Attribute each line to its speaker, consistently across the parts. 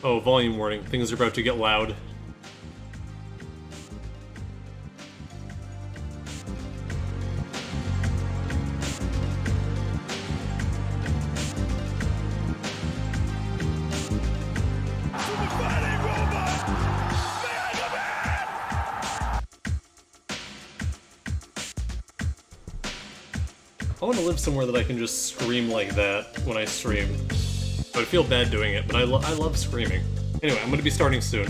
Speaker 1: Oh, volume warning. Things are about to get loud. I want to live somewhere that I can just scream like that when I stream. I would feel bad doing it, but I love screaming. Anyway, I'm going to be starting soon.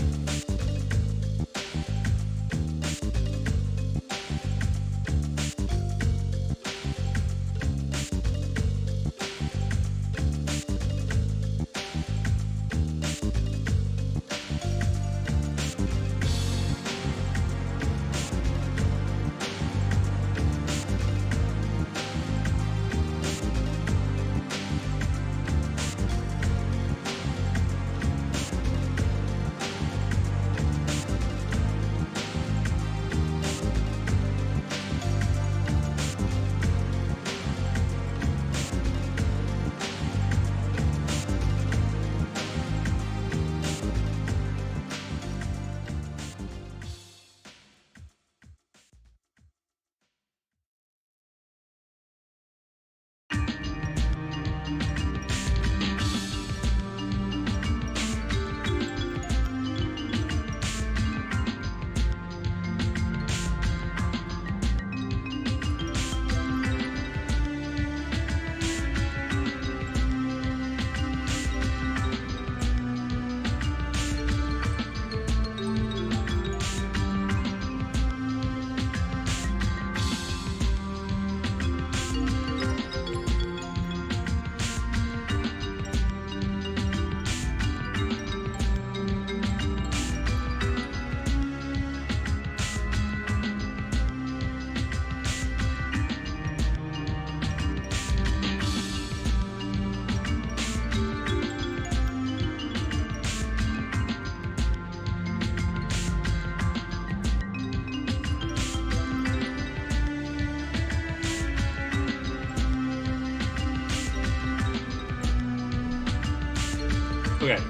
Speaker 1: Okay.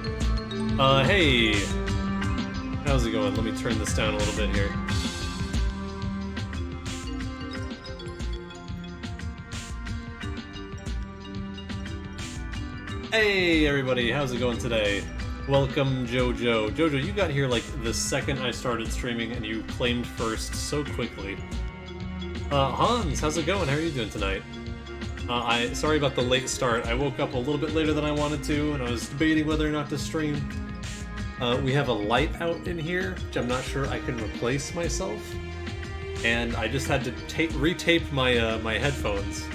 Speaker 1: Hey! How's it going? Let me turn this down a little bit here. Hey everybody, how's it going today? Welcome Jojo. Jojo, you got here like the second I started streaming and you claimed first so quickly. Hans, how's it going? How are you doing tonight? Sorry about the late start. I woke up a little bit later than I wanted to, and I was debating whether or not to stream. We have a light out in here, which I'm not sure I can replace myself. And I just had to retape my my headphones.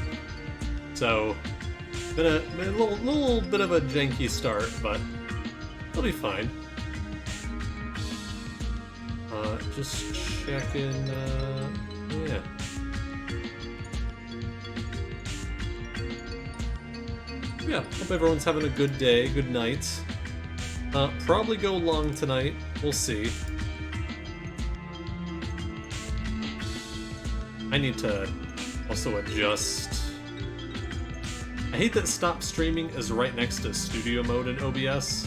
Speaker 1: So, been a little bit of a janky start, but it'll be fine. Just checking. Yeah. Yeah, hope everyone's having a good day, good night. Probably go long tonight, we'll see. I need to also adjust. I hate that stop streaming is right next to studio mode in OBS.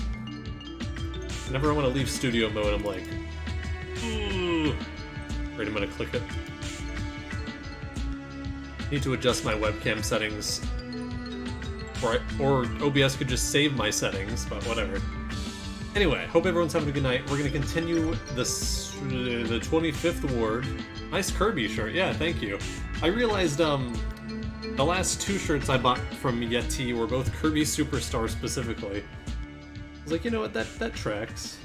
Speaker 1: Whenever I want to leave studio mode, I'm like, ooh. Wait, I'm gonna click it. Need to adjust my webcam settings. Or OBS could just save my settings, but whatever. Anyway, hope everyone's having a good night. We're gonna continue this, the 25th award. Nice Kirby shirt, yeah, thank you. I realized the last two shirts I bought from Yeti were both Kirby Superstar specifically. I was like, you know what, that tracks.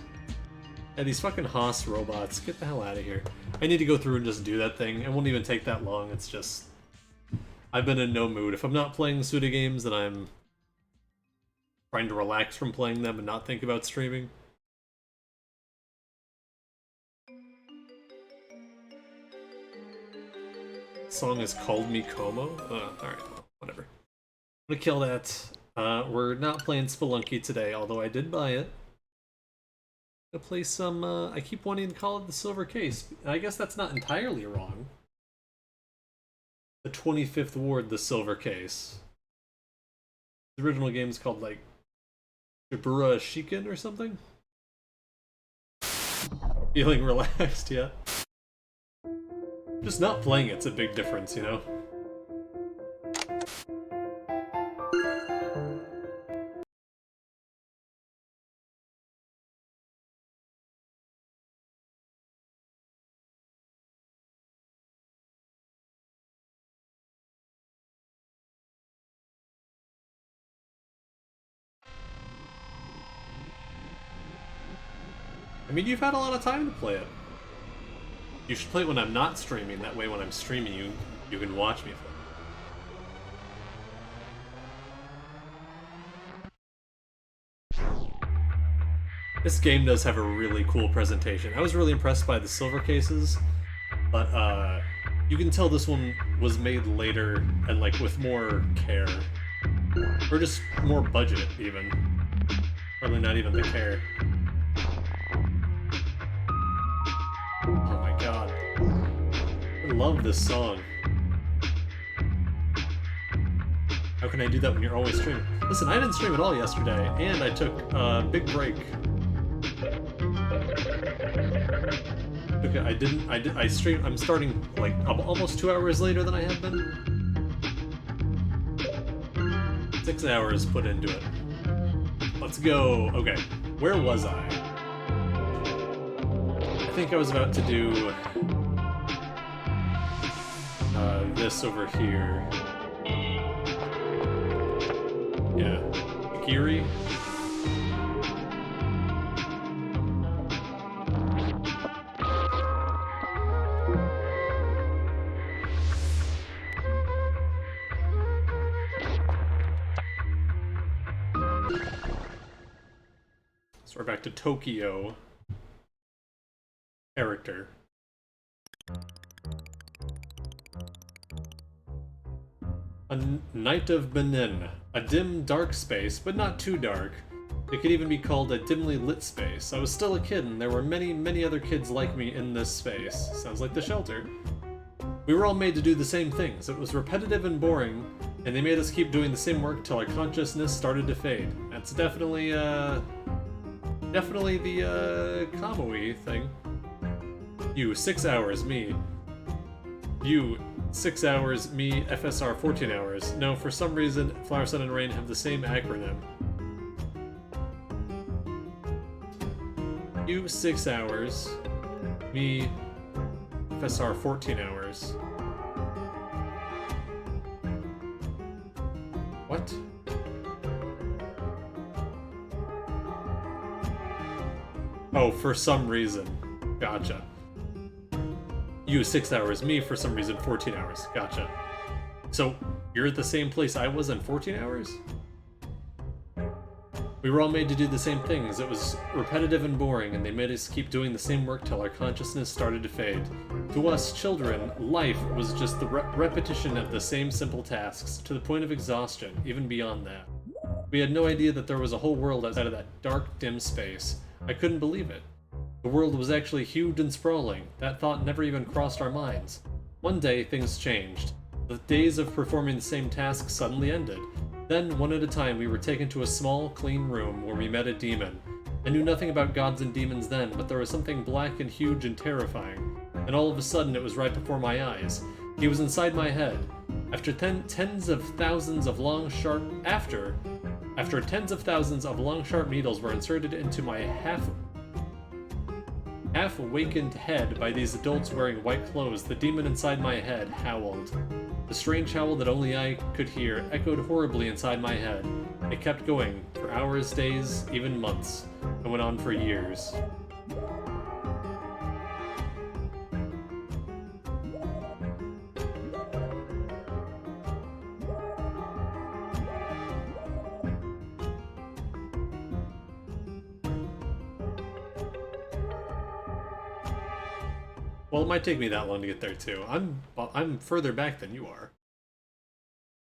Speaker 1: Yeah, these fucking Haas robots, get the hell out of here. I need to go through and just do that thing. It won't even take that long, it's just... I've been in no mood. If I'm not playing Suda games, then I'm trying to relax from playing them and not think about streaming. Song is Called Me Como? Alright, well, whatever. I'm gonna kill that. We're not playing Spelunky today, although I did buy it. I'm gonna play some, I keep wanting to call it the Silver Case. I guess that's not entirely wrong. The 25th Ward, the Silver Case. The original game's called, like, Shibura Shiken or something? Feeling relaxed, yeah. Just not playing it's a big difference, you know? I mean, you've had a lot of time to play it. You should play it when I'm not streaming, that way when I'm streaming you can watch me play. This game does have a really cool presentation. I was really impressed by the silver cases, but you can tell this one was made later and like with more care. Or just more budget, even. Probably not even the care. Oh my god. I love this song. How can I do that when you're always streaming? Listen, I didn't stream at all yesterday, and I took a big break. Okay, I streamed, I'm starting like almost 2 hours later than I have been. 6 hours put into it. Let's go. Okay, where was I? I think I was about to do this over here. Yeah, Kiri. So we're back to Tokyo. Character. A Night of Benin. A dim, dark space, but not too dark. It could even be called a dimly lit space. I was still a kid, and there were many, many other kids like me in this space. Sounds like the shelter. We were all made to do the same things. It was repetitive and boring, and they made us keep doing the same work till our consciousness started to fade. That's definitely, Definitely the Kamui thing. You 6 hours, me. You 6 hours, me, FSR 14 hours. No, for some reason, Flower, Sun, and Rain have the same acronym. You 6 hours, me, FSR 14 hours. What? Oh, for some reason. Gotcha. You 6 hours, me for some reason 14 hours. Gotcha. So, you're at the same place I was in 14 hours? We were all made to do the same things. It was repetitive and boring, and they made us keep doing the same work till our consciousness started to fade. To us children, life was just the repetition of the same simple tasks, to the point of exhaustion, even beyond that. We had no idea that there was a whole world outside of that dark, dim space. I couldn't believe it. The world was actually huge and sprawling. That thought never even crossed our minds. One day, things changed. The days of performing the same tasks suddenly ended. Then, one at a time, we were taken to a small, clean room where we met a demon. I knew nothing about gods and demons then, but there was something black and huge and terrifying. And all of a sudden, it was right before my eyes. He was inside my head. After tens of thousands of long, sharp needles were inserted into my half-awakened head by these adults wearing white clothes, the demon inside my head howled. The strange howl that only I could hear echoed horribly inside my head. It kept going, for hours, days, even months. It went on for years. Well, it might take me that long to get there too. I'm further back than you are.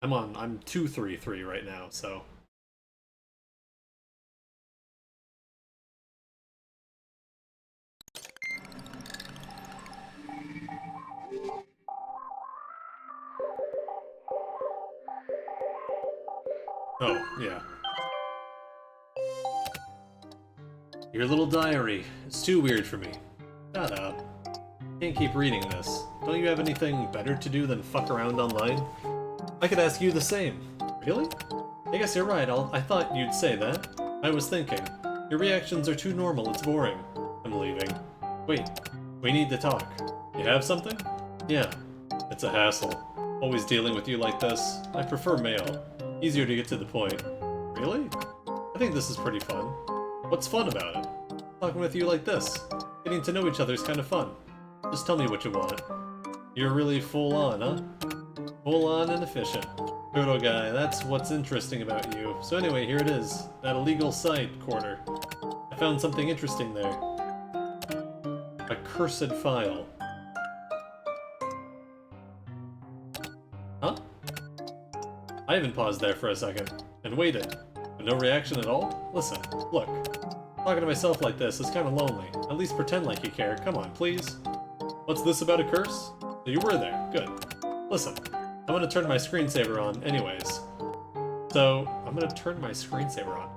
Speaker 1: I'm 233 right now, so. Oh, yeah. Your little diary. It's too weird for me. Shut up. Can't keep reading this. Don't you have anything better to do than fuck around online? I could ask you the same. Really? I guess you're right, I thought you'd say that. I was thinking. Your reactions are too normal, it's boring. I'm leaving. Wait, we need to talk. You have something? Yeah. It's a hassle. Always dealing with you like this. I prefer mail. Easier to get to the point. Really? I think this is pretty fun. What's fun about it? Talking with you like this. Getting to know each other is kind of fun. Just tell me what you want. You're really full on, huh? Full on and efficient. Turtle guy, that's what's interesting about you. So anyway, here it is. That illegal site, Quarter. I found something interesting there. A cursed file. Huh? I even paused there for a second, and waited. But no reaction at all? Listen, look. Talking to myself like this is kind of lonely. At least pretend like you care. Come on, please. What's this about a curse? You were there. Good. Listen, I'm gonna turn my screensaver on anyways. So, I'm gonna turn my screensaver on.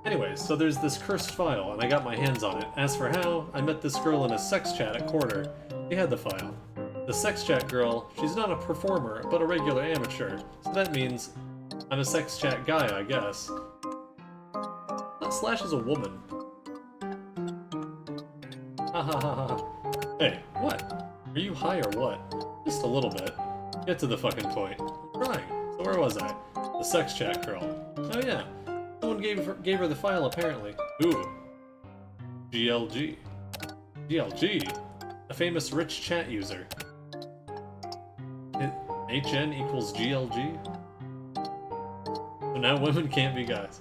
Speaker 1: Anyways, so there's this cursed file, and I got my hands on it. As for how, I met this girl in a sex chat at Quarter. She had the file. The sex chat girl, she's not a performer, but a regular amateur. So that means I'm a sex chat guy, I guess. Slash is a woman. Ha ha ha ha. Hey, what? Are you high or what? Just a little bit. Get to the fucking point. I'm trying. So where was I? The sex chat girl. Oh yeah. Someone gave her the file apparently. Ooh. GLG. GLG? A famous rich chat user. HN equals GLG? So now women can't be guys.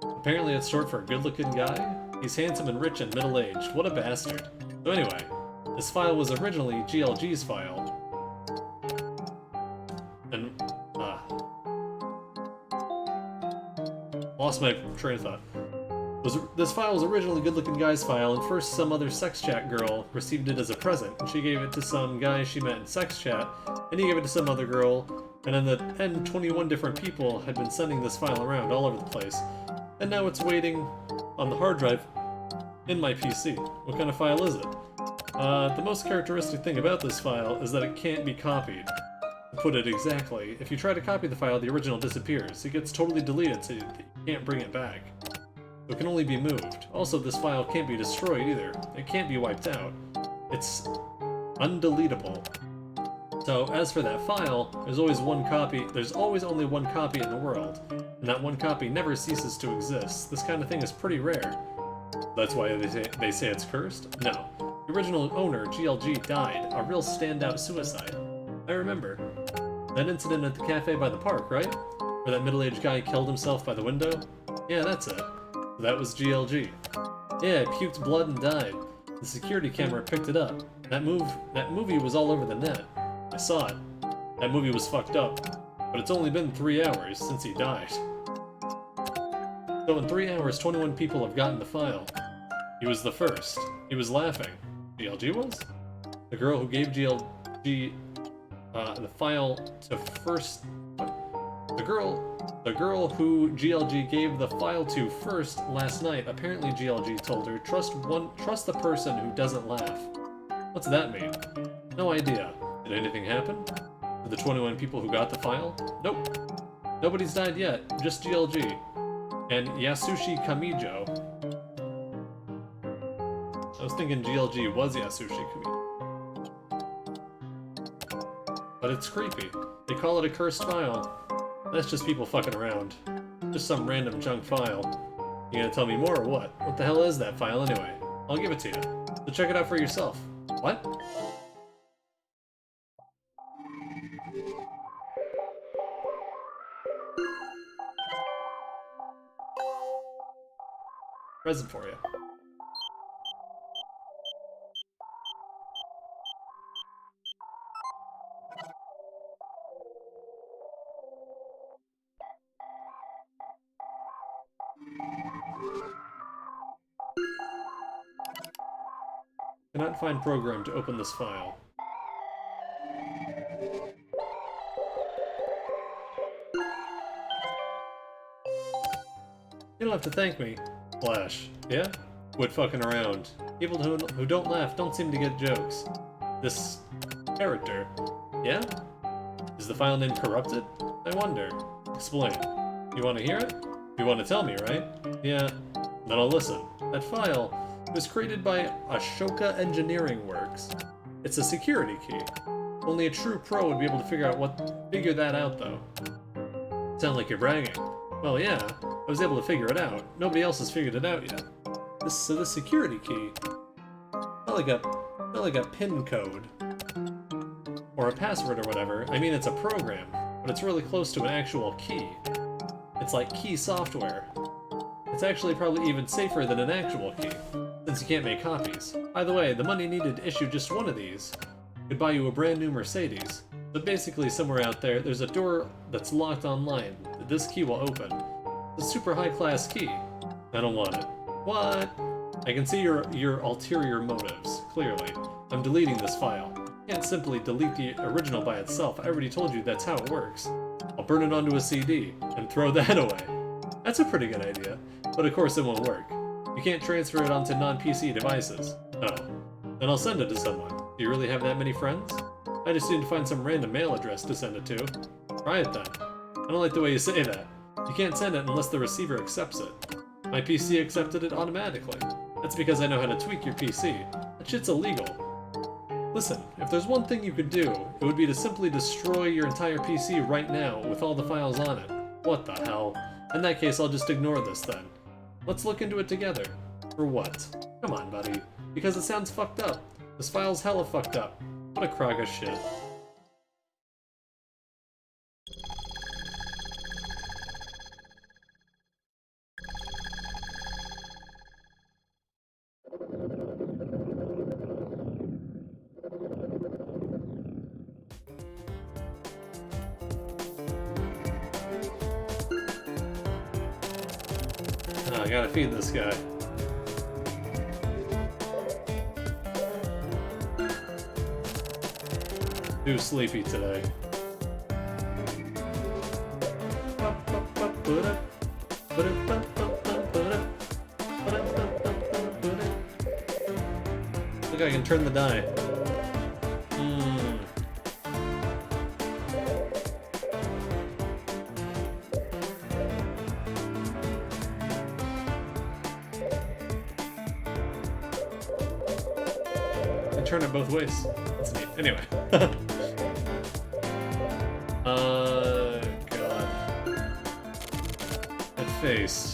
Speaker 1: Apparently it's short for a good-looking guy. He's handsome and rich and middle-aged. What a bastard. So anyway, this file was originally GLG's file. And, lost my train of thought. This file was originally Good-Looking Guy's file, and first some other sex chat girl received it as a present. And she gave it to some guy she met in sex chat, and he gave it to some other girl, and in the end, 21 different people had been sending this file around all over the place. And now it's waiting on the hard drive in my PC. What kind of file is it? The most characteristic thing about this file is that it can't be copied. To put it exactly, if you try to copy the file, the original disappears. It gets totally deleted, so you can't bring it back. So it can only be moved. Also, this file can't be destroyed either. It can't be wiped out. It's undeletable. So, as for that file, there's always only one copy in the world, and that one copy never ceases to exist. This kind of thing is pretty rare. That's why they say it's cursed? No. The original owner, GLG, died. A real standout suicide. I remember. That incident at the cafe by the park, right? Where that middle-aged guy killed himself by the window? Yeah, that's it. That was GLG. Yeah, it puked blood and died. The security camera picked it up. That movie was all over the net. I saw it. That movie was fucked up. But it's only been 3 hours since he died. So in 3 hours, 21 people have gotten the file. He was the first. He was laughing. GLG was? The girl who gave GLG the file to first... The girl who GLG gave the file to first last night, apparently GLG told her, trust the person who doesn't laugh. What's that mean? No idea. Did anything happen? Did the 21 people who got the file? Nope. Nobody's died yet, just GLG. And Yasushi Kamijo. I was thinking GLG was Yasushi Kamijo. But it's creepy. They call it a cursed file. That's just people fucking around. Just some random junk file. You gonna tell me more or what? What the hell is that file anyway? I'll give it to you. So check it out for yourself. What? Present for you. Cannot find program to open this file. You don't have to thank me. Flash. Yeah? Quit fucking around. People who don't laugh don't seem to get jokes. This character. Yeah? Is the file name corrupted? I wonder. Explain. You want to hear it? You want to tell me, right? Yeah. Then I'll listen. That file was created by Ashoka Engineering Works. It's a security key. Only a true pro would be able to figure that out, though. Sound like you're bragging. Well, yeah, I was able to figure it out. Nobody else has figured it out yet. So the security key, not like a PIN code or a password or whatever. I mean, it's a program, but it's really close to an actual key. It's like key software. It's actually probably even safer than an actual key, since you can't make copies. By the way, the money needed to issue just one of these could buy you a brand new Mercedes. But basically, somewhere out there, there's a door that's locked online that this key will open. It's a super high-class key. I don't want it. What? I can see your ulterior motives, clearly. I'm deleting this file. You can't simply delete the original by itself. I already told you that's how it works. I'll burn it onto a CD and throw that away. That's a pretty good idea, but of course it won't work. You can't transfer it onto non-PC devices. Oh. Then I'll send it to someone. Do you really have that many friends? I just need to find some random mail address to send it to. Try it then. I don't like the way you say that. You can't send it unless the receiver accepts it. My PC accepted it automatically. That's because I know how to tweak your PC. That shit's illegal. Listen, if there's one thing you could do, it would be to simply destroy your entire PC right now with all the files on it. What the hell? In that case, I'll just ignore this then. Let's look into it together. For what? Come on, buddy. Because it sounds fucked up. This file's hella fucked up. What a crock of shit. I gotta feed this guy. Too sleepy today. turn the die. Hmm. I turn it both ways. That's neat. Anyway. God. That face.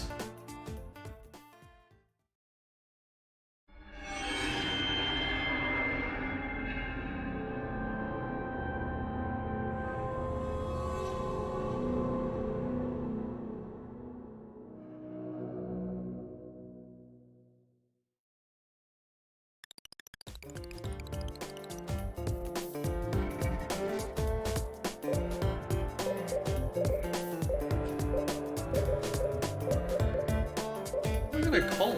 Speaker 1: I call?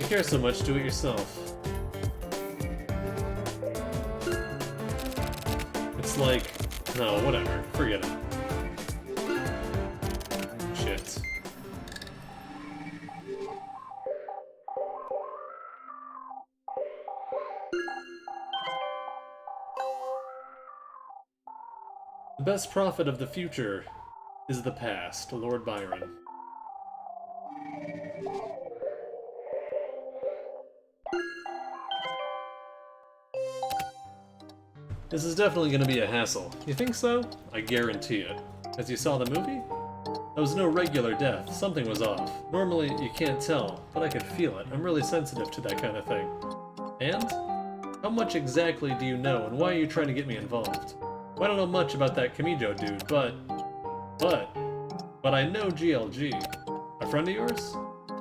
Speaker 1: You care so much, do it yourself. It's like, no, whatever, forget it. Shit. The best prophet of the future is the past, Lord Byron. This is definitely going to be a hassle. You think so? I guarantee it. As you saw the movie? That was no regular death. Something was off. Normally, you can't tell, but I could feel it. I'm really sensitive to that kind of thing. And? How much exactly do you know, and why are you trying to get me involved? Well, I don't know much about that Kamijo dude, but I know GLG. A friend of yours?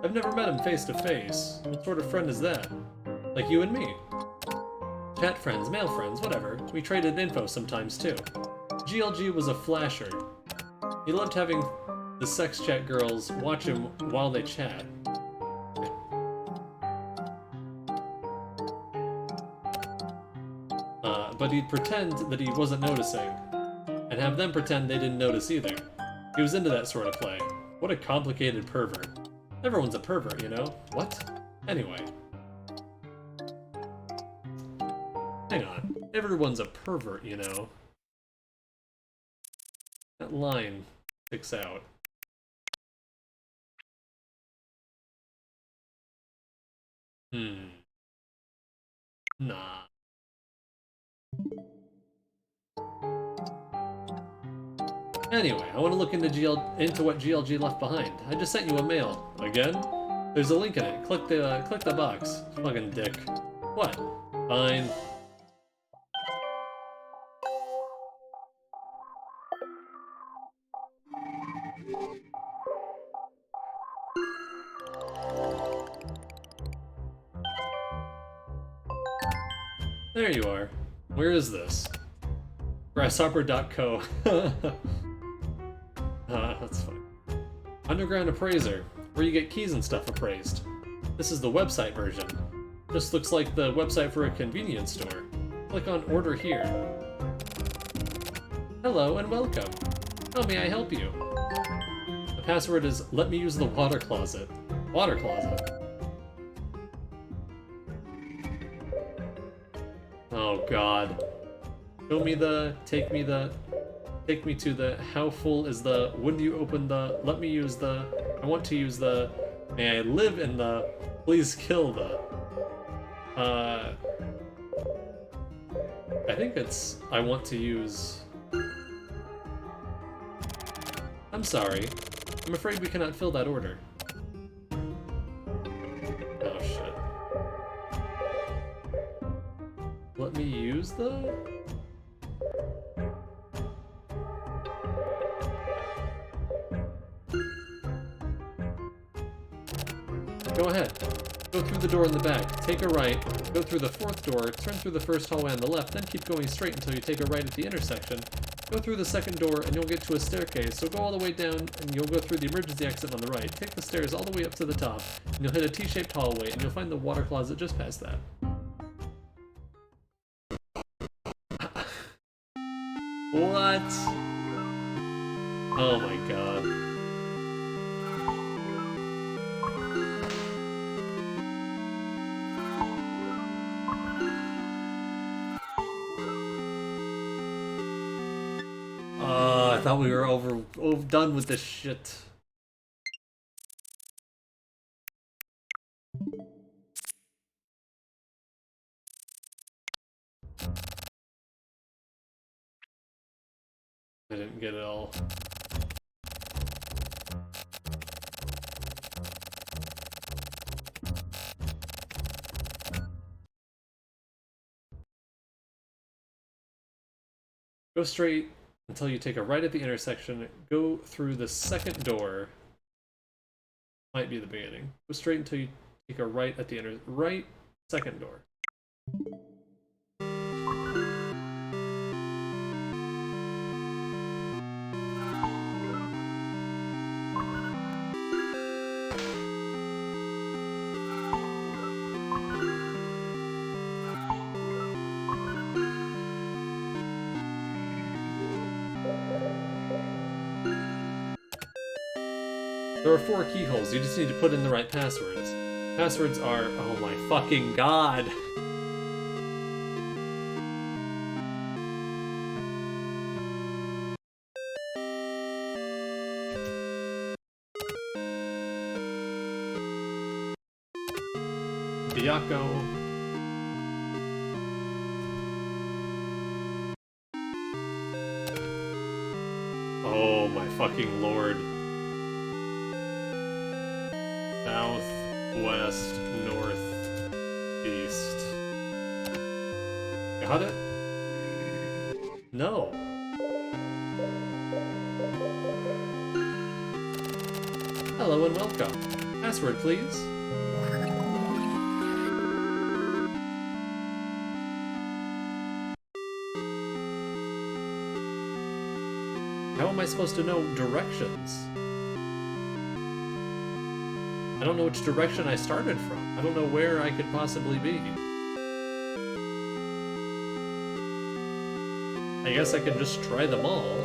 Speaker 1: I've never met him face to face. What sort of friend is that? Like you and me. Chat friends, mail friends, whatever. We traded info sometimes too. GLG was a flasher. He loved having the sex chat girls watch him while they chat. But he'd pretend that he wasn't noticing, and have them pretend they didn't notice either. He was into that sort of play. What a complicated pervert. Everyone's a pervert, you know? What? Anyway. Hang on. Everyone's a pervert, you know? That line sticks out. Nah. Anyway, I want to look into what GLG left behind. I just sent you a mail. Again? There's a link in it. Click the box. Fucking dick. What? Fine. There you are. Where is this? Grasshopper.co. That's funny. Underground Appraiser, where you get keys and stuff appraised. This is the website version. This looks like the website for a convenience store. Click on Order here. Hello and welcome. How may I help you? The password is let me use the water closet. Water closet? Oh god. Show me the, take me to the, how full is the, when do you open the, let me use the, I want to use the, may I live in the, please kill the, I think it's, I want to use, I'm sorry, I'm afraid we cannot fill that order. Oh shit. Let me use the? Go ahead. Go through the door in the back, take a right, go through the fourth door, turn through the first hallway on the left, then keep going straight until you take a right at the intersection. Go through the second door and you'll get to a staircase, so go all the way down and you'll go through the emergency exit on the right. Take the stairs all the way up to the top, and you'll hit a T-shaped hallway and you'll find the water closet just past that. What? Oh my god. thought we were done with this shit. I didn't get it all. Go straight until you take a right at the intersection. Go through the second door. Might be the beginning. Go straight until you take a right at the second door. There are 4 keyholes, you just need to put in the right passwords. Passwords are, oh my fucking god! Byaco. Oh my fucking lord. South, west, north, east. Got it? No. Hello and welcome. Password, please. How am I supposed to know directions? I don't know which direction I started from. I don't know where I could possibly be. I guess I could just try them all.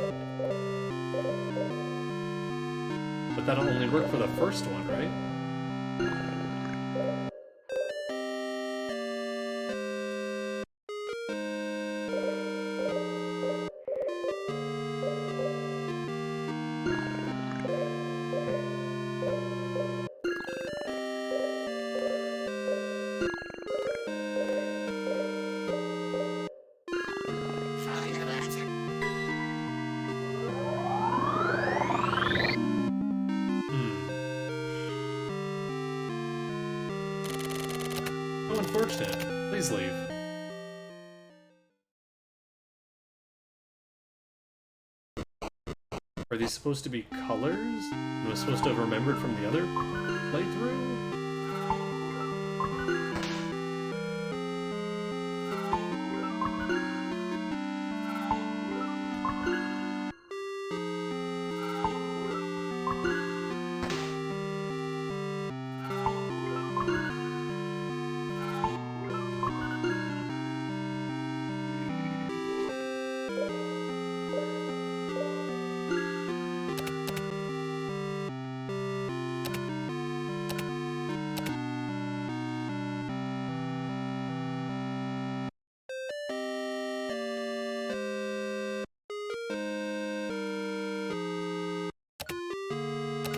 Speaker 1: But that'll only work for the first one, right? Unfortunate. Please leave. Are these supposed to be colors? Am I supposed to have remembered from the other playthrough?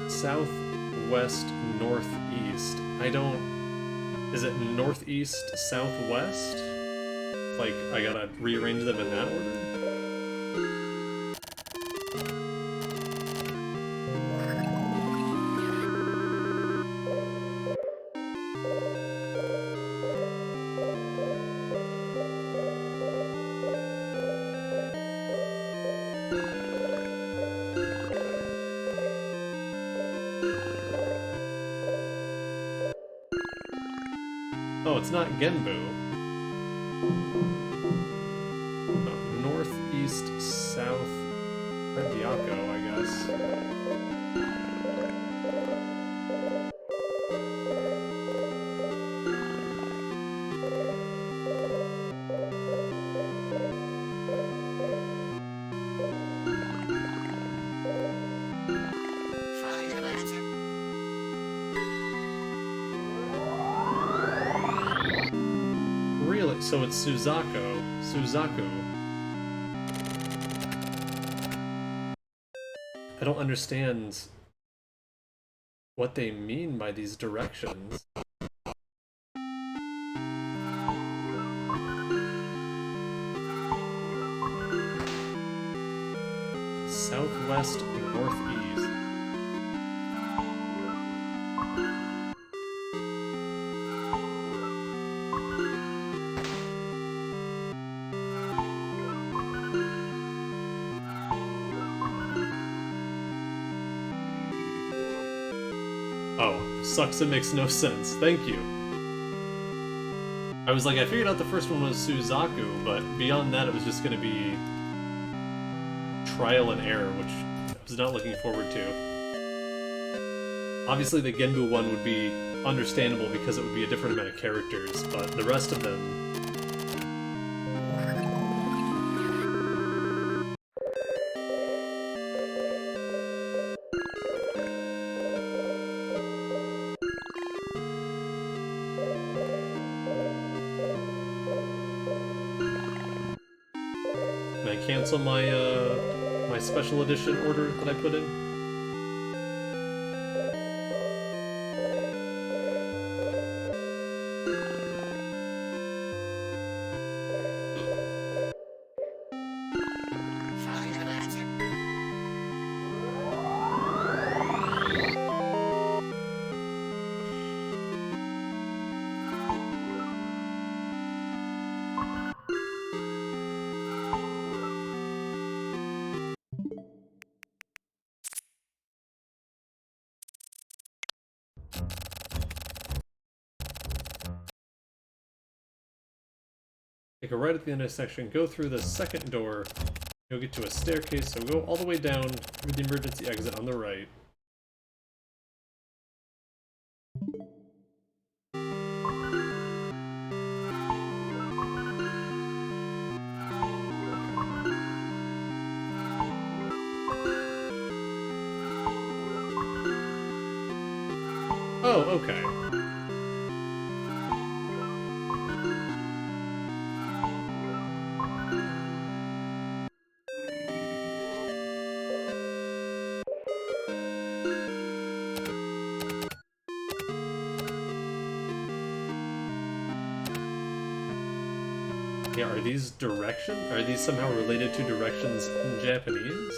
Speaker 1: Southwest, northeast. I don't... Is it northeast, southwest? Like, I gotta rearrange them in that order? Oh, it's not Genbu. No, northeast, south, Byaco, I guess. So it's Suzaku. I don't understand what they mean by these directions. Southwest, northeast. Oh, sucks, it makes no sense. Thank you. I was like, I figured out the first one was Suzaku, but beyond that it was just gonna be trial and error, which I was not looking forward to. Obviously the Genbu one would be understandable because it would be a different amount of characters, but the rest of them... Can I cancel my, my special edition order that I put in? Take a right at the intersection, go through the second door, you'll get to a staircase, so go all the way down through the emergency exit on the right. Oh, okay. Yeah, are these directions? Are these somehow related to directions in Japanese?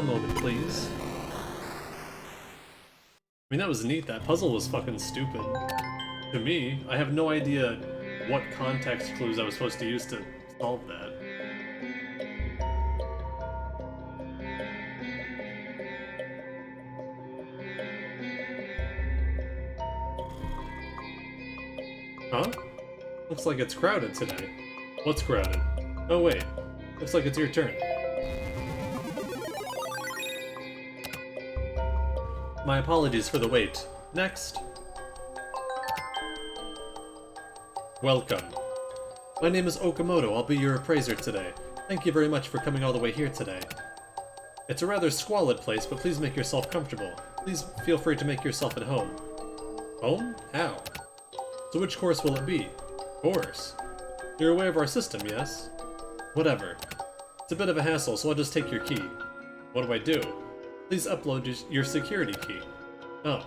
Speaker 1: One moment, please. I mean, that was neat. That puzzle was fucking stupid. To me, I have no idea what context clues I was supposed to use to solve that. Huh? Looks like it's crowded today. What's crowded? Oh wait, looks like it's your turn. My apologies for the wait. Next. Welcome. My name is Okamoto. I'll be your appraiser today. Thank you very much for coming all the way here today. It's a rather squalid place, but please make yourself comfortable. Please feel free to make yourself at home. Home? How? So which course will it be? Course? You're aware of our system, yes? Whatever. It's a bit of a hassle, so I'll just take your key. What do I do? Please upload your security key. Oh.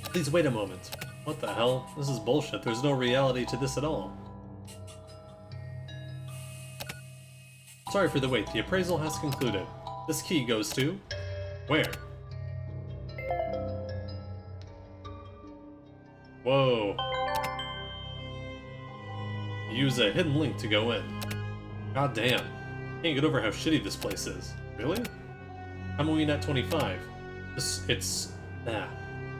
Speaker 1: Please wait a moment. What the hell? This is bullshit. There's no reality to this at all. Sorry for the wait. The appraisal has concluded. This key goes to... where? Whoa. Use a hidden link to go in. God damn. Can't get over how shitty this place is. Really? Kamui Net 25.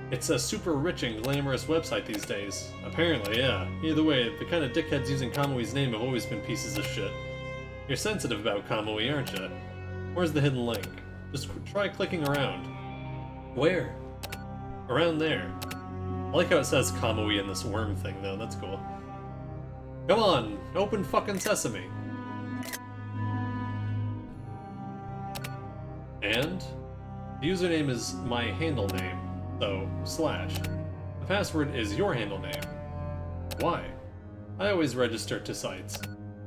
Speaker 1: It's a super rich and glamorous website these days. Apparently, yeah. Either way, the kind of dickheads using Kamui's name have always been pieces of shit. You're sensitive about Kamui, aren't you? Where's the hidden link? Just try clicking around. Where? Around there. I like how it says Kamui in this worm thing, though. That's cool. Come on! Open fucking sesame! And? The username is my handle name, so /. The password is your handle name. Why? I always register to sites.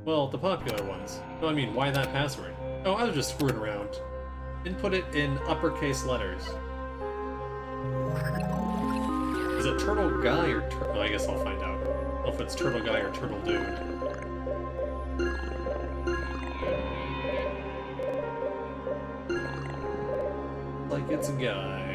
Speaker 1: Well, the popular ones. No, I mean, why that password? Oh, I was just screwing around. Input it in uppercase letters. Is it Turtle Guy or Turtle... I guess I'll find out. I don't know if it's Turtle Guy or Turtle Dude. Like it's a guy.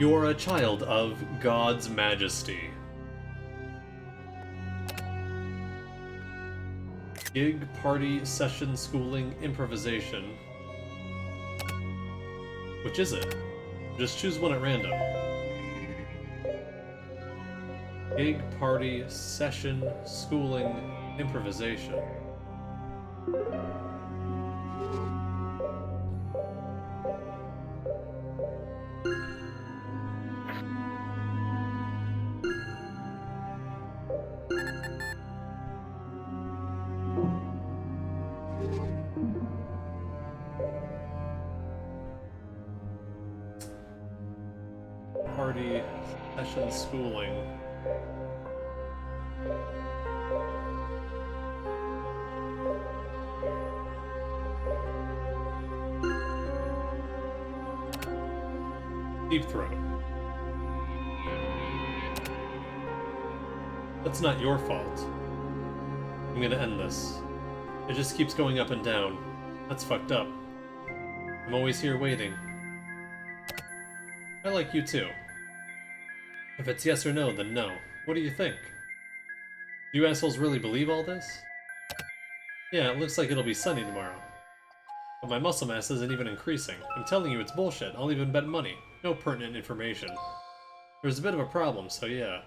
Speaker 1: You are a child of God's majesty. Gig, party, session, schooling, improvisation. Which is it? Just choose one at random. Gig, party, session, schooling, improvisation. Party, session, schooling. Deep throat. That's not your fault. I'm gonna end this. It just keeps going up and down. That's fucked up. I'm always here waiting. I like you too. If it's yes or no, then no. What do you think? Do you assholes really believe all this? Yeah, it looks like it'll be sunny tomorrow. But my muscle mass isn't even increasing. I'm telling you, it's bullshit. I'll even bet money. No pertinent information. There's a bit of a problem, so yeah.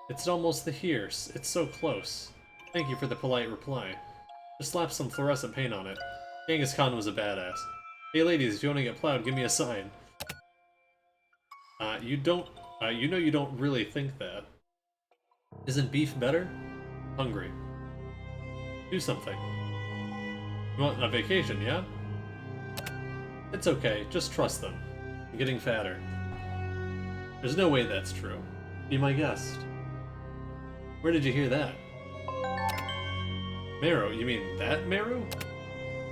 Speaker 1: It's almost the here. It's so close. Thank you for the polite reply. Just slap some fluorescent paint on it. Genghis Khan was a badass. Hey ladies, if you want to get plowed, give me a sign. You know you don't really think that. Isn't beef better? Hungry. Do something. You want a vacation, yeah? It's okay, just trust them. I'm getting fatter. There's no way that's true. Be my guest. Where did you hear that? Meru, you mean that Meru?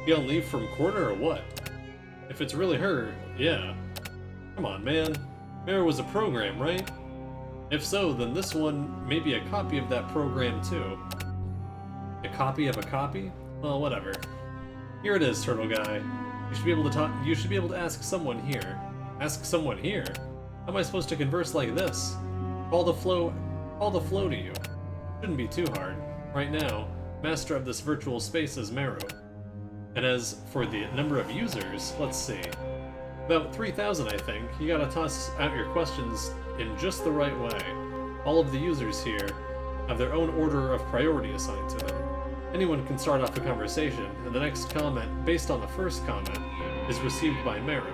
Speaker 1: Be on leave from Quarter or what? If it's really her, yeah. Come on, man. Meru was a program, right? If so, then this one may be a copy of that program too. A copy of a copy? Well, whatever. Here it is, turtle guy. You should be able to talk. You should be able to ask someone here. Ask someone here? How am I supposed to converse like this? Call the flow to you. Shouldn't be too hard. Right now, master of this virtual space is Meru. And as for the number of users, let's see. About 3,000, I think. You gotta toss out your questions in just the right way. All of the users here have their own order of priority assigned to them. Anyone can start off a conversation, and the next comment, based on the first comment, is received by Meru.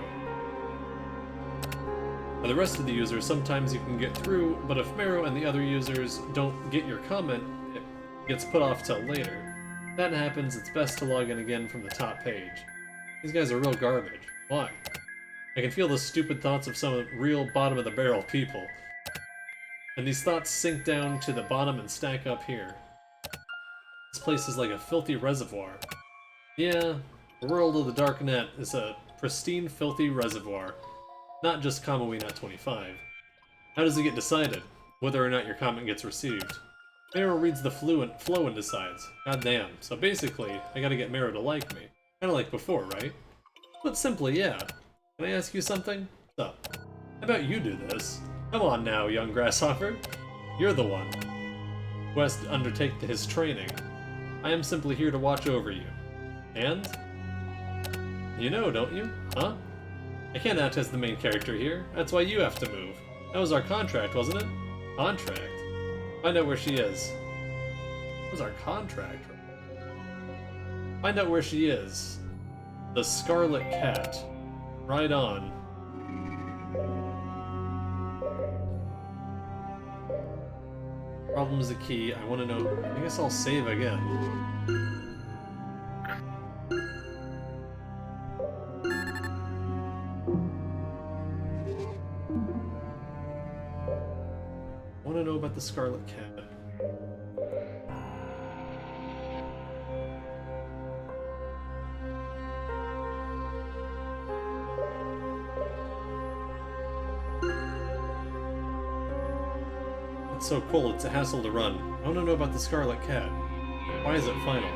Speaker 1: For the rest of the users, sometimes you can get through, but if Meru and the other users don't get your comment, it gets put off till later. If that happens, it's best to log in again from the top page. These guys are real garbage. Why? I can feel the stupid thoughts of some real bottom-of-the-barrel people. And these thoughts sink down to the bottom and stack up here. This place is like a filthy reservoir. Yeah, the world of the dark net is a pristine, filthy reservoir. Not just Kamui.net 25. How does it get decided? Whether or not your comment gets received? Meru reads the flow and decides. God damn. So basically, I gotta get Meru to like me. Kinda like before, right? But simply, yeah. Can I ask you something? What's up? How about you do this? Come on now, young grasshopper. You're the one who has to undertake his training. I am simply here to watch over you. And? You know, don't you? Huh? I can't act as the main character here. That's why you have to move. That was our contract, wasn't it? Contract? Find out where she is. What was our contract? Find out where she is. The Scarlet Cat. Right on. Problem is the key. I want to know. I guess I'll save again. I want to know about the Scarlet Cat. It's so cold, it's a hassle to run. I want to know about the Scarlet Cat. Why is it final?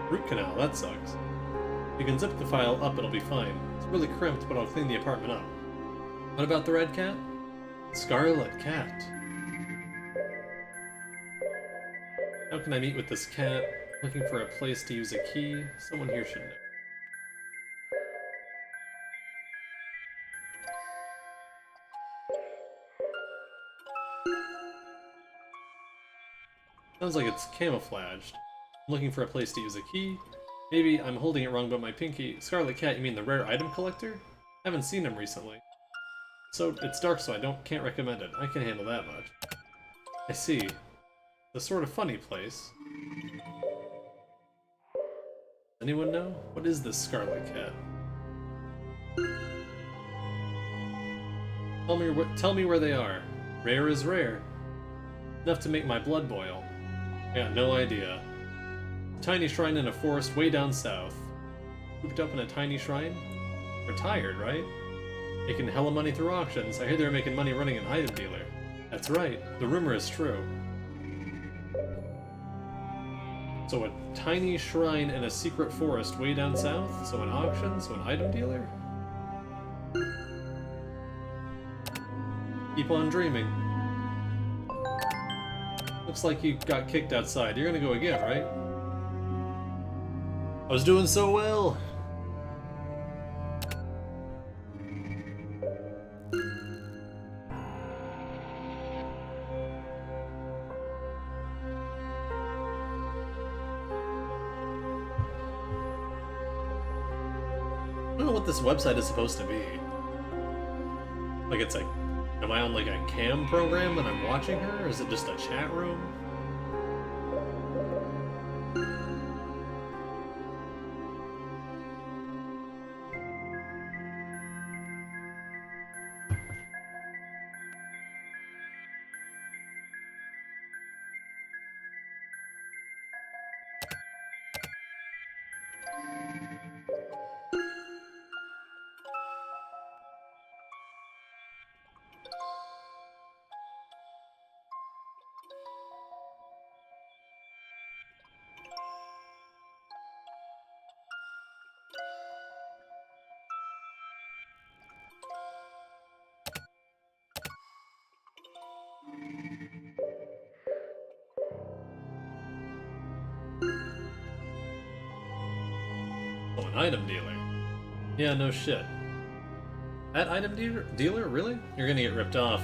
Speaker 1: Root canal, that sucks. You can zip the file up, it'll be fine. It's really crimped, but I'll clean the apartment up. What about the red cat? Scarlet Cat. How can I meet with this cat? Looking for a place to use a key. Someone here should know. Sounds like it's camouflaged. I'm looking for a place to use a key. Maybe I'm holding it wrong, but my pinky... Scarlet Cat, you mean the rare item collector? I haven't seen him recently. So, it's dark, so can't recommend it. I can handle that much. I see. The sort of funny place. Anyone know? What is this Scarlet Cat? Tell me where they are. Rare is rare. Enough to make my blood boil. I got no idea. A tiny shrine in a forest way down south. Cooped up in a tiny shrine? Retired, right? Making hella money through auctions. I hear they're making money running an item dealer. That's right. The rumor is true. So a tiny shrine in a secret forest way down south? So an auction? So an item dealer? Keep on dreaming. Looks like you got kicked outside. You're gonna go again, right? I was doing so well! I don't know what this website is supposed to be. Like, it's like, am I on like a cam program and I'm watching her? Or is it just a chat room? Oh, an item dealer. Yeah, no shit. That item dealer? Really? You're gonna get ripped off.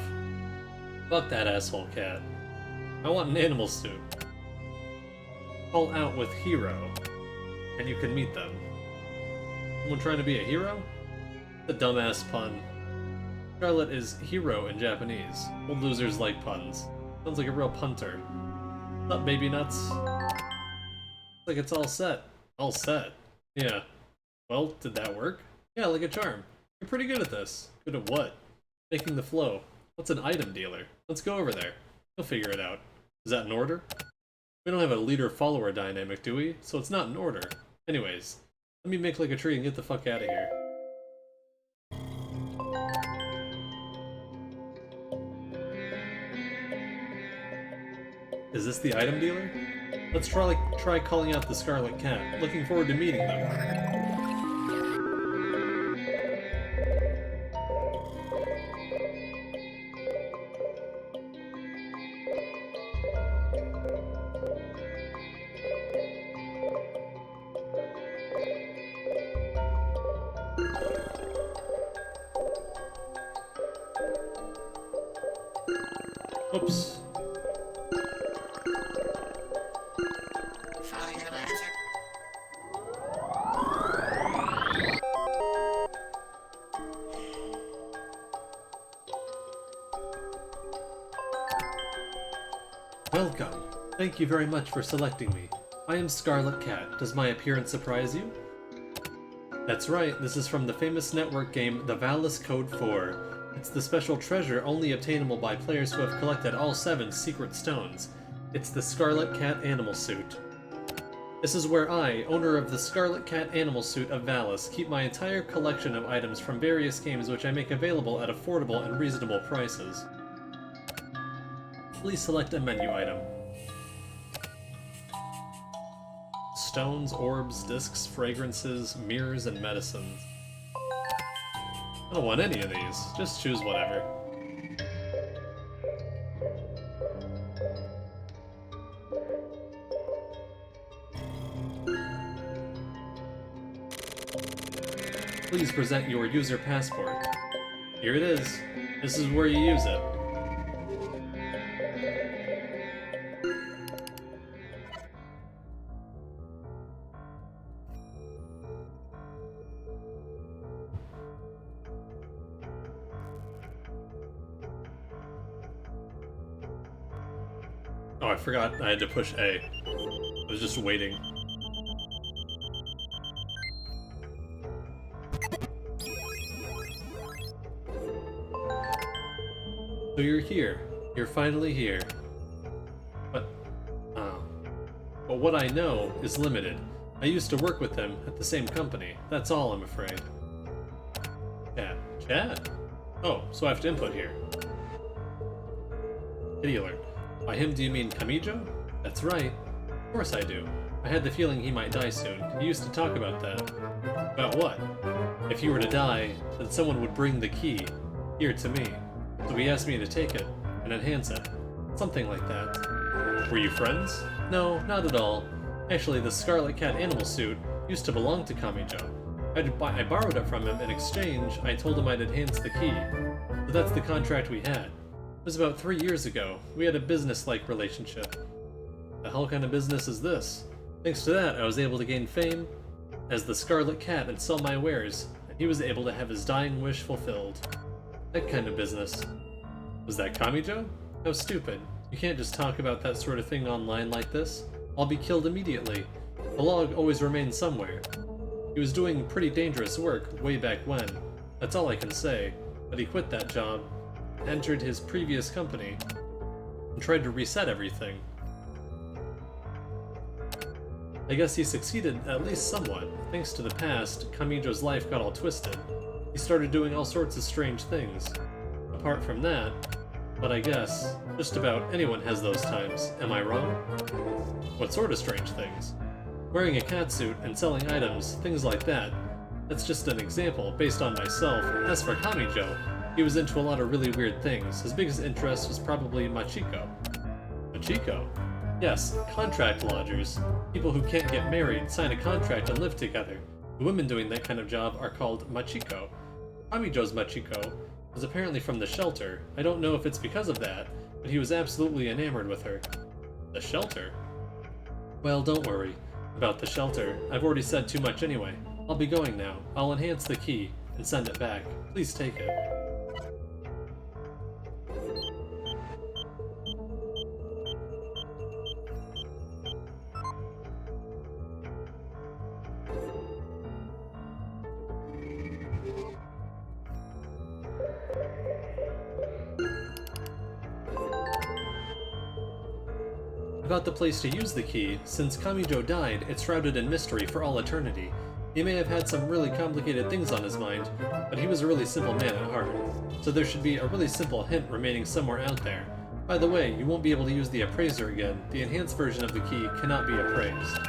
Speaker 1: Fuck that asshole cat. I want an animal suit. Call out with hero, and you can meet them. Someone trying to be a hero? The dumbass pun. Scarlet is hero in Japanese. Old losers like puns. Sounds like a real punter. What's up, baby nuts? Looks like it's all set. All set. Yeah. Well, did that work? Yeah, like a charm. You're pretty good at this. Good at what? Making the flow. What's an item dealer? Let's go over there. You'll figure it out. Is that in order? We don't have a leader-follower dynamic, do we? So it's not in order. Anyways, let me make like a tree and get the fuck out of here. Is this the item dealer? Let's try calling out the Scarlet Cat. Looking forward to meeting them. Oops. Welcome. Thank you very much for selecting me. I am Scarlet Cat. Does my appearance surprise you? That's right, this is from the famous network game The Valis Code 4. It's the special treasure only obtainable by players who have collected all 7 secret stones. It's the Scarlet Cat Animal Suit. This is where I, owner of the Scarlet Cat Animal Suit of Valis, keep my entire collection of items from various games which I make available at affordable and reasonable prices. Please select a menu item. Stones, orbs, discs, fragrances, mirrors, and medicines. I don't want any of these. Just choose whatever. Please present your user passport. Here it is. This is where you use it. Oh, I forgot I had to push A. I was just waiting. So you're here. You're finally here. But what I know is limited. I used to work with them at the same company. That's all, I'm afraid. Chat. Chat? Oh, so I have to input here. Kitty alert. By him, do you mean Kamijo? That's right. Of course I do. I had the feeling he might die soon. He used to talk about that. About what? If he were to die, then someone would bring the key. Here to me. so he asked me to take it and enhance it. Something like that. Were you friends? No, not at all. Actually, the Scarlet Cat animal suit used to belong to Kamijo. I borrowed it from him. In exchange, I told him I'd enhance the key. So that's the contract we had. It was about 3 years ago. We had a business-like relationship. The hell kind of business is this? Thanks to that, I was able to gain fame as the Scarlet Cat and sell my wares, and he was able to have his dying wish fulfilled. That kind of business. Was that Kamijo? How stupid. You can't just talk about that sort of thing online like this. I'll be killed immediately. The log always remains somewhere. He was doing pretty dangerous work way back when. That's all I can say. But he quit that job, entered his previous company, and tried to reset everything. I guess he succeeded at least somewhat. Thanks to the past, Kamijo's life got all twisted. He started doing all sorts of strange things. Apart from that, but I guess, just about anyone has those times, am I wrong? What sort of strange things? Wearing a catsuit and selling items, things like that. That's just an example, based on myself. As for Kamijo, he was into a lot of really weird things. His biggest interest was probably Machiko. Machiko? Yes, contract lodgers. People who can't get married, sign a contract and live together. The women doing that kind of job are called Machiko. Kamijo's Machiko was apparently from the shelter. I don't know if it's because of that, but he was absolutely enamored with her. The shelter? Well, don't worry about the shelter. I've already said too much anyway. I'll be going now. I'll enhance the key and send it back. Please take it. About the place to use the key, since Kamijo died, it's shrouded in mystery for all eternity. He may have had some really complicated things on his mind, but he was a really simple man at heart. So there should be a really simple hint remaining somewhere out there. By the way, you won't be able to use the appraiser again. The enhanced version of the key cannot be appraised.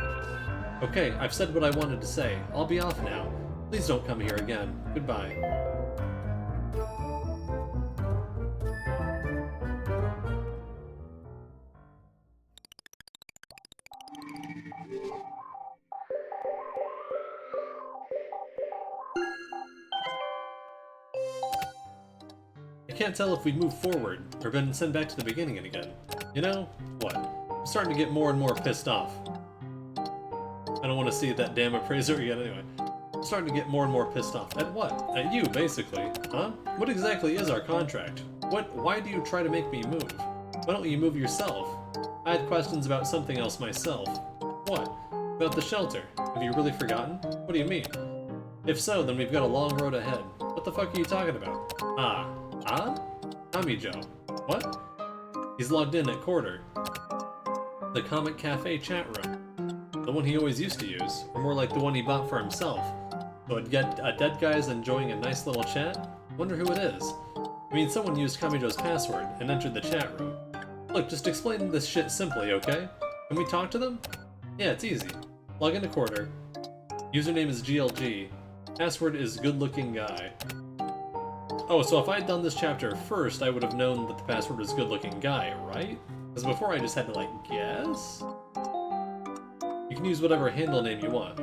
Speaker 1: Okay, I've said what I wanted to say. I'll be off now. Please don't come here again. Goodbye. I can't tell if we move forward or been sent back to the beginning again. You know what? I'm starting to get more and more pissed off. I don't want to see that damn appraiser again anyway. I'm starting to get more and more pissed off. At what? At you, basically. Huh? What exactly is our contract? Why do you try to make me move? Why don't you move yourself? I had questions about something else myself. What? About the shelter. Have you really forgotten? What do you mean? If so, then we've got a long road ahead. What the fuck are you talking about? Ah? Kamijo. What? He's logged in at Quarter. The Comic Cafe chat room. The one he always used to use, or more like the one he bought for himself. So a dead guy's enjoying a nice little chat? Wonder who it is. I mean, someone used Kamijo's password and entered the chat room. Look, just explain this shit simply, okay? Can we talk to them? Yeah, it's easy. Log into Quarter. Username is GLG. Password is good-looking guy. Oh, so if I had done this chapter first, I would have known that the password was good-looking guy, right? Because before I just had to, like, guess? You can use whatever handle name you want.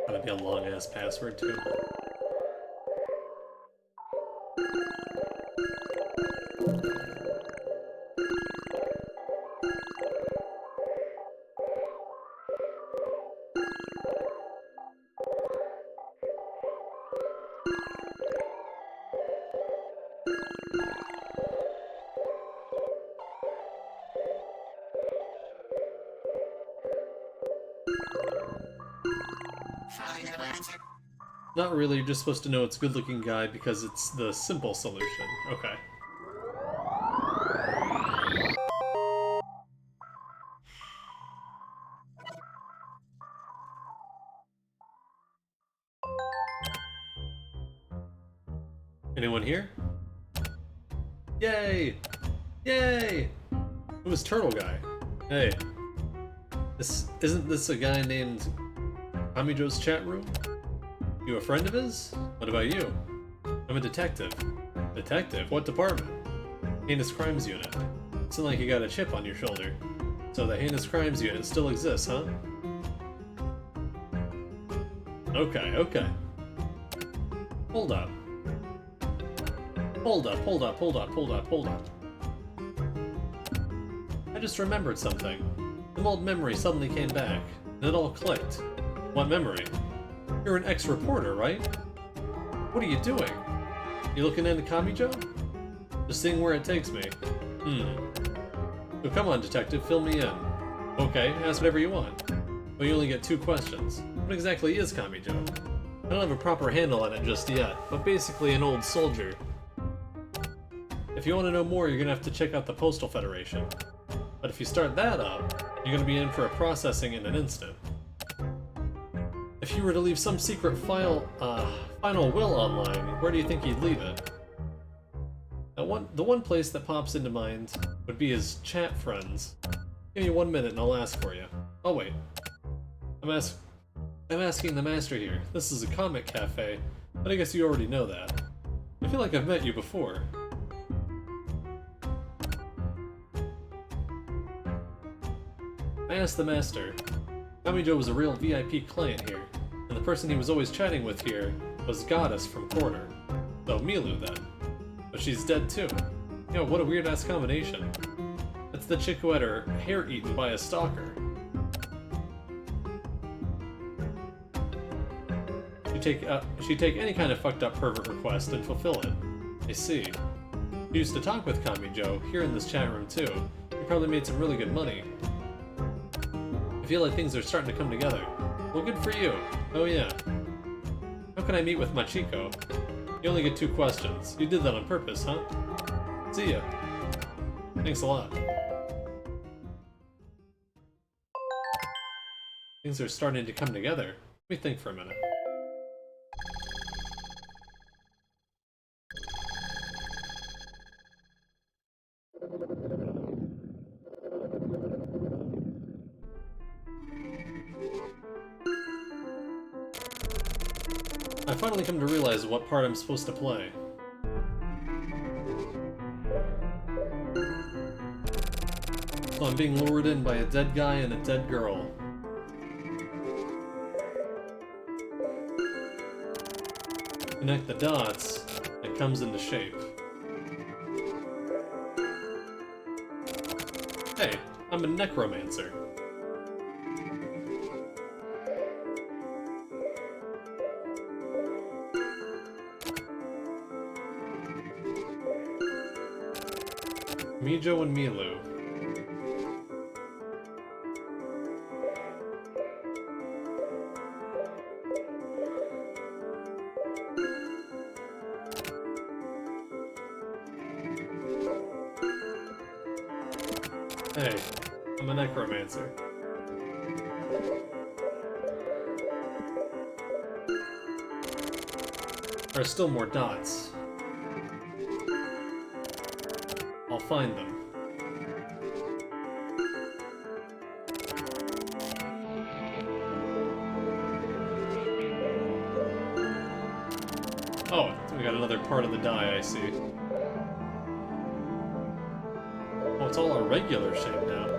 Speaker 1: Gotta be a long-ass password, too. Not really, you're just supposed to know it's good-looking guy because it's the simple solution. Okay. Anyone here? Yay! Yay! Who was Turtle Guy? Hey, isn't this a guy named Kamijo's chat room? You a friend of his? What about you? I'm a detective. Detective? What department? Heinous Crimes Unit. Sound like you got a chip on your shoulder. So the Heinous Crimes Unit still exists, huh? Okay, okay. Hold up. Hold up, hold up, hold up, hold up, hold up. I just remembered something. Some old memory suddenly came back, and it all clicked. What memory? You're an ex-reporter, right? What are you doing? You looking into Kamijo? Just seeing where it takes me. So come on, detective, fill me in. Okay, ask whatever you want. But you only get 2 questions. What exactly is Kamijo? I don't have a proper handle on it just yet, but basically an old soldier. If you want to know more, you're gonna have to check out the Postal Federation. But if you start that up, you're gonna be in for a processing in an instant. If you were to leave some secret final will online, where do you think you'd leave it? The one place that pops into mind would be his chat friends. Give me 1 minute and I'll ask for you. Oh wait. I'm asking the master here. This is a comic cafe, but I guess you already know that. I feel like I've met you before. I asked the master. Kamijo was a real VIP client here, and the person he was always chatting with here was Goddess from Corner. So Milu then. But she's dead too. You know, what a weird ass combination. That's the chick who had her hair eaten by a stalker. She'd take any kind of fucked up pervert request and fulfill it. I see. You used to talk with Kamijo here in this chat room too. You probably made some really good money. I feel like things are starting to come together. Well, good for you. Oh yeah. How can I meet with Machiko? You only get 2 questions. You did that on purpose, huh? See ya. Thanks a lot. Things are starting to come together. Let me think for a minute. I finally come to realize what part I'm supposed to play. So I'm being lured in by a dead guy and a dead girl. Connect the dots, it comes into shape. Hey, I'm a necromancer. Mijo and Milu. Hey, I'm a necromancer. There are still more dots. I'll find them. Oh, we got another part of the die, I see. Oh, it's all our regular shape now.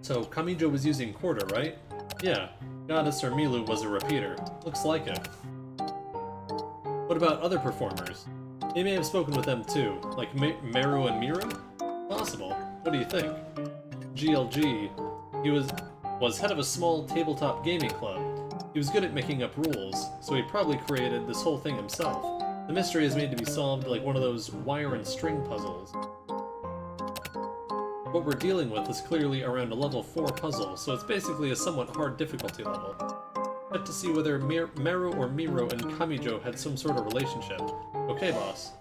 Speaker 1: So, Kamijo was using Quarter, right? Yeah, Goddess or Milu was a repeater. Looks like it. What about other performers? He may have spoken with them too, like Meru and Miro? Possible. What do you think? GLG, he was head of a small tabletop gaming club. He was good at making up rules, so he probably created this whole thing himself. The mystery is made to be solved like one of those wire and string puzzles. What we're dealing with is clearly around a level 4 puzzle, so it's basically a somewhat hard difficulty level. Check to see whether Meru or Miro and Kamijo had some sort of relationship. Okay, boss.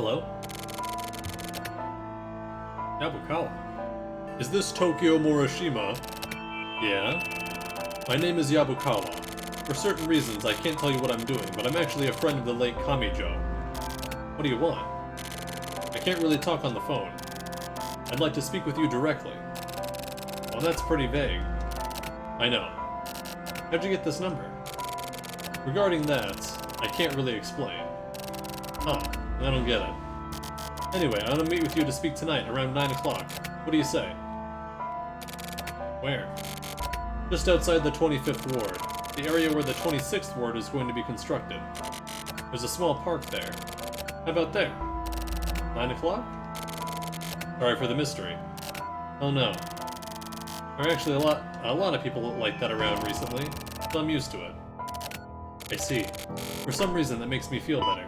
Speaker 1: Hello? Yabukawa. Is this Tokyo Morishima? Yeah? My name is Yabukawa. For certain reasons, I can't tell you what I'm doing, but I'm actually a friend of the late Kamijo. What do you want? I can't really talk on the phone. I'd like to speak with you directly. Well, that's pretty vague. I know. How'd you get this number? Regarding that, I can't really explain. Huh, I don't get it. Anyway, I want to meet with you to speak tonight around 9 o'clock. What do you say? Where? Just outside the 25th ward, the area where the 26th ward is going to be constructed. There's a small park there. How about there? 9 o'clock? Sorry for the mystery. Oh no. There are actually a lot of people like that around recently, so I'm used to it. I see. For some reason, that makes me feel better.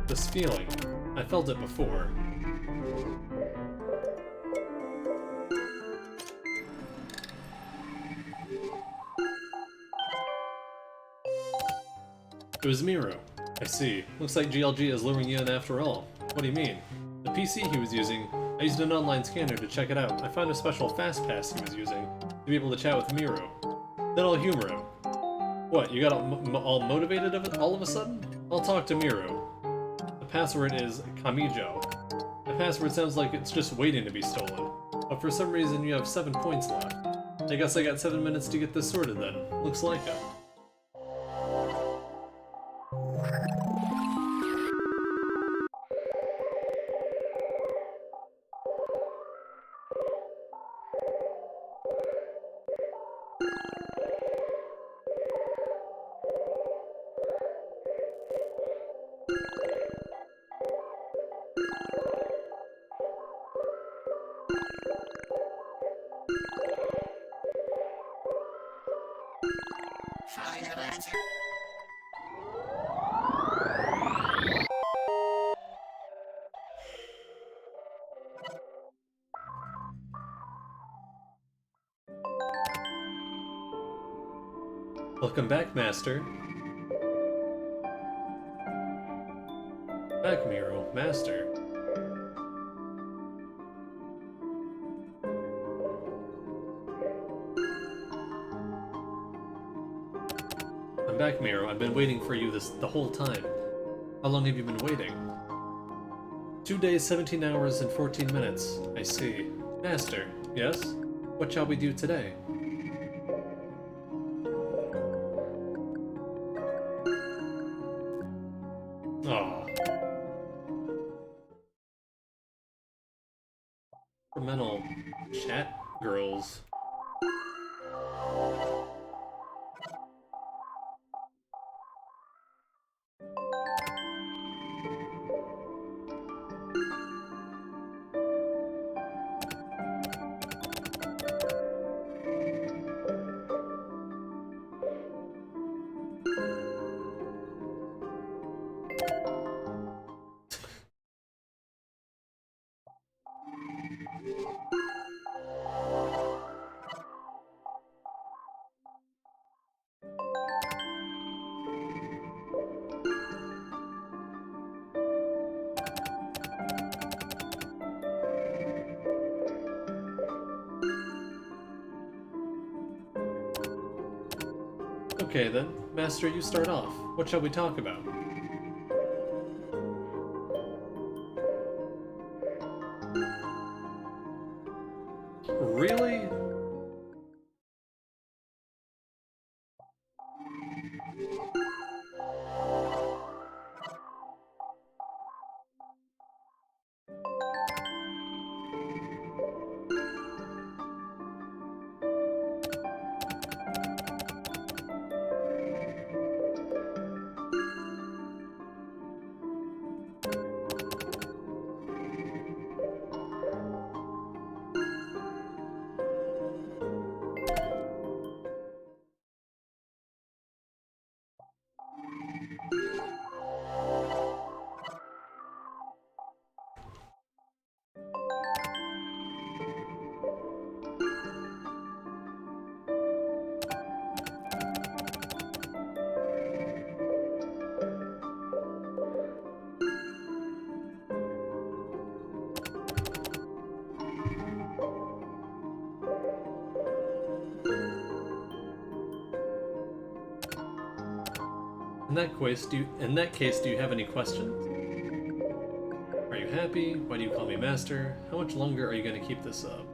Speaker 1: This feeling, I felt it before. It was Miru. I see. Looks like GLG is luring you in after all. What do you mean? The PC he was using, I used an online scanner to check it out. I found a special fast pass he was using to be able to chat with Miru. Then I'll humor him. What, you got all motivated all of a sudden? I'll talk to Miru. The password is Kamijo. The password sounds like it's just waiting to be stolen. But for some reason you have 7 points left. I guess I got 7 minutes to get this sorted then. Looks like it.
Speaker 2: Final answer.
Speaker 1: Welcome back, Master. Back, Miru, Master. I'm back, Miru. I've been waiting for you the whole time. How long have you been waiting? 2 days, 17 hours, and 14 minutes. I see. Master, yes? What shall we do today? Aww. Incremental chat girls. Okay then, Master, you start off. What shall we talk about? Really? In that case, do you have any questions? Are you happy? Why do you call me master? How much longer are you going to keep this up?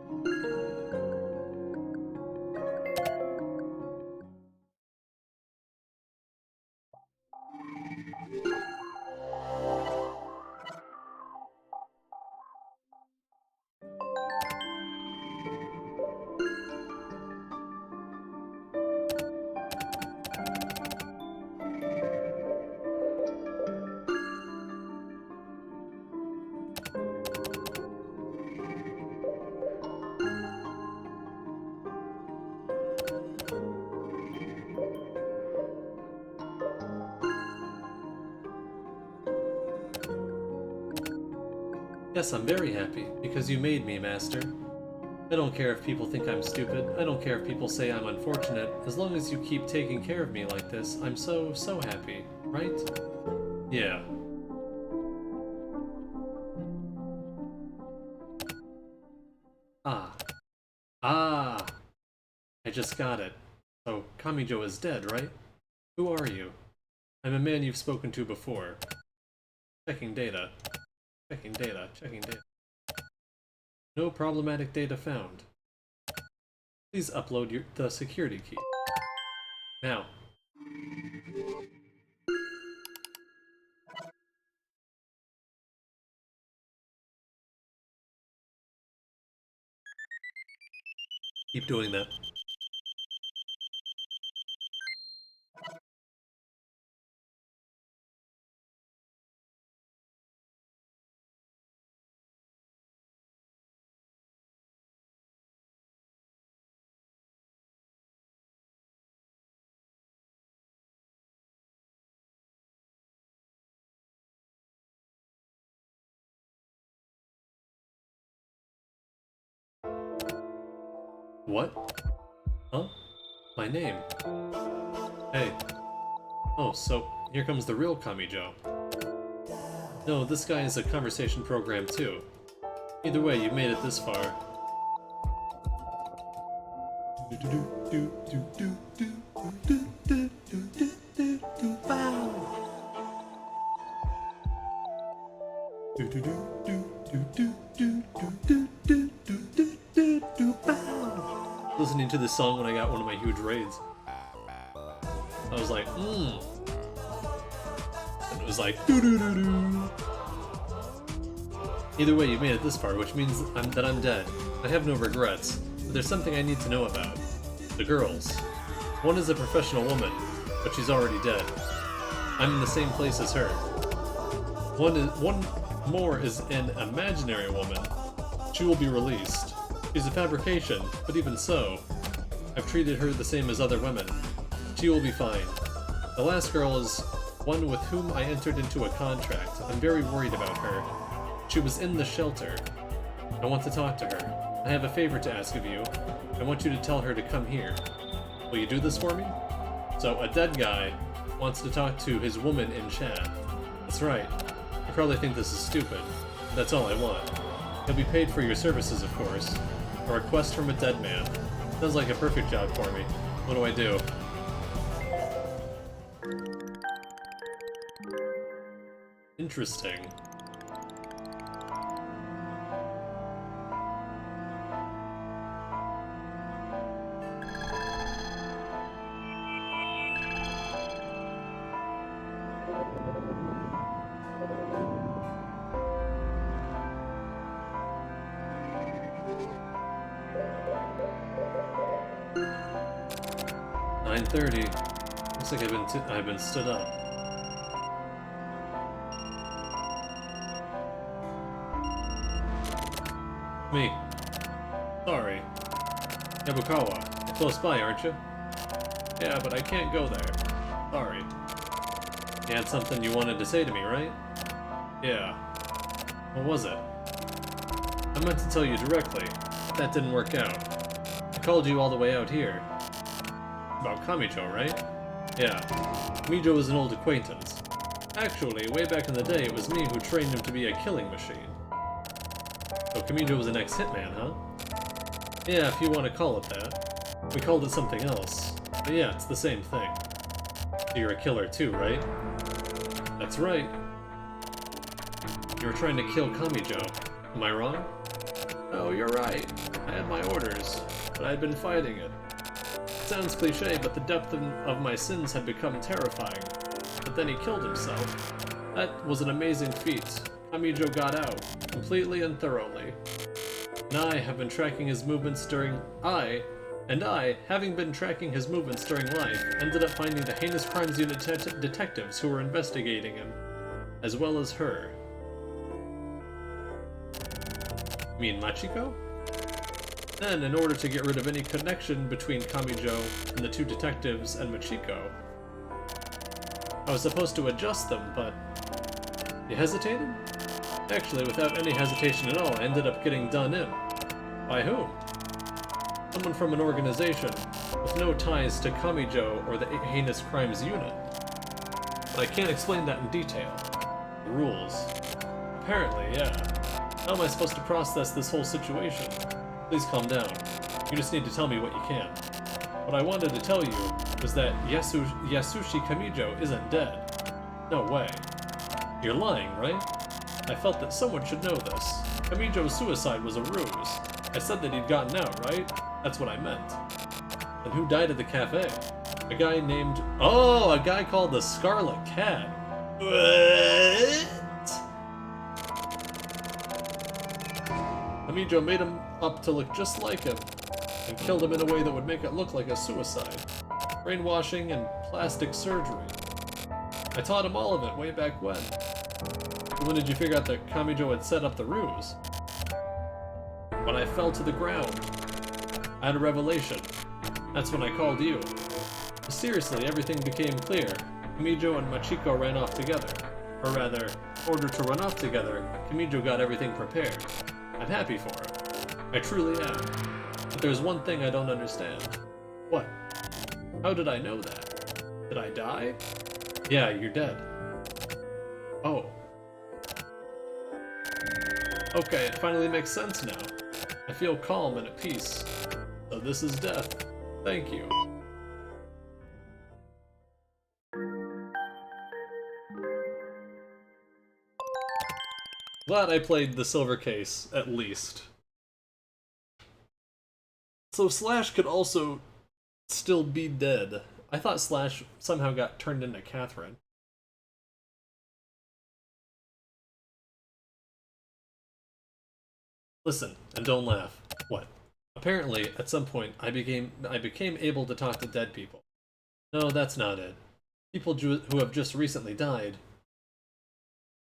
Speaker 1: Yes, I'm very happy, because you made me, Master. I don't care if people think I'm stupid, I don't care if people say I'm unfortunate, as long as you keep taking care of me like this, I'm so happy, right? Yeah. Ah, I just got it. So, Kamijo is dead, right? Who are you? I'm a man you've spoken to before. Checking data. Checking data. No problematic data found. Please upload the security key. Now. Keep doing that. What? Huh? My name? Hey. Oh, so here comes the real Kamijo. No, this guy is a conversation program too. Either way, you've made it this far. Listening to this song when I got one of my huge raids. I was like, And it was like, doo-doo-doo-doo. Either way, you made it this far, which means that I'm dead. I have no regrets, but there's something I need to know about. The girls. One is a professional woman, but she's already dead. I'm in the same place as her. One more is an imaginary woman. She will be released. She's a fabrication, but even so, I've treated her the same as other women. She will be fine. The last girl is one with whom I entered into a contract. I'm very worried about her. She was in the shelter. I want to talk to her. I have a favor to ask of you. I want you to tell her to come here. Will you do this for me? So, a dead guy wants to talk to his woman in chat. That's right. You probably think this is stupid. That's all I want. You'll be paid for your services, of course. A request from a dead man. Sounds like a perfect job for me. What do I do? Interesting. Looks like I've been stood up. Me. Sorry. Yabukawa, you're close by, aren't you? Yeah, but I can't go there. Sorry. You had something you wanted to say to me, right? Yeah. What was it? I meant to tell you directly, but that didn't work out. I called you all the way out here. About Kamijo, right? Yeah. Kamijo is an old acquaintance. Actually, way back in the day, it was me who trained him to be a killing machine. So Kamijo was an ex-hitman, huh? Yeah, if you want to call it that. We called it something else. But yeah, it's the same thing. You're a killer too, right? That's right. You were trying to kill Kamijo. Am I wrong? Oh, you're right. I had my orders, but I'd been fighting it. It sounds cliche, but the depth of my sins had become terrifying. But then he killed himself. That was an amazing feat. Kamijo got out, completely and thoroughly. And I, having been tracking his movements during life, ended up finding the Heinous Crimes Unit detectives who were investigating him, as well as her. You mean Machiko? Then, in order to get rid of any connection between Kamijo and the two detectives and Machiko, I was supposed to adjust them, but... You hesitated? Actually, without any hesitation at all, I ended up getting done in. By whom? Someone from an organization with no ties to Kamijo or the Heinous Crimes Unit. But I can't explain that in detail. The rules. Apparently, yeah. How am I supposed to process this whole situation? Please calm down. You just need to tell me what you can. What I wanted to tell you was that Yasushi Kamijo isn't dead. No way. You're lying, right? I felt that someone should know this. Kamijo's suicide was a ruse. I said that he'd gotten out, right? That's what I meant. And who died at the cafe? A guy named... Oh, a guy called the Scarlet Cat. What? Kamijo made him up to look just like him, and killed him in a way that would make it look like a suicide. Brainwashing and plastic surgery. I taught him all of it way back when. When did you figure out that Kamijo had set up the ruse? When I fell to the ground. I had a revelation. That's when I called you. Seriously, everything became clear. Kamijo and Machiko ran off together. Or rather, in order to run off together, Kamijo got everything prepared. I'm happy for it. I truly am. But there's one thing I don't understand. What? How did I know that? Did I die? Yeah, you're dead. Oh. Okay, it finally makes sense now. I feel calm and at peace. So this is death. Thank you. Glad I played the silver case, at least. So Slash could also still be dead. I thought Slash somehow got turned into Catherine. Listen, and don't laugh. What? Apparently, at some point, I became able to talk to dead people. No, that's not it. People who have just recently died.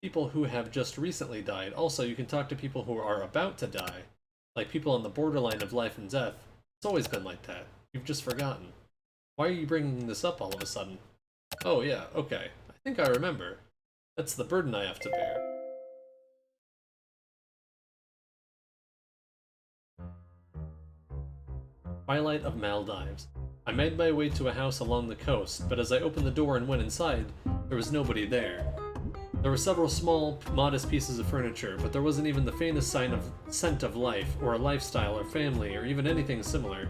Speaker 1: People who have just recently died. Also, you can talk to people who are about to die. Like people on the borderline of life and death. It's always been like that. You've just forgotten. Why are you bringing this up all of a sudden? Oh yeah, okay. I think I remember. That's the burden I have to bear. Twilight of Maldives. I made my way to a house along the coast, but as I opened the door and went inside, there was nobody there. There were several small, modest pieces of furniture, but there wasn't even the faintest scent of life, or a lifestyle, or family, or even anything similar.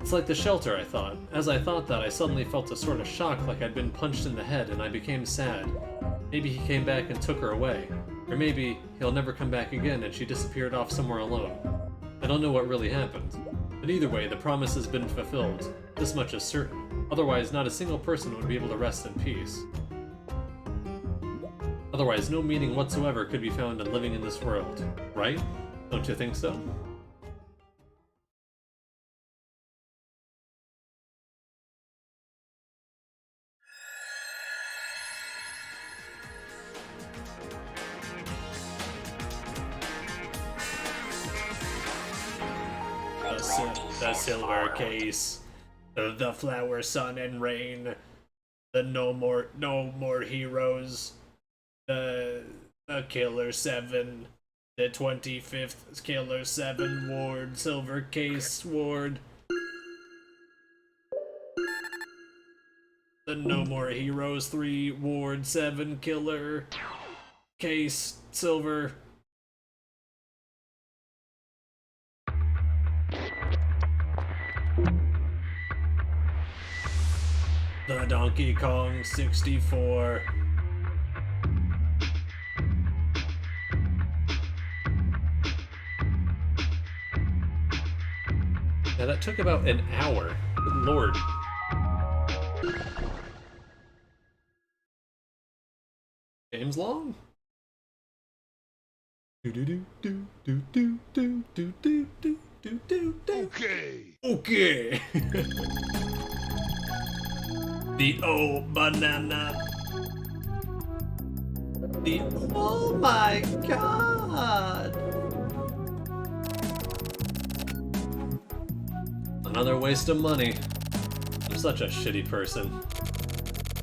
Speaker 1: It's like the shelter, I thought. As I thought that, I suddenly felt a sort of shock like I'd been punched in the head, and I became sad. Maybe he came back and took her away. Or maybe he'll never come back again and she disappeared off somewhere alone. I don't know what really happened. But either way, the promise has been fulfilled. This much is certain. Otherwise, not a single person would be able to rest in peace. Otherwise, no meaning whatsoever could be found in living in this world. Right? Don't you think so? The silver case, the flower, sun, and rain, the no more heroes, the Killer 7, the 25th Killer 7 ward, silver case ward, the No More Heroes 3 ward 7 killer case silver. The Donkey Kong 64. Yeah, that took about an hour. Good lord. Game's long?
Speaker 2: Okay.
Speaker 1: Okay. The old banana. The oh my god. Another waste of money. I'm such a shitty person.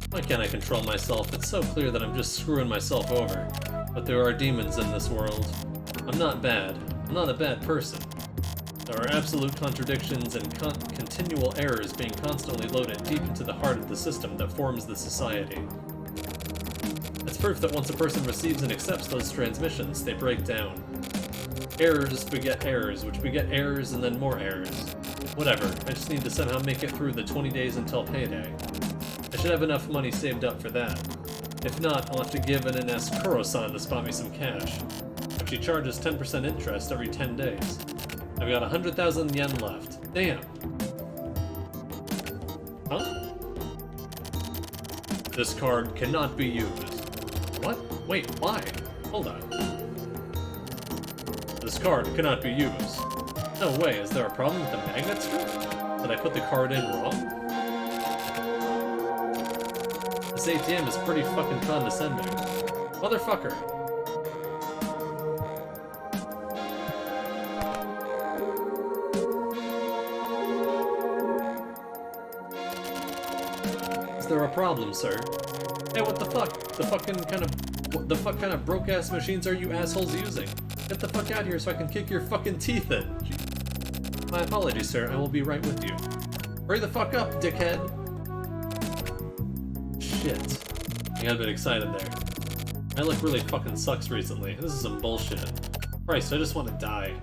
Speaker 1: Why can't I control myself? It's so clear that I'm just screwing myself over. But there are demons in this world. I'm not bad. I'm not a bad person. There are absolute contradictions and continual errors being constantly loaded deep into the heart of the system that forms the society. It's proof that once a person receives and accepts those transmissions, they break down. Errors beget errors, which beget errors and then more errors. Whatever, I just need to somehow make it through the 20 days until payday. I should have enough money saved up for that. If not, I'll have to give an Ines Kuro-san to spot me some cash. But she charges 10% interest every 10 days. I've got 100,000 yen left. Damn. Huh? This card cannot be used. What? Wait, why? Hold on. This card cannot be used. No way, is there a problem with the magnet strip? Did I put the card in wrong? This ATM is pretty fucking condescending. Motherfucker. Is there a problem, sir? Hey, what the fuck? What the fuck kind of broke-ass machines are you assholes using? Get the fuck out here so I can kick your fucking teeth in. My apologies, sir. I will be right with you. Hurry the fuck up, dickhead. Shit. I got a bit excited there. My luck really fucking sucks recently. This is some bullshit. Christ, I just want to die.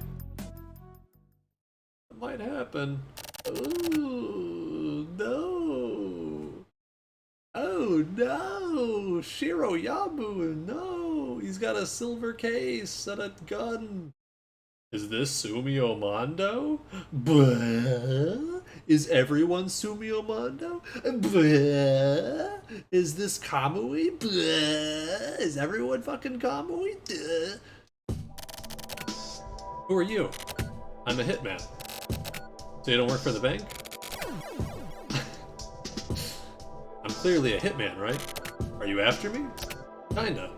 Speaker 1: It might happen. Ooh, no. Oh no! Shiroyabu, no! He's got a silver case and a gun. Is this Sumio Mondo? Blah. Is everyone Sumio Mondo? Blah. Is this Kamui? Blah. Is everyone fucking Kamui? Duh. Who are you? I'm a hitman. So you don't work for the bank? I'm clearly a hitman, right? Are you after me? Kinda.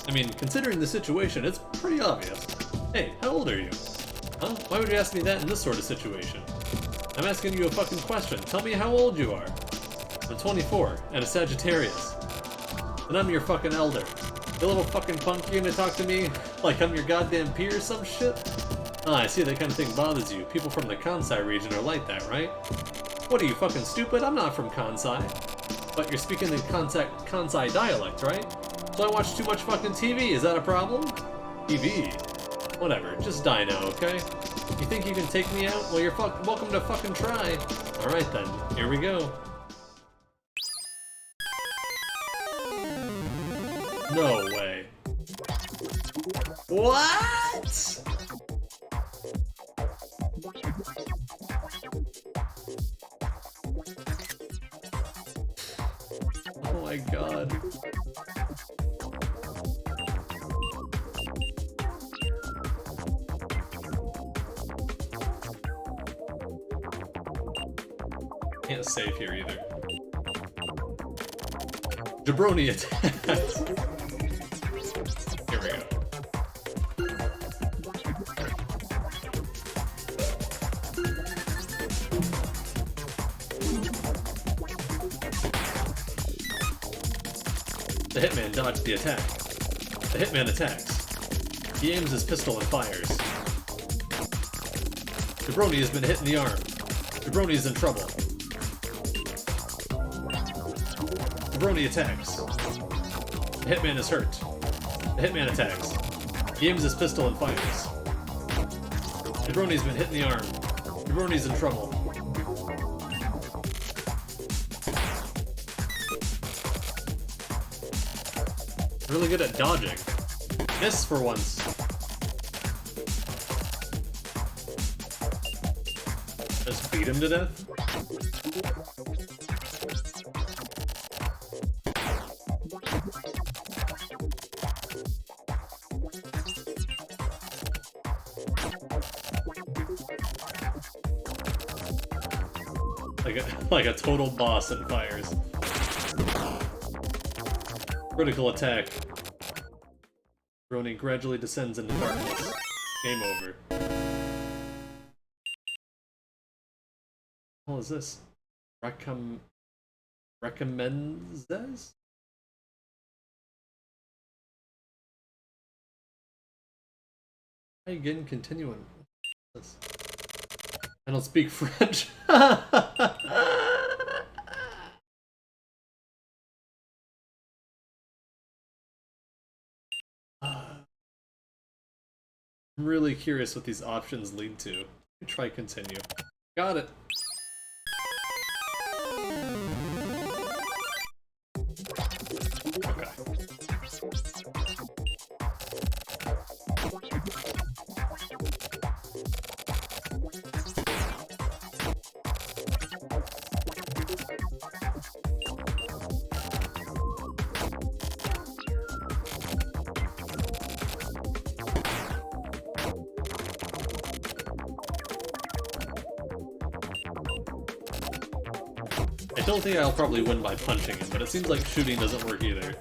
Speaker 1: I mean, considering the situation, it's pretty obvious. Hey, how old are you? Huh? Why would you ask me that in this sort of situation? I'm asking you a fucking question. Tell me how old you are. I'm 24, and a Sagittarius. And I'm your fucking elder. You little fucking punk, you gonna talk to me like I'm your goddamn peer or some shit? Ah, I see that kind of thing bothers you. People from the Kansai region are like that, right? What are you, fucking stupid? I'm not from Kansai. But you're speaking the Kansai dialect, right? So I watch too much fucking TV, is that a problem? TV? Whatever, just die now, okay? You think you can take me out? Well, you're welcome to fucking try. Alright then, here we go. No way. What? Oh my god. Can't save here either. Jabroni attacks. Here we go. The hitman dodged the attack. The hitman attacks. He aims his pistol and fires. Jabroni has been hit in the arm. Jabroni is in trouble. Jabroni attacks. The hitman is hurt. The hitman attacks. He aims his pistol and fires. Jabroni's been hit in the arm. Jabroni's in trouble. Really good at dodging. Miss for once. Just beat him to death? Like a total boss in Fires. Critical attack. Brony gradually descends into darkness. Game over. What is this? Recommends? Again, continuing. I don't speak French. I'm really curious what these options lead to. Try continue. Got it. Okay. I don't think I'll probably win by punching him, but it seems like shooting doesn't work either.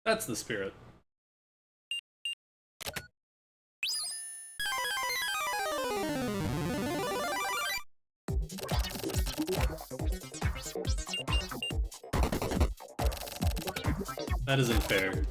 Speaker 1: That's the spirit. That isn't fair.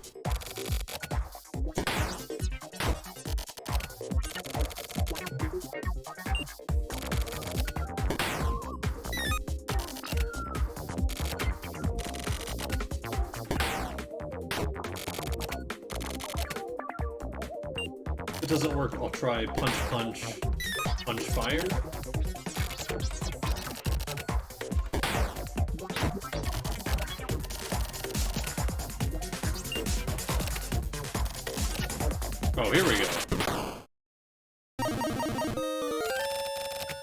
Speaker 1: If it doesn't work, I'll try punch, punch, punch, fire. Oh, here we go.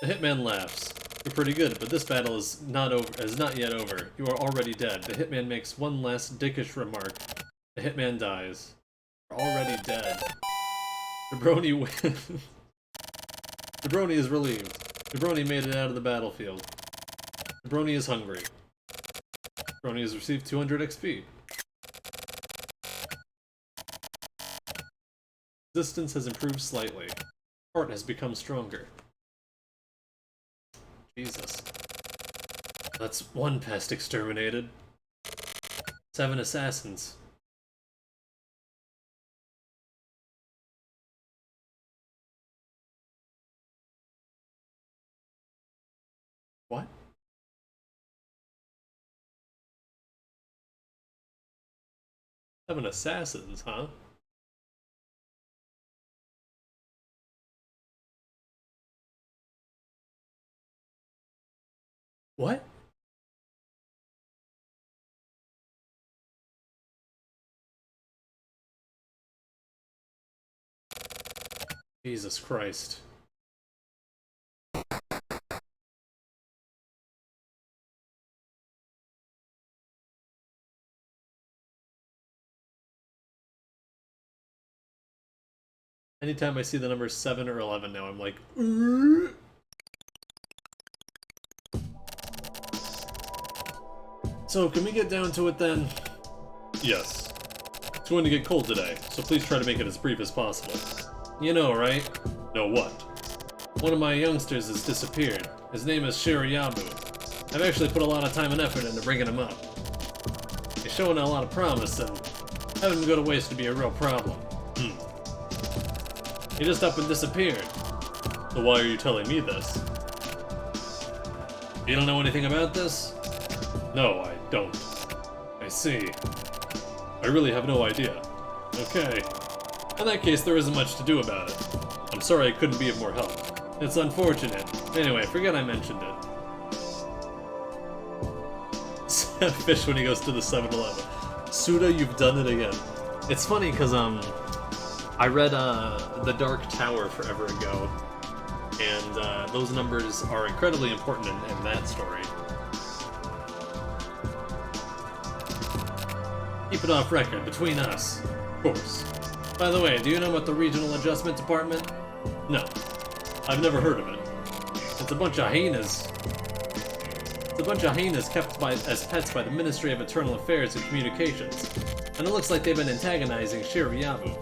Speaker 1: The Hitman laughs. You're pretty good, but this battle is not yet over. You are already dead. The Hitman makes one last dickish remark. The Hitman dies. You're already dead. Jabroni wins. Jabroni is relieved. Jabroni made it out of the battlefield. Jabroni is hungry. Jabroni has received 200 XP. Resistance has improved slightly. Heart has become stronger. Jesus. That's one pest exterminated. 7 assassins. What? Seven assassins, huh? What? Jesus Christ. Anytime I see the numbers 7 or 11 now, I'm like, Urgh! So, can we get down to it then? Yes. It's going to get cold today, so please try to make it as brief as possible. You know, right? Know what? One of my youngsters has disappeared. His name is Shirayabu. I've actually put a lot of time and effort into bringing him up. He's showing a lot of promise, and Having to go to waste to be a real problem. He just up and disappeared. So why are you telling me this? You don't know anything about this? No, I don't. I see. I really have no idea. Okay. In that case, there isn't much to do about it. I'm sorry I couldn't be of more help. It's unfortunate. Anyway, forget I mentioned it. Fish when he goes to the 7-Eleven. Suda, you've done it again. It's funny because I read The Dark Tower forever ago, and those numbers are incredibly important in that story. Keep it off record, between us. Of course. By the way, do you know about the Regional Adjustment Department? No. I've never heard of it. It's a bunch of hyenas. It's a bunch of hyenas kept as pets by the Ministry of Internal Affairs and Communications, and it looks like they've been antagonizing Shirayabu.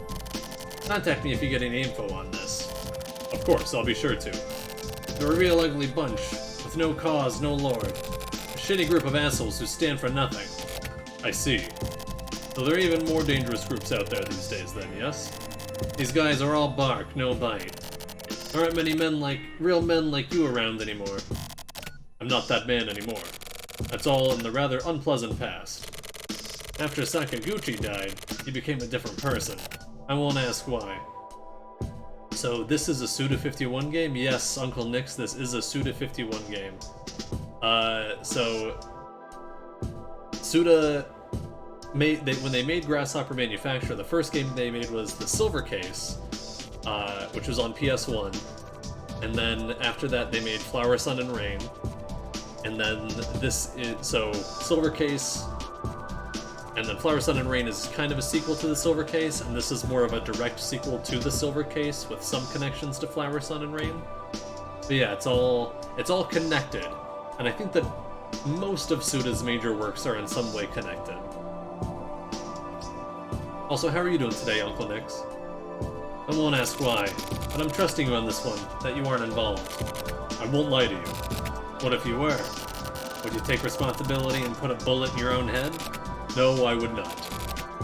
Speaker 1: Contact me if you get any info on this. Of course, I'll be sure to. They're a real ugly bunch, with no cause, no lord. A shitty group of assholes who stand for nothing. I see. So there are even more dangerous groups out there these days then, yes? These guys are all bark, no bite. There aren't many real men like you around anymore. I'm not that man anymore. That's all in the rather unpleasant past. After Sakaguchi died, he became a different person. I won't ask why. So this is a Suda51 game? Yes, Uncle Nix, this is a Suda51 game. So Suda when they made Grasshopper Manufacturer, the first game they made was the Silver Case, which was on PS1. And then after that they made Flower, Sun, and Rain. And then so Silver Case, and then Flower, Sun, and Rain is kind of a sequel to the Silver Case, and this is more of a direct sequel to the Silver Case with some connections to Flower, Sun, and Rain. But yeah, it's all connected, and I think that most of Suda's major works are in some way connected. Also, how are you doing today, Uncle Nix? I won't ask why, but I'm trusting you on this one, that you aren't involved. I won't lie to you. What if you were? Would you take responsibility and put a bullet in your own head? No, I would not.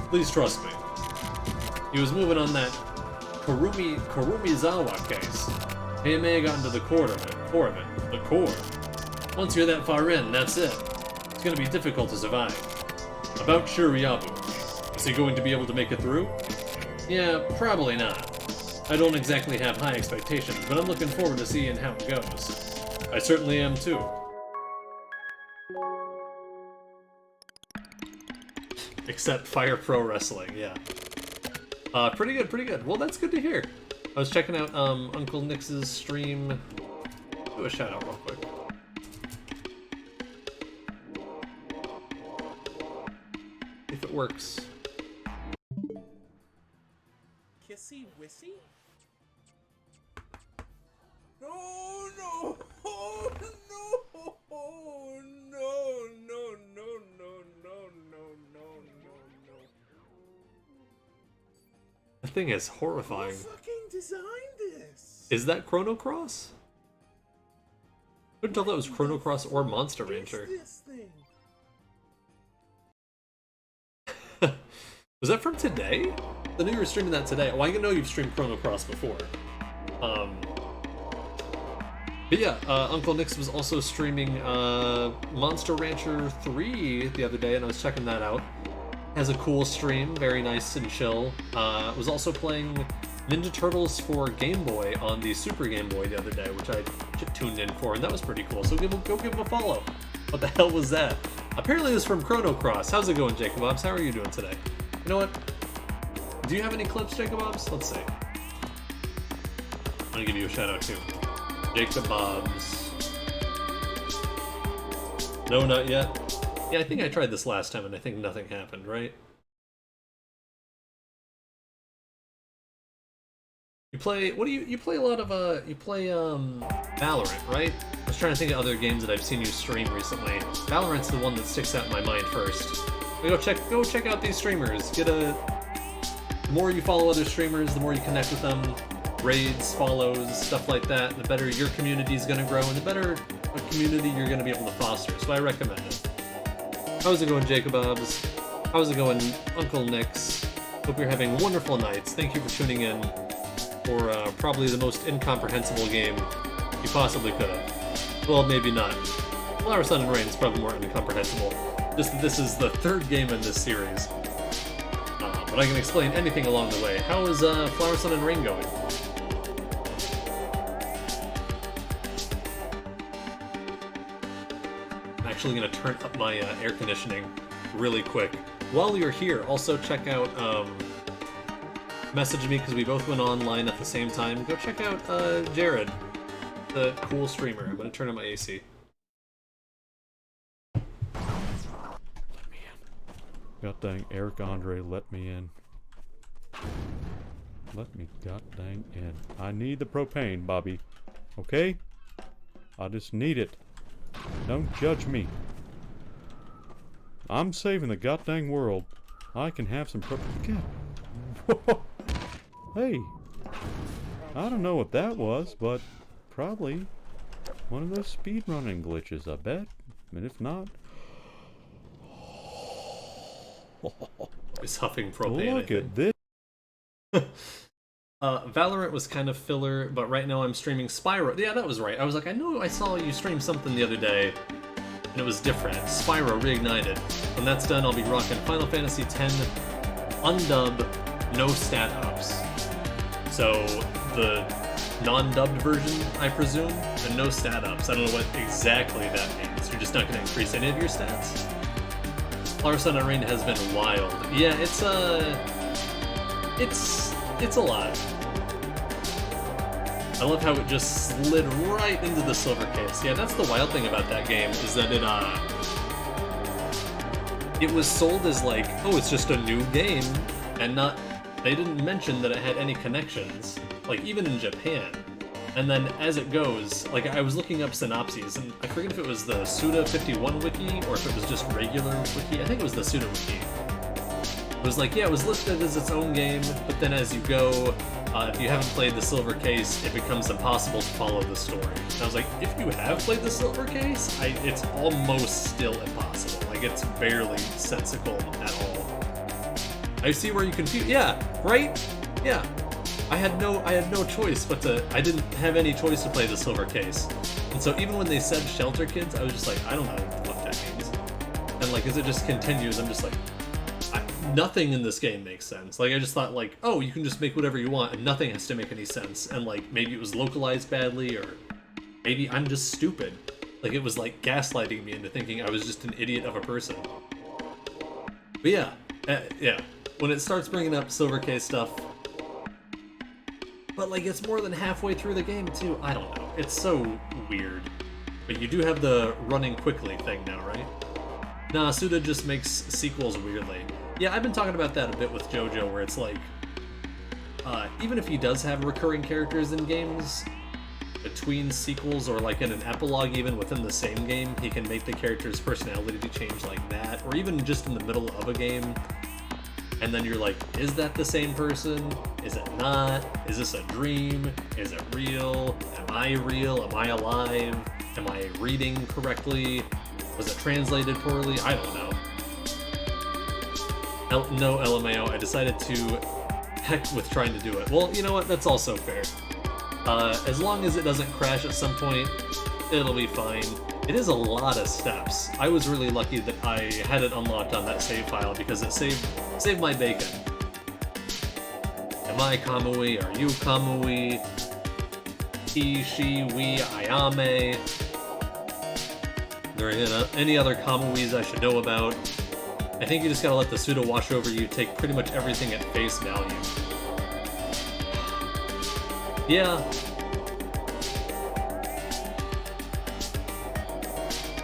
Speaker 1: Please trust me. He was moving on that Kurumizawa case. He may have gotten to the core of it. The core. Once you're that far in, that's it. It's gonna be difficult to survive. About Shirayabu. Is he going to be able to make it through? Yeah, probably not. I don't exactly have high expectations, but I'm looking forward to seeing how it goes. I certainly am too. Except Fire Pro Wrestling, yeah. Pretty good, pretty good. Well, that's good to hear. I was checking out Uncle Nix's stream. Do a shout out real quick. If it works.
Speaker 2: Kissy Wissy? No, no! Oh, no! Oh, no, no, no, no, no, no, no, no, no.
Speaker 1: The thing is horrifying.
Speaker 2: Who fucking designed this?
Speaker 1: Is that Chrono Cross? I couldn't tell that was Chrono Cross or Monster Rancher.
Speaker 2: This thing?
Speaker 1: Was that from today? I knew you were streaming that today. Well, I know you've streamed Chrono Cross before. But yeah, Uncle Nix was also streaming Monster Rancher 3 the other day, and I was checking that out. Has a cool stream, very nice and chill. Was also playing Ninja Turtles for Game Boy on the Super Game Boy the other day, which I tuned in for, and that was pretty cool. So go give him a follow. What the hell was that? Apparently it was from Chrono Cross. How's it going, Jacob Bobs? How are you doing today? You know what? Do you have any clips, Jacob Bobs? Let's see. I'm gonna give you a shout out too. Jacob Bobs. No, not yet. Yeah, I think I tried this last time and I think nothing happened, right? You play, what do you play a lot of, you play, Valorant, right? I was trying to think of other games that I've seen you stream recently. Valorant's the one that sticks out in my mind first. Go check out these streamers. The more you follow other streamers, the more you connect with them. Raids, follows, stuff like that, the better your community is going to grow, and the better a community you're going to be able to foster. So I recommend it. How's it going, Jacob Bobs? How's it going, Uncle Nix? Hope you're having wonderful nights. Thank you for tuning in for probably the most incomprehensible game you possibly could have. Well, maybe not. Flower, Sun, and Rain is probably more incomprehensible. Just that this is the third game in this series. But I can explain anything along the way. How is Flower, Sun, and Rain going? I'm actually going to turn up my air conditioning really quick. While you're here, also check out, message me because we both went online at the same time. Go check out Jared, the cool streamer. I'm going to turn on my AC.
Speaker 3: God dang, Eric Andre, let me in. Let me god dang in. I need the propane, Bobby. Okay? I just need it. Don't judge me. I'm saving the god dang world. I can have some propane. Whoa. Hey. I don't know what that was, but probably one of those speedrunning glitches, I bet. And if not...
Speaker 1: It's huffing propane.
Speaker 3: Look at this.
Speaker 1: Valorant was kind of filler, but right now I'm streaming Spyro. Yeah, that was right. I was like, I know I saw you stream something the other day, and it was different. Spyro Reignited. When that's done, I'll be rocking Final Fantasy X undubbed, no stat ups. So the non-dubbed version, I presume, and no stat ups. I don't know what exactly that means. You're just not going to increase any of your stats. Flower, Sun, and Rain has been wild. Yeah, it's a lot. I love how it just slid right into the silver case. Yeah, that's the wild thing about that game, is that it was sold as like, oh, it's just a new game, and they didn't mention that it had any connections, like even in Japan. And then as it goes, like I was looking up synopses, and I forget if it was the Suda51 wiki or if it was just regular wiki. I think it was the Suda wiki. It was like, yeah, it was listed as its own game, but then as you go, if you haven't played the Silver Case, it becomes impossible to follow the story. And I was like, if you have played the Silver Case, it's almost still impossible. Like, it's barely sensical at all. I see where you confuse. Yeah, right? Yeah. I had no choice but I didn't have any choice to play the Silver Case. And so even when they said Shelter Kids, I was just like, I don't know what that means. And like, as it just continues, I'm just like, nothing in this game makes sense. Like, I just thought like, oh, you can just make whatever you want and nothing has to make any sense. And like, maybe it was localized badly, or maybe I'm just stupid. Like, it was like gaslighting me into thinking I was just an idiot of a person. But yeah, yeah. When it starts bringing up Silver Case stuff, but like, it's more than halfway through the game too. I don't know. It's so weird. But you do have the running quickly thing now, right? Nah, Suda just makes sequels weirdly. Yeah, I've been talking about that a bit with JoJo, where it's like, even if he does have recurring characters in games, between sequels or like in an epilogue even within the same game, he can make the character's personality change like that, or even just in the middle of a game. And then you're like, is that the same person? Is it not? Is this a dream? Is it real? Am I real? Am I alive? Am I reading correctly? Was it translated poorly? I don't know. No, LMAO, I decided to heck with trying to do it. Well, you know what? That's also fair. As long as it doesn't crash at some point, it'll be fine. It is a lot of steps. I was really lucky that I had it unlocked on that save file because it saved my bacon. Am I Kamui? Are you Kamui? He, she, we, Ayame. There are any other Kamuis I should know about? I think you just gotta let the Suda wash over you, take pretty much everything at face value. Yeah.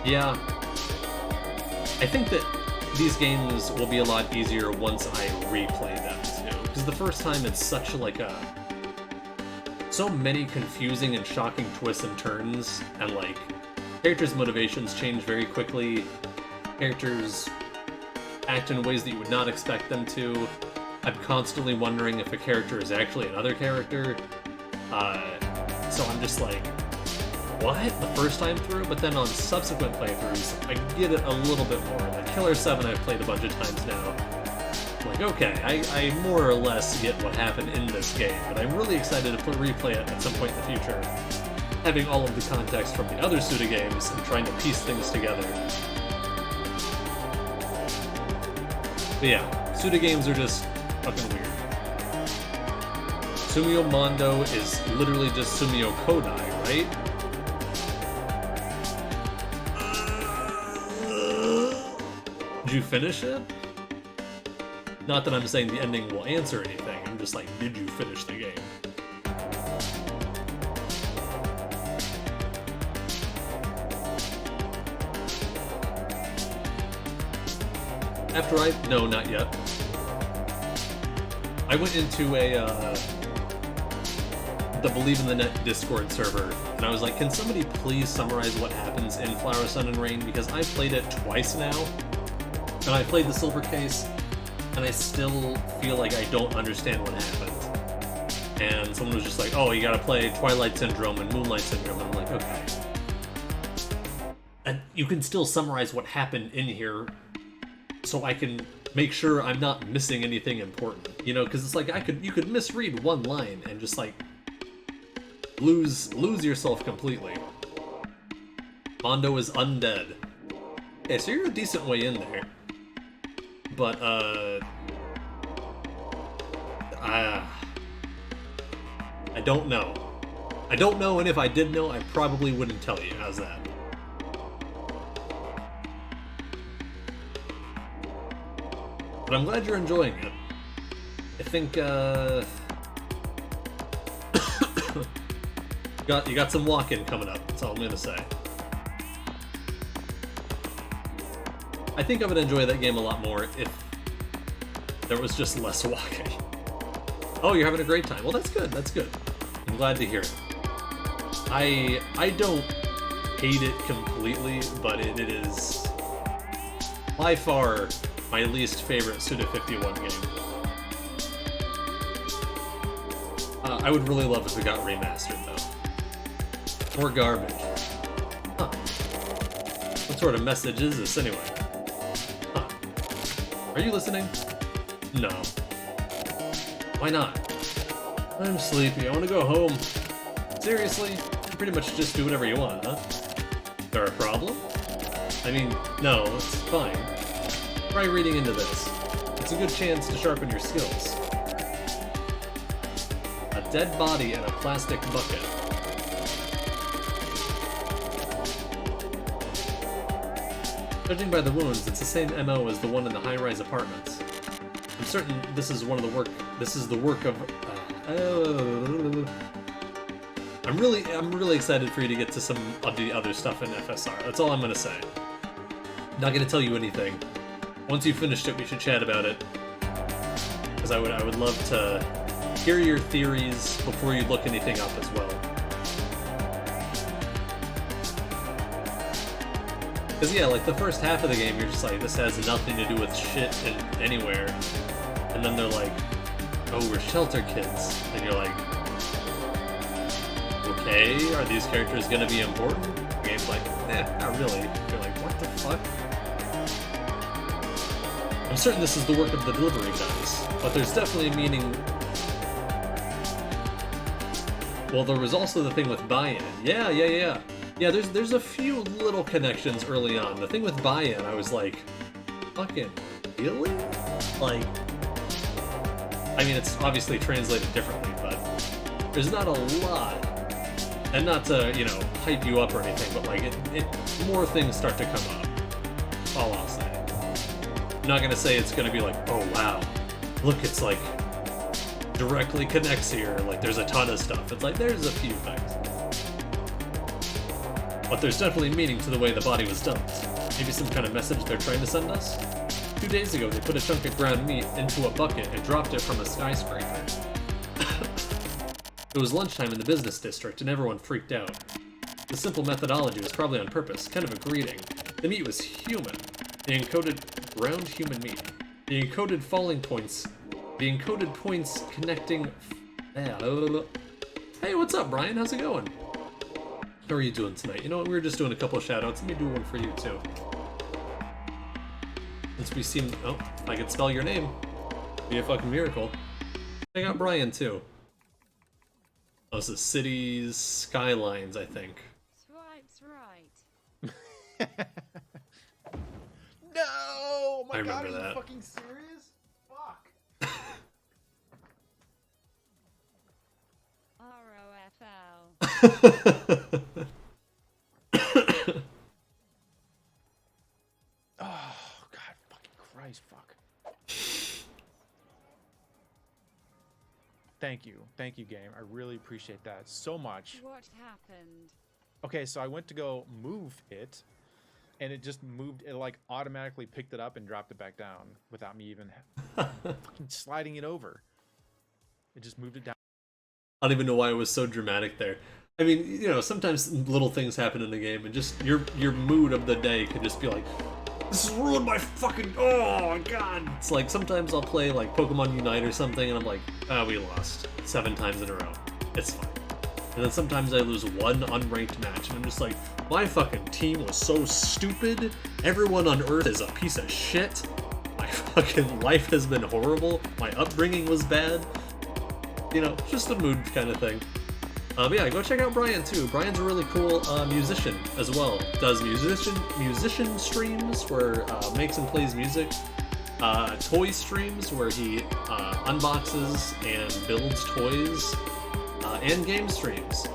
Speaker 1: Yeah. I think that these games will be a lot easier once I replay them too. Because the first time it's such like so many confusing and shocking twists and turns, and like characters' motivations change very quickly. Characters act in ways that you would not expect them to. I'm constantly wondering if a character is actually another character. So I'm just like, what the first time through, but then on subsequent playthroughs, I get it a little bit more. Like Killer 7 I've played a bunch of times now. Like, okay, I more or less get what happened in this game, but I'm really excited to replay it at some point in the future, having all of the context from the other Suda games and trying to piece things together. But yeah, Suda games are just fucking weird. Sumio Mondo is literally just Sumio Kodai, right? Did you finish it? Not that I'm saying the ending will answer anything, I'm just like, did you finish the game? No, not yet. I went into the Believe in the Net Discord server, and I was like, can somebody please summarize what happens in Flower, Sun, and Rain? Because I played it twice now, and I played the Silver Case, and I still feel like I don't understand what happened. And someone was just like, oh, you gotta play Twilight Syndrome and Moonlight Syndrome, and I'm like, okay. And you can still summarize what happened in here, so I can make sure I'm not missing anything important, you know, because it's like you could misread one line and just like lose yourself completely. Mondo is undead. Okay, so you're a decent way in there, but I don't know. I don't know, and if I did know, I probably wouldn't tell you. How's that? But I'm glad you're enjoying it. I think, you got some walk-in coming up, that's all I'm gonna say. I think I would enjoy that game a lot more if there was just less walking. Oh, you're having a great time. Well, that's good, that's good. I'm glad to hear it. I don't hate it completely, but it is by far my least favorite Suda51 game. I would really love if it got remastered, though. More garbage. Huh. What sort of message is this, anyway? Huh. Are you listening? No. Why not? I'm sleepy. I want to go home. Seriously? You pretty much just do whatever you want, huh? There a problem? I mean, no, it's fine. Try reading into this. It's a good chance to sharpen your skills. A dead body in a plastic bucket. Judging by the wounds, it's the same MO as the one in the high-rise apartments. I'm certain this is the work of... I'm really excited for you to get to some of the other stuff in FSR. That's all I'm gonna say. Not gonna tell you anything. Once you've finished it, we should chat about it. Because I would love to hear your theories before you look anything up as well. Because yeah, like the first half of the game, you're just like, this has nothing to do with shit anywhere. And then they're like, oh, we're shelter kids. And you're like, okay, are these characters gonna be important? The game's like, not really. You're like, what the fuck? I'm certain this is the work of the delivery guys, but there's definitely a meaning. Well, there was also the thing with buy-in. Yeah, there's a few little connections early on. The thing with buy-in, I was like, fucking really? Like, I mean, it's obviously translated differently, but there's not a lot. And not to, you know, hype you up or anything, but like, more things start to come up. All I'll say. I'm not gonna say it's gonna be like, oh wow, look, it's like directly connects here, like there's a ton of stuff. It's like, there's a few things. But there's definitely meaning to the way the body was dumped. Maybe some kind of message they're trying to send us? 2 days ago, they put a chunk of ground meat into a bucket and dropped it from a skyscraper. It was lunchtime in the business district and everyone freaked out. The simple methodology was probably on purpose, kind of a greeting. The meat was human. The encoded ground human meat. The encoded falling points. The encoded points connecting... Hey, what's up, Brian? How's it going? How are you doing tonight? You know what, we were just doing a couple of shout-outs. Let me do one for you, too. Since we seem... Oh, if I could spell your name. Be a fucking miracle. Check out Brian, too. Oh, this is Cities Skylines, I think.
Speaker 4: Swipe's right.
Speaker 2: No! Oh my
Speaker 1: I
Speaker 2: god,
Speaker 1: remember
Speaker 2: are you
Speaker 1: that.
Speaker 2: fucking serious? Fuck.
Speaker 4: ROFL.
Speaker 2: Oh, God, fucking Christ, fuck. Thank you, game. I really appreciate that so much.
Speaker 4: What happened?
Speaker 2: Okay, so I went to go move it, and it just moved. It like automatically picked it up and dropped it back down without me even fucking sliding it over. It just moved it down.
Speaker 1: I don't even know why it was so dramatic there. I mean, you know, sometimes little things happen in the game, and just your mood of the day can just be like, this has ruined my fucking, oh my god. It's like, sometimes I'll play like Pokemon Unite or something, and I'm like, ah, we lost 7 times in a row. It's fine. And then sometimes I lose one unranked match, and I'm just like, my fucking team was so stupid. Everyone on Earth is a piece of shit. My fucking life has been horrible. My upbringing was bad. You know, just a mood kind of thing. But yeah, go check out Brian too. Brian's a really cool musician as well. Does musician streams where makes and plays music. Toy streams where he unboxes and builds toys. And game streams.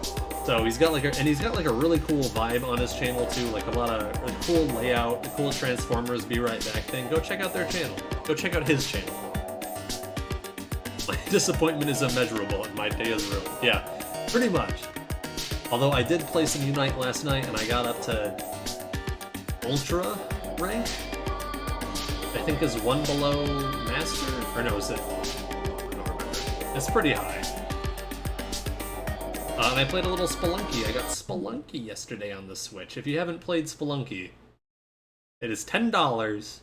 Speaker 1: So he's got like a really cool vibe on his channel too, like a lot of a cool layout, a cool Transformers Be Right Back thing. Go check out their channel. Go check out his channel. My disappointment is immeasurable and my day is ruined. Yeah, pretty much. Although I did play some Unite last night and I got up to Ultra rank. I think is one below Master? Or no, is it? I don't remember. It's pretty high. And I played a little Spelunky. I got Spelunky yesterday on the Switch. If you haven't played Spelunky, it is $10,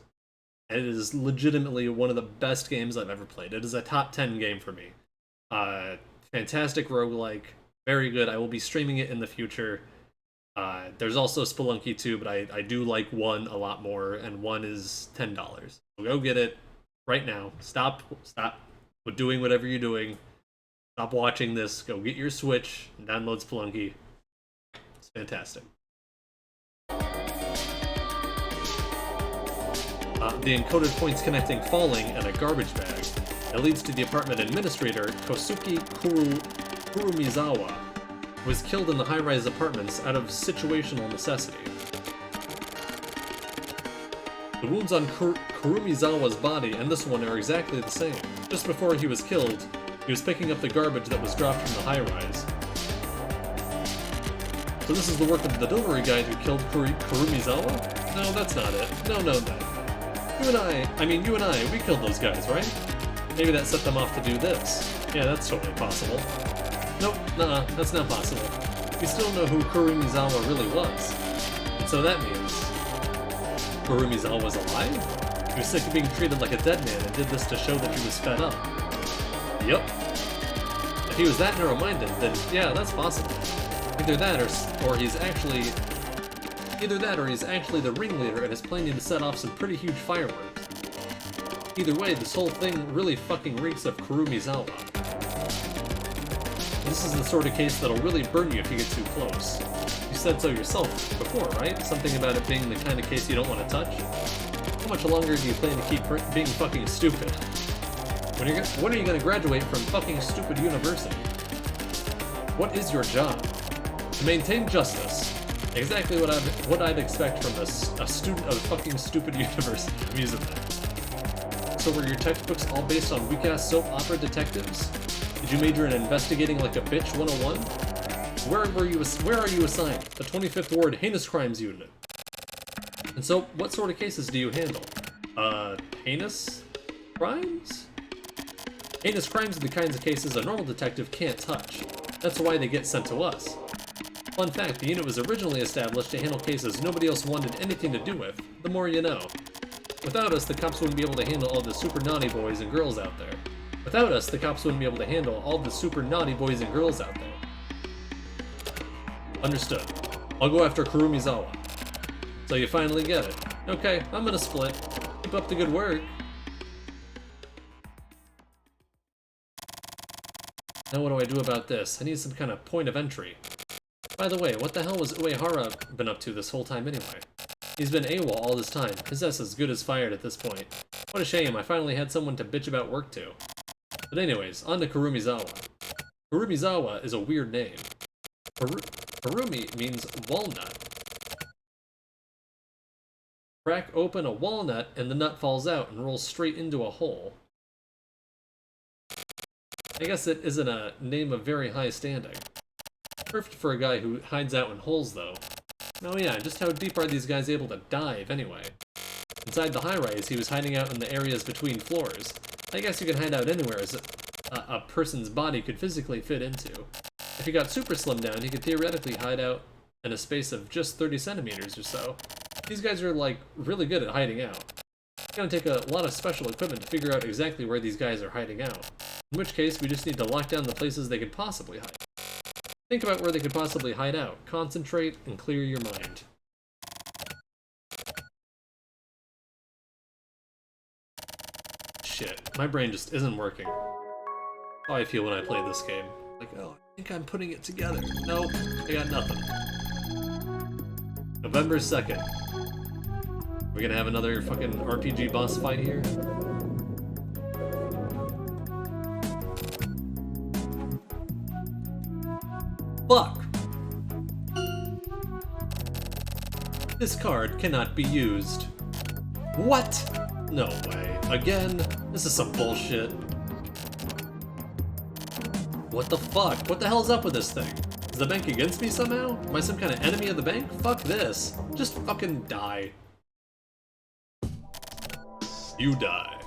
Speaker 1: and it is legitimately one of the best games I've ever played. It is a top 10 game for me. Fantastic roguelike, very good. I will be streaming it in the future. There's also Spelunky 2, but I do like 1 a lot more, and 1 is $10. So go get it right now. Stop with doing whatever you're doing. Stop watching this, go get your Switch, and download Spelunky. It's fantastic. The encoded points connecting falling and a garbage bag. It leads to the apartment administrator, Kosuke Kurumizawa, who was killed in the high-rise apartments out of situational necessity. The wounds on Kurumizawa's body and this one are exactly the same. Just before he was killed, he was picking up the garbage that was dropped from the high-rise. So this is the work of the delivery guy who killed Kurumizawa? No, that's not it. No. You and I, we killed those guys, right? Maybe that set them off to do this. Yeah, that's totally possible. Nope, that's not possible. We still know who Kurumizawa really was. And so that means Kurumizawa was alive? He was sick of being treated like a dead man and did this to show that he was fed up. Yep. If he was that narrow-minded, then yeah, that's possible. Either that or he's actually the ringleader and is planning to set off some pretty huge fireworks. Either way, this whole thing really fucking reeks of Kurumizawa. This is the sort of case that'll really burn you if you get too close. You said so yourself before, right? Something about it being the kind of case you don't want to touch? How much longer do you plan to keep being fucking stupid? When are you gonna graduate from fucking stupid university? What is your job? To maintain justice. Exactly what I'd expect from a student of a fucking stupid university. I'm using that. So were your textbooks all based on weak-ass soap opera detectives? Did you major in investigating like a bitch 101? Where are you assigned? The 25th Ward Heinous Crimes Unit. And so, what sort of cases do you handle? Heinous crimes? Heinous crimes are the kinds of cases a normal detective can't touch. That's why they get sent to us. Fun fact, the unit was originally established to handle cases nobody else wanted anything to do with. The more you know. Without us, the cops wouldn't be able to handle all the super naughty boys and girls out there. Without us, the cops wouldn't be able to handle all the super naughty boys and girls out there. Understood. I'll go after Kurumizawa. So you finally get it. Okay, I'm gonna split. Keep up the good work. Now what do I do about this? I need some kind of point of entry. By the way, what the hell was Uehara been up to this whole time anyway? He's been AWOL all this time. His ass is good as fired at this point. What a shame, I finally had someone to bitch about work to. But anyways, on to Kurumizawa. Kurumizawa is a weird name. Kurumi means walnut. Crack open a walnut and the nut falls out and rolls straight into a hole. I guess it isn't a name of very high standing. Perfect for a guy who hides out in holes, though. Oh yeah, just how deep are these guys able to dive, anyway? Inside the high-rise, he was hiding out in the areas between floors. I guess you can hide out anywhere as a person's body could physically fit into. If he got super slimmed down, he could theoretically hide out in a space of just 30 centimeters or so. These guys are, like, really good at hiding out. It's gonna take a lot of special equipment to figure out exactly where these guys are hiding out. In which case, we just need to lock down the places they could possibly hide. Think about where they could possibly hide out. Concentrate and clear your mind. Shit, my brain just isn't working. How I feel when I play this game. Like, oh, I think I'm putting it together. Nope, I got nothing. November 2nd. We're gonna have another fucking RPG boss fight here? Fuck! This card cannot be used. What? No way. Again? This is some bullshit. What the fuck? What the hell's up with this thing? Is the bank against me somehow? Am I some kind of enemy of the bank? Fuck this. Just fucking die. You die.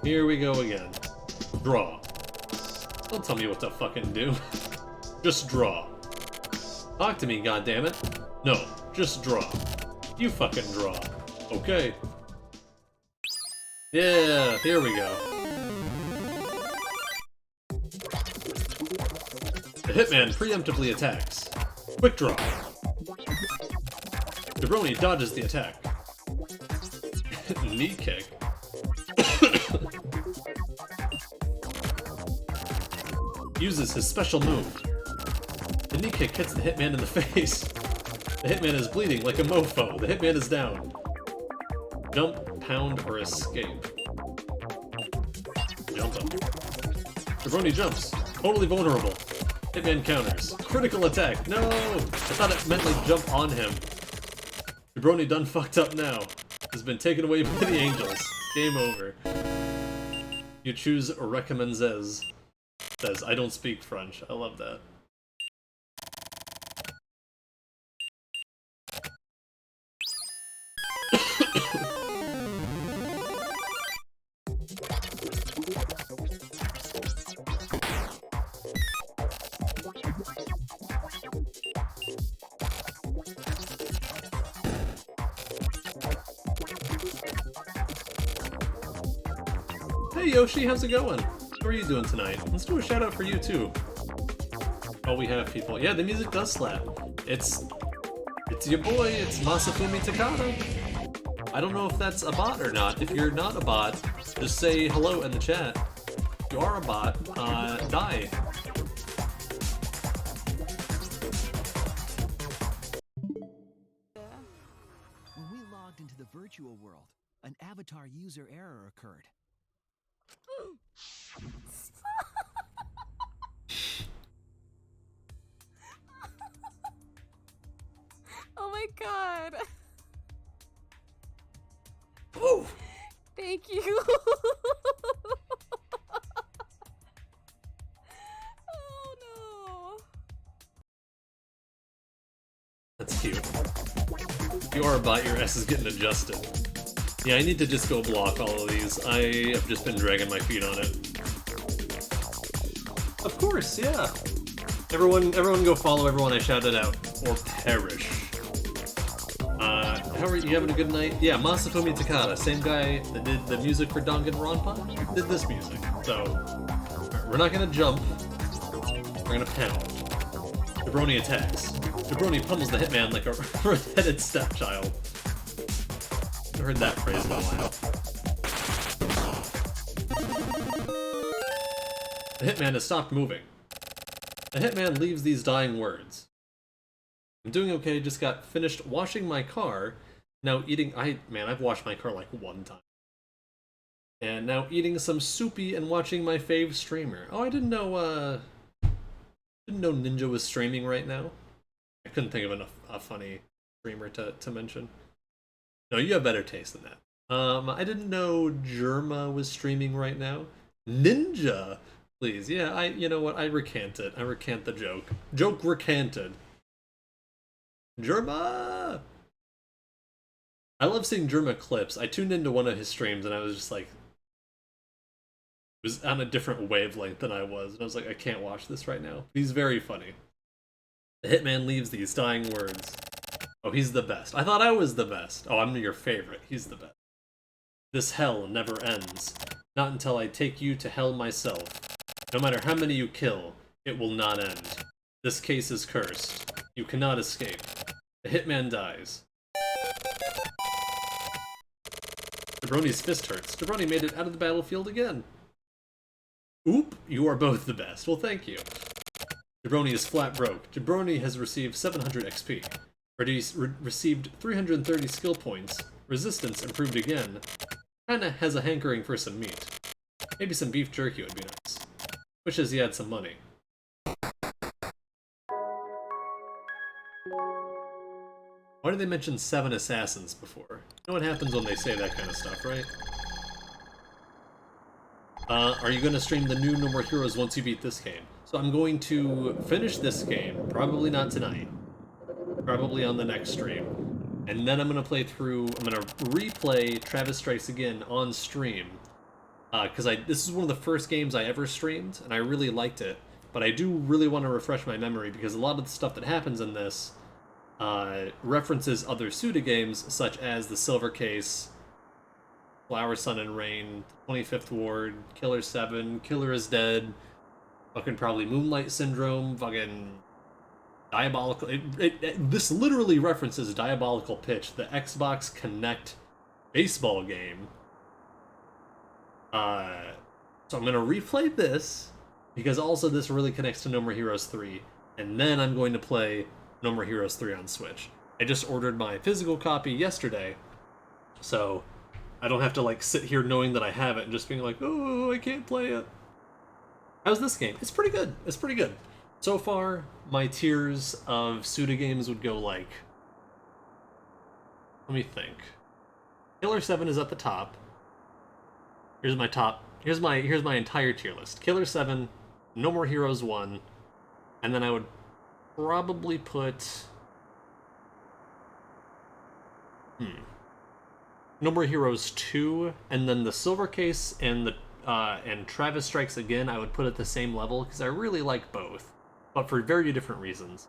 Speaker 1: Here we go again. Draw. Don't tell me what to fucking do. Just draw. Talk to me, goddammit. No, just draw. You fucking draw. Okay. Yeah, here we go. The Hitman preemptively attacks. Quick draw. Jabroni dodges the attack. Knee kick. Uses his special move. The knee kick hits the Hitman in the face. The Hitman is bleeding like a mofo. The Hitman is down. Jump, pound, or escape. Jump him. Jabroni jumps. Totally vulnerable. Hitman counters. Critical attack. No! I thought it meant like jump on him. Jabroni done fucked up now. Has been taken away by the angels. Game over. You choose recommenzes. Says, I don't speak French. I love that. Hey Yoshi, how's it going? How are you doing tonight? Let's do a shout out for you too. Oh, we have people. Yeah, the music does slap. It's your boy, it's Masafumi Takada. I don't know if that's a bot or not. If you're not a bot, just say hello in the chat. If you are a bot, die.
Speaker 5: When we logged into the virtual world, an avatar user error occurred.
Speaker 6: Oh my god.
Speaker 1: Oh!
Speaker 6: Thank you. Oh no.
Speaker 1: That's cute. If you are a bot, your ass is getting adjusted. Yeah, I need to just go block all of these. I have just been dragging my feet on it. Of course, yeah. Everyone go follow everyone I shouted out. Or perish. How are you having a good night? Yeah, Masafumi Takada, same guy that did the music for Danganronpa, did this music. So, we're not gonna jump. We're gonna panel. Jabroni attacks. Jabroni pummels the hitman like a red-headed stepchild. I've heard that phrase in a while. The hitman has stopped moving. The hitman leaves these dying words. I'm doing okay, just got finished washing my car. Now eating... I've washed my car like one time. And now eating some soupy and watching my fave streamer. Oh, I didn't know Ninja was streaming right now. I couldn't think of a funny streamer to mention. No, you have better taste than that. I didn't know Germa was streaming right now. Ninja! Please, yeah, you know what, I recant it. I recant the joke. Joke recanted. Germa! I love seeing Germa clips. I tuned into one of his streams and I was just like... It was on a different wavelength than I was. And I was like, I can't watch this right now. He's very funny. The hitman leaves these dying words. Oh, he's the best. I thought I was the best. Oh, I'm your favorite. He's the best. This hell never ends. Not until I take you to hell myself. No matter how many you kill, it will not end. This case is cursed. You cannot escape. The hitman dies. Jabroni's fist hurts. Jabroni made it out of the battlefield again. Oop, you are both the best. Well, thank you. Jabroni is flat broke. Jabroni has received 700 XP. Received 330 skill points. Resistance improved again. Kinda has a hankering for some meat. Maybe some beef jerky would be nice. Wishes he had some money. Why did they mention 7 assassins before? You know what happens when they say that kind of stuff, right? Are you going to stream the new No More Heroes once you beat this game? So I'm going to finish this game, probably not tonight. Probably on the next stream. And then I'm going to replay Travis Strikes Again on stream. Because this is one of the first games I ever streamed, and I really liked it. But I do really want to refresh my memory, because a lot of the stuff that happens in this references other Suda games, such as the Silver Case, Flower, Sun, and Rain, 25th Ward, Killer 7, Killer is Dead, fucking probably Moonlight Syndrome, fucking Diabolical... this literally references Diabolical Pitch, the Xbox Connect baseball game. So I'm going to replay this, because also this really connects to No More Heroes 3, and then I'm going to play No More Heroes 3 on Switch. I just ordered my physical copy yesterday, so I don't have to like sit here knowing that I have it and just being like, oh, I can't play it. How's this game? It's pretty good. It's pretty good. So far, my tiers of Suda games would go like... Let me think. Killer 7 is at the top. Here's my top. Here's my entire tier list. Killer 7, No More Heroes 1, and then I would probably put... No More Heroes 2, and then the Silver Case and Travis Strikes Again I would put at the same level, because I really like both, but for very different reasons.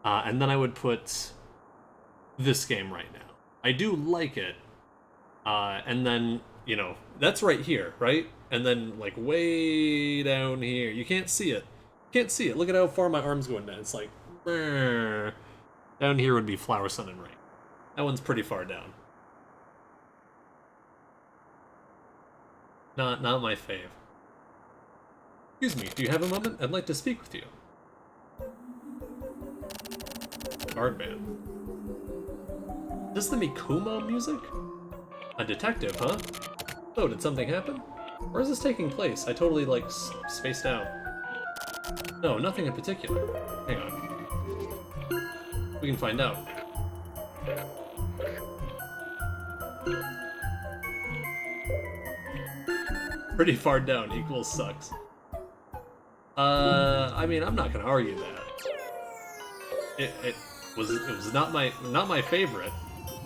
Speaker 1: And then I would put this game right now. I do like it. And then, you know, that's right here, right? And then, like, way down here. You can't see it. Can't see it. Look at how far my arm's going down. It's like... Down here would be Flower, Sun, and Rain. That one's pretty far down. Not my fave. Excuse me, do you have a moment? I'd like to speak with you. Guardman. Is this the Mikuma music? A detective, huh? Oh, did something happen? Where is this taking place? I totally, like, spaced out. No, nothing in particular. Hang on. We can find out. Pretty far down equals sucks. I mean, I'm not gonna argue that. It was not my favorite.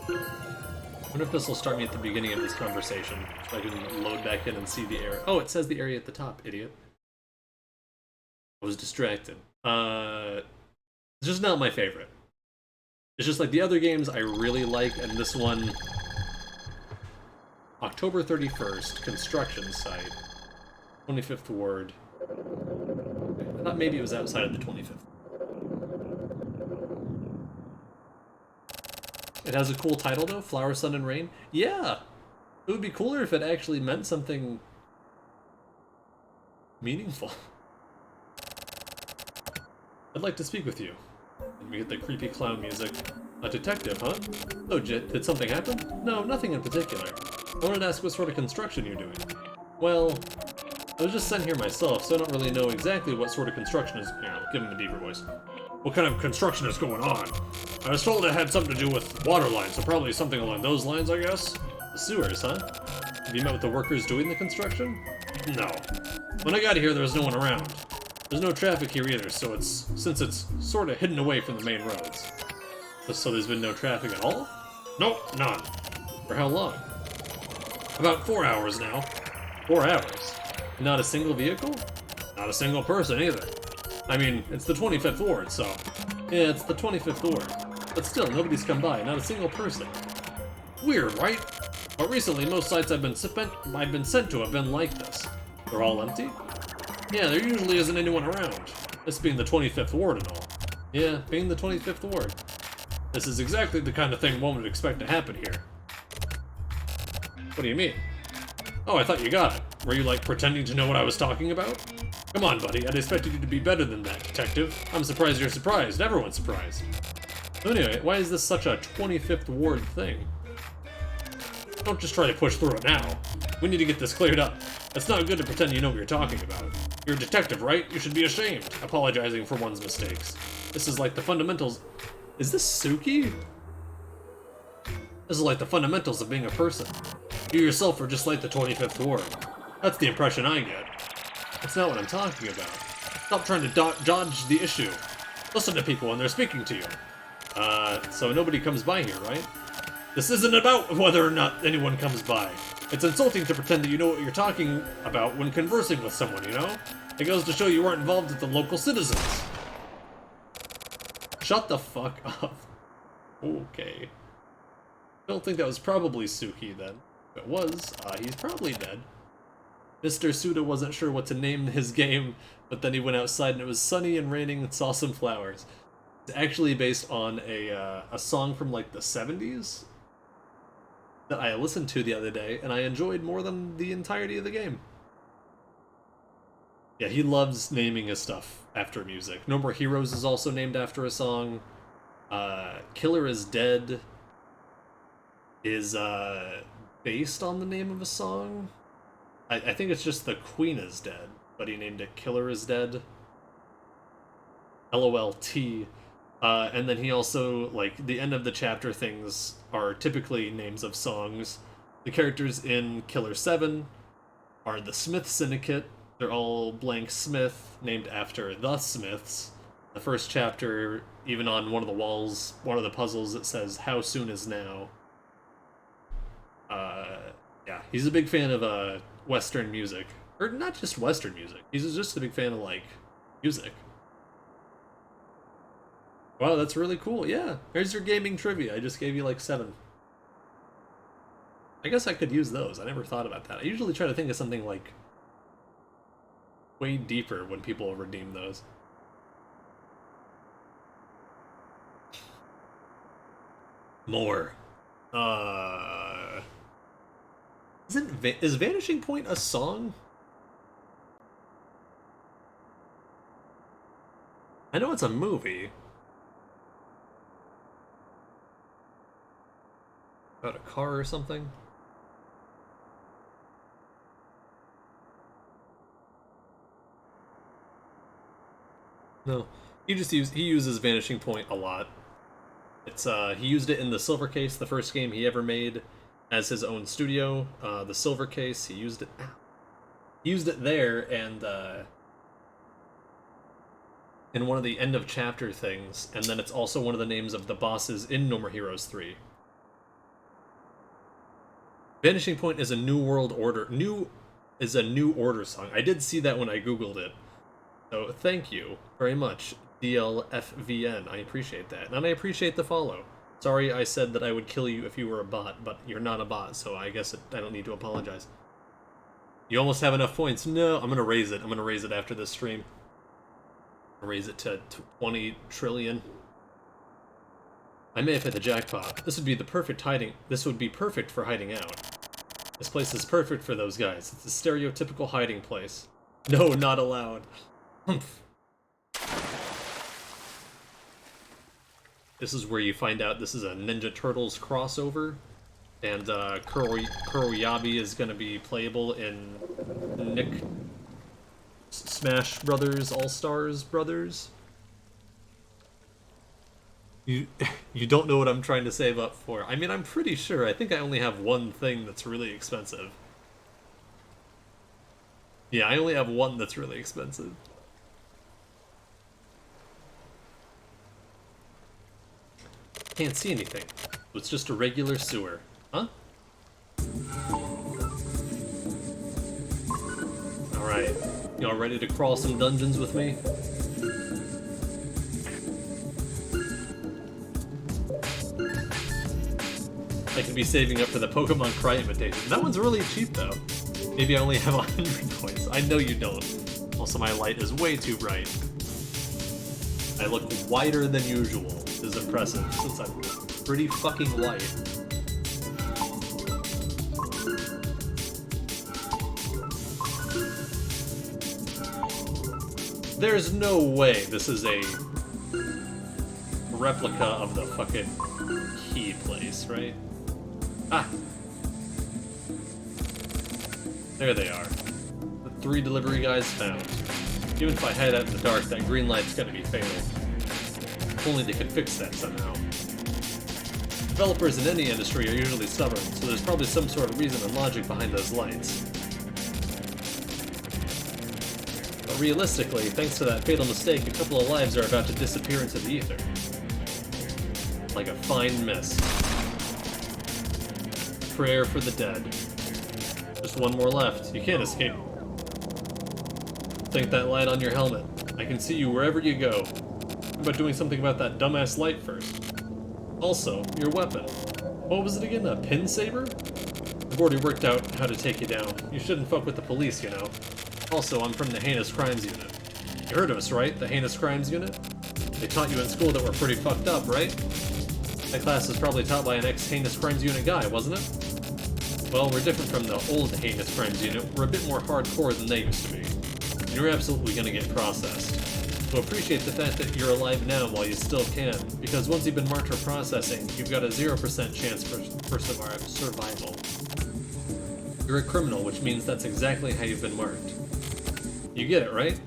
Speaker 1: I wonder if this will start me at the beginning of this conversation, so I can load back in and see the area. Oh, it says the area at the top, idiot. I was distracted. It's just not my favorite. It's just like the other games I really like, and this one... October 31st, construction site. 25th Ward. I thought maybe it was outside of the 25th. It has a cool title though, Flower, Sun, and Rain. Yeah! It would be cooler if it actually meant something meaningful. I'd like to speak with you. And we get the creepy clown music. A detective, huh? Oh, did something happen? No, nothing in particular. I wanted to ask what sort of construction you're doing. Well, I was just sent here myself, so I don't really know exactly what sort of construction is... Yeah, I'll give him a deeper voice. What kind of construction is going on? I was told it had something to do with water lines, so probably something along those lines, I guess? The sewers, huh? Have you met with the workers doing the construction? No. When I got here, there was no one around. There's no traffic here either, so since it's sort of hidden away from the main roads. So there's been no traffic at all? Nope, none. For how long? About 4 hours now. 4 hours? Not a single vehicle? Not a single person either. I mean, it's the 25th Ward, so... Yeah, it's the 25th Ward. But still, nobody's come by, not a single person. Weird, right? But recently, most sites I've been sent to have been like this. They're all empty? Yeah, there usually isn't anyone around. This being the 25th Ward and all. Yeah, being the 25th Ward. This is exactly the kind of thing one would expect to happen here. What do you mean? Oh, I thought you got it. Were you, like, pretending to know what I was talking about? Come on, buddy. I'd expected you to be better than that, detective. I'm surprised you're surprised. Everyone's surprised. So anyway, why is this such a 25th Ward thing? Don't just try to push through it now. We need to get this cleared up. It's not good to pretend you know what you're talking about. You're a detective, right? You should be ashamed, apologizing for one's mistakes. This is like the fundamentals... Is this Suki? This is like the fundamentals of being a person. You yourself are just like the 25th Ward. That's the impression I get. That's not what I'm talking about. Stop trying to dodge the issue. Listen to people when they're speaking to you. So nobody comes by here, right? This isn't about whether or not anyone comes by. It's insulting to pretend that you know what you're talking about when conversing with someone, you know? It goes to show you weren't involved with the local citizens. Shut the fuck up. Okay. I don't think that was probably Suki then. If it was, he's probably dead. Mr. Suda wasn't sure what to name his game, but then he went outside and it was sunny and raining and saw some flowers. It's actually based on a song from like the 70s that I listened to the other day, and I enjoyed more than the entirety of the game. Yeah, he loves naming his stuff after music. No More Heroes is also named after a song. Killer is Dead is based on the name of a song. I think it's just The Queen is Dead, but he named it Killer is Dead. LOLT. And then he also, like, the end of the chapter things are typically names of songs. The characters in Killer 7 are the Smith Syndicate. They're all blank Smith, named after the Smiths. The first chapter, even on one of the walls, one of the puzzles, it says, "How soon is now?" Yeah, he's a big fan of Western music. Or not just Western music. He's just a big fan of, like, music. Wow, that's really cool. Yeah, here's your gaming trivia. I just gave you like 7. I guess I could use those. I never thought about that. I usually try to think of something like way deeper when people redeem those. More. Is Vanishing Point a song? I know it's a movie. About a car or something? No. He uses Vanishing Point a lot. It's he used it in the Silver Case, the first game he ever made as his own studio. The Silver Case, he used it there, and in one of the end of chapter things, and then it's also one of the names of the bosses in No More Heroes 3. Vanishing Point is a New Order song. I did see that when I googled it. So thank you very much, DLFVN. I appreciate that. And I appreciate the follow. Sorry I said that I would kill you if you were a bot, but you're not a bot, so I guess I don't need to apologize. You almost have enough points. No, I'm gonna raise it. I'm gonna raise it after this stream. Raise it to 20 trillion. I may have hit the jackpot. This would be perfect for hiding out. This place is perfect for those guys. It's a stereotypical hiding place. No, not allowed. Humph. This is where you find out this is a Ninja Turtles crossover, and Kuroyabi is going to be playable in Nick Smash Brothers All-Stars Brothers. You don't know what I'm trying to save up for. I mean, I'm pretty sure. I think I only have one thing that's really expensive. Yeah, I only have one that's really expensive. Can't see anything. It's just a regular sewer. Huh? Alright. Y'all ready to crawl some dungeons with me? I could be saving up for the Pokemon Cry invitation. That one's really cheap though. Maybe I only have 100 points. I know you don't. Also, my light is way too bright. I look whiter than usual. This is impressive since I'm pretty fucking white. There's no way this is a replica of the fucking key place, right? Ah! There they are. The 3 delivery guys found. Even if I hide out in the dark, that green light's gonna be fatal. If only they could fix that somehow. Developers in any industry are usually stubborn, so there's probably some sort of reason and logic behind those lights. But realistically, thanks to that fatal mistake, a couple of lives are about to disappear into the ether. Like a fine mist. Prayer for the dead. Just one more left. You can't escape. Think that light on your helmet. I can see you wherever you go. How about doing something about that dumbass light first? Also, your weapon. What was it again? A pin saber? I've already worked out how to take you down. You shouldn't fuck with the police, you know. Also, I'm from the Heinous Crimes Unit. You heard of us, right? The Heinous Crimes Unit? They taught you in school that we're pretty fucked up, right? That class was probably taught by an ex-Heinous Crimes Unit guy, wasn't it? Well, we're different from the old Heinous Crimes Unit. We're a bit more hardcore than they used to be. And you're absolutely gonna get processed. So appreciate the fact that you're alive now while you still can, because once you've been marked for processing, you've got a 0% chance for survival. You're a criminal, which means that's exactly how you've been marked. You get it, right?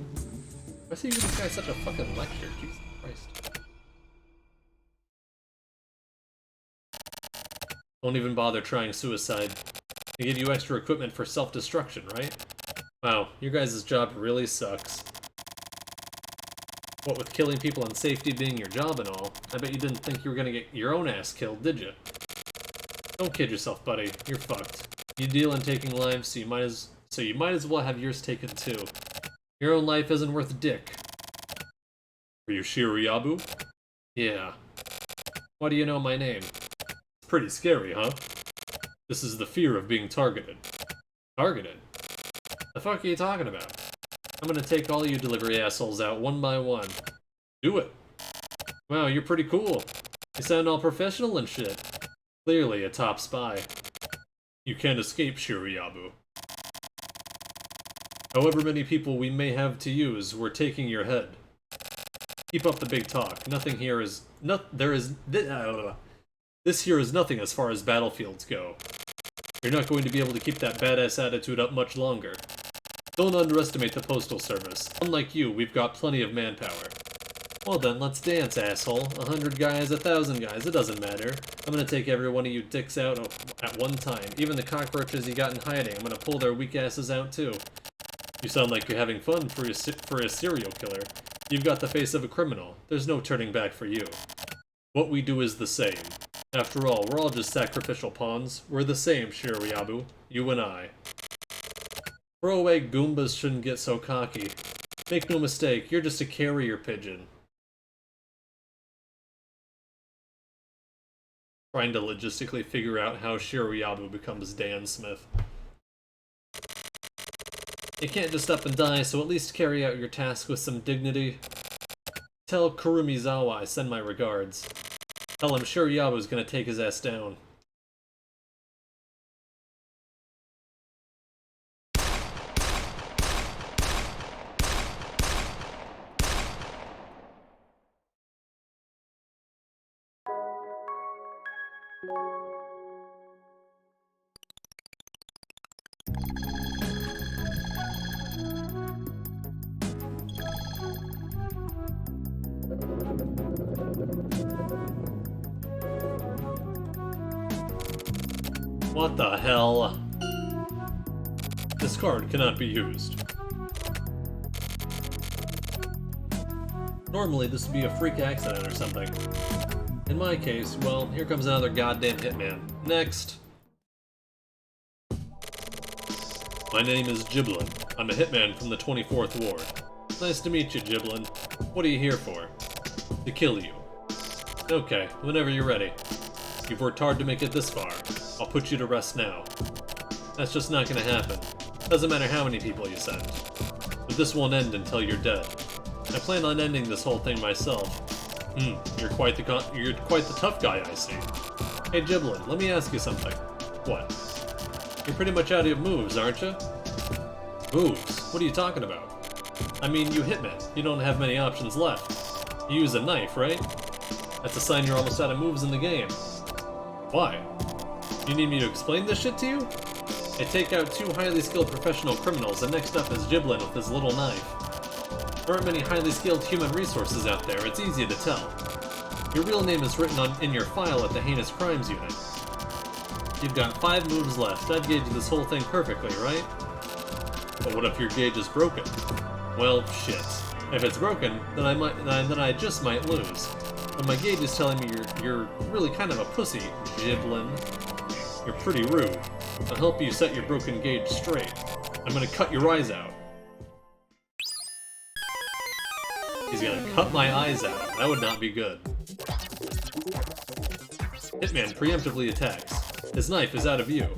Speaker 1: Why do you give this guy such a fucking lecture? Jesus Christ. Don't even bother trying suicide. They give you extra equipment for self-destruction, right? Wow, your guys' job really sucks. What with killing people and safety being your job and all, I bet you didn't think you were gonna get your own ass killed, did you? Don't kid yourself, buddy. You're fucked. You deal in taking lives, so you might as well have yours taken too. Your own life isn't worth a dick. Are you Shiryabu? Yeah. Why do you know my name? It's pretty scary, huh? This is the fear of being targeted. Targeted? The fuck are you talking about? I'm gonna take all you delivery assholes out one by one. Do it. Wow, you're pretty cool. You sound all professional and shit. Clearly a top spy. You can't escape, Shiryabu. However many people we may have to use, we're taking your head. Keep up the big talk. Nothing here is... This here is nothing as far as battlefields go. You're not going to be able to keep that badass attitude up much longer. Don't underestimate the Postal Service. Unlike you, we've got plenty of manpower. Well then, let's dance, asshole. 100 guys, 1,000 guys, it doesn't matter. I'm gonna take every one of you dicks out at one time. Even the cockroaches you got in hiding, I'm gonna pull their weak asses out too. You sound like you're having fun for a serial killer. You've got the face of a criminal. There's no turning back for you. What we do is the same. After all, we're all just sacrificial pawns. We're the same, Shiryabu. You and I. Throwaway Goombas shouldn't get so cocky. Make no mistake, you're just a carrier pigeon. Trying to logistically figure out how Shiryabu becomes Dan Smith. You can't just up and die, so at least carry out your task with some dignity. Tell Kurumizawa I send my regards. Tell him Shiryabu's gonna take his ass down. What the hell? This card cannot be used. Normally this would be a freak accident or something. In my case, well, here comes another goddamn hitman. Next! My name is Giblin. I'm a hitman from the 24th Ward. Nice to meet you, Giblin. What are you here for? To kill you. Okay, whenever you're ready. You've worked hard to make it this far. I'll put you to rest now. That's just not gonna happen. Doesn't matter how many people you send. But this won't end until you're dead. I plan on ending this whole thing myself. You're quite the tough guy, I see. Hey Giblin, let me ask you something. What? You're pretty much out of moves, aren't you? Moves? What are you talking about? I mean, you hitman. You don't have many options left. You use a knife, right? That's a sign you're almost out of moves in the game. Why? You need me to explain this shit to you? I take out 2 highly skilled professional criminals, and next up is Giblin with his little knife. There aren't many highly skilled human resources out there, it's easy to tell. Your real name is written in your file at the Heinous Crimes Unit. You've got 5 moves left. I've gauged this whole thing perfectly, right? But what if your gauge is broken? Well, shit. If it's broken, then I just might lose. But my gauge is telling me you're really kind of a pussy, Giblin. You're pretty rude. I'll help you set your broken gauge straight. I'm gonna cut your eyes out. He's gonna cut my eyes out. That would not be good. Hitman preemptively attacks. His knife is out of view.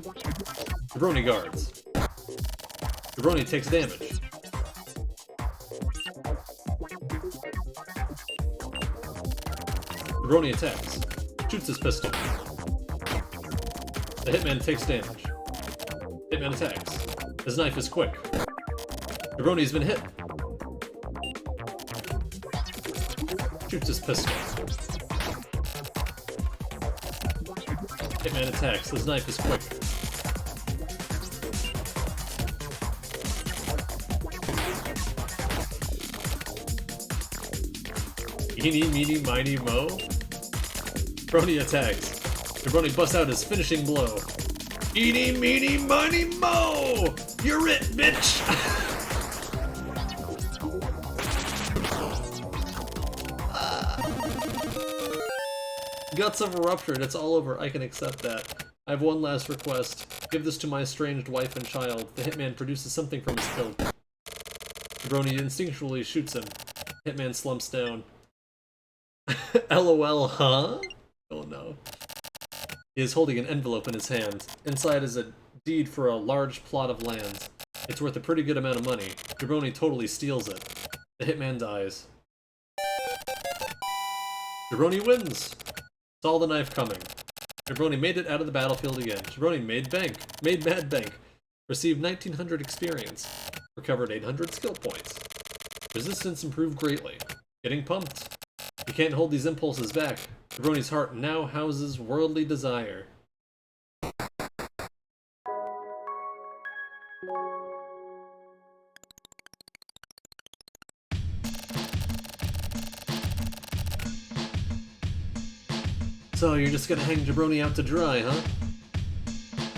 Speaker 1: Jabroni guards. Jabroni takes damage. Jabroni attacks. Shoots his pistol. The hitman takes damage. Hitman attacks. His knife is quick. Jabroni's been hit. Shoots his pistol. Hitman attacks. His knife is quick. Eeny, meeny, miny, mo. Jabroni attacks. Jabroni busts out his finishing blow. Eeny, meeny, miny, mo! You're it, bitch! Guts have ruptured. It's all over. I can accept that. I have one last request. Give this to my estranged wife and child. The hitman produces something from his coat. Jabroni instinctually shoots him. Hitman slumps down. LOL, huh? Oh no. He is holding an envelope in his hand. Inside is a deed for a large plot of land. It's worth a pretty good amount of money. Jabroni totally steals it. The hitman dies. Jabroni wins! Saw the knife coming. Jabroni made it out of the battlefield again. Jabroni made bank. Made mad bank. Received 1900 experience. Recovered 800 skill points. Resistance improved greatly. Getting pumped. You can't hold these impulses back. Jabroni's heart now houses worldly desire. So you're just gonna hang Jabroni out to dry, huh?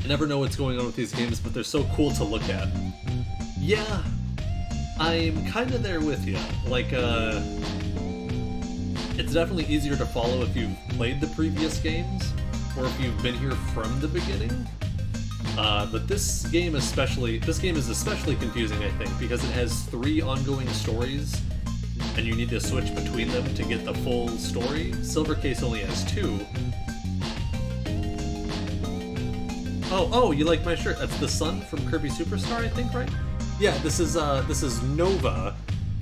Speaker 1: I never know what's going on with these games, but they're so cool to look at. Yeah, I'm kinda there with you. Like, it's definitely easier to follow if you've played the previous games, or if you've been here from the beginning. But this game is especially confusing, I think, because it has 3 ongoing stories, and you need to switch between them to get the full story. Silvercase only has 2. Oh, you like my shirt? That's the sun from Kirby Superstar, I think, right? Yeah, this is Nova,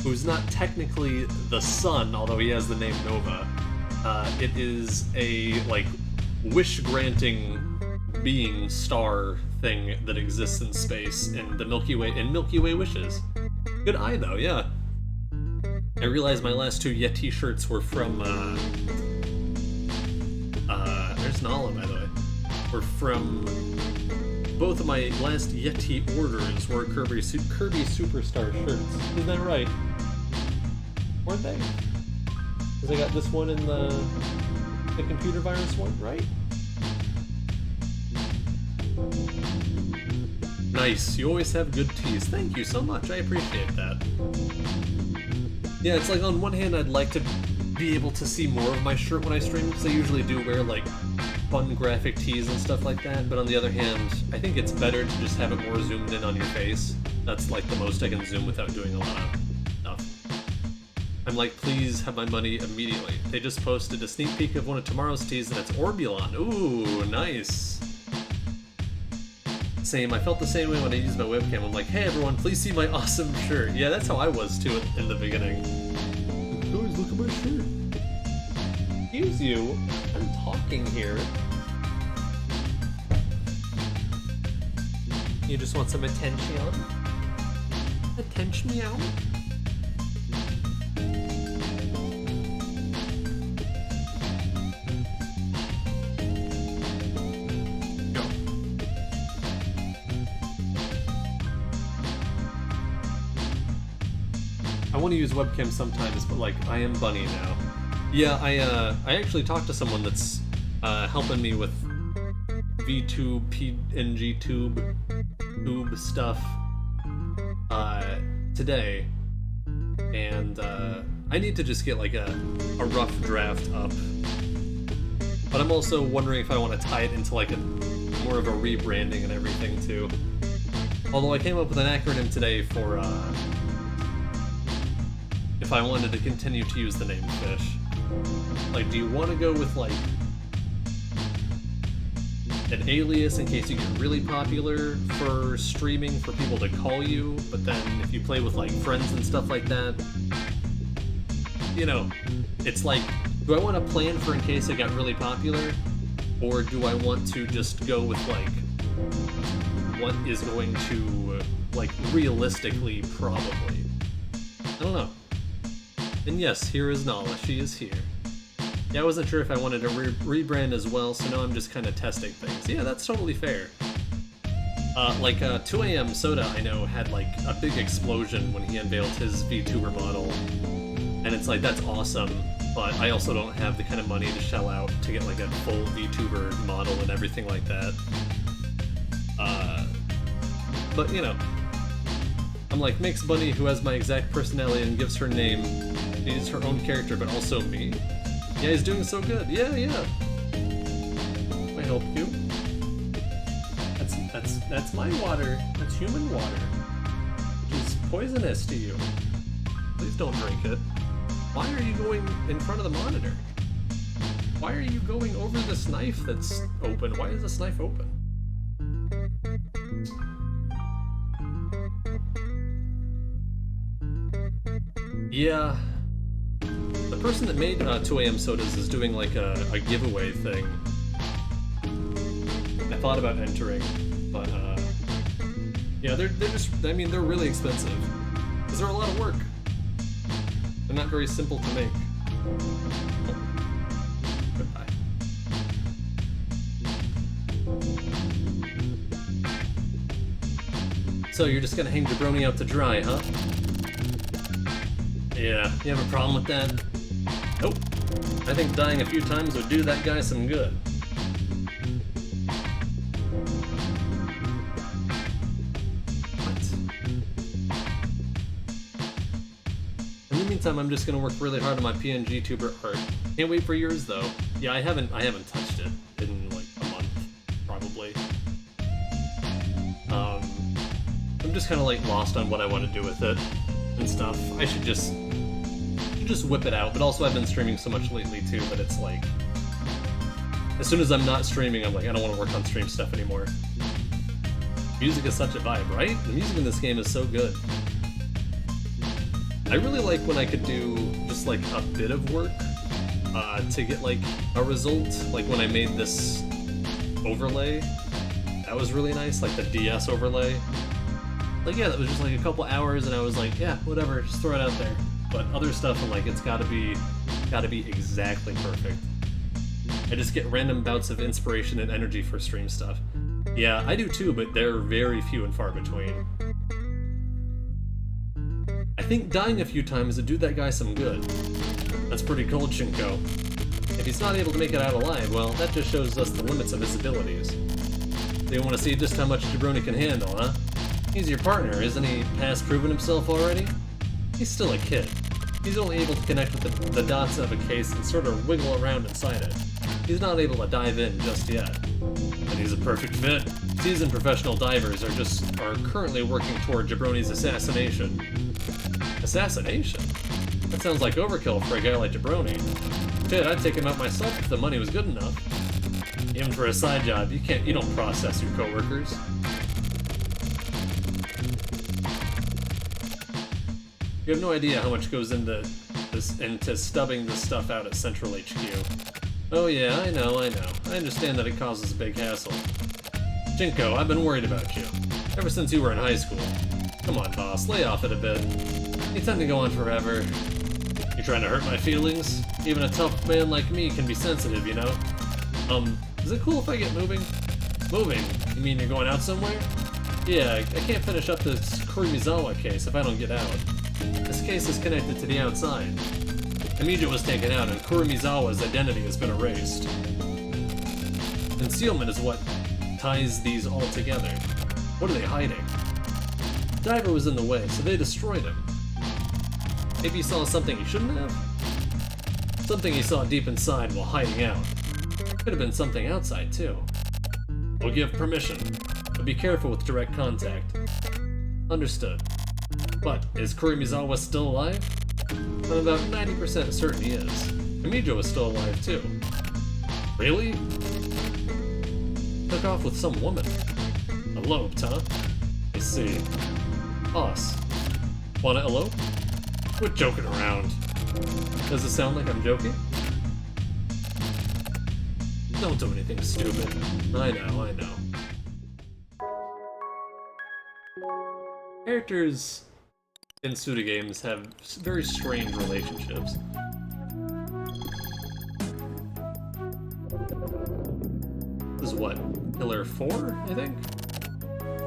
Speaker 1: who's not technically the sun, although he has the name Nova. It is a, like, wish-granting being star thing that exists in space in the Milky Way, in Milky Way wishes. Good eye, though, yeah. I realized my last two Yeti shirts were from, there's Nala, by the way. Were from, both of my last Yeti orders were Kirby Superstar shirts. Isn't that right? Weren't they? Because I got this one in the computer virus one, right? Nice, you always have good teas. Thank you so much, I appreciate that. Yeah, it's like on one hand I'd like to be able to see more of my shirt when I stream, because I usually do wear like fun graphic tees and stuff like that, but on the other hand, I think it's better to just have it more zoomed in on your face. That's like the most I can zoom without doing a lot of stuff. I'm like, please have my money immediately. They just posted a sneak peek of one of tomorrow's teas and it's Orbulon. Ooh, nice. Same, I felt the same way when I used my webcam. I'm like, hey everyone, please see my awesome shirt. Yeah, that's how I was too in the beginning. Guys, look at my shirt. Excuse you, I'm talking here. You just want some attention? Attention, meow? Go. I want to use webcam sometimes, but like, I am Bunny now. Yeah, I actually talked to someone that's helping me with VTube, PNG tube stuff today, and I need to just get like a rough draft up. But I'm also wondering if I want to tie it into like a more of a rebranding and everything too. Although I came up with an acronym today for if I wanted to continue to use the name Fish. Like, do you want to go with, like, an alias in case you get really popular for streaming for people to call you, but then if you play with, like, friends and stuff like that, you know, it's like, do I want to plan for in case I got really popular, or do I want to just go with, like, what is going to, like, realistically probably? I don't know. And yes, here is Nala, she is here. Yeah, I wasn't sure if I wanted to rebrand as well, so now I'm just kind of testing things. Yeah, that's totally fair. 2 AM Soda, I know, had like a big explosion when he unveiled his VTuber model. And it's like, that's awesome, but I also don't have the kind of money to shell out to get like a full VTuber model and everything like that. But you know, I'm like, makes Bunny, who has my exact personality and gives her name, is her own character, but also me. Yeah, he's doing so good. Yeah. I help you. That's my water. That's human water, which is poisonous to you. Please don't drink it. Why are you going in front of the monitor? Why are you going over this knife that's open? Why is this knife open? Yeah. The person that made 2 AM Sodas is doing like a giveaway thing. I thought about entering, but yeah, they're just, I mean, they're really expensive. Because they're a lot of work. They're not very simple to make. Oh. Goodbye. So you're just gonna hang Jabroni out to dry, huh? Yeah, you have a problem with that? Nope. I think dying a few times would do that guy some good. What? In the meantime, I'm just gonna work really hard on my PNG tuber art. Can't wait for yours though. Yeah, I haven't touched it in like a month, probably. I'm just kind of like lost on what I want to do with it and stuff. I should just whip it out, but also I've been streaming so much lately too that it's like, as soon as I'm not streaming, I'm like, I don't want to work on stream stuff anymore. Music is such a vibe, right? The music in this game is so good. I really like when I could do just like a bit of work to get like a result. Like when I made this overlay, that was really nice, like the DS overlay. Like yeah, that was just like a couple hours and I was like, yeah, whatever, just throw it out there. But other stuff, I'm like, it's gotta be exactly perfect. I just get random bouts of inspiration and energy for stream stuff. Yeah, I do too, but they're very few and far between. I think dying a few times would do that guy some good. That's pretty cold, Shinko. If he's not able to make it out alive, well, that just shows us the limits of his abilities. So you want to see just how much Jabroni can handle, huh? He's your partner, isn't he past proven himself already? He's still a kid. He's only able to connect with the dots of a case and sort of wiggle around inside it. He's not able to dive in just yet. And he's a perfect fit. Seasoned professional divers are currently working toward Jabroni's assassination. Assassination? That sounds like overkill for a guy like Jabroni. Shit, I'd take him out myself if the money was good enough. Even for a side job, you don't process your coworkers. You have no idea how much goes into stubbing this stuff out at Central HQ. Oh yeah, I know. I understand that it causes a big hassle. Jinko, I've been worried about you. Ever since you were in high school. Come on, boss, lay off it a bit. You tend to go on forever. You trying to hurt my feelings? Even a tough man like me can be sensitive, you know? Is it cool if I get moving? Moving? You mean you're going out somewhere? Yeah, I can't finish up this Kurimizawa case if I don't get out. This case is connected to the outside. Amijo was taken out and Kurimizawa's identity has been erased. Concealment is what ties these all together. What are they hiding? Diver was in the way, so they destroyed him. Maybe he saw something he shouldn't have? Something he saw deep inside while hiding out. Could have been something outside, too. We'll give permission, but be careful with direct contact. Understood. But, is Kurimizawa still alive? I'm about 90% certain he is. Amijo is still alive, too. Really? Took off with some woman. Eloped, huh? I see. Us. Wanna elope? Quit joking around. Does it sound like I'm joking? Don't do anything stupid. I know. Characters in Suda games have very strange relationships. This is what? Pillar 4, I think?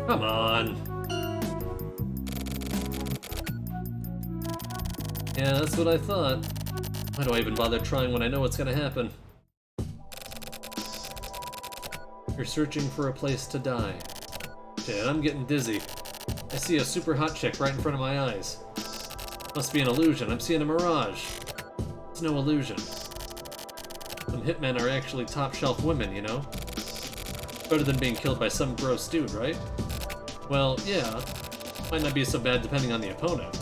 Speaker 1: Come on! Yeah, that's what I thought. Why do I even bother trying when I know what's gonna happen? You're searching for a place to die. Shit, I'm getting dizzy. I see a super hot chick right in front of my eyes. Must be an illusion. I'm seeing a mirage. It's no illusion. Some hitmen are actually top-shelf women, you know? Better than being killed by some gross dude, right? Well, yeah. Might not be so bad depending on the opponent.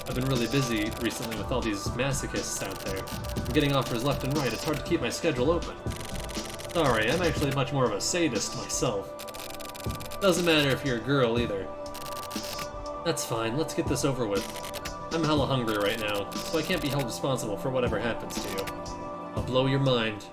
Speaker 1: I've been really busy recently with all these masochists out there. I'm getting offers left and right. It's hard to keep my schedule open. Sorry, I'm actually much more of a sadist myself. Doesn't matter if you're a girl either. That's fine, let's get this over with. I'm hella hungry right now, so I can't be held responsible for whatever happens to you. I'll blow your mind.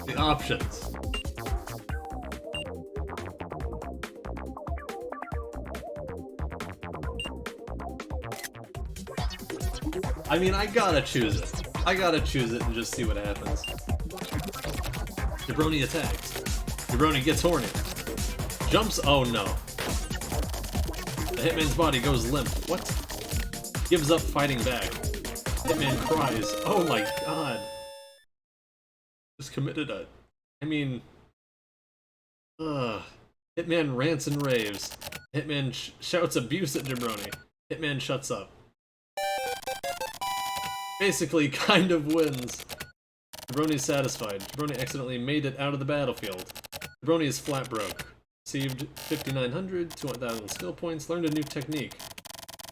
Speaker 1: The options. I mean, I gotta choose it. I gotta choose it and just see what happens. Jabroni attacks. Jabroni gets horny. Jumps. Oh no. The Hitman's body goes limp. What? Gives up fighting back. Hitman cries. Oh my god. Just committed a... I mean... Hitman rants and raves. Hitman shouts abuse at Jabroni. Hitman shuts up. Basically, kind of wins. Jabroni's satisfied. Jabroni accidentally made it out of the battlefield. Jabroni is flat broke. Received 5,900, 2,000 skill points, learned a new technique.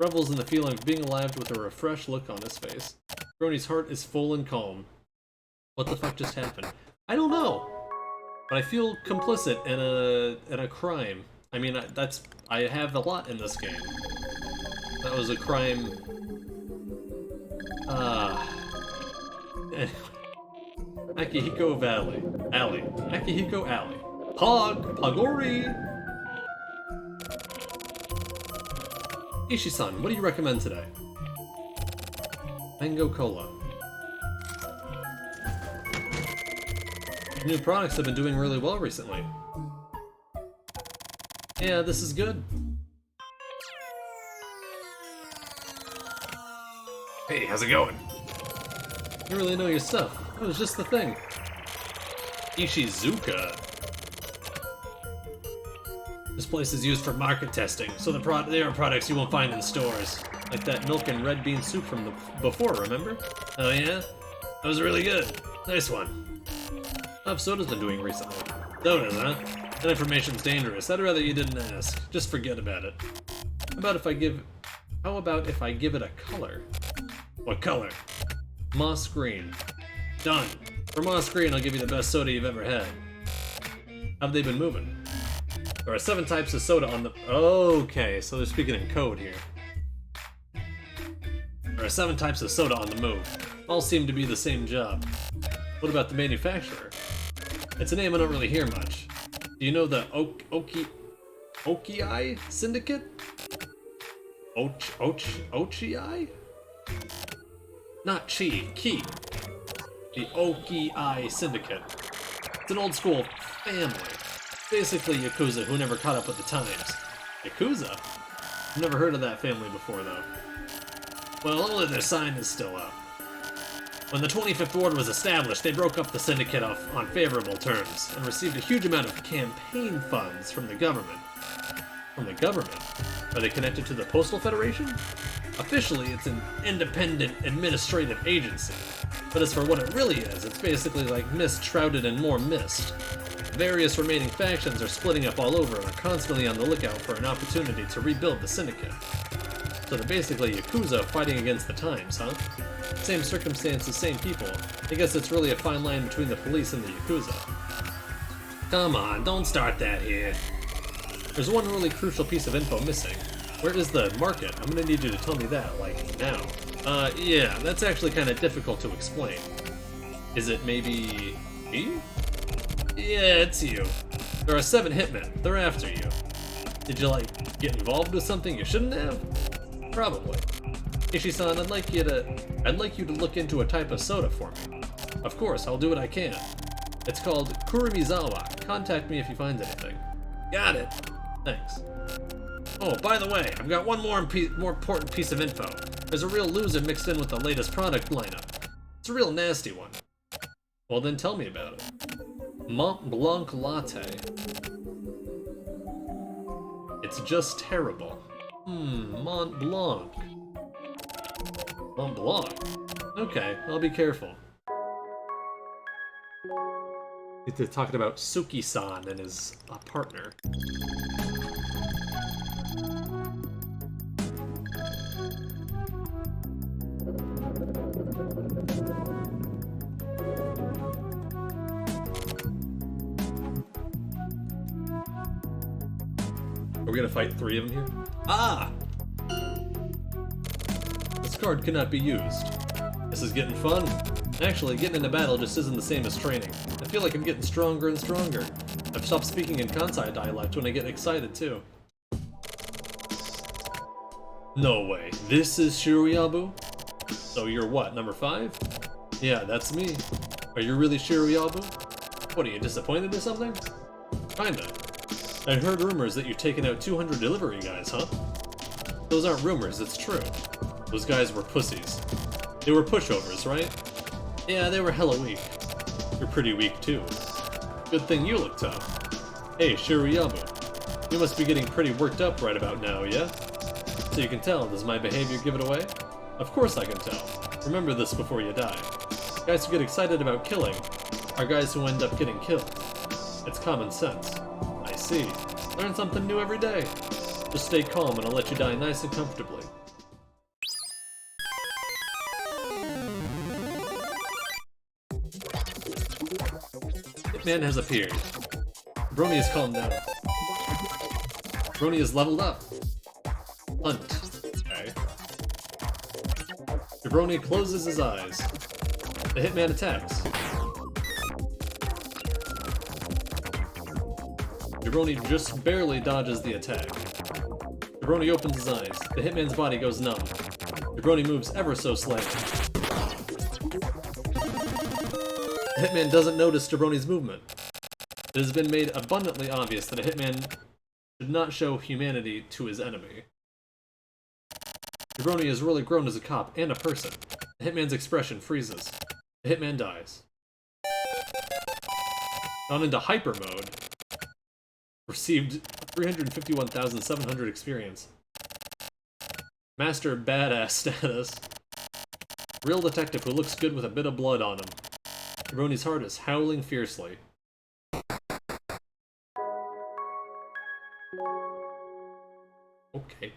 Speaker 1: Revels in the feeling of being alive with a refreshed look on his face. Jabroni's heart is full and calm. What the fuck just happened? I don't know! But I feel complicit in a crime. I mean, I have a lot in this game. That was a crime. Akihiko Valley. Alley. Akihiko Alley. Pagori! Ishi-san, what do you recommend today? Mango Cola. New products have been doing really well recently. Yeah, this is good. Hey, how's it going? You really know your stuff. That was just the thing. Ishizuka. This place is used for market testing, so they are products you won't find in stores. Like that milk and red bean soup from before, remember? Oh yeah? That was really good. Nice one. How have sodas been doing recently? Sodas, huh? That information's dangerous. I'd rather you didn't ask. Just forget about it. How about if I give it a color? What color? Moss green. Done. For moss green, I'll give you the best soda you've ever had. How've they been moving? There are 7 types of soda on the... Okay, so they're speaking in code here. There are 7 types of soda on the move. All seem to be the same job. What about the manufacturer? It's a name I don't really hear much. Do you know the Oki Syndicate? Ochi? Not Chi, Ki. The Oki Syndicate. It's an old school family. Basically Yakuza who never caught up with the times. Yakuza? I've never heard of that family before though. Well, only their sign is still up. When the 25th Ward was established, they broke up the syndicate on favorable terms, and received a huge amount of campaign funds from the government. From the government? Are they connected to the Postal Federation? Officially, it's an independent administrative agency, but as for what it really is, it's basically like mist shrouded in more mist. Various remaining factions are splitting up all over and are constantly on the lookout for an opportunity to rebuild the syndicate. So they're basically Yakuza fighting against the times, huh? Same circumstances, same people. I guess it's really a fine line between the police and the Yakuza. Come on, don't start that here. There's one really crucial piece of info missing. Where is the market? I'm gonna need you to tell me that, like, now. Yeah, that's actually kind of difficult to explain. Is it maybe... me? Yeah, it's you. There are 7 hitmen. They're after you. Did you, like, get involved with something you shouldn't have? Probably. Ishi-san, I'd like you to look into a type of soda for me. Of course, I'll do what I can. It's called Kurumizawa. Contact me if you find anything. Got it. Thanks. Oh, by the way, I've got one more important piece of info. There's a real loser mixed in with the latest product lineup. It's a real nasty one. Well, then tell me about it. Mont Blanc Latte. It's just terrible. Mont Blanc. Mont Blanc? Okay, I'll be careful. They're talking about Suki-san and his partner. Are we gonna fight 3 of them here? Ah! This card cannot be used. This is getting fun. Actually, getting into battle just isn't the same as training. I feel like I'm getting stronger and stronger. I've stopped speaking in Kansai dialect when I get excited, too. No way. This is Shiroyabu? So you're what, number 5? Yeah, that's me. Are you really Shiroyabu? What, are you disappointed or something? Kinda. I heard rumors that you've taken out 200 delivery guys, huh? Those aren't rumors, it's true. Those guys were pussies. They were pushovers, right? Yeah, they were hella weak. You're pretty weak, too. Good thing you look tough. Hey, Shiroyabu. You must be getting pretty worked up right about now, yeah? So you can tell, does my behavior give it away? Of course I can tell. Remember this before you die. Guys who get excited about killing are guys who end up getting killed. It's common sense. I see. Learn something new every day. Just stay calm and I'll let you die nice and comfortably. Hitman has appeared. Brony has calmed down. Brony has leveled up. Hunt. Okay. Jabroni closes his eyes. The Hitman attacks. Jabroni just barely dodges the attack. Jabroni opens his eyes. The Hitman's body goes numb. Jabroni moves ever so slightly. The Hitman doesn't notice Jabroni's movement. It has been made abundantly obvious that a Hitman should not show humanity to his enemy. Jabroni has really grown as a cop and a person. The Hitman's expression freezes. The Hitman dies. Gone into hyper mode. Received 351,700 experience. Master badass status. Real detective who looks good with a bit of blood on him. Jabroni's heart is howling fiercely. Okay.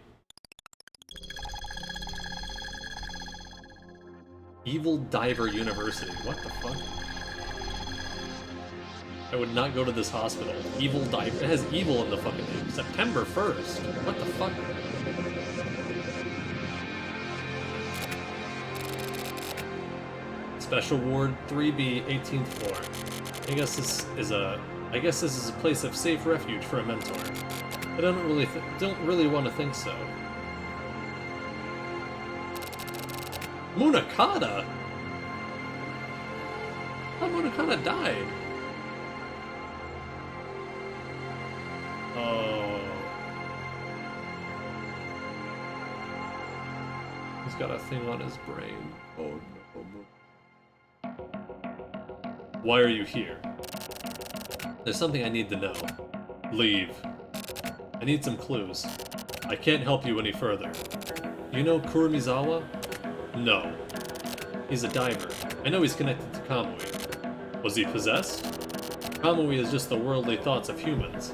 Speaker 1: Evil Diver University. What the fuck? I would not go to this hospital. Evil Diver. It has evil in the fucking name. September 1st. What the fuck? Special Ward 3B, 18th floor. I guess this is a place of safe refuge for a mentor. I don't really want to think so. Munakata? How Munakata died? Oh. He's got a thing on his brain. Oh no. Why are you here? There's something I need to know. Leave. I need some clues. I can't help you any further. You know Kurumizawa? No. He's a diver. I know he's connected to Kamui. Was he possessed? Kamui is just the worldly thoughts of humans.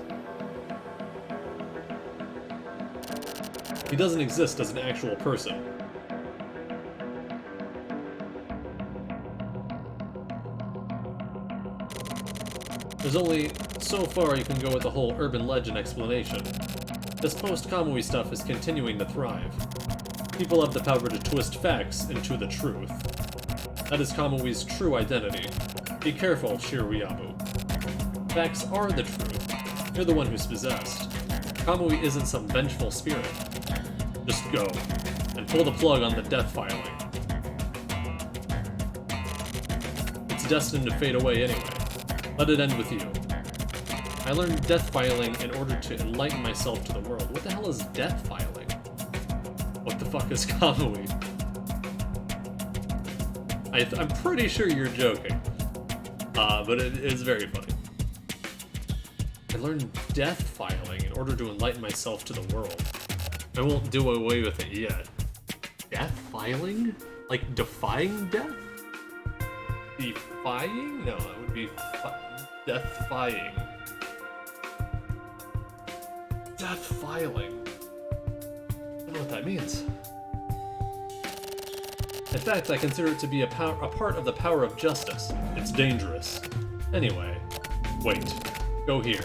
Speaker 1: He doesn't exist as an actual person. There's only so far you can go with the whole urban legend explanation. This post-Kamui stuff is continuing to thrive. People have the power to twist facts into the truth. That is Kamui's true identity. Be careful, Shiryabu. Facts are the truth. You're the one who's possessed. Kamui isn't some vengeful spirit. Just go, and pull the plug on the death filing. It's destined to fade away anyway. Let it end with you. I learned death filing in order to enlighten myself to the world. What the hell is death filing? What the fuck is Kamui? I'm pretty sure you're joking. But it is very funny. I learned death filing in order to enlighten myself to the world. I won't do away with it yet. Death filing? Like defying death? Defying? No, that would be death-fying. Death filing. I don't know what that means. In fact, I consider it to be a part of the power of justice. It's dangerous. Anyway, wait. Go here.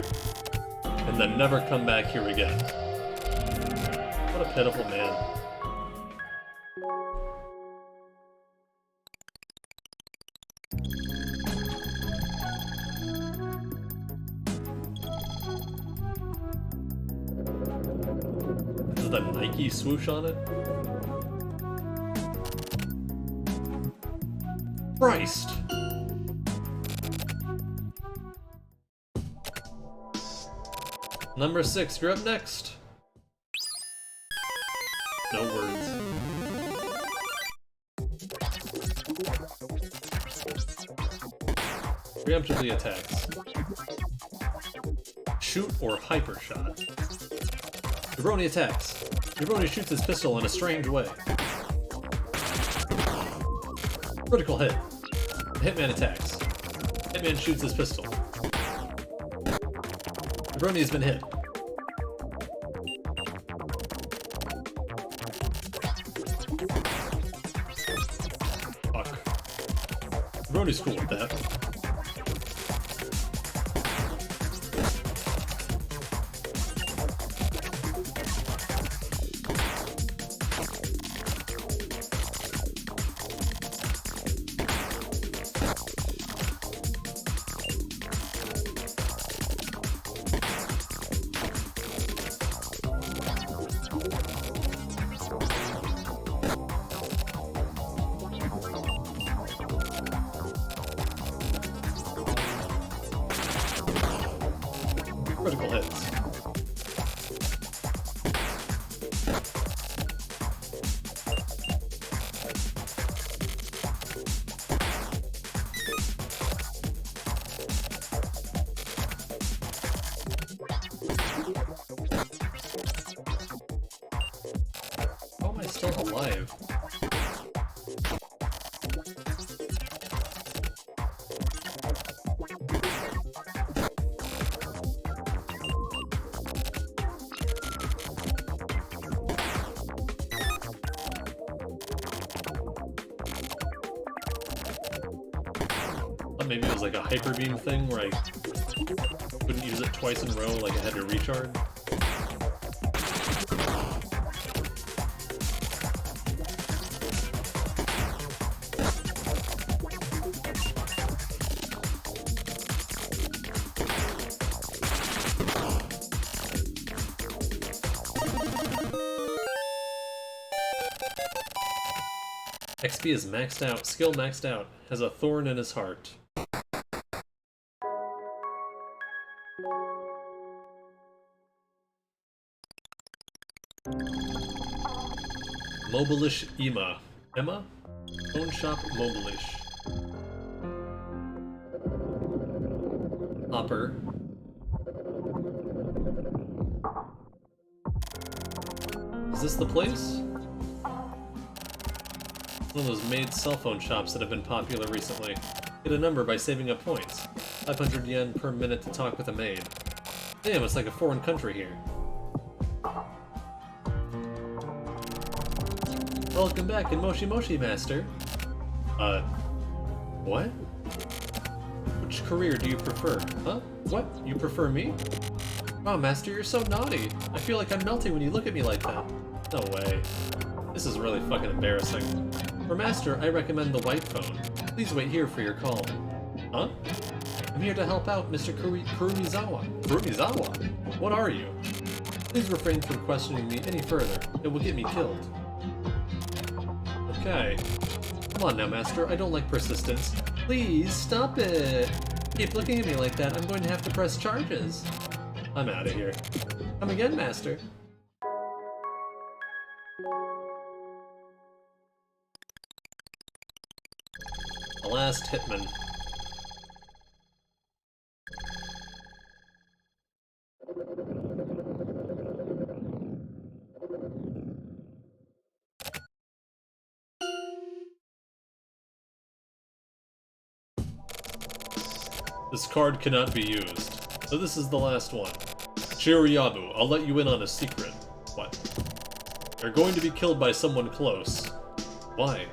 Speaker 1: And then never come back here again. What a pitiful man. Is the Nike swoosh on it? Christ! Number 6, you're up next. No words. Preemptively attacks. Shoot or hyper shot. Jabroni attacks. Jabroni shoots his pistol in a strange way. Critical hit. Hitman attacks. Hitman shoots his pistol. Jabroni has been hit. Fuck. Jabroni's cool with that. Critical hits. How am I still alive? Maybe it was like a hyper beam thing where I couldn't use it twice in a row, like I had to recharge. XP is maxed out, skill maxed out, has a thorn in his heart. Mobilish Emma. Emma? Phone shop Mobilish. Hopper. Is this the place? One of those maid cell phone shops that have been popular recently. Get a number by saving up points. 500 yen per minute to talk with a maid. Damn, it's like a foreign country here. Welcome back in Moshi Moshi, Master. What? Which career do you prefer? Huh? What? You prefer me? Wow, Master, you're so naughty. I feel like I'm melting when you look at me like that. No way. This is really fucking embarrassing. For Master, I recommend the white phone. Please wait here for your call. Huh? I'm here to help out Mr. Kurumizawa. Kurumizawa? What are you? Please refrain from questioning me any further. It will get me killed. Okay. Come on now, Master. I don't like persistence. Please, stop it! Keep looking at me like that, I'm going to have to press charges. I'm out of here. Come again, Master. The last hitman. This card cannot be used. So this is the last one. Shiryabu, I'll let you in on a secret. What? You're going to be killed by someone close. Why?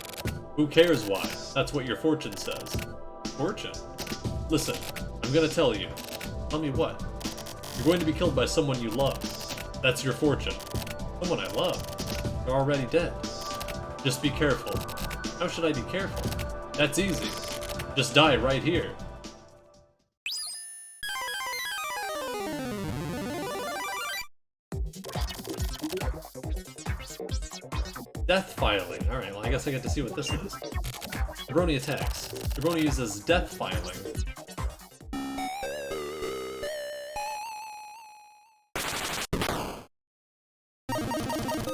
Speaker 1: Who cares why? That's what your fortune says. Fortune? Listen, I'm gonna tell you. Tell me what? You're going to be killed by someone you love. That's your fortune. Someone I love? They're already dead. Just be careful. How should I be careful? That's easy. Just die right here. Death filing. Alright, well I guess I get to see what this is. Jabroni attacks. Jabroni uses death filing.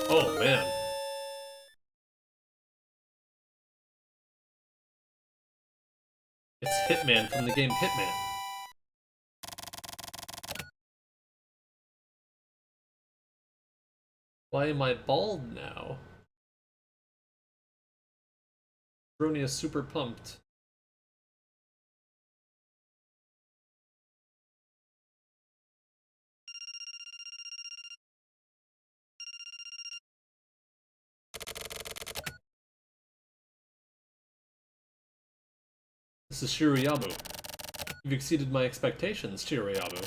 Speaker 1: Oh man. It's Hitman from the game Hitman. Why am I bald now? Jabroni is super pumped. This is Shiryabu. You've exceeded my expectations, Shiryabu.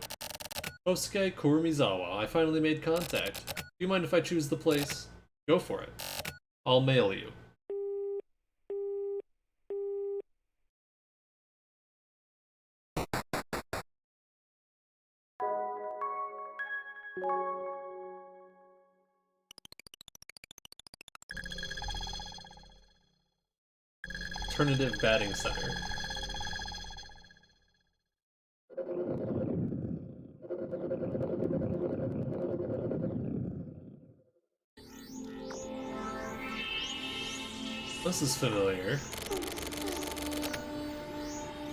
Speaker 1: Kosuke Kurumizawa, I finally made contact. Do you mind if I choose the place? Go for it. I'll mail you. Alternative batting center. This is familiar.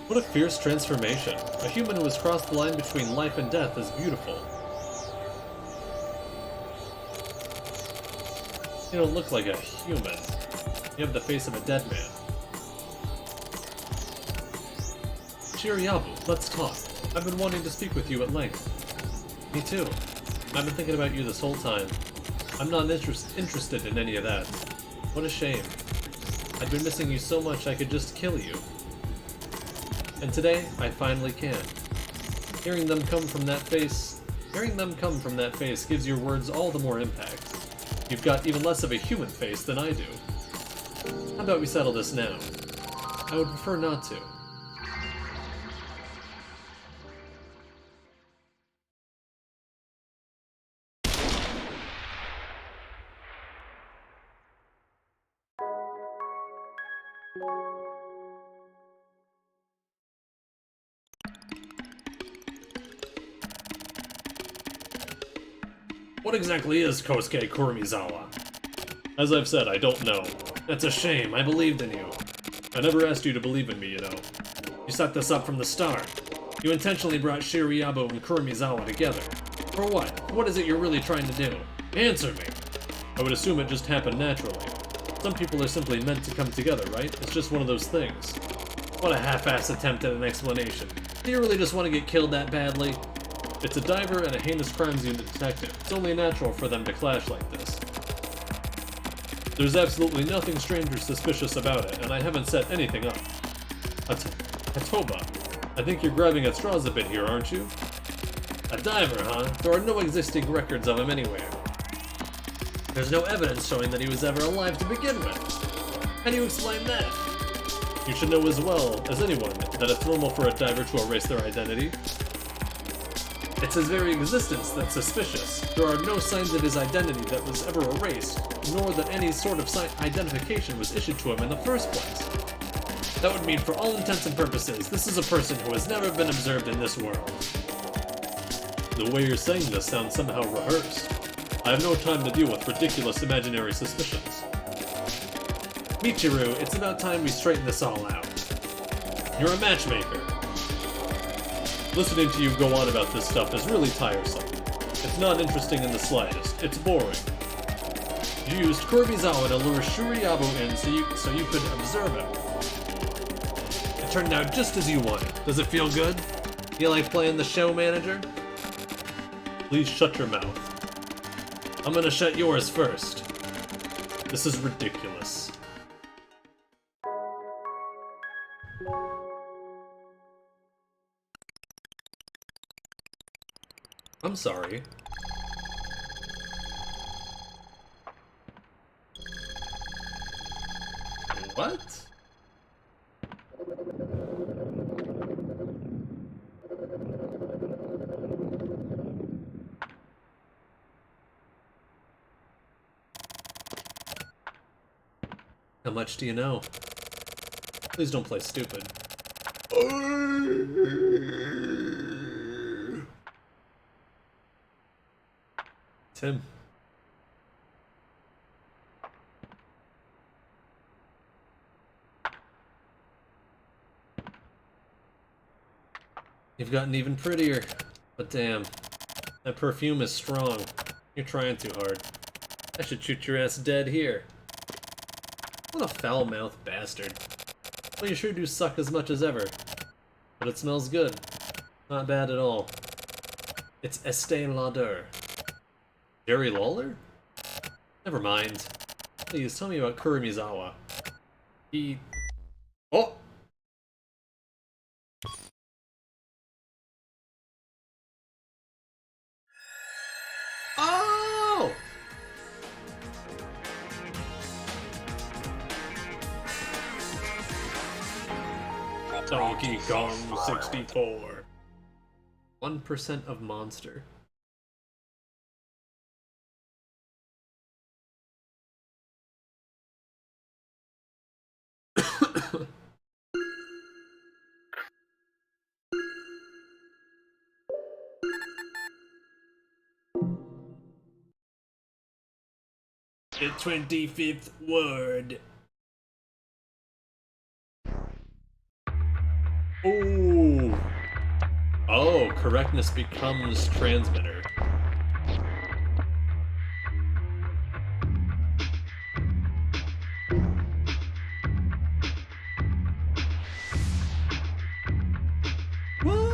Speaker 1: What a fierce transformation. A human who has crossed the line between life and death is beautiful. You don't look like a human. You have the face of a dead man. Shiryabu, let's talk. I've been wanting to speak with you at length. Me too. I've been thinking about you this whole time. I'm not interested in any of that. What a shame. I've been missing you so much I could just kill you. And today, I finally can. Hearing them come from that face gives your words all the more impact. You've got even less of a human face than I do. How about we settle this now? I would prefer not to. What exactly is Kosuke Kurumizawa? As I've said, I don't know. That's a shame, I believed in you. I never asked you to believe in me, you know. You set this up from the start. You intentionally brought Shiryabu and Kurumizawa together. For what? What is it you're really trying to do? Answer me! I would assume it just happened naturally. Some people are simply meant to come together, right? It's just one of those things. What a half-assed attempt at an explanation. Do you really just want to get killed that badly? It's a diver and a heinous crimes unit detective. It's only natural for them to clash like this. There's absolutely nothing strange or suspicious about it, and I haven't set anything up. Hatoba, I think you're grabbing at straws a bit here, aren't you? A diver, huh? There are no existing records of him anywhere. There's no evidence showing that he was ever alive to begin with. How do you explain that? You should know as well as anyone that it's normal for a diver to erase their identity. It's his very existence that's suspicious. There are no signs of his identity that was ever erased, nor that any sort of identification was issued to him in the first place. That would mean, for all intents and purposes, this is a person who has never been observed in this world. The way you're saying this sounds somehow rehearsed. I have no time to deal with ridiculous imaginary suspicions. Michiru, it's about time we straighten this all out. You're a matchmaker. Listening to you go on about this stuff is really tiresome. It's not interesting in the slightest. It's boring. You used Kurumizawa to lure Shiryabu in so you could observe him. It turned out just as you wanted. Does it feel good? You like playing the show manager? Please shut your mouth. I'm gonna shut yours first. This is ridiculous. I'm sorry. What? How much do you know? Please don't play stupid. Tim. You've gotten even prettier. But damn, that perfume is strong. You're trying too hard. I should shoot your ass dead here. What a foul-mouthed bastard. Well, you sure do suck as much as ever. But it smells good. Not bad at all. It's Estee Lauder. Jerry Lawler? Never mind. Please, tell me about Kurumizawa. He... Oh! Donkey Kong 64. 1% of monster. The 25th word. Oh. Oh, correctness becomes transmitter. What?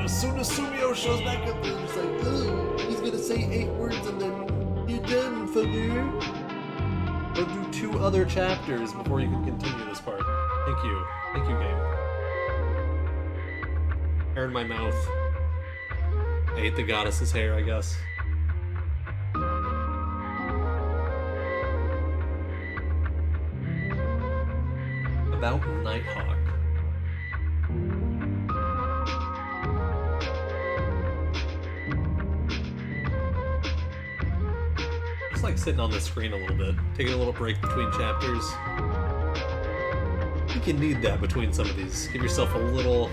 Speaker 1: As soon as Sumio shows back up, they're just like, oh, he's gonna say 8 words and then you're done, fucker. Go do 2 other chapters before you can continue this part. Thank you. Thank you, game. Hair in my mouth. I ate the goddess's hair, I guess. About Nighthawk. Just like sitting on the screen a little bit, taking a little break between chapters. I think you need that between some of these. Give yourself a little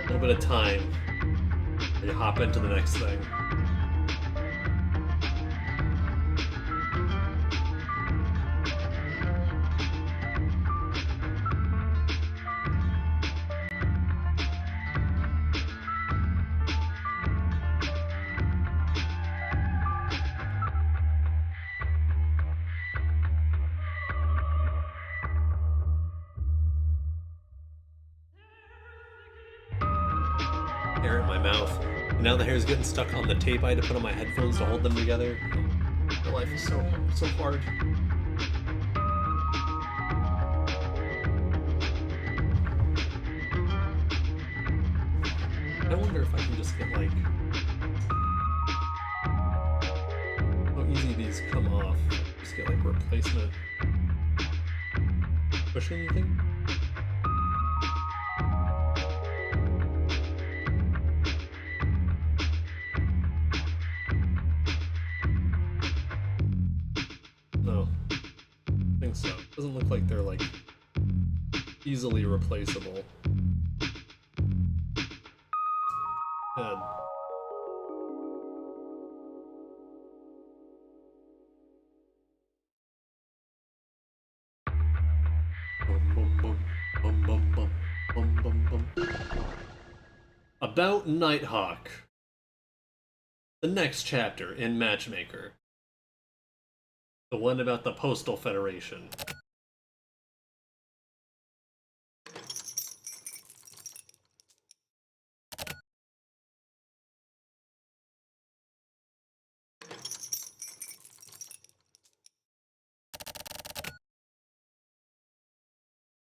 Speaker 1: bit of time before you hop into the next thing. Hair in my mouth. And now the hair's getting stuck on the tape I had to put on my headphones to hold them together. My life is so hard. I wonder if I can just get like how easy these come off. Just get like replacement cushion thing. No. I think so. Doesn't look like they're like easily replaceable. Head. About Nighthawk. The next chapter in Matchmaker. The one about the Postal Federation.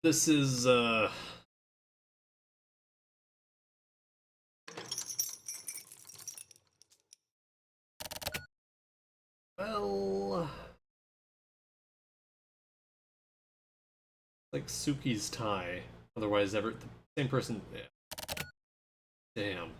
Speaker 1: This is, well, like Suki's tie. Otherwise, the same person. Yeah. Damn.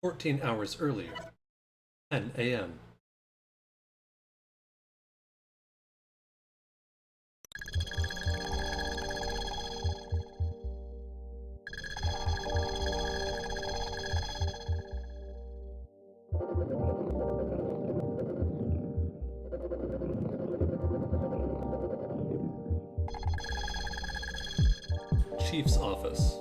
Speaker 1: "14 hours earlier, 10 a.m. chief's office.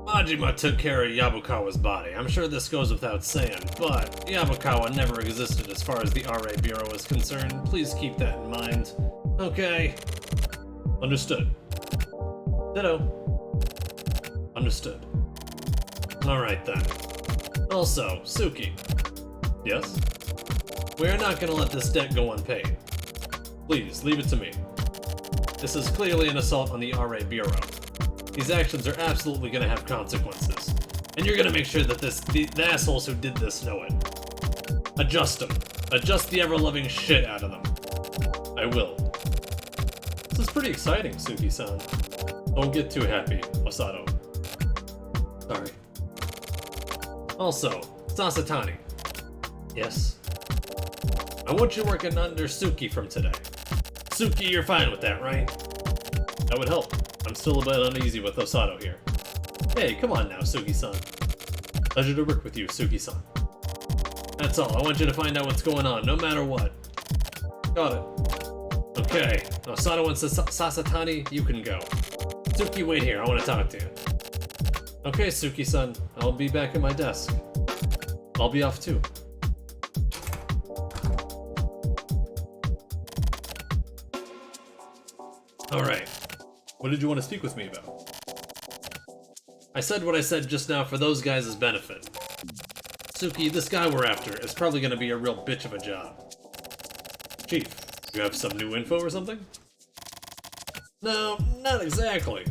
Speaker 1: Majima took care of Yabukawa's body. I'm sure this goes without saying, but Yabukawa never existed as far as the RA Bureau is concerned. Please keep that in mind. Okay. Understood. Ditto. Understood. Alright then. Also, Suki. Yes? We are not gonna let this debt go unpaid. Please, leave it to me. This is clearly an assault on the RA Bureau. These actions are absolutely gonna have consequences. And you're gonna make sure that the assholes who did this know it. Adjust them. Adjust the ever-loving shit out of them. I will. This is pretty exciting, Suki-san. Don't get too happy, Osato. Sorry. Also, Sasatani. Yes? I want you working under Suki from today. Suki, you're fine with that, right? That would help. I'm still a bit uneasy with Osato here. Hey, come on now, Suki-san. Pleasure to work with you, Suki-san. That's all. I want you to find out what's going on, no matter what. Got it. Okay. Osato and Sasatani, you can go. Suki, wait here. I want to talk to you. Okay, Suki-san. I'll be back at my desk. I'll be off too. Alright. What did you want to speak with me about? I said what I said just now for those guys' benefit. Suki, this guy we're after is probably gonna be a real bitch of a job. Chief, you have some new info or something? No, not exactly.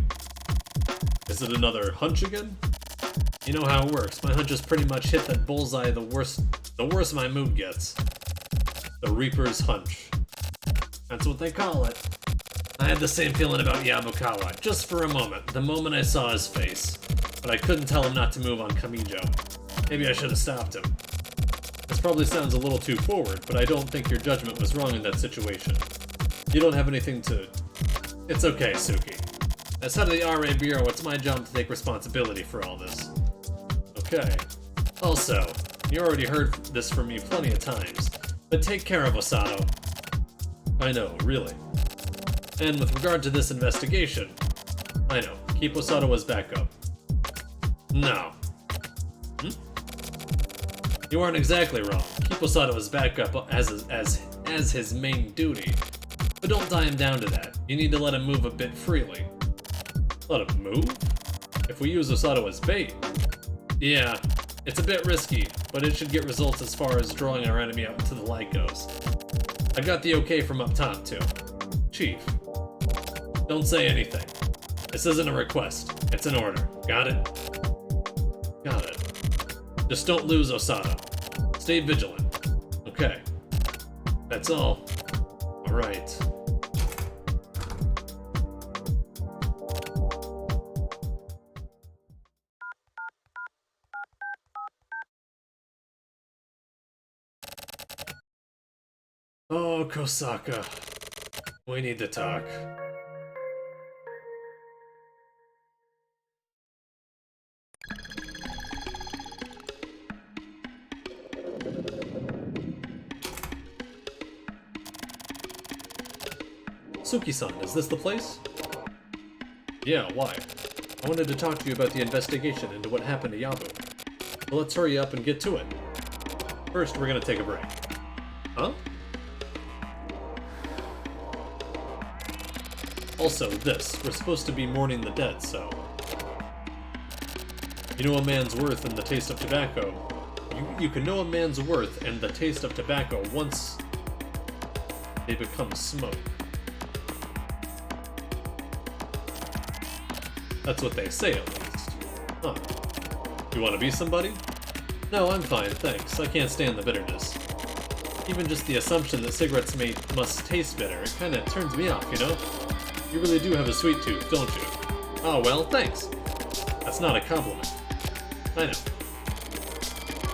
Speaker 1: Is it another hunch again? You know how it works. My hunches pretty much hit that bullseye the worse my mood gets. The Reaper's hunch. That's what they call it. I had the same feeling about Yabukawa, just for a moment, the moment I saw his face. But I couldn't tell him not to move on Kamijo. Maybe I should have stopped him. This probably sounds a little too forward, but I don't think your judgment was wrong in that situation. You don't have anything to... It's okay, Suki. As head of the RA Bureau, it's my job to take responsibility for all this. Okay. Also, you already heard this from me plenty of times, but take care of Osato. I know, really. And with regard to this investigation, I know, keep Osato as backup. No. You aren't exactly wrong. Keep Osato as backup as his main duty. But don't tie him down to that. You need to let him move a bit freely. Let him move? If we use Osato as bait? Yeah, it's a bit risky, but it should get results as far as drawing our enemy out into the light goes. I got the okay from up top, too. Chief. Don't say anything. This isn't a request. It's an order. Got it? Got it. Just don't lose Osato. Stay vigilant. Okay. That's all. Alright. Oh, Kosaka. We need to talk. Suki-san, is this the place? Yeah, why? I wanted to talk to you about the investigation into what happened to Yabu. Well, let's hurry up and get to it. First, we're gonna take a break. Huh? Also, we're supposed to be mourning the dead, so... You know a man's worth and the taste of tobacco. You can know a man's worth and the taste of tobacco once they become smoke. That's what they say, at least. Huh. You want to be somebody? No, I'm fine, thanks. I can't stand the bitterness. Even just the assumption that cigarettes must taste bitter, it kinda turns me off, you know? You really do have a sweet tooth, don't you? Oh, well, thanks. That's not a compliment. I know.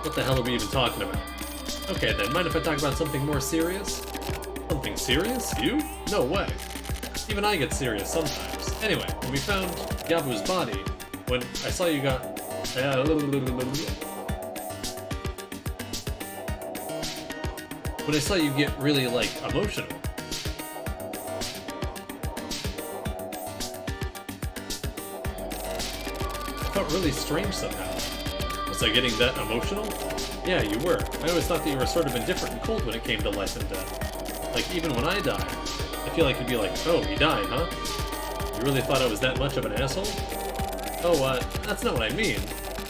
Speaker 1: What the hell are we even talking about? Okay then, mind if I talk about something more serious? Something serious? You? No way. Even I get serious sometimes. Anyway, when we found Yabu's body, when I saw you got... when I saw you get really, like, emotional. It felt really strange somehow. Was I getting that emotional? Yeah, you were. I always thought that you were sort of indifferent and cold when it came to life and death. Like, even when I die, I feel like you'd be like, oh, he died, huh? You really thought I was that much of an asshole? Oh, that's not what I mean.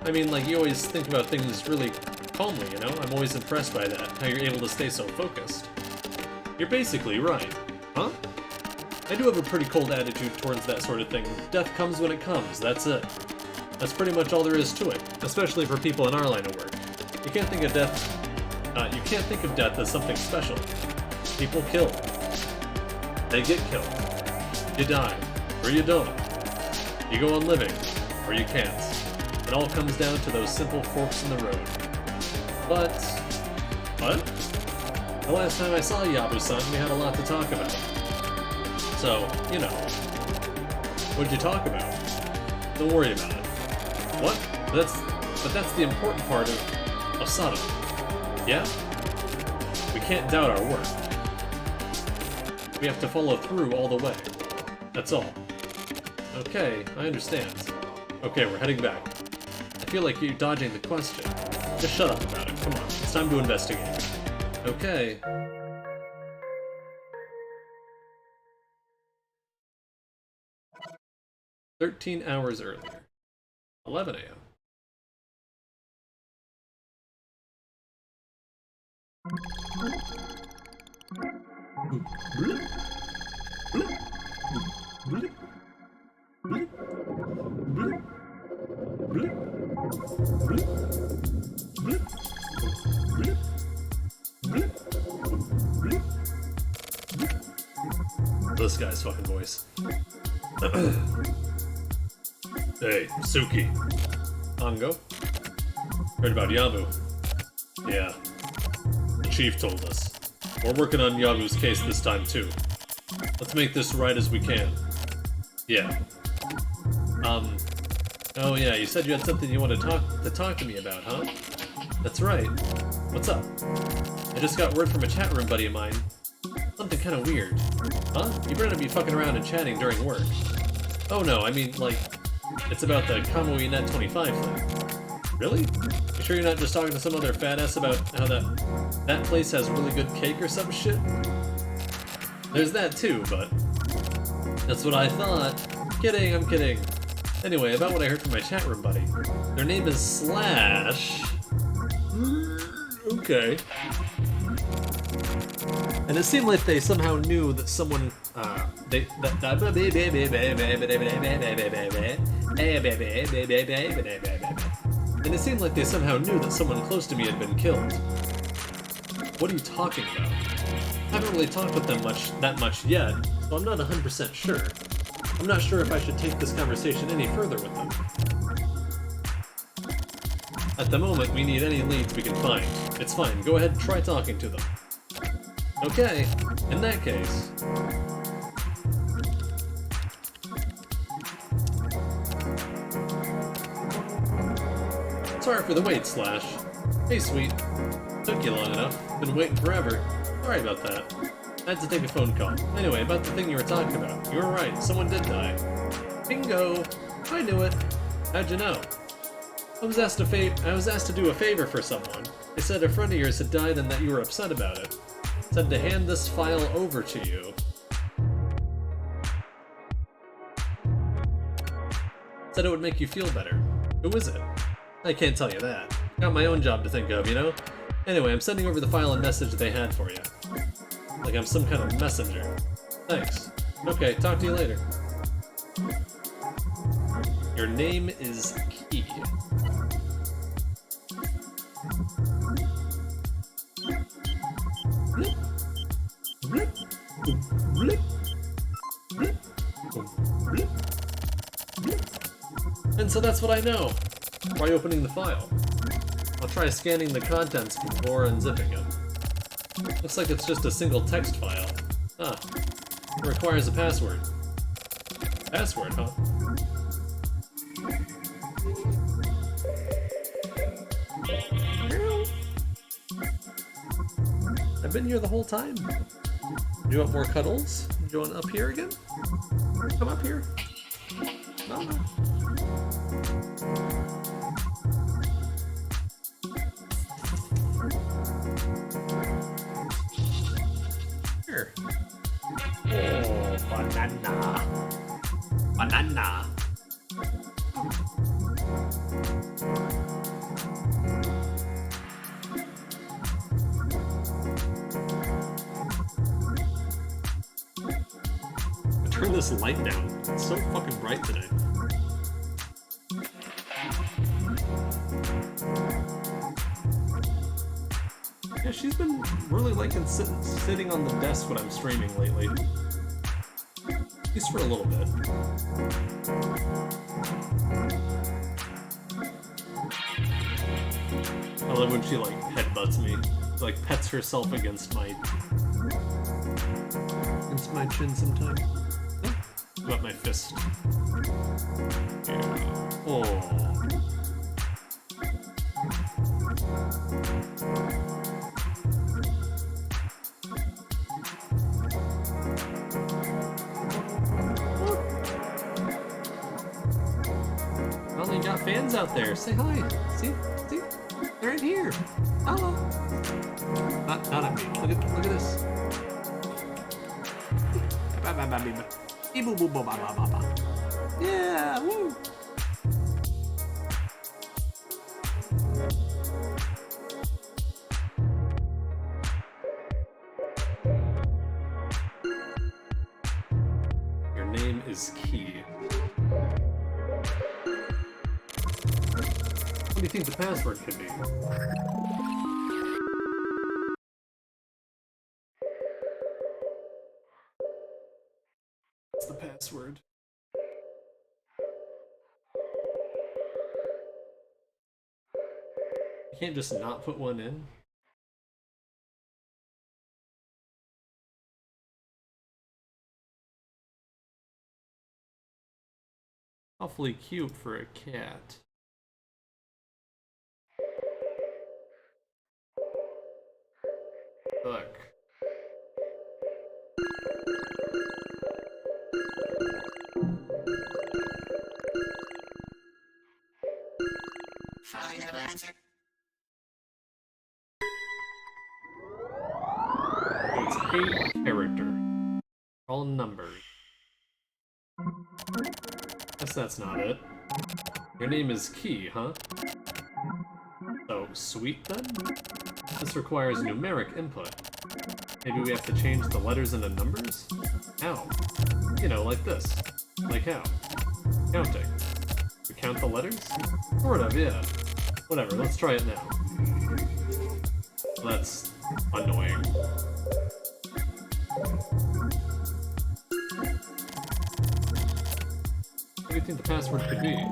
Speaker 1: I mean, like, you always think about things really calmly, you know? I'm always impressed by that, how you're able to stay so focused. You're basically right. Huh? I do have a pretty cold attitude towards that sort of thing. Death comes when it comes, that's it. That's pretty much all there is to it, especially for people in our line of work. You can't think of death as something special. People kill. They get killed. You die, or you don't. You go on living, or you can't. It all comes down to those simple forks in the road. But... what? The last time I saw Yabu-san, we had a lot to talk about. So, you know. What'd you talk about? Don't worry about it. What? But that's the important part of Sato. Yeah? We can't doubt our work. We have to follow through all the way. That's all. Okay, I understand. Okay, we're heading back. I feel like you're dodging the question. Just shut up about it. Come on, it's time to investigate. Okay. "13 hours earlier. 11 a.m. This guy's fucking voice. Hey, Suki. Ango? Heard about Yabu? Yeah. The chief told us. We're working on Yabu's case this time too. Let's make this right as we can. Yeah. Oh yeah, you said you had something you wanted to talk to me about, huh? That's right. What's up? I just got word from a chat room buddy of mine. Something kinda weird. Huh? You better not be fucking around and chatting during work. Oh no, I mean, like, it's about the Kamui Net 25 thing. Really? You sure you're not just talking to some other fat ass about how that place has really good cake or some shit? There's that too, but... that's what I thought. Kidding, I'm kidding. Anyway, about what I heard from my chat room buddy. Their name is Slash... okay. And it seemed like they somehow knew that someone, and it seemed like they somehow knew that someone close to me had been killed. What are you talking about? I haven't really talked with them that much yet, so I'm not 100% sure. I'm not sure if I should take this conversation any further with them. At the moment, we need any leads we can find. It's fine, go ahead and try talking to them. Okay, in that case... Sorry for the wait, Slash. Hey, sweet. Took you long enough. Been waiting forever. Sorry about that. I had to take a phone call. Anyway, about the thing you were talking about. You were right, someone did die. Bingo! I knew it. How'd you know? I was asked to do a favor for someone. They said a friend of yours had died and that you were upset about it. Said to hand this file over to you. Said it would make you feel better. Who is it? I can't tell you that. Got my own job to think of, you know? Anyway, I'm sending over the file and message they had for you. Like I'm some kind of messenger. Thanks. Okay, talk to you later. Your name is Key. And so that's what I know. Try opening the file. I'll try scanning the contents before unzipping it. Looks like it's just a single text file. Ah, it requires a password. Password, huh? I've been here the whole time. Do you want more cuddles? Do you want up here again? Come up here. No, no. Here. Oh, banana. Banana. Turn this light down. It's so fucking bright today. Yeah, she's been really liking sitting on the desk when I'm streaming lately. At least for a little bit. I love when she like headbutts me. Like pets herself against my chin sometimes. About my fist. Yeah. Oh. Well, you got fans out there. Say hi. See? They're in here. Hello. Not at me. Look at this. Yeah, woo! Your name is Key. What do you think the password could be? What's the password? You can't just not put one in? Awfully cute for a cat. Look.
Speaker 7: Final answer.
Speaker 1: It's 8 character. All numbers. Guess that's not it. Your name is Key, huh? So, sweet then? This requires numeric input. Maybe we have to change the letters into numbers? How? You know, like this. Like how? Counting. We count the letters? Sort of, yeah. Whatever, let's try it now. That's annoying. What do you think the password could be?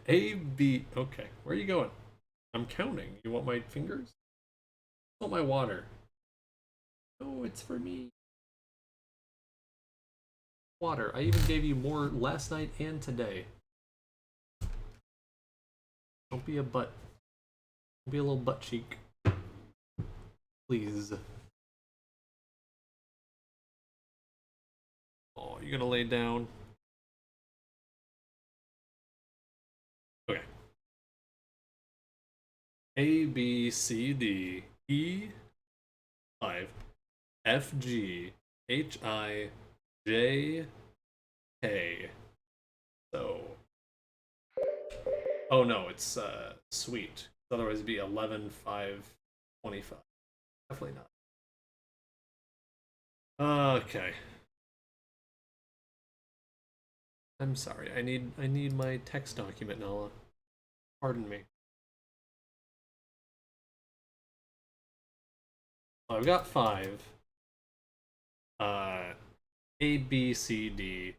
Speaker 1: A, B, okay. Where are you going? I'm counting. You want my fingers? I want my water. Oh, it's for me. Water. I even gave you more last night and today. Don't be a butt. Don't be a little butt cheek. Please. Oh, you're gonna lay down? Okay. A, B, C, D, E, 5, F, G, H, I, J, K. So. Oh no, it's sweet. Otherwise it'd be 11, 5, 25. Definitely not. Okay. I'm sorry. I need my text document, Nala. Pardon me. So I've got 5. A B C D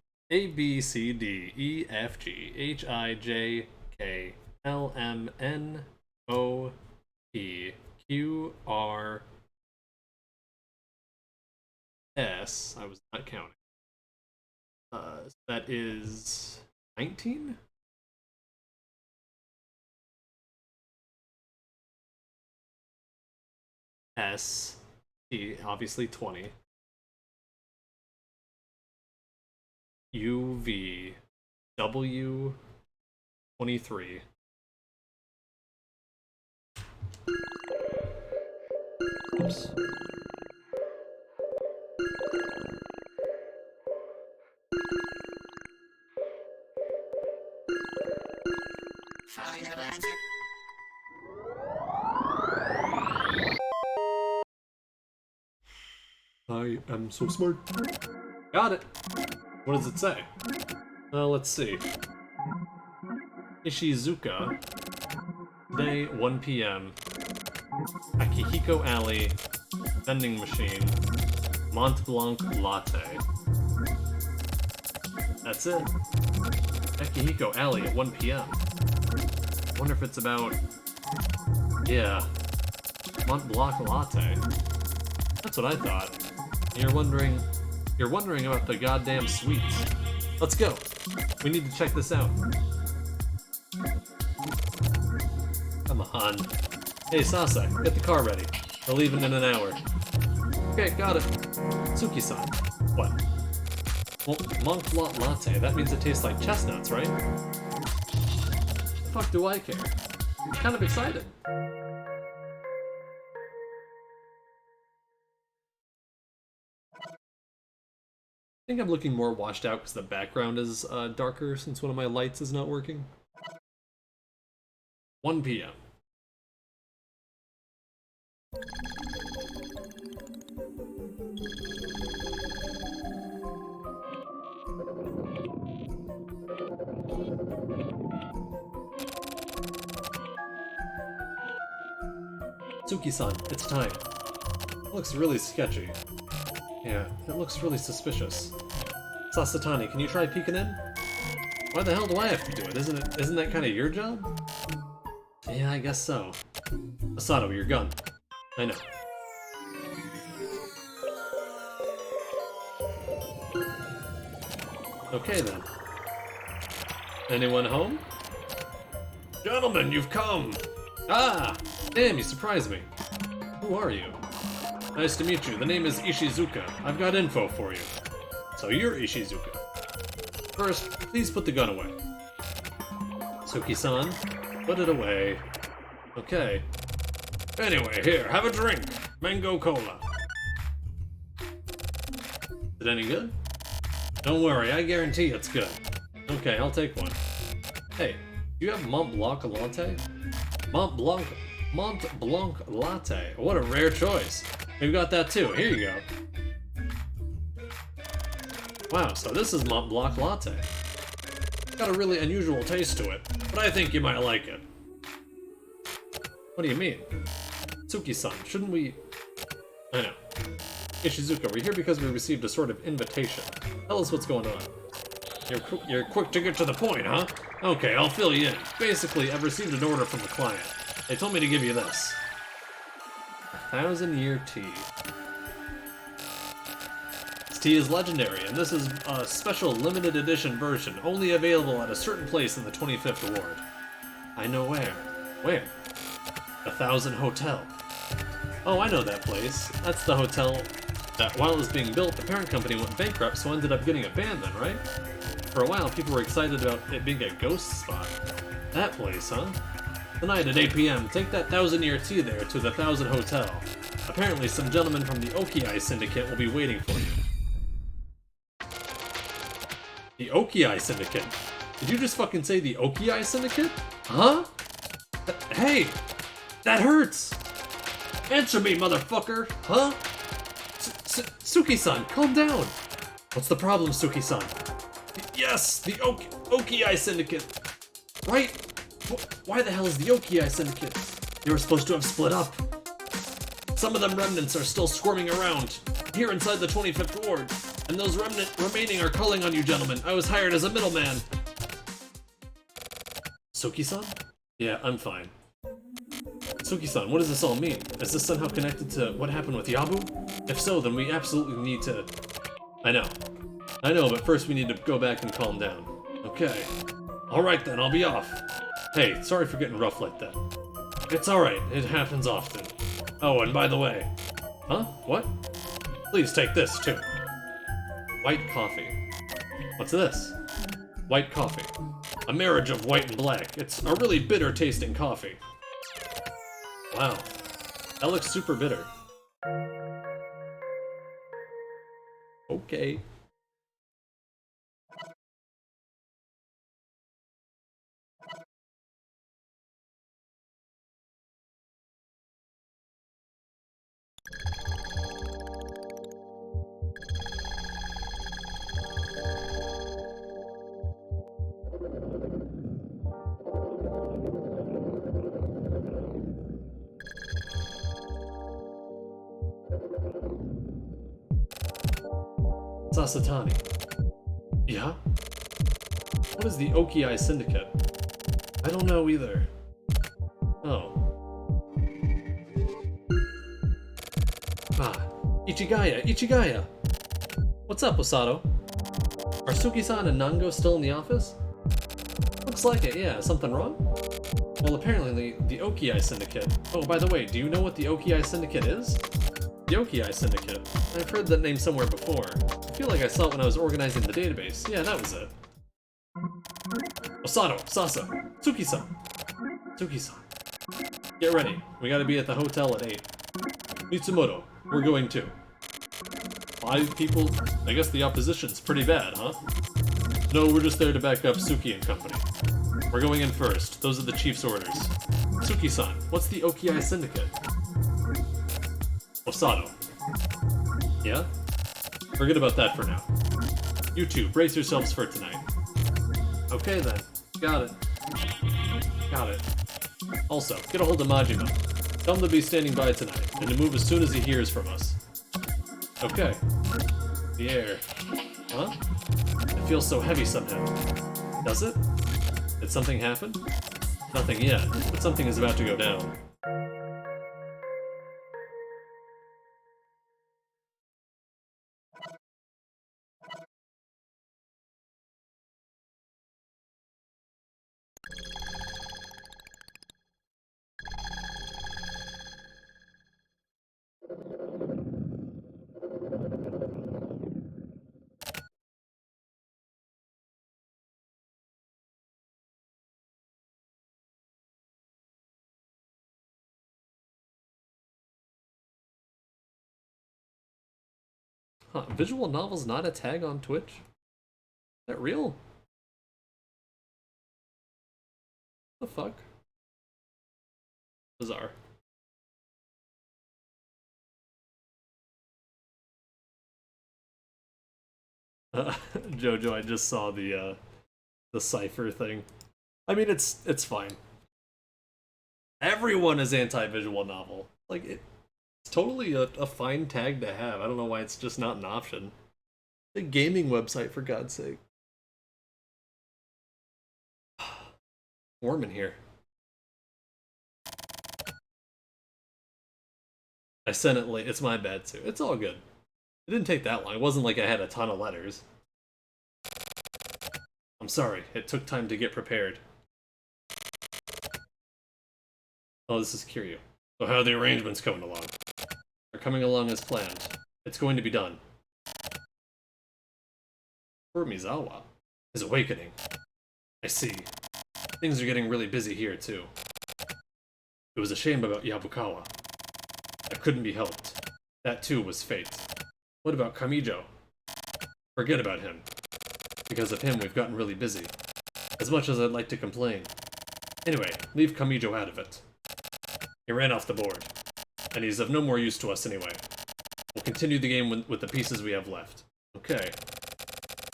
Speaker 1: E F G H I J K L M N O P Q R S. I was not counting. That is 19? S T, obviously 20. U V W 23. Oops.
Speaker 7: Final answer.
Speaker 1: I am so smart. Got it. What does it say? Let's see. Ishizuka. Today, 1 p.m. Akihiko Alley. Vending machine. Mont Blanc latte. That's it. Akihiko Alley at 1 p.m. Wonder if it's about... Yeah. Mont Blanc latte. That's what I thought. You're wondering about the goddamn sweets. Let's go. We need to check this out. Come on. Hey, Sasa, get the car ready. We're leaving in an hour. Okay, got it. Suki-san. What? Well, Mont Blanc latte, that means it tastes like chestnuts, right? The fuck do I care? I'm kind of excited. I think I'm looking more washed out because the background is darker since one of my lights is not working. 1 p.m. Suki-san, it's time. It looks really sketchy. Yeah, it looks really suspicious. Sasatani, can you try peeking in? Why the hell do I have to do it? Isn't that kind of your job? Yeah, I guess so. Masato, your gun. I know. Okay then. Anyone home? Gentlemen, you've come! Ah! Damn, you surprised me. Who are you? Nice to meet you. The name is Ishizuka. I've got info for you. So you're Ishizuka. First, please put the gun away. Suki-san, put it away. Okay. Anyway, here, have a drink. Mango cola. Is it any good? Don't worry, I guarantee it's good. Okay, I'll take one. Hey, do you have Mont Blanc latte? Mont Blanc latte. What a rare choice. We've got that too. Here you go. Wow, so this is Mont Blanc latte. Got a really unusual taste to it, but I think you might like it. What do you mean? Suki-san, shouldn't we... I know. Ishizuka, we're here because we received a sort of invitation. Tell us what's going on. You're quick to get to the point, huh? Okay, I'll fill you in. Basically, I've received an order from the client. They told me to give you this. 1,000-year tea. This tea is legendary, and this is a special limited edition version, only available at a certain place in the 25th Ward. I know where. Where? The 1,000 Hotel. Oh, I know that place. That's the hotel that, while it was being built, the parent company went bankrupt, so ended up getting abandoned, right? For a while, people were excited about it being a ghost spot. That place, huh? Tonight at 8 p.m., take that 1,000-year tea there to the 1,000 Hotel. Apparently, some gentlemen from the Okiai Syndicate will be waiting for you. The Okiai Syndicate? Did you just fucking say the Okiai Syndicate? Huh? Hey! That hurts! Answer me, motherfucker! Huh? Suki-san, calm down! What's the problem, Suki-san? Yes, the Okiai Syndicate! Right? Why the hell is the Okiai Syndicate? They were supposed to have split up. Some of them remnants are still squirming around, here inside the 25th Ward, and those remaining are calling on you, gentlemen. I was hired as a middleman. Suki-san? Yeah, I'm fine. Suki-san, what does this all mean? Is this somehow connected to what happened with Yabu? If so, then we absolutely need to... I know, but first we need to go back and calm down. Okay. Alright then, I'll be off. Hey, sorry for getting rough like that. It's alright, it happens often. Oh, and by the way... Huh? What? Please take this, too. White coffee. What's this? White coffee. A marriage of white and black. It's a really bitter tasting coffee. Wow. That looks super bitter. Okay. Sasatani. Yeah? What is the Oki-Eye Syndicate? I don't know either. Oh. Ah. Ichigaya! Ichigaya! What's up, Osato? Are Suki-san and Nango still in the office? Looks like it, yeah. Something wrong? Well, apparently the Oki-Eye Syndicate... Oh, by the way, do you know what the Oki-Eye Syndicate is? The Oki-Eye Syndicate. I've heard that name somewhere before. I feel like I saw it when I was organizing the database. Yeah, that was it. Osato, Sasa, Tsuki-san. Tsuki-san. Get ready. We gotta be at the hotel at 8. Mitsumoto, we're going too. 5 people? I guess the opposition's pretty bad, huh? No, we're just there to back up Suki and company. We're going in first. Those are the chief's orders. Tsuki-san, what's the Oki-Eye Syndicate? Osato. Yeah? Forget about that for now. You two, brace yourselves for tonight. Okay then. Got it. Got it. Also, get a hold of Majima. Tell him to be standing by tonight, and to move as soon as he hears from us. Okay. The air. Huh? It feels so heavy somehow. Does it? Did something happen? Nothing yet, but something is about to go down. Huh, visual novel's not a tag on Twitch? Is that real? What the fuck? Bizarre. Jojo, I just saw the cipher thing. I mean, it's fine. Everyone is anti-visual novel. Like, it's totally a fine tag to have. I don't know why it's just not an option. A gaming website, for God's sake. Warm in here. I sent it late. It's my bad, too. It's all good. It didn't take that long. It wasn't like I had a ton of letters. I'm sorry. It took time to get prepared. Oh, this is Kiryu. So how are the arrangements coming along? They're coming along as planned. It's going to be done. Poor Mizawa is awakening. I see. Things are getting really busy here, too. It was a shame about Yabukawa. That couldn't be helped. That, too, was fate. What about Kamijo? Forget about him. Because of him, we've gotten really busy. As much as I'd like to complain. Anyway, leave Kamijo out of it. He ran off the board. And he's of no more use to us anyway. We'll continue the game with the pieces we have left. Okay.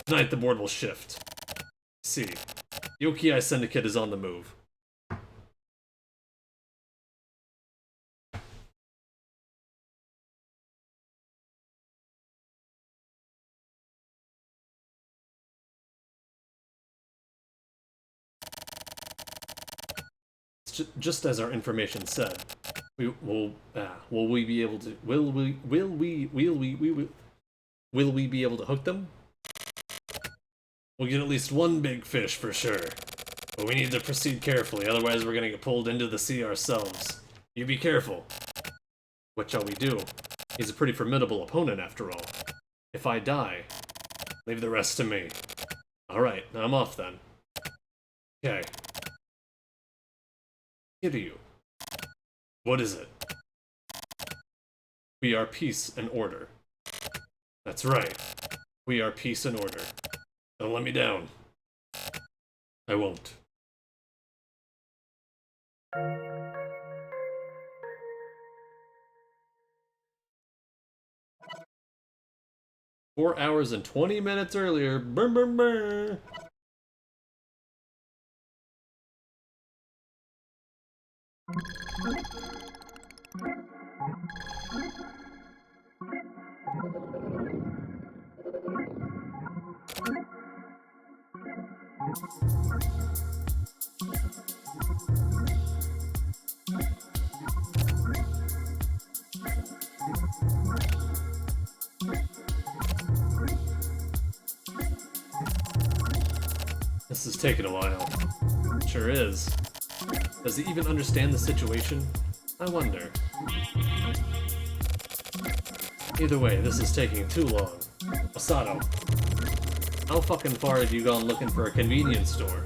Speaker 1: Tonight the board will shift. See. The Oki-Eye Syndicate is on the move. Just as our information said, will we be able to hook them? We'll get at least one big fish for sure, but we need to proceed carefully, otherwise we're gonna get pulled into the sea ourselves. You be careful. What shall we do? He's a pretty formidable opponent after all. If I die, leave the rest to me. Alright, I'm off then. Okay. Kiryu. What is it? We are peace and order. That's right. We are peace and order. Don't let me down. I won't. Four hours and 20 minutes earlier. Brr, brr, brr. This is taking a while. Sure is. Does he even understand the situation? I wonder. Either way, this is taking too long. Osato, how fucking far have you gone looking for a convenience store?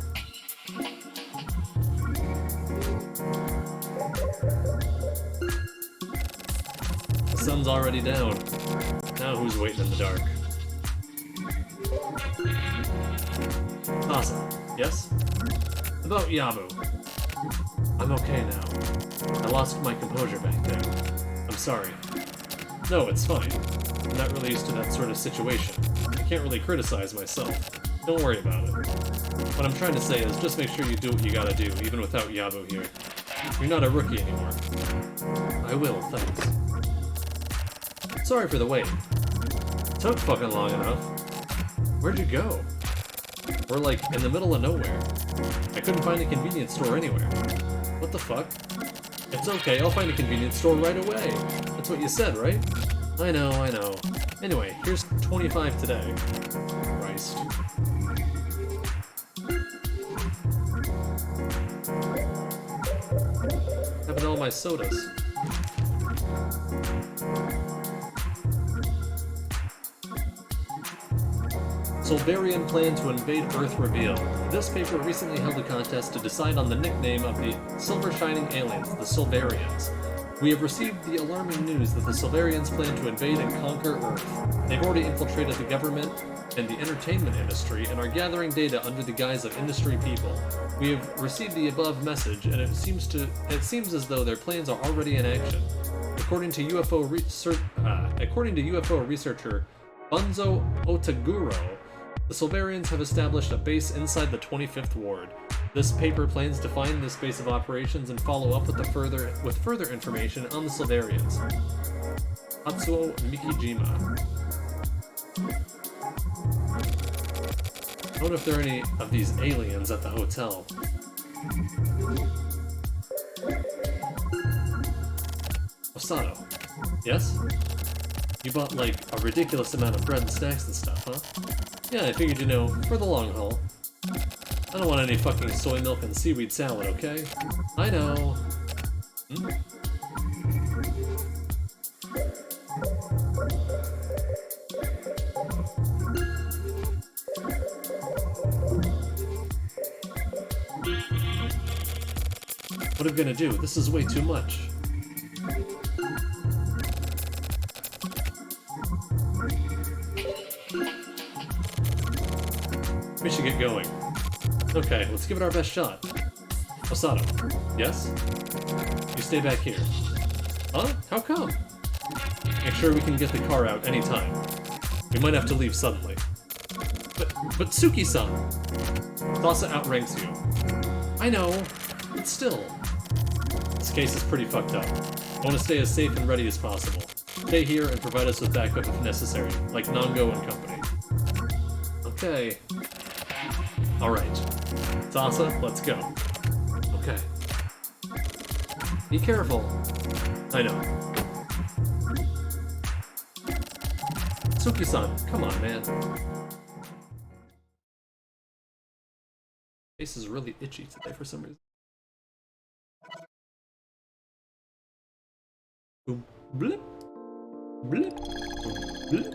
Speaker 1: The sun's already down. Now who's waiting in the dark? Asa, yes? About Yabu. I'm okay now. I lost my composure back there. I'm sorry. No, it's fine. I'm not really used to that sort of situation. I can't really criticize myself. Don't worry about it. What I'm trying to say is just make sure you do what you gotta do, even without Yabu here. You're not a rookie anymore. I will, thanks. Sorry for the wait. Took fucking long enough. Where'd you go? We're like in the middle of nowhere. I couldn't find a convenience store anywhere. What the fuck? It's okay, I'll find a convenience store right away. That's what you said, right? I know, I know. Anyway, here's 25 today. Christ. Having all my sodas. Solvarian plan to invade Earth revealed. This paper recently held a contest to decide on the nickname of the silver shining aliens, the Solvarians. We have received the alarming news that the Solvarians plan to invade and conquer Earth. They've already infiltrated the government and the entertainment industry and are gathering data under the guise of industry people. We have received the above message, and it seems as though their plans are already in action. According to UFO researcher Bunzo Otaguro, the Solvarians have established a base inside the 25th Ward. This paper plans to find this base of operations and follow up with further information on the Solvarians. Atsuo Mikijima. I wonder if there are any of these aliens at the hotel. Osato. Yes? You bought, like, a ridiculous amount of bread and snacks and stuff, huh? Yeah, I figured, for the long haul. I don't want any fucking soy milk and seaweed salad, okay? I know. Hmm? What are we gonna do? This is way too much. We should get going. Okay, let's give it our best shot. Osato. Yes? You stay back here. Huh? How come? Make sure we can get the car out anytime. We might have to leave suddenly. But Tsuki-san! Thassa outranks you. I know, but still. This case is pretty fucked up. I want to stay as safe and ready as possible. Stay here and provide us with backup if necessary, like Nango and company. Okay. Alright. Thassa, let's go. Okay. Be careful. I know. Tsuki-san, come on, man. Face is really itchy today for some reason. Boom, Blip. Blip. Blip.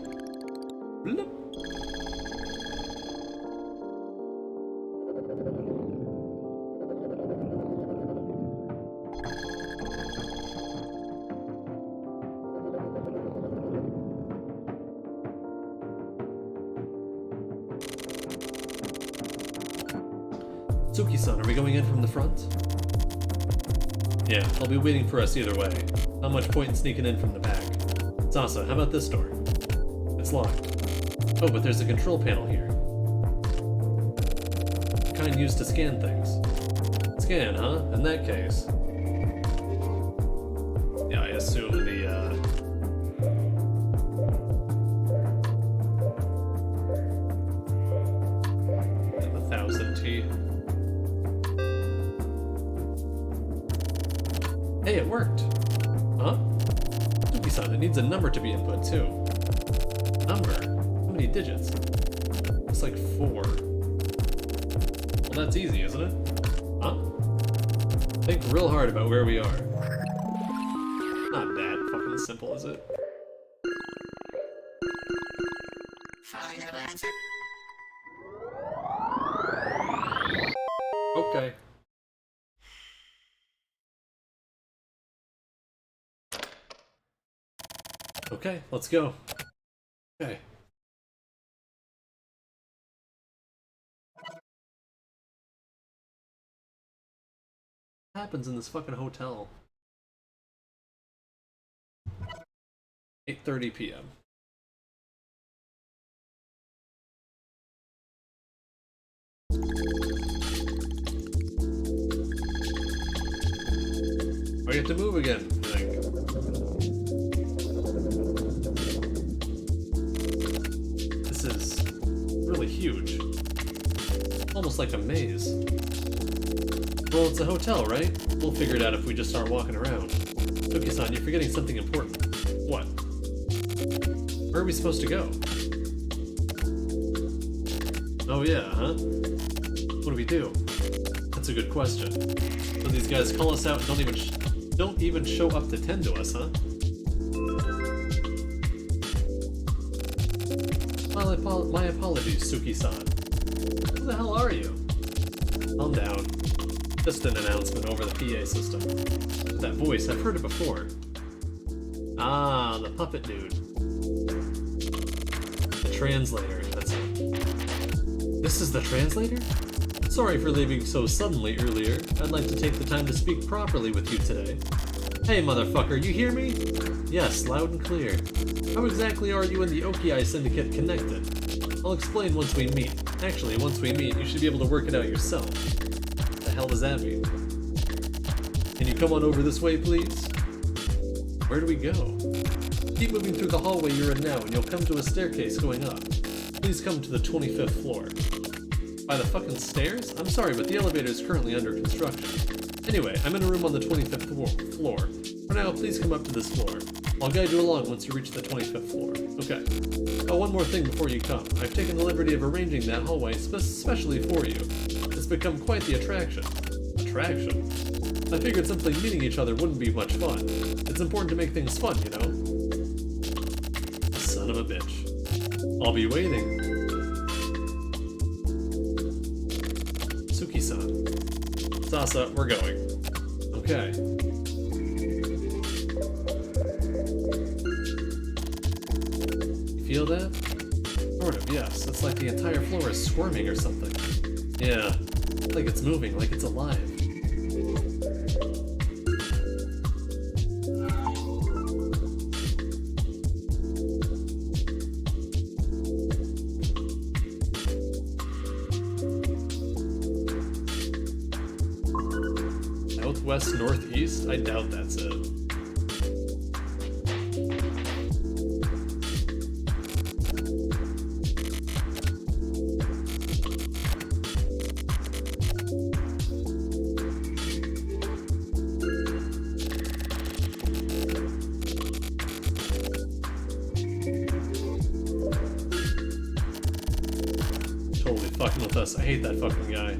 Speaker 1: Blip. Suki-san, are we going in from the front? Yeah, I'll be waiting for us either way. Not much point in sneaking in from the back. Sasa, how about this door? It's locked. Oh, but there's a control panel here. Kind used to scan things. Scan, huh? In that case. Yeah, I assume the, the 1000T. Hey, it worked! Huh? Suki-san, it needs a number to be input, too. Number? How many digits? It's like 4. Well, that's easy, isn't it? Huh? Think real hard about where we are. Not that fucking simple, is it?
Speaker 7: Final answer.
Speaker 1: Okay. Okay, let's go. Okay. What happens in this fucking hotel? 8:30 p.m. I get to move again, I think. This is really huge. Almost like a maze. Well, it's a hotel, right? We'll figure it out if we just start walking around. Suki-san, you're forgetting something important. What? Where are we supposed to go? Oh yeah, huh? What do we do? That's a good question. So these guys call us out and don't even show up to tend to us, huh? Well, my apologies, Suki-san. Who the hell are you? Calm down. Just an announcement over the PA system. That voice, I've heard it before. Ah, the puppet dude. The translator, that's it. This is the translator? Sorry for leaving so suddenly earlier. I'd like to take the time to speak properly with you today. Hey, motherfucker, you hear me? Yes, loud and clear. How exactly are you and the Okiai Syndicate connected? I'll explain once we meet. Actually, once we meet, you should be able to work it out yourself. What the hell does that mean? Can you come on over this way, please? Where do we go? Keep moving through the hallway you're in now, and you'll come to a staircase going up. Please come to the 25th floor. By the fucking stairs? I'm sorry, but the elevator is currently under construction. Anyway, I'm in a room on the 25th floor. For now, please come up to this floor. I'll guide you along once you reach the 25th floor. Okay. Oh, one more thing before you come. I've taken the liberty of arranging that hallway especially for you. It's become quite the attraction. Attraction? I figured simply meeting each other wouldn't be much fun. It's important to make things fun, you know? Son of a bitch. I'll be waiting. Suki-san. Sasa, we're going. Okay. You feel that? Sort of, yes. It's like the entire floor is squirming or something. Yeah. Like it's moving, like it's alive. Southwest, northeast? I doubt that's it. Totally fucking with us. I hate that fucking guy.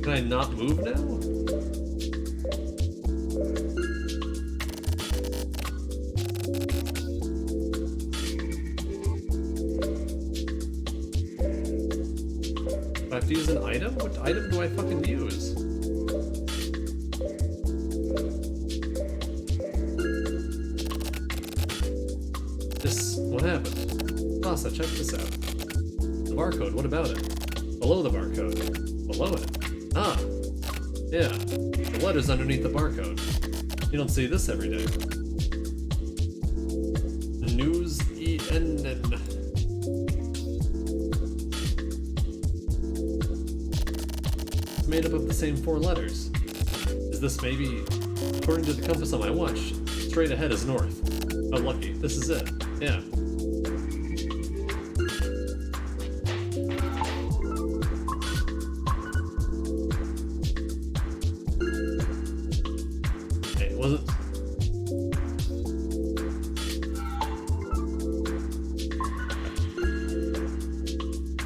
Speaker 1: Can I not move now? Do I have to use an item? What item do I fucking use? What happened? Lhasa, check this out. The barcode, what about it? Below the barcode. Below it. Ah! Yeah. The letter's underneath the barcode. You don't see this every day. News ENN. It's made up of the same 4 letters. Is this maybe, according to the compass on my watch, straight ahead is north? Oh, lucky. This is it. Yeah. Hey, was it?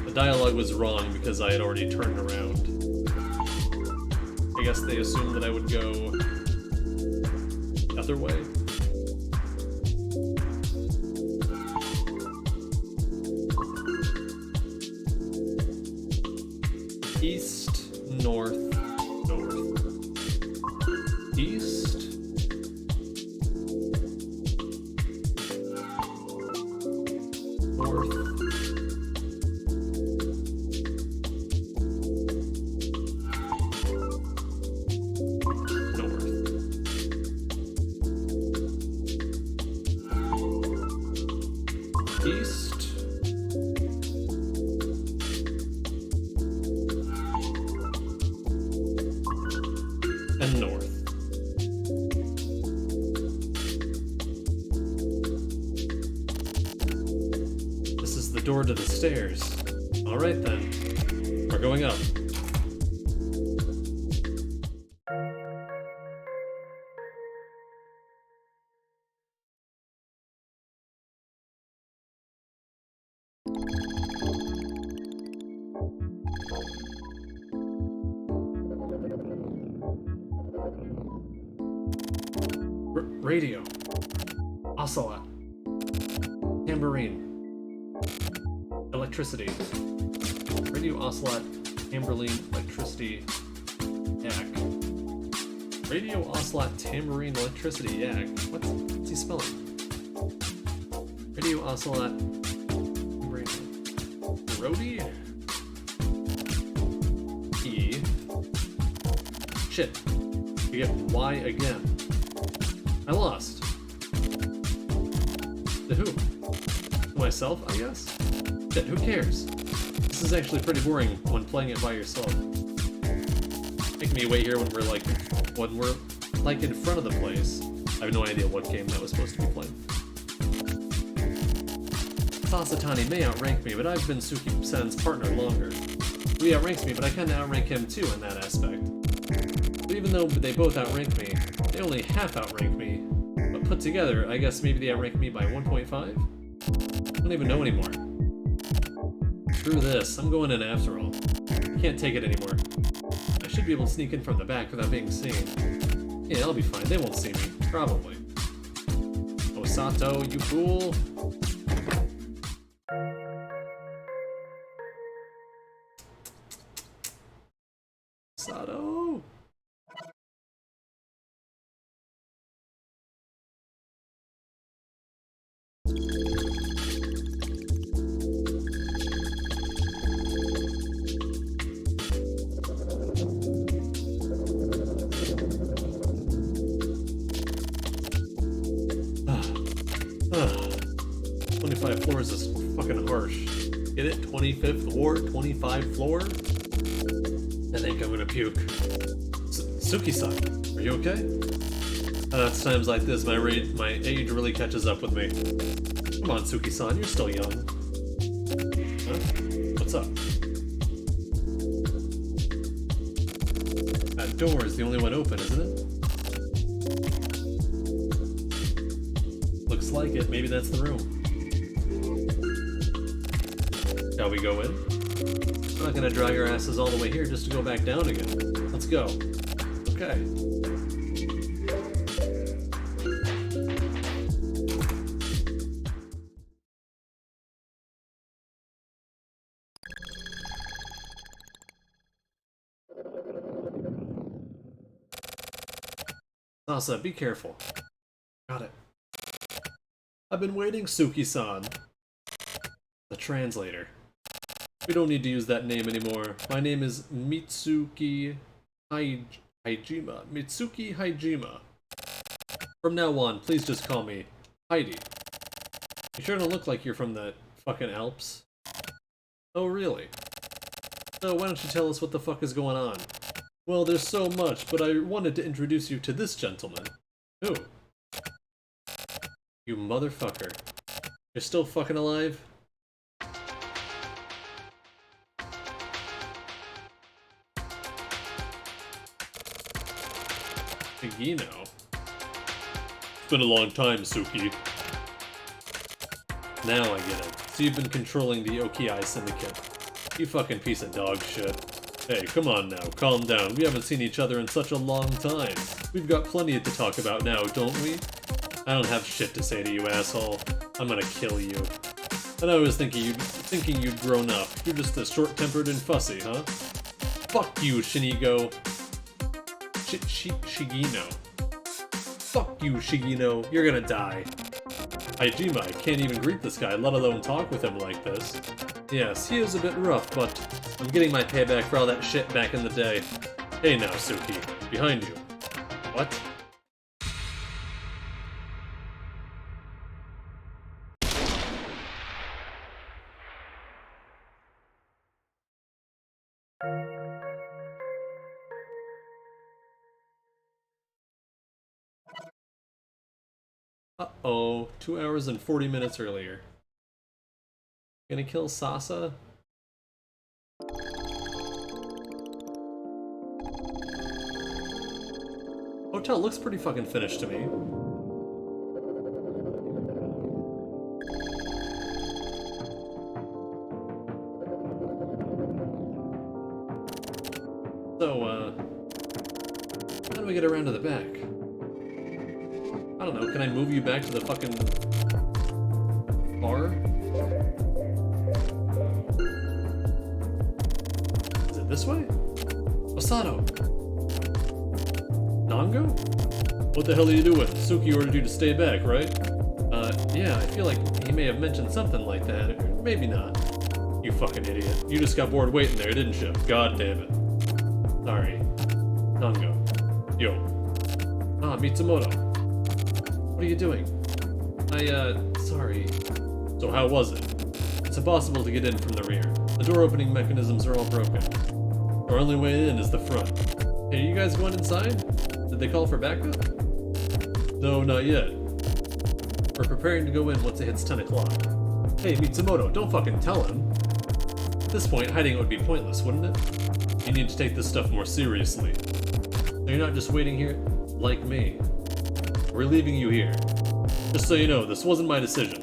Speaker 1: The dialogue was wrong because I had already turned around. I guess they assumed that I would go the other way. East, north, north. East. North. North. East. And north. This is the door to the stairs. Alright then. We're going up. Radio. Ocelot. Tambourine. Electricity. Radio, ocelot, tambourine, electricity, yak. Radio, ocelot, tambourine, electricity, yak. What's he spelling? Radio, ocelot, tambourine. Rody? E. Shit. You get Y again. I lost. To who? To myself, I guess? Shit, who cares? This is actually pretty boring when playing it by yourself. Make me wait here when we're in front of the place. I have no idea what game that was supposed to be playing. Sasatani may outrank me, but I've been Suki-san's partner longer. He outranks me, but I kinda outrank him too in that aspect. But even though they both outrank me, they only half outrank me. But put together, I guess maybe they outrank me by 1.5? I don't even know anymore. Screw this, I'm going in after all. I can't take it anymore. I should be able to sneak in from the back without being seen. Yeah, I'll be fine, they won't see me. Probably. Osato, you fool! Osato! Floors is fucking harsh. Get it? 25th floor? 25 floor? I think I'm gonna puke. Suki-san, are you okay? It's times like this my age really catches up with me. Come on, Suki-san, you're still young. Huh? What's up? That door is the only one open, isn't it? Looks like it. Maybe that's the room. Shall we go in? We're not gonna drag our asses all the way here just to go back down again. Let's go. Okay. Sasa, be careful. Got it. I've been waiting, Suki-san. The translator. We don't need to use that name anymore. My name is Mitsuki Haijima. Mitsuki Haijima. From now on, please just call me Heidi. You sure don't look like you're from the fucking Alps. Oh, really? So why don't you tell us what the fuck is going on? Well, there's so much, but I wanted to introduce you to this gentleman. Who? You motherfucker. You're still fucking alive? Higino? It's been a long time, Suki. Now I get it. So you've been controlling the Oki Syndicate. You fucking piece of dog shit. Hey, come on now, calm down. We haven't seen each other in such a long time. We've got plenty to talk about now, don't we? I don't have shit to say to you, asshole. I'm gonna kill you. And I was thinking you'd grown up. You're just as short-tempered and fussy, huh? Fuck you, Shinigo. Shigino. Fuck you, Shigino. You're gonna die. Haijima, I can't even greet this guy, let alone talk with him like this. Yes, he is a bit rough, but I'm getting my payback for all that shit back in the day. Hey now, Suki. Behind you. What? Uh-oh, 2 hours and 40 minutes earlier. Gonna kill Sasa? Hotel looks pretty fucking finished to me. So, how do we get around to the back? I don't know, can I move you back to the fucking bar? Is it this way? Osato! Nango? What the hell are you doing? Suki ordered you to stay back, right? Yeah, I feel like he may have mentioned something like that, or maybe not. You fucking idiot. You just got bored waiting there, didn't you? God damn it. Sorry. Nango. Yo. Ah, Mitsumoto. What are you doing? Sorry. So how was it? It's impossible to get in from the rear. The door opening mechanisms are all broken. Our only way in is the front. Hey, are you guys going inside? Did they call for backup? No, not yet. We're preparing to go in once it hits 10 o'clock. Hey, Mitsumoto, don't fucking tell him. At this point, hiding it would be pointless, wouldn't it? You need to take this stuff more seriously. So you're not just waiting here like me. We're leaving you here. Just so you know, this wasn't my decision.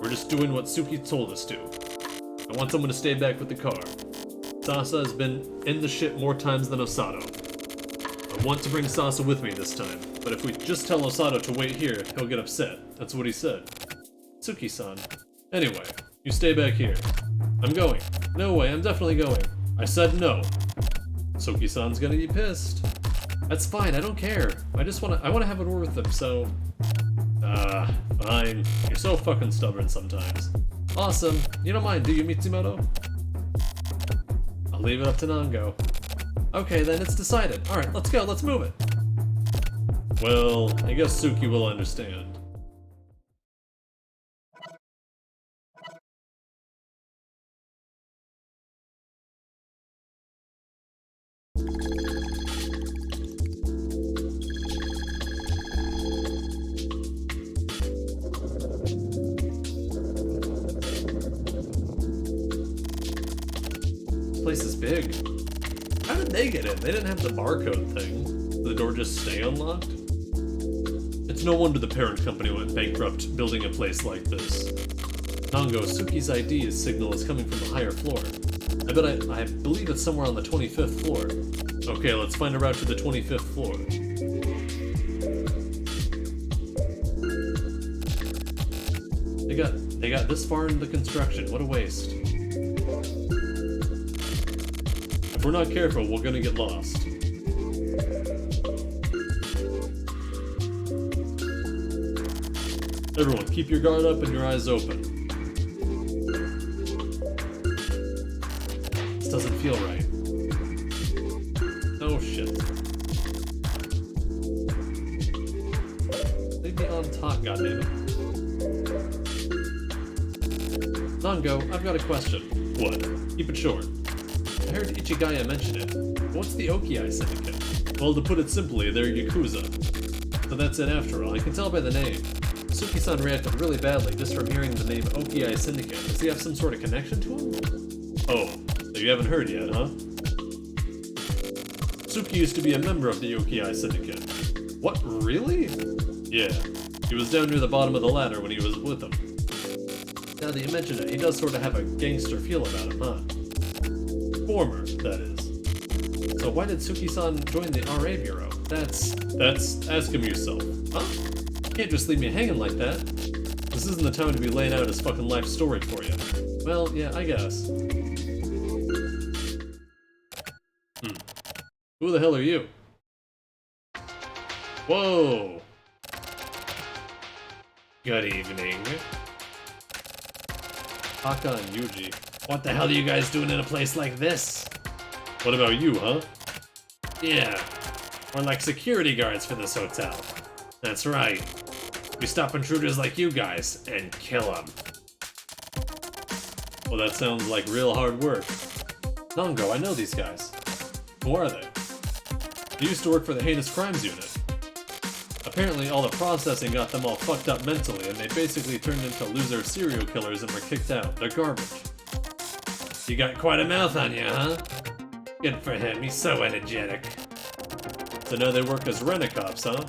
Speaker 1: We're just doing what Suki told us to. I want someone to stay back with the car. Sasa has been in the shit more times than Osato. I want to bring Sasa with me this time, but if we just tell Osato to wait here, he'll get upset. That's what he said. Suki-san. Anyway, you stay back here. I'm going. No way, I'm definitely going. I said no. Suki-san's gonna be pissed. That's fine, I don't care. I wanna have a word with them, so... fine. You're so fucking stubborn sometimes. Awesome. You don't mind, do you, Mitsumoto? I'll leave it up to Nango. Okay, then it's decided. Alright, let's go, let's move it. Well, I guess Suki will understand. This place is big. How did they get in? They didn't have the barcode thing. Did the door just stay unlocked? It's no wonder the parent company went bankrupt building a place like this. Nango, Suki's ID signal is coming from the higher floor. I believe it's somewhere on the 25th floor. Okay, let's find a route to the 25th floor. They got this far into the construction. What a waste. If we're not careful, we're gonna get lost. Everyone, keep your guard up and your eyes open. This doesn't feel right. Oh shit. Leave me on top, goddammit. Nango, I've got a question. What? Keep it short. I heard Ichigaya mention it. What's the Okiai Syndicate? Well, to put it simply, they're Yakuza. So that's it after all. I can tell by the name. Suki-san reacted really badly just from hearing the name Okiai Syndicate. Does he have some sort of connection to him? Oh, so you haven't heard yet, huh? Suki used to be a member of the Okiai Syndicate. What, really? Yeah. He was down near the bottom of the ladder when he was with them. Now that you mention it, he does sort of have a gangster feel about him, huh? Former, that is. So why did Suki-san join the RA Bureau? That's... ask him yourself. Huh? You can't just leave me hanging like that. This isn't the time to be laying out his fucking life story for you. Well, yeah, I guess. Who the hell are you? Whoa! Good evening. Taka and Yuji. What the hell are you guys doing in a place like this? What about you, huh? Yeah, we're like security guards for this hotel. That's right. We stop intruders like you guys and kill them. Well, that sounds like real hard work. Nango, I know these guys. Who are they? They used to work for the Heinous Crimes Unit. Apparently, all the processing got them all fucked up mentally, and they basically turned into loser serial killers and were kicked out. They're garbage. You got quite a mouth on you, huh? Good for him, he's so energetic. So now they work as rent-a-cops, huh?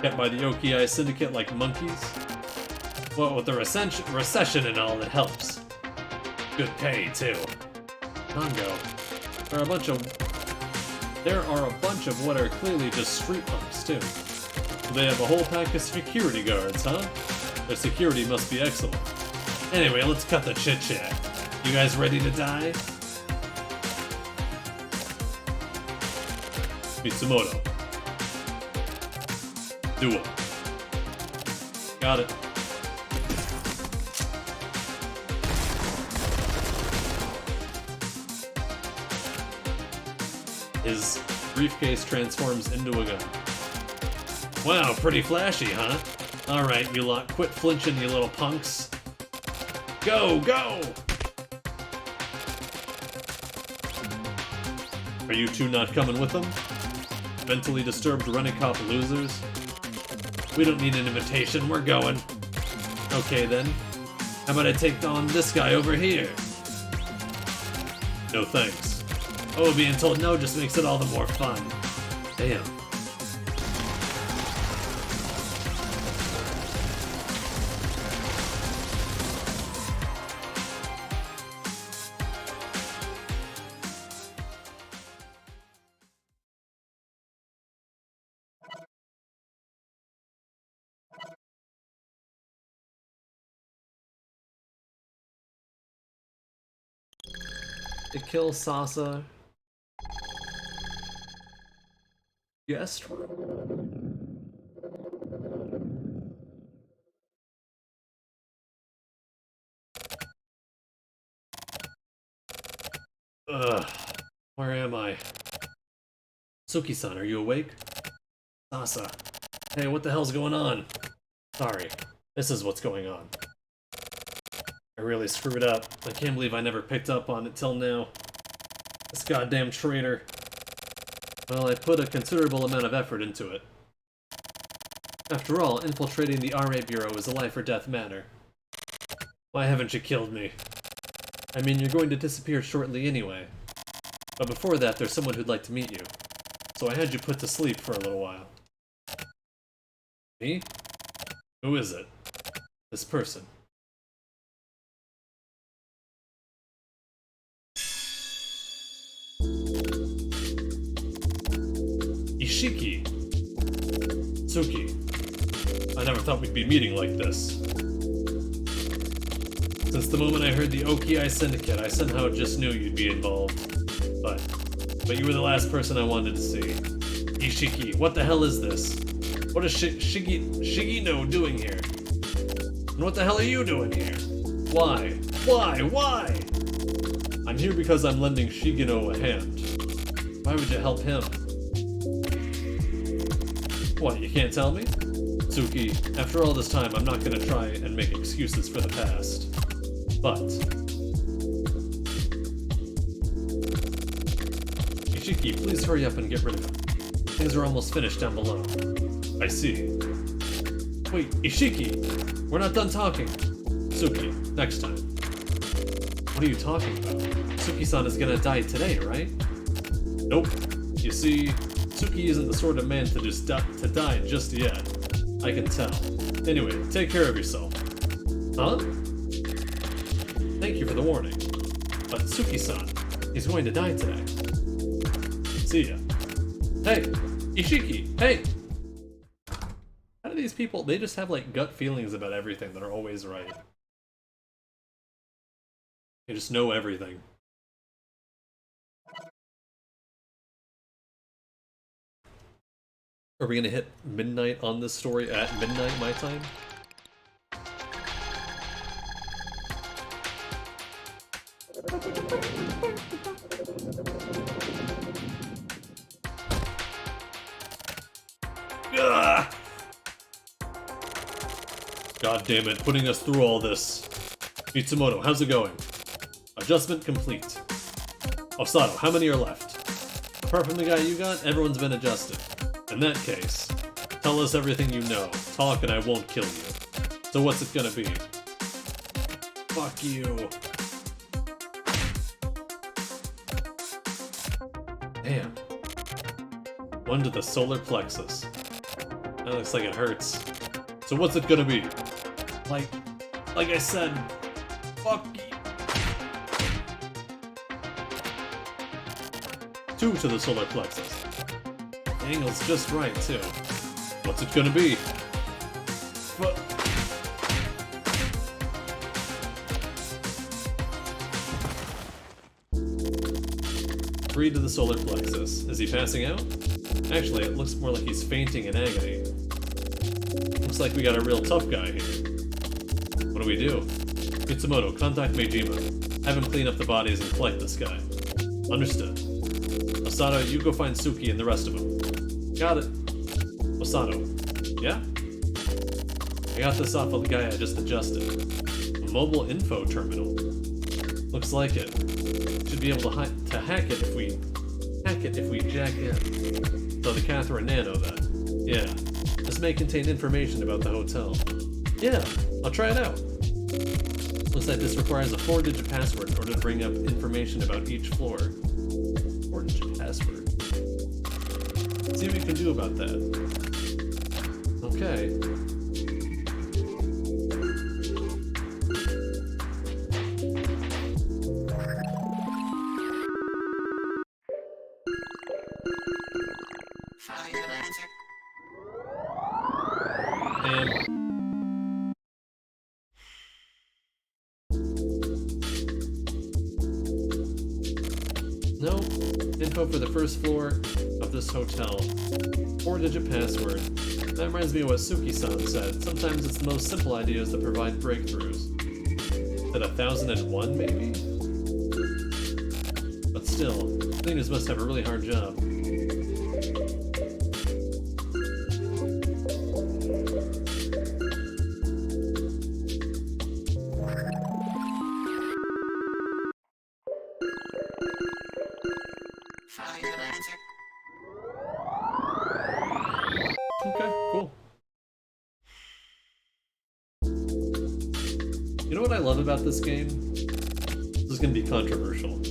Speaker 1: Kept by the Okiai Syndicate like monkeys? Well, with the recession and all, it helps. Good pay, too. Nango, there are a bunch of what are clearly just street punks, too. They have a whole pack of security guards, huh? Their security must be excellent. Anyway, let's cut the chit-chat. You guys ready to die? Mitsumoto. Duo. Got it. His briefcase transforms into a gun. Wow, pretty flashy, huh? Alright, you lot, quit flinching, you little punks. Go, go! Are you two not coming with them? Mentally disturbed rent-a-cop losers? We don't need an invitation, we're going. Okay then. How about I take on this guy over here? No thanks. Oh, being told no just makes it all the more fun. Damn. To kill Sasa. Guest room. Ugh. Where am I? Suki-san, are you awake? Sasa. Hey, what the hell's going on? Sorry. This is what's going on. I really screwed up. I can't believe I never picked up on it till now. This goddamn traitor. Well, I put a considerable amount of effort into it. After all, infiltrating the RA Bureau is a life-or-death matter. Why haven't you killed me? I mean, you're going to disappear shortly anyway. But before that, there's someone who'd like to meet you. So I had you put to sleep for a little while. Me? Who is it? This person. Ishiki. Tsuki. I never thought we'd be meeting like this. Since the moment I heard the Oki-Eye Syndicate, I somehow just knew you'd be involved. But you were the last person I wanted to see. Ishiki, what the hell is this? What is Shigino doing here? And what the hell are you doing here? Why? Why? I'm here because I'm lending Shigino a hand. Why would you help him? What, you can't tell me? Tsuki, after all this time, I'm not gonna try and make excuses for the past. But... Ishiki, please hurry up and get rid of him. Things are almost finished down below. I see. Wait, Ishiki! We're not done talking! Tsuki, next time. What are you talking about? Tsuki-san is gonna die today, right? Nope. You see, Tsuki isn't the sort of man to just die just yet. I can tell. Anyway, take care of yourself. Huh? Thank you for the warning. But Tsuki-san, he's going to die today. See ya. Hey! Ishiki! Hey! How do these people, they just have like gut feelings about everything that are always right. They just know everything. Are we gonna hit midnight on this story at midnight my time? Ugh! God damn it, putting us through all this. Mitsumoto, how's it going? Adjustment complete. Osato, how many are left? Apart from the guy you got, everyone's been adjusted. In that case, tell us everything you know. Talk and I won't kill you. So what's it gonna be? Fuck you. Damn. One to the solar plexus. That looks like it hurts. So what's it gonna be? Like I said, fuck you. 2 to the solar plexus. The angle's just right, too. What's it gonna be? What? 3 to the solar plexus. Is he passing out? Actually, it looks more like he's fainting in agony. Looks like we got a real tough guy here. What do we do? Mitsumoto, contact Meijima. Have him clean up the bodies and collect this guy. Understood. Osato, you go find Tsuki and the rest of them. Got it. Osato. Yeah? I got this off of the guy I just adjusted. A mobile info terminal. Looks like it. Should be able to hack it if we jack in. So the Catherine Nano then. Yeah. This may contain information about the hotel. Yeah, I'll try it out. Looks like this requires a 4-digit password in order to bring up information about each floor. 4-digit password. See what we can do about that. Okay.
Speaker 7: Final answer.
Speaker 1: And no info for the first floor of this hotel. 4-digit password. That reminds me of what Suki-san said. Sometimes it's the most simple ideas that provide breakthroughs. Is that 1001 maybe? But still, cleaners must have a really hard job.
Speaker 7: Final answer.
Speaker 1: Okay, cool. You know what I love about this game? This is gonna be controversial.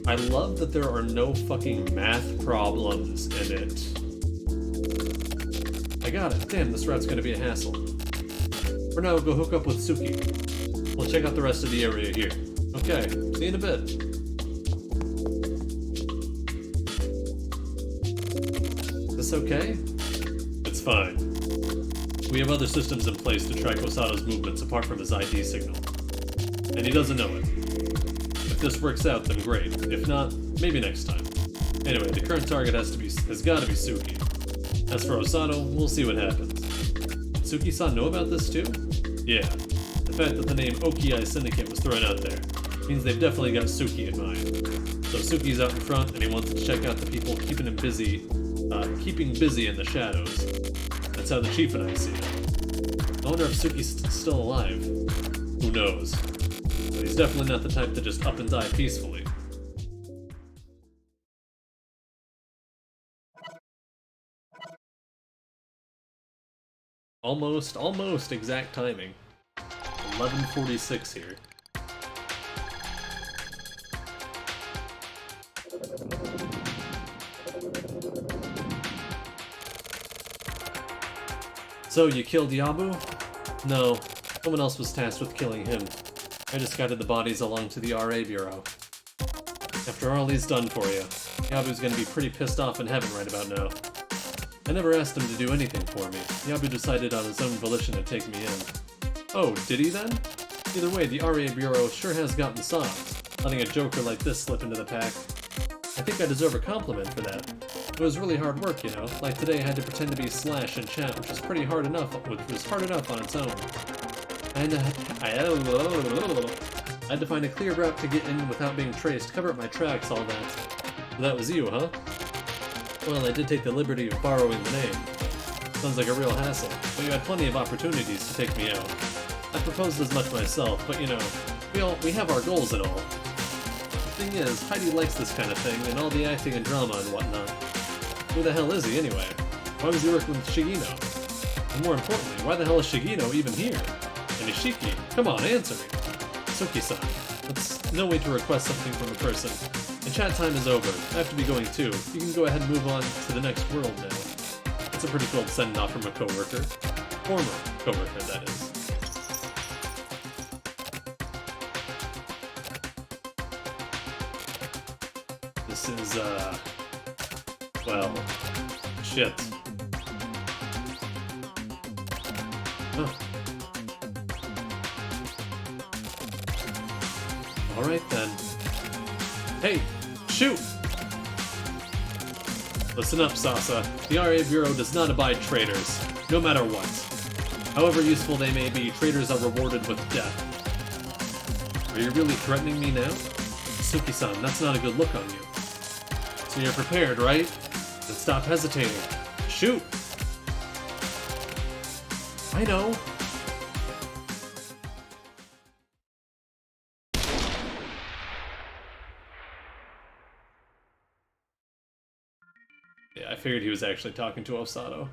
Speaker 1: I love that there are no fucking math problems in it. I got it. Damn, this route's gonna be a hassle. For now, go hook up with Tsuki. We'll check out the rest of the area here. Okay, see you in a bit. This this okay? It's fine. We have other systems in place to track Osato's movements apart from his ID signal. And he doesn't know it. If this works out, then great. If not, maybe next time. Anyway, the current target has got to be Suki. As for Osato, we'll see what happens. Suki-san know about this too? Yeah. The fact that the name Oki-Eye Syndicate was thrown out there means they've definitely got Suki in mind. So Suki's out in front, and he wants to check out the people keeping busy in the shadows. That's how the chief and I see it. I wonder if Suki's still alive. Who knows? But he's definitely not the type to just up and die peacefully. Almost exact timing. 11:46 here. So, you killed Yabu? No, someone else was tasked with killing him. I just guided the bodies along to the RA Bureau. After all he's done for you, Yabu's gonna be pretty pissed off in heaven right about now. I never asked him to do anything for me. Yabu decided on his own volition to take me in. Oh, did he then? Either way, the RA Bureau sure has gotten soft, letting a joker like this slip into the pack. I think I deserve a compliment for that. It was really hard work, you know. Like today I had to pretend to be Slash in chat, which was hard enough on its own. And I had to find a clear route to get in without being traced, cover up my tracks, all that. So that was you, huh? Well, I did take the liberty of borrowing the name. Sounds like a real hassle, but you had plenty of opportunities to take me out. I proposed as much myself, but you know, we have our goals and all. The thing is, Heidi likes this kind of thing, and all the acting and drama and whatnot. Who the hell is he, anyway? Why was he working with Shigino? And more importantly, why the hell is Shigino even here? And Ishiki, come on, answer me. Suki-san, that's no way to request something from a person. And chat time is over. I have to be going too. You can go ahead and move on to the next world now. That's a pretty cool send off from a coworker. Former coworker, that is. This is, well, shit. Oh. Alright then. Hey, shoot! Listen up, Sasa. The RA Bureau does not abide traitors, no matter what. However useful they may be, traitors are rewarded with death. Are you really threatening me now? Suki-san, that's not a good look on you. So you're prepared, right? Then stop hesitating. Shoot! I know. Yeah, I figured he was actually talking to Osato.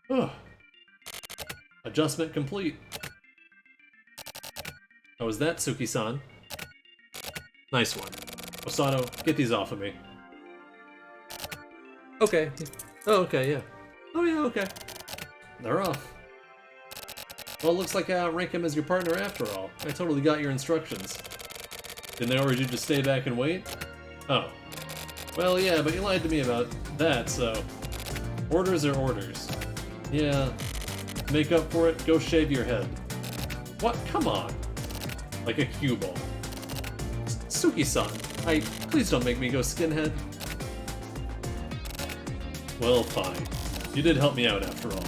Speaker 1: Oh. Adjustment complete. How was that, Suki-san? Nice one. Osato, get these off of me. Okay. Oh, okay, yeah. Oh, yeah, okay. They're off. Well, it looks like I outrank him as your partner after all. I totally got your instructions. Didn't they order you to stay back and wait? Oh. Well, yeah, but you lied to me about that, so... Orders are orders. Yeah. Make up for it, go shave your head. What? Come on. Like a cue ball. Suki-san, please don't make me go skinhead. Well, fine. You did help me out after all.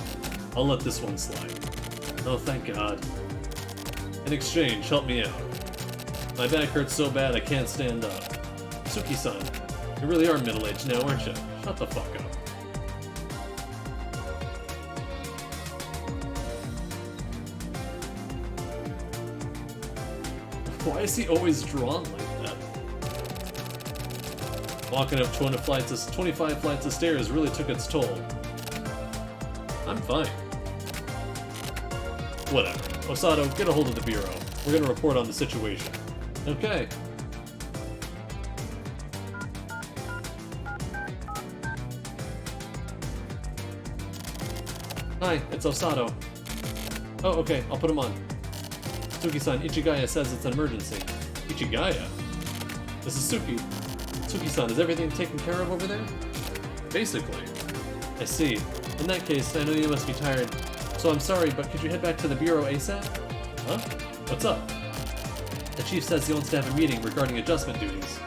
Speaker 1: I'll let this one slide. Oh, thank God. In exchange, help me out. My back hurts so bad I can't stand up. Suki-san, you really are middle-aged now, aren't you? Shut the fuck up. Why is he always drawn like that? Walking up 25 flights of stairs really took its toll. I'm fine. Whatever. Osato, get a hold of the Bureau. We're gonna report on the situation. Okay. Hi, it's Osato. Oh, okay, I'll put him on. Suki-san, Ichigaya says it's an emergency. Ichigaya? This is Suki. Suki-san, is everything taken care of over there? Basically. I see. In that case, I know you must be tired. So I'm sorry, but could you head back to the bureau ASAP? Huh? What's up? The chief says he wants to have a meeting regarding adjustment duties.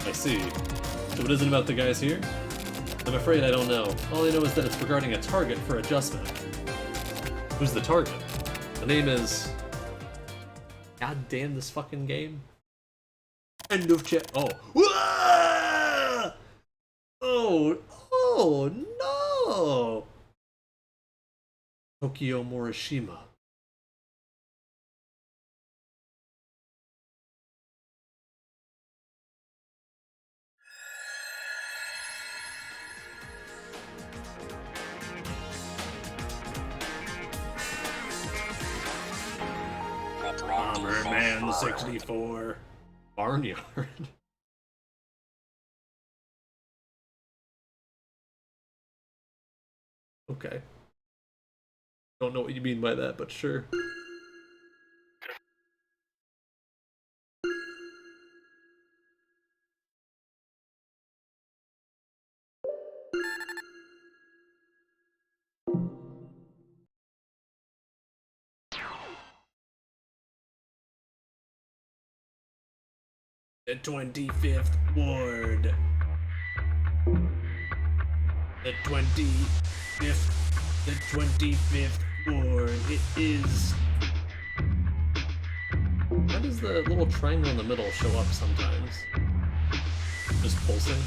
Speaker 1: I see. So it isn't about the guys here? I'm afraid I don't know. All I know is that it's regarding a target for adjustment. Who's the target? The name is... God damn this fucking game. End of chat. Oh. Whoa! Oh. Oh no! Tokyo Morishima. Bomberman 64. Barnyard. Okay. Don't know what you mean by that, but sure. The 25th Ward. The 25th. The 25th Ward. It is. Why does the little triangle in the middle show up sometimes? Just pulsing.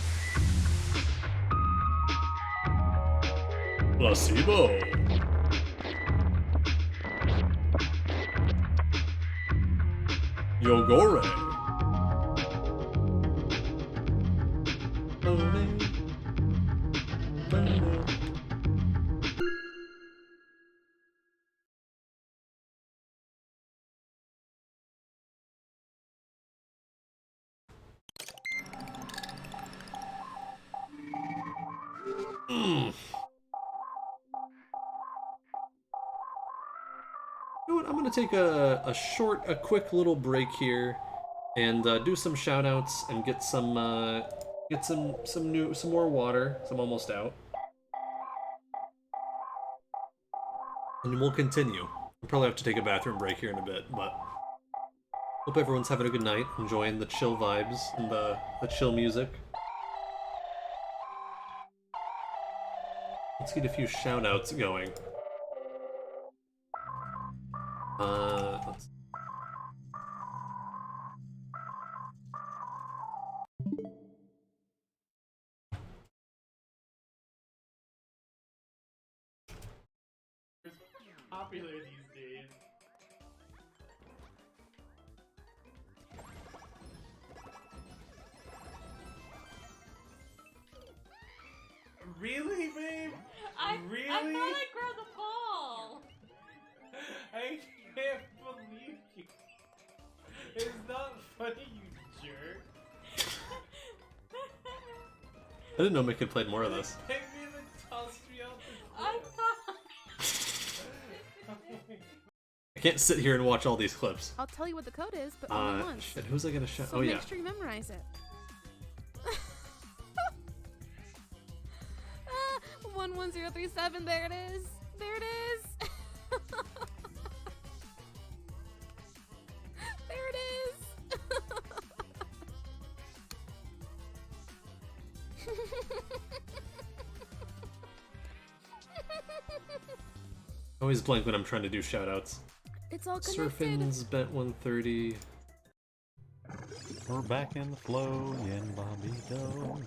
Speaker 1: Placebo. Yogore. You know what? I'm gonna take a quick little break here, and do some shout outs and get some more water. So I'm almost out, and we'll continue. I'll probably have to take a bathroom break here in a bit, but hope everyone's having a good night, enjoying the chill vibes and the chill music. Let's get a few shout outs going. Let's...
Speaker 8: Popular these days. Really, babe? Really?
Speaker 6: I thought I grabbed the ball.
Speaker 8: I can't believe you. It's not funny, you jerk.
Speaker 1: I didn't know Mick had played more of this.
Speaker 8: Pick me and then tossed me out the
Speaker 6: I
Speaker 8: cliff.
Speaker 6: thought.
Speaker 1: I can't sit here and watch all these clips.
Speaker 6: I'll tell you what the code is, but only once.
Speaker 1: Shit, who's I gonna shout?
Speaker 6: So
Speaker 1: Oh
Speaker 6: make
Speaker 1: yeah.
Speaker 6: sure you memorize it. 11037. There it is. There it is. There it is.
Speaker 1: I always blank when I'm trying to do shoutouts.
Speaker 6: It's all connected.
Speaker 1: Surfin's bent 130.
Speaker 3: We're back in the flow, yin bobby do.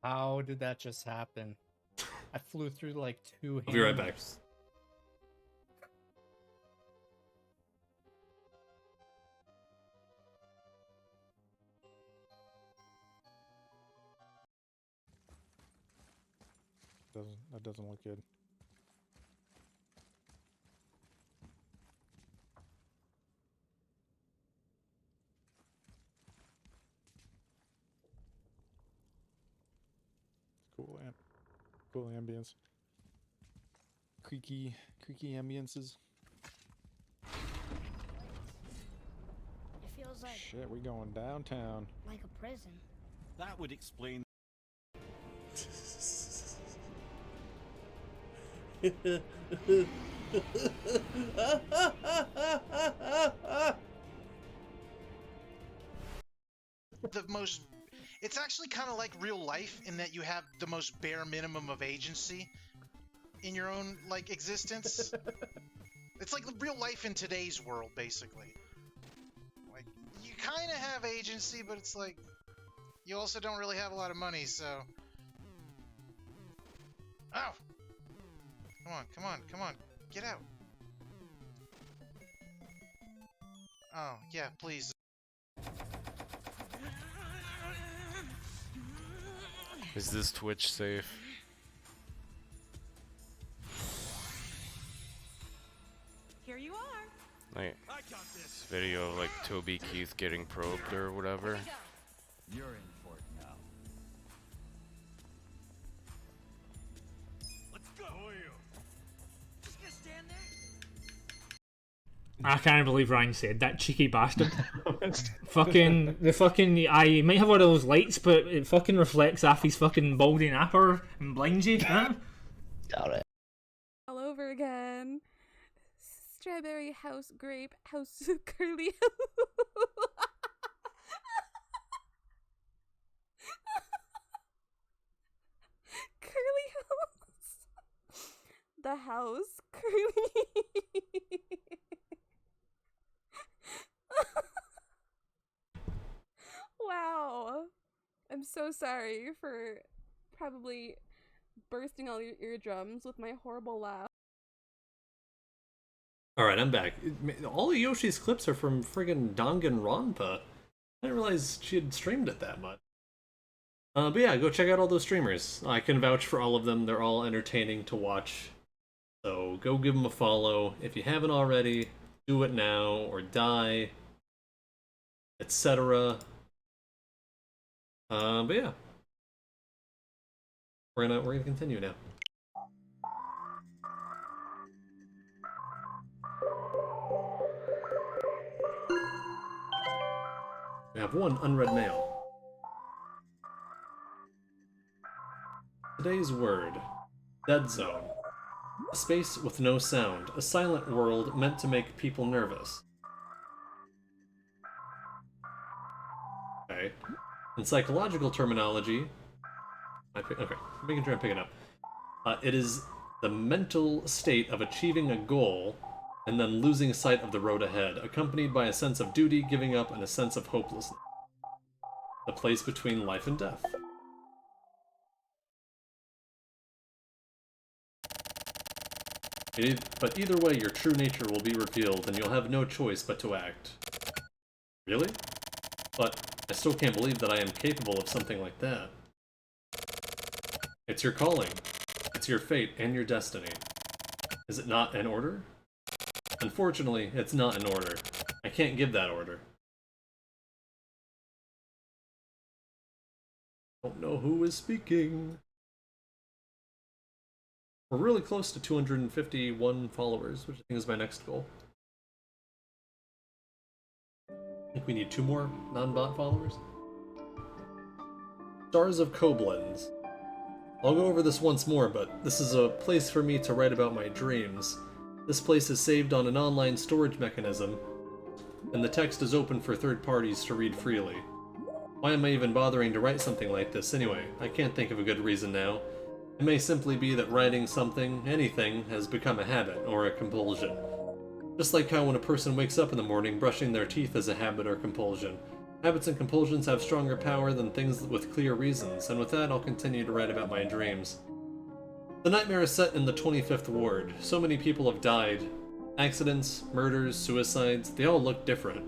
Speaker 9: How did that just happen? I flew through like two
Speaker 1: I'll be right back.
Speaker 9: hammers.
Speaker 2: That doesn't look good. Cool ambience. creaky ambiences.
Speaker 10: It feels like
Speaker 2: Shit, we going downtown.
Speaker 10: like a prison.
Speaker 5: That would explain.
Speaker 11: The most, it's actually kind of like real life in that you have the most bare minimum of agency in your own like existence. It's like real life in today's world, basically. Like you kind of have agency, but it's like you also don't really have a lot of money, so. Oh, come on, get out. Oh yeah, please.
Speaker 12: Is this Twitch safe?
Speaker 6: Here you are.
Speaker 12: Like this video of like Toby Keith getting probed or whatever.
Speaker 5: You're in for it now. Let's go. Just gonna stand there.
Speaker 13: I can't believe Ryan said that, cheeky bastard. He might have one of those lights, but it fucking reflects off his fucking baldy napper and blinds you, huh?
Speaker 14: Got it.
Speaker 6: All over again. Strawberry house, grape house, curly. Curly house. The house, curly. Wow. I'm so sorry for probably bursting all your eardrums with my horrible laugh.
Speaker 1: Alright, I'm back. All of Yoshi's clips are from friggin' Danganronpa. I didn't realize she had streamed it that much. But yeah, go check out all those streamers. I can vouch for all of them. They're all entertaining to watch. So go give them a follow. If you haven't already, do it now or die, etc. But yeah, we're gonna continue now. We have one unread mail. Today's word: Dead Zone. A space with no sound, a silent world meant to make people nervous. Okay. In psychological terminology, okay, I'm making sure I'm picking up. It is the mental state of achieving a goal and then losing sight of the road ahead, accompanied by a sense of duty, giving up, and a sense of hopelessness. The place between life and death. But either way, your true nature will be revealed, and you'll have no choice but to act. Really? But I still can't believe that I am capable of something like that. It's your calling. It's your fate and your destiny. Is it not an order? Unfortunately, it's not an order. I can't give that order. Don't know who is speaking. We're really close to 251 followers, which I think is my next goal. I think we need 2 more non-bot followers. Stars of Koblenz. I'll go over this once more, but this is a place for me to write about my dreams. This place is saved on an online storage mechanism, and the text is open for third parties to read freely. Why am I even bothering to write something like this anyway? I can't think of a good reason now. It may simply be that writing something, anything, has become a habit or a compulsion. Just like how when a person wakes up in the morning, brushing their teeth is a habit or compulsion. Habits and compulsions have stronger power than things with clear reasons, and with that I'll continue to write about my dreams. The nightmare is set in the 25th ward. So many people have died. Accidents, murders, suicides, they all look different.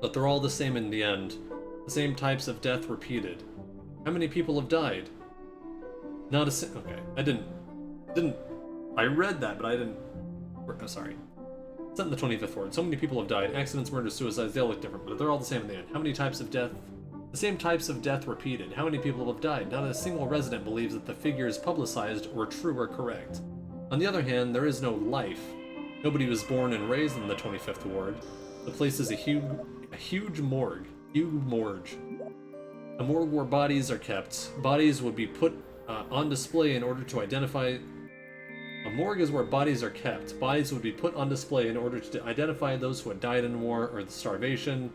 Speaker 1: But they're all the same in the end. The same types of death repeated. How many people have died? Not a okay, I read that, but I didn't, oh, sorry. It's not in the 25th ward. So many people have died. Accidents, murders, suicides, they all look different, but they're all the same in the end. How many types of death? The same types of death repeated. How many people have died? Not a single resident believes that the figures publicized were true or correct. On the other hand, there is no life. Nobody was born and raised in the 25th Ward. The place is a huge morgue. Huge morgue. A morgue where bodies are kept. Bodies would be put on display in order to identify... A morgue is where bodies are kept. Bodies would be put on display in order to identify those who had died in war or the starvation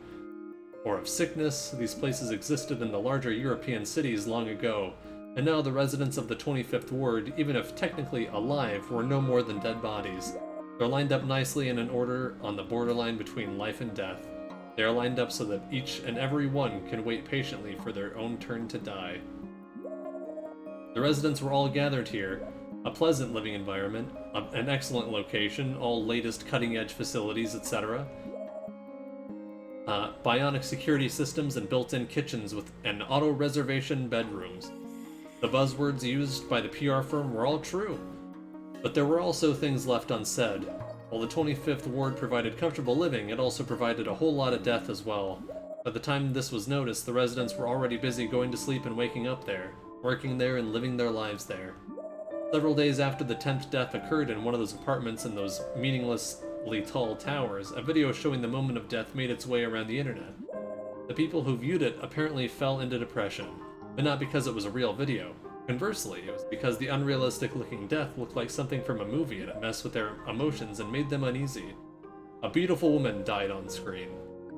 Speaker 1: or of sickness. These places existed in the larger European cities long ago, and now the residents of the 25th Ward, even if technically alive, were no more than dead bodies. They're lined up nicely in an order on the borderline between life and death. They are lined up so that each and every one can wait patiently for their own turn to die. The residents were all gathered here. A pleasant living environment, an excellent location, all latest cutting-edge facilities, etc. Bionic security systems and built-in kitchens with an auto-reservation bedrooms. The buzzwords used by the PR firm were all true. But there were also things left unsaid. While the 25th Ward provided comfortable living, it also provided a whole lot of death as well. By the time this was noticed, the residents were already busy going to sleep and waking up there, working there and living their lives there. Several days after the 10th death occurred in one of those apartments in those meaninglessly tall towers, a video showing the moment of death made its way around the internet. The people who viewed it apparently fell into depression, but not because it was a real video. Conversely, it was because the unrealistic-looking death looked like something from a movie and it messed with their emotions and made them uneasy. A beautiful woman died on screen.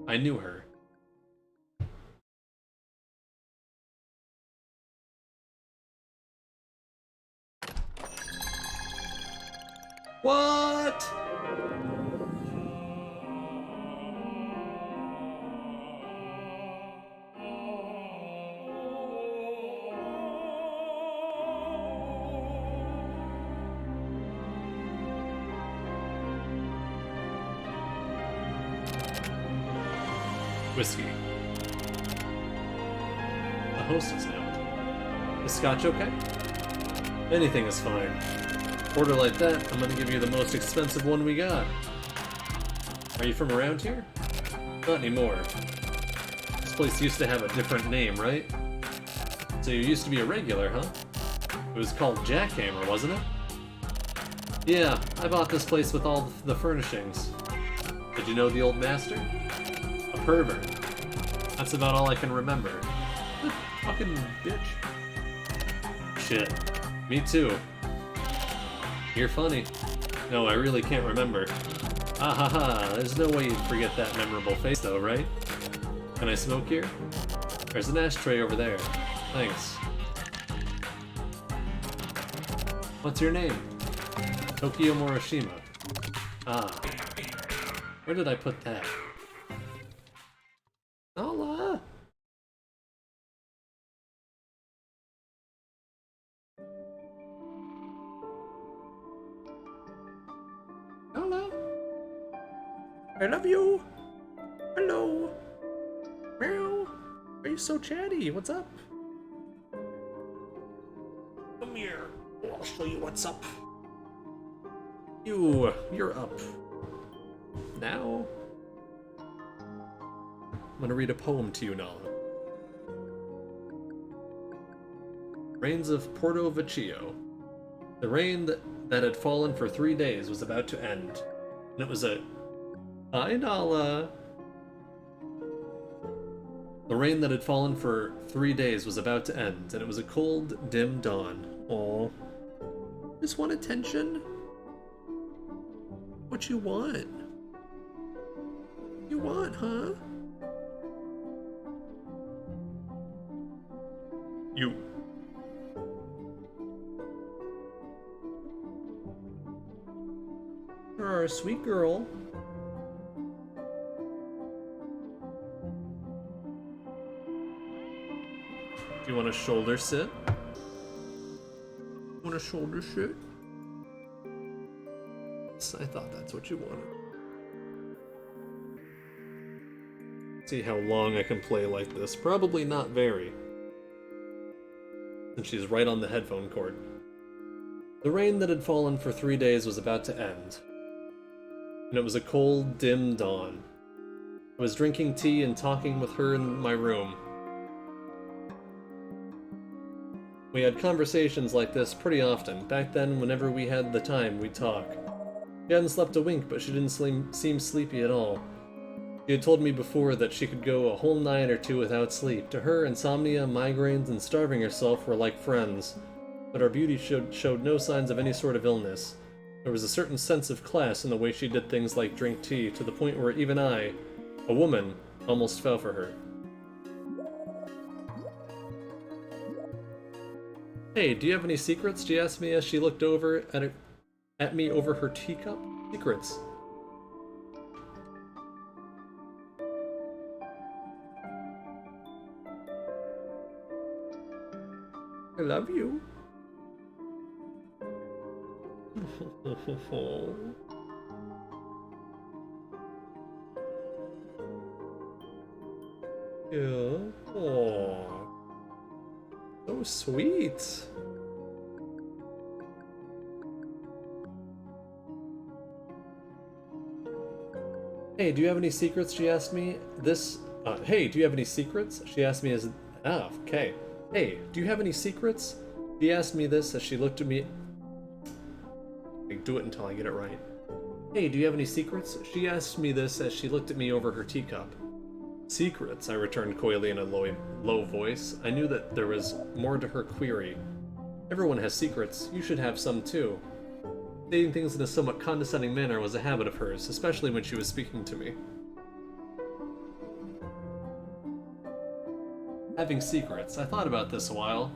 Speaker 1: I knew her. What? Whiskey. The host is out. Is scotch okay? Anything is fine. Order like that, I'm gonna give you the most expensive one we got. Are you from around here? Not anymore. This place used to have a different name, right? So you used to be a regular, huh? It was called Jackhammer, wasn't it? Yeah, I bought this place with all the furnishings. Did you know the old master? A pervert. That's about all I can remember. Fucking bitch. Shit. Me too. You're funny. No, I really can't remember. Ah ha ha, there's no way you'd forget that memorable face though, right? Can I smoke here? There's an ashtray over there. Thanks. What's your name? Tokyo Morishima. Ah. Where did I put that? Hola! Hello. I love you. Hello. Meow. Are you so chatty? What's up? Come here. I'll show you what's up. You're up. Now, I'm gonna read a poem to you, Nala. Rains of Porto Vecchio. The rain that had fallen for 3 days was about to end, and it was a... Hi, Nala! The rain that had fallen for 3 days was about to end, and it was a cold, dim dawn. Aw. Just want attention? What you want? You want, huh? You. You're a sweet girl. Do you want a shoulder sit? Want a shoulder sit? I thought that's what you wanted. See how long I can play like this. Probably not very. And she's right on the headphone cord. The rain that had fallen for 3 days was about to end. And it was a cold, dim dawn. I was drinking tea and talking with her in my room. We had conversations like this pretty often. Back then, whenever we had the time, we'd talk. She hadn't slept a wink, but she didn't seem sleepy at all. She had told me before that she could go a whole night or two without sleep. To her, insomnia, migraines, and starving herself were like friends. But our beauty showed no signs of any sort of illness. There was a certain sense of class in the way she did things like drink tea, to the point where even I, a woman, almost fell for her. Hey, do you have any secrets? She asked me as she looked over at me over her teacup. Secrets. I love you. Yeah. Aww. So sweet. Hey, do you have any secrets? She asked me. Hey, do you have any secrets? She asked me as. Ah, okay. Hey, do you have any secrets? She asked me this as she looked at me. I do it until I get it right. Hey, do you have any secrets? She asked me this as she looked at me over her teacup. Secrets, I returned coyly in a low voice. I knew that there was more to her query. Everyone has secrets. You should have some too. Stating things in a somewhat condescending manner was a habit of hers, especially when she was speaking to me. Having secrets. I thought about this a while.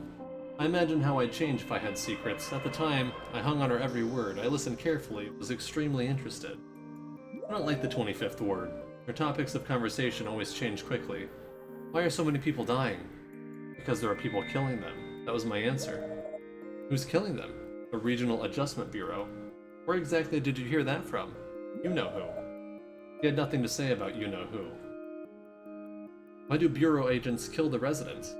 Speaker 1: I imagined how I'd change if I had secrets. At the time, I hung on her every word. I listened carefully, was extremely interested. I don't like the 25th ward. Her topics of conversation always change quickly. Why are so many people dying? Because there are people killing them. That was my answer. Who's killing them? The Regional Adjustment Bureau. Where exactly did you hear that from? You know who. He had nothing to say about you know who. Why do Bureau agents kill the residents?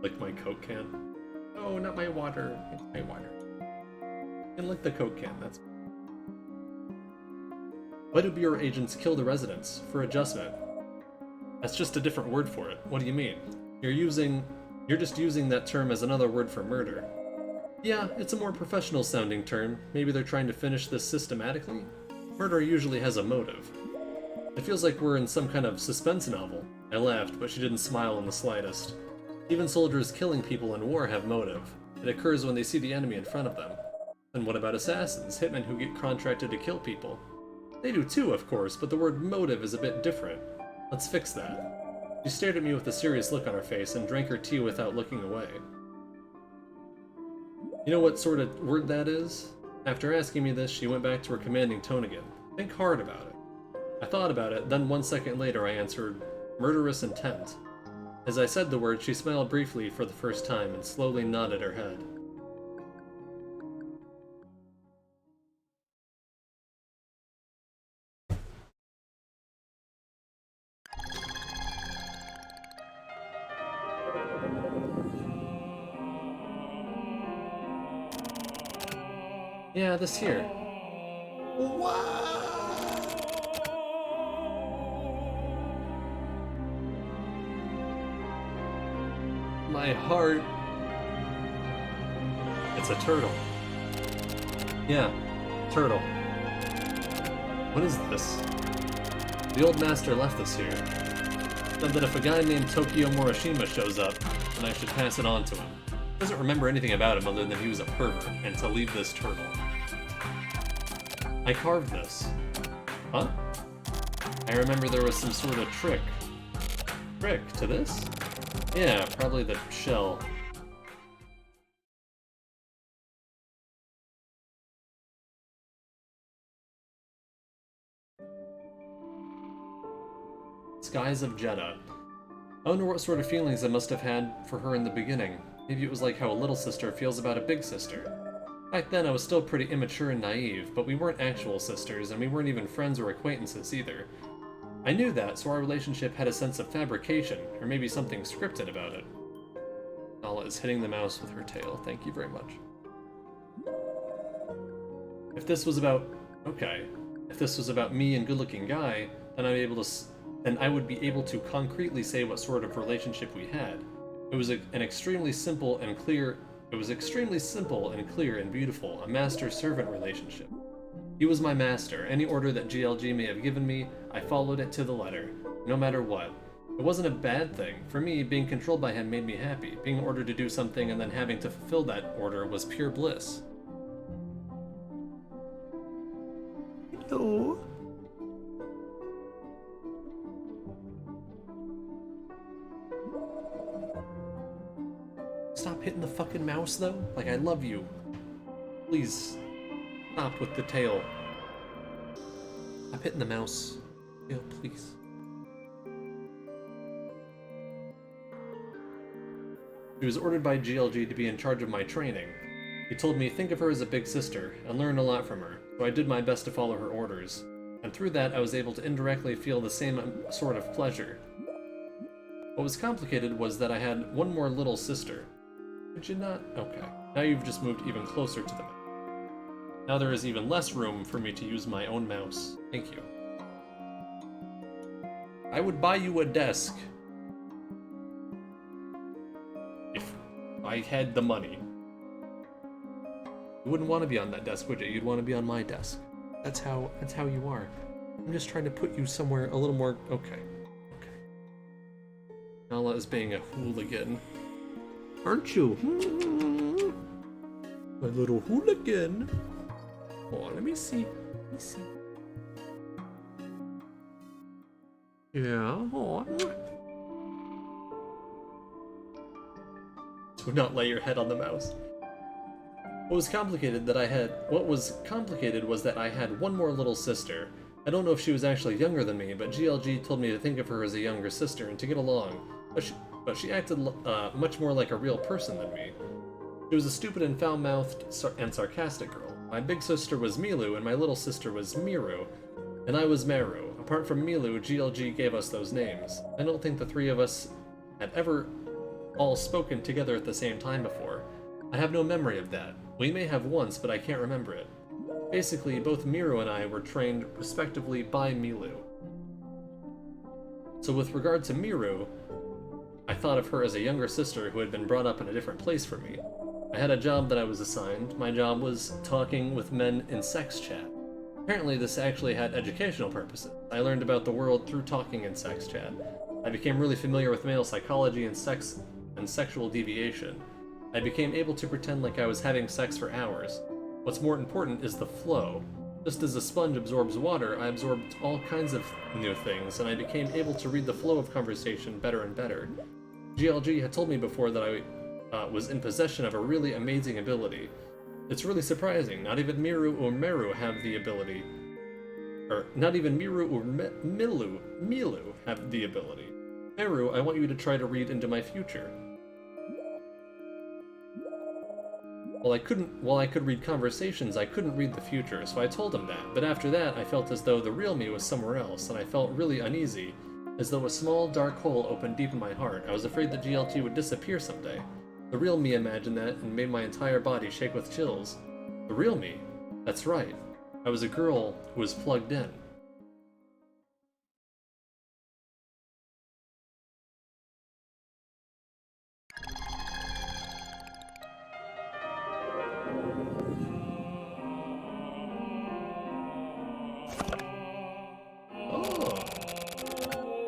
Speaker 1: Lick my Coke can. Oh, not my water. It's my water. And lick the Coke can, that's... Why do Bureau agents kill the residents? For adjustment. That's just a different word for it. What do you mean? You're just using that term as another word for murder. Yeah, it's a more professional sounding term. Maybe they're trying to finish this systematically? Murder usually has a motive. It feels like we're in some kind of suspense novel. I laughed, but she didn't smile in the slightest. Even soldiers killing people in war have motive. It occurs when they see the enemy in front of them. And what about assassins, hitmen who get contracted to kill people? They do too, of course, but the word motive is a bit different. Let's fix that. She stared at me with a serious look on her face and drank her tea without looking away. You know what sort of word that is? After asking me this, she went back to her commanding tone again. Think hard about it. I thought about it, then 1 second later I answered, murderous intent. As I said the word, she smiled briefly for the first time and slowly nodded her head. Yeah, this here. My heart. It's a turtle. Yeah, turtle. What is this? The old master left this here. Said that if a guy named Tokyo Morishima shows up, then I should pass it on to him. He doesn't remember anything about him other than he was a pervert, and to leave this turtle. I carved this. Huh? I remember there was some sort of trick. Trick to this? Yeah, probably the shell. Skies of Jeddah. I wonder what sort of feelings I must have had for her in the beginning. Maybe it was like how a little sister feels about a big sister. Back then I was still pretty immature and naive, but we weren't actual sisters, and we weren't even friends or acquaintances either. I knew that, so our relationship had a sense of fabrication, or maybe something scripted about it. Nala is hitting the mouse with her tail, thank you very much. If this was about... okay. If this was about me and good-looking guy, then I'd be able to then I would be able to concretely say what sort of relationship we had. It was an extremely simple and clear. It was extremely simple and clear and beautiful, a master-servant relationship. He was my master. Any order that GLG may have given me, I followed it to the letter, no matter what. It wasn't a bad thing. For me, being controlled by him made me happy. Being ordered to do something and then having to fulfill that order was pure bliss. Hello. Stop hitting the fucking mouse, though. Like, I love you. Please, stop with the tail. Stop hitting the mouse. Tail, please. She was ordered by GLG to be in charge of my training. He told me, think of her as a big sister, and learn a lot from her, so I did my best to follow her orders. And through that, I was able to indirectly feel the same sort of pleasure. What was complicated was that I had one more little sister. Did you not? Okay. Now you've just moved even closer to the mouse. Now there is even less room for me to use my own mouse. Thank you. I would buy you a desk. If I had the money. You wouldn't want to be on that desk, would you? You'd want to be on my desk. That's how you are. I'm just trying to put you somewhere a little more... Okay. Nala is being a hooligan. Aren't you? My little hooligan. Oh, let me see. Yeah. Oh. Do not lay your head on the mouse. What was complicated was that I had one more little sister. I don't know if she was actually younger than me, but GLG told me to think of her as a younger sister and to get along. But she acted much more like a real person than me. She was a stupid and foul-mouthed and sarcastic girl. My big sister was Milu, and my little sister was Miru, and I was Meru. Apart from Milu, GLG gave us those names. I don't think the three of us had ever all spoken together at the same time before. I have no memory of that. We may have once, but I can't remember it. Basically, both Miru and I were trained respectively by Milu. So with regard to Miru, I thought of her as a younger sister who had been brought up in a different place from me. I had a job that I was assigned. My job was talking with men in sex chat. Apparently this actually had educational purposes. I learned about the world through talking in sex chat. I became really familiar with male psychology and sex and sexual deviation. I became able to pretend like I was having sex for hours. What's more important is the flow. Just as a sponge absorbs water, I absorbed all kinds of new things, and I became able to read the flow of conversation better and better. GLG had told me before that I was in possession of a really amazing ability. It's really surprising. Not even Miru or Meru have the ability. Or, not even Miru or Milu have the ability. Meru, I want you to try to read into my future. While I could read conversations, I couldn't read the future, so I told him that. But after that, I felt as though the real me was somewhere else, and I felt really uneasy, as though a small, dark hole opened deep in my heart. I was afraid that GLG would disappear someday. The real me imagined that and made my entire body shake with chills. The real me? That's right. I was a girl who was plugged in.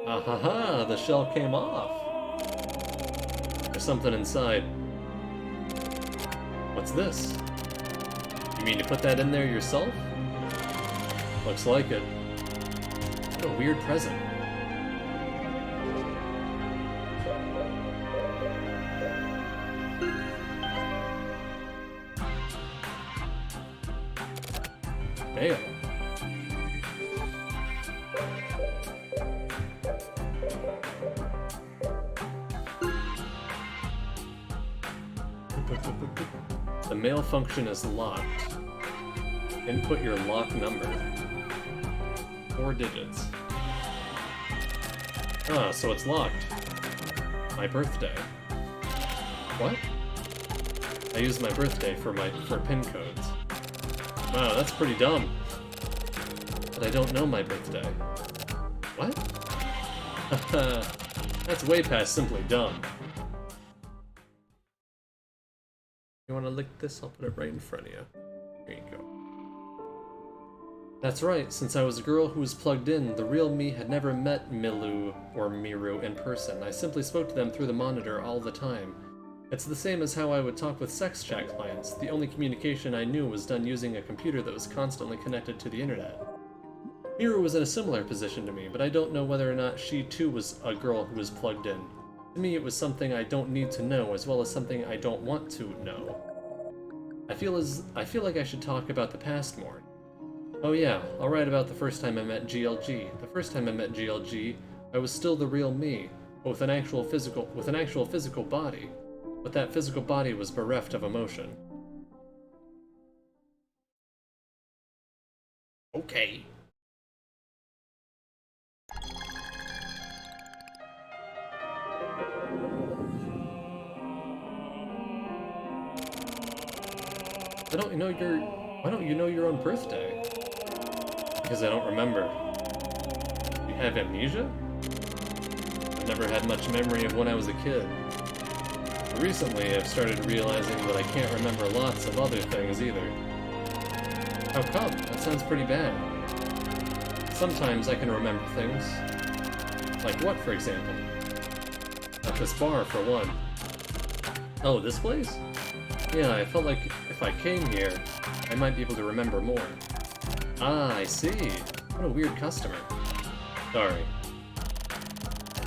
Speaker 1: Ahaha, the shell came off. There's something inside. What's this? You mean to put that in there yourself? Looks like it. What a weird present. Mail. The mail function is locked. Input your lock number. 4 digits. Ah, so it's locked. My birthday. What? I use my birthday for pin codes. Wow, that's pretty dumb. But I don't know my birthday. What? That's way past simply dumb. You wanna lick this? I'll put it right in front of you. Here you go. That's right, since I was a girl who was plugged in, the real me had never met Milu or Miru in person. I simply spoke to them through the monitor all the time. It's the same as how I would talk with sex chat clients. The only communication I knew was done using a computer that was constantly connected to the internet. Miru was in a similar position to me, but I don't know whether or not she too was a girl who was plugged in. To me, it was something I don't need to know, as well as something I don't want to know. I feel like I should talk about the past more. Oh yeah, I'll write about the first time I met GLG. The first time I met GLG, I was still the real me, but with an actual physical body. But that physical body was bereft of emotion. Okay. Why don't you know your own birthday? Because I don't remember. You have amnesia? I've never had much memory of when I was a kid. Recently, I've started realizing that I can't remember lots of other things either. How come? That sounds pretty bad. Sometimes I can remember things. Like what, for example? At this bar, for one. Oh, this place? Yeah, I felt like if I came here, I might be able to remember more. Ah, I see. What a weird customer. Sorry.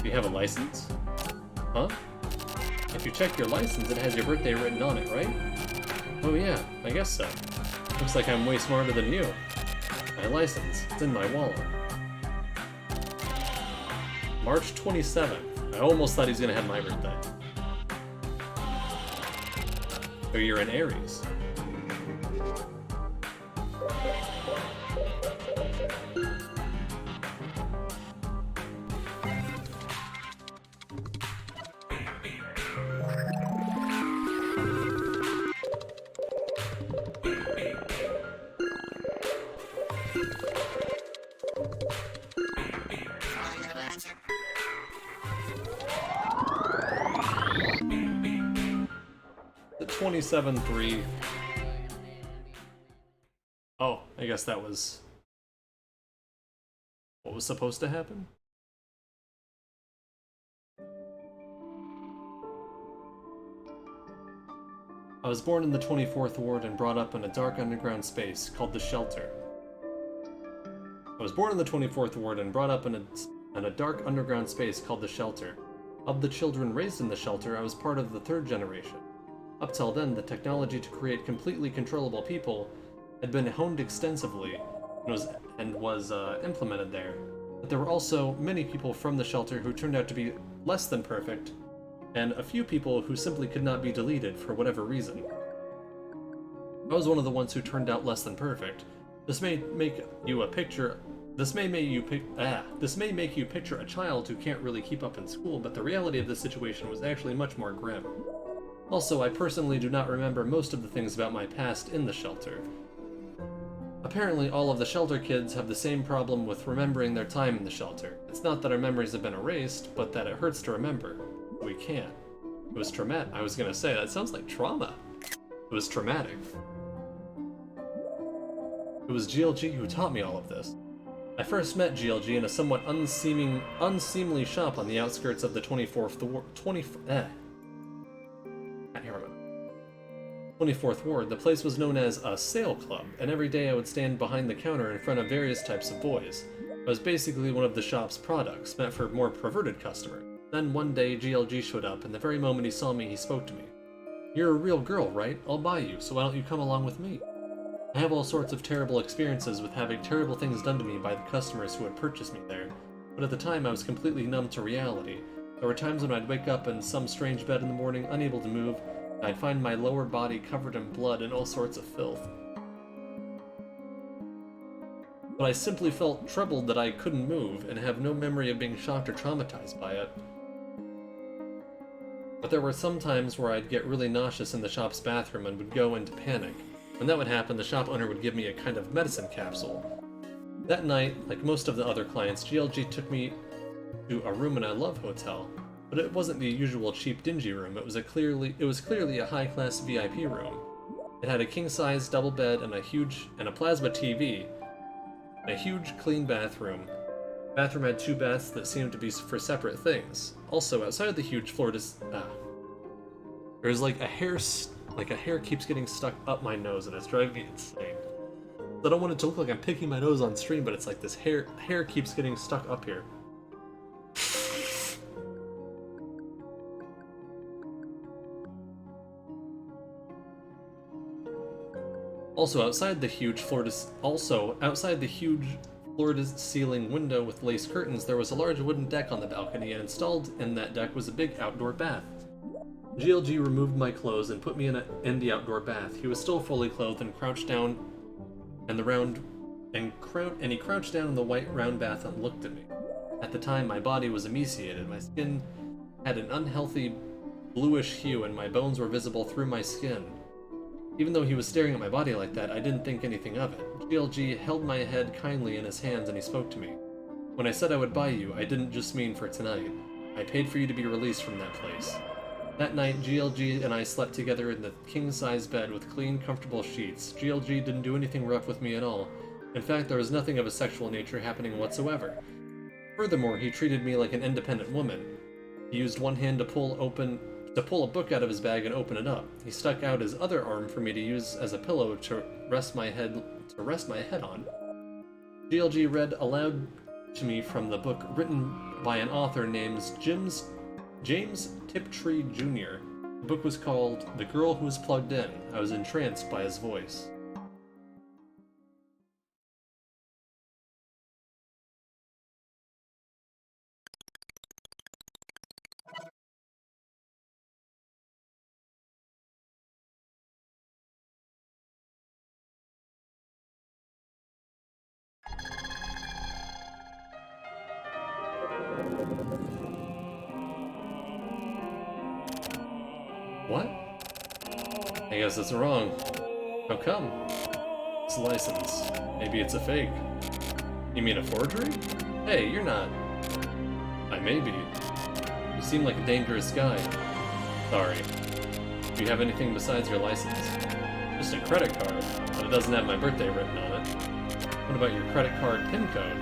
Speaker 1: Do you have a license? Huh? If you check your license, it has your birthday written on it, right? Oh yeah, I guess so. Looks like I'm way smarter than you. My license, it's in my wallet. March 27th. I almost thought he was gonna have my birthday. So you're an Aries. The 27-3. Oh, I guess that was what was supposed to happen? I was born in the 24th Ward and brought up in a dark underground space called the Shelter. I was born in the 24th Ward and brought up in a dark underground space called the Shelter. Of the children raised in the Shelter, I was part of the third generation. Up till then, the technology to create completely controllable people had been honed extensively and was implemented there. But there were also many people from the Shelter who turned out to be less than perfect, and a few people who simply could not be deleted for whatever reason. I was one of the ones who turned out less than perfect. This may make you picture a child who can't really keep up in school, but the reality of the situation was actually much more grim. Also, I personally do not remember most of the things about my past in the Shelter. Apparently, all of the Shelter kids have the same problem with remembering their time in the Shelter. It's not that our memories have been erased, but that it hurts to remember. We can't. It was traumatic. I was gonna say, that sounds like trauma. It was traumatic. It was GLG who taught me all of this. I first met GLG in a somewhat unseemly shop on the outskirts of the 24th Ward. The place was known as a sale club, and every day I would stand behind the counter in front of various types of boys. I was basically one of the shop's products, meant for more perverted customers. Then one day GLG showed up, and the very moment he saw me, he spoke to me. "You're a real girl, right? I'll buy you, so why don't you come along with me?" I have all sorts of terrible experiences with having terrible things done to me by the customers who had purchased me there, but at the time I was completely numb to reality. There were times when I'd wake up in some strange bed in the morning, unable to move, and I'd find my lower body covered in blood and all sorts of filth. But I simply felt troubled that I couldn't move, and have no memory of being shocked or traumatized by it. But there were some times where I'd get really nauseous in the shop's bathroom and would go into panic. When that would happen, the shop owner would give me a kind of medicine capsule. That night, like most of the other clients, GLG took me to a room in a love hotel, but it wasn't the usual cheap, dingy room. It was clearly a high-class VIP room. It had a king-size double bed and a plasma TV, a huge, clean bathroom. The bathroom had 2 baths that seemed to be for separate things. Also, outside the huge floor, there's like a hair keeps getting stuck up my nose, and it's driving me insane. I don't want it to look like I'm picking my nose on stream, but it's like this hair keeps getting stuck up here. Also, outside the huge floor-to-ceiling window with lace curtains, there was a large wooden deck on the balcony, and installed in that deck was a big outdoor bath. GLG removed my clothes and put me in the outdoor bath. He was still fully clothed and crouched down he crouched down in the white round bath and looked at me. At the time, my body was emaciated. My skin had an unhealthy bluish hue, and my bones were visible through my skin. Even though he was staring at my body like that, I didn't think anything of it. GLG held my head kindly in his hands and he spoke to me. When I said I would buy you, I didn't just mean for tonight. I paid for you to be released from that place. That night, GLG and I slept together in the king-size bed with clean, comfortable sheets. GLG didn't do anything rough with me at all. In fact, there was nothing of a sexual nature happening whatsoever. Furthermore, he treated me like an independent woman. He used one hand to pull a book out of his bag and open it up. He stuck out his other arm for me to use as a pillow to rest my head on. GLG read aloud to me from the book written by an author named James Tiptree Jr. The book was called The Girl Who Was Plugged In. I was entranced by his voice. What? I guess it's wrong. How come? It's a license. Maybe it's a fake. You mean a forgery? Hey, you're not. I may be. You seem like a dangerous guy. Sorry. Do you have anything besides your license? Just a credit card, but it doesn't have my birthday written on it. What about your credit card PIN code?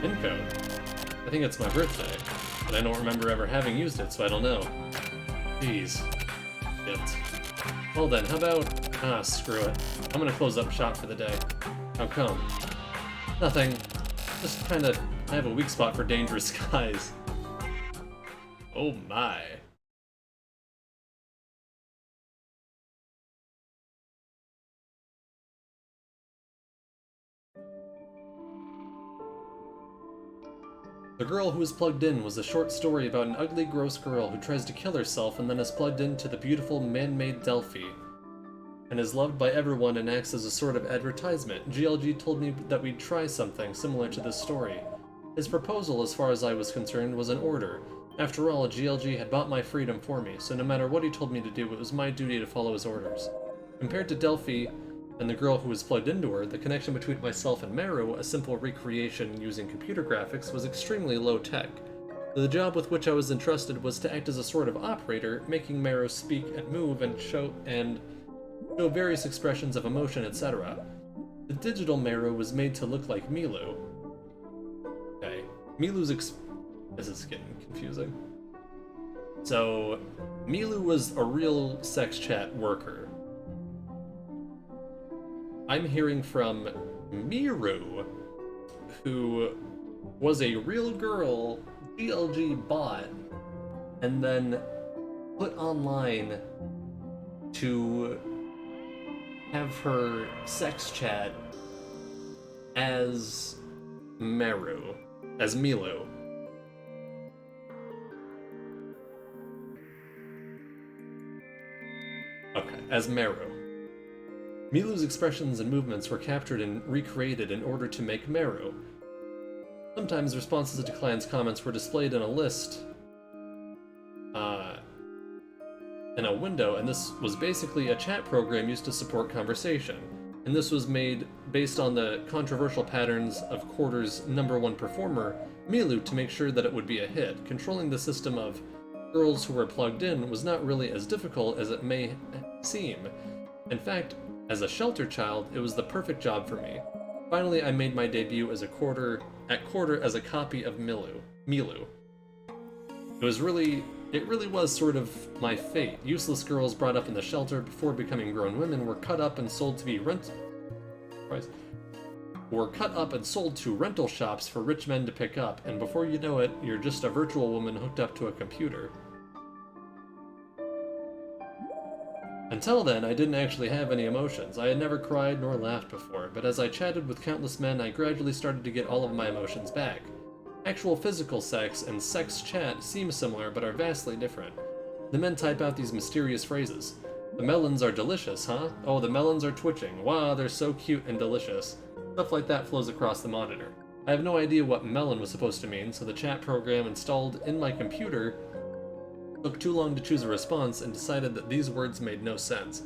Speaker 1: PIN code? I think it's my birthday, but I don't remember ever having used it, so I don't know. Jeez. Shit. Well then, how about... screw it. I'm gonna close up shop for the day. How come? Nothing. Just kinda... I have a weak spot for dangerous guys. Oh my. The Girl Who Was Plugged In was a short story about an ugly, gross girl who tries to kill herself and then is plugged into the beautiful man-made Delphi, and is loved by everyone and acts as a sort of advertisement. GLG told me that we'd try something similar to this story. His proposal, as far as I was concerned, was an order. After all, GLG had bought my freedom for me, so no matter what he told me to do, it was my duty to follow his orders. Compared to Delphi and the girl who was plugged into her, the connection between myself and Meru, a simple recreation using computer graphics, was extremely low-tech. The job with which I was entrusted was to act as a sort of operator, making Meru speak and move and show various expressions of emotion, etc. The digital Meru was made to look like Milu. Okay, this is getting confusing. So, Milu was a real sex chat worker. I'm hearing from Miru, who was a real girl GLG bought and then put online to have her sex chat as Meru, as Milu. Okay, as Meru. Milu's expressions and movements were captured and recreated in order to make Meru. Sometimes responses to clients' comments were displayed in a list in a window, and this was basically a chat program used to support conversation. And this was made based on the controversial patterns of Quarter's #1 performer, Milu to make sure that it would be a hit. Controlling the system of girls who were plugged in was not really as difficult as it may seem. In fact, as a shelter child, it was the perfect job for me. Finally, I made my debut as at quarter as a copy of Milu. It really was sort of my fate. Useless girls brought up in the shelter before becoming grown women were cut up and sold to rental shops for rich men to pick up, and before you know it, you're just a virtual woman hooked up to a computer. Until then, I didn't actually have any emotions. I had never cried nor laughed before, but as I chatted with countless men, I gradually started to get all of my emotions back. Actual physical sex and sex chat seem similar, but are vastly different. The men type out these mysterious phrases. The melons are delicious, huh? Oh, the melons are twitching. Wow, they're so cute and delicious. Stuff like that flows across the monitor. I have no idea what melon was supposed to mean, so the chat program installed in my computer took too long to choose a response and decided that these words made no sense.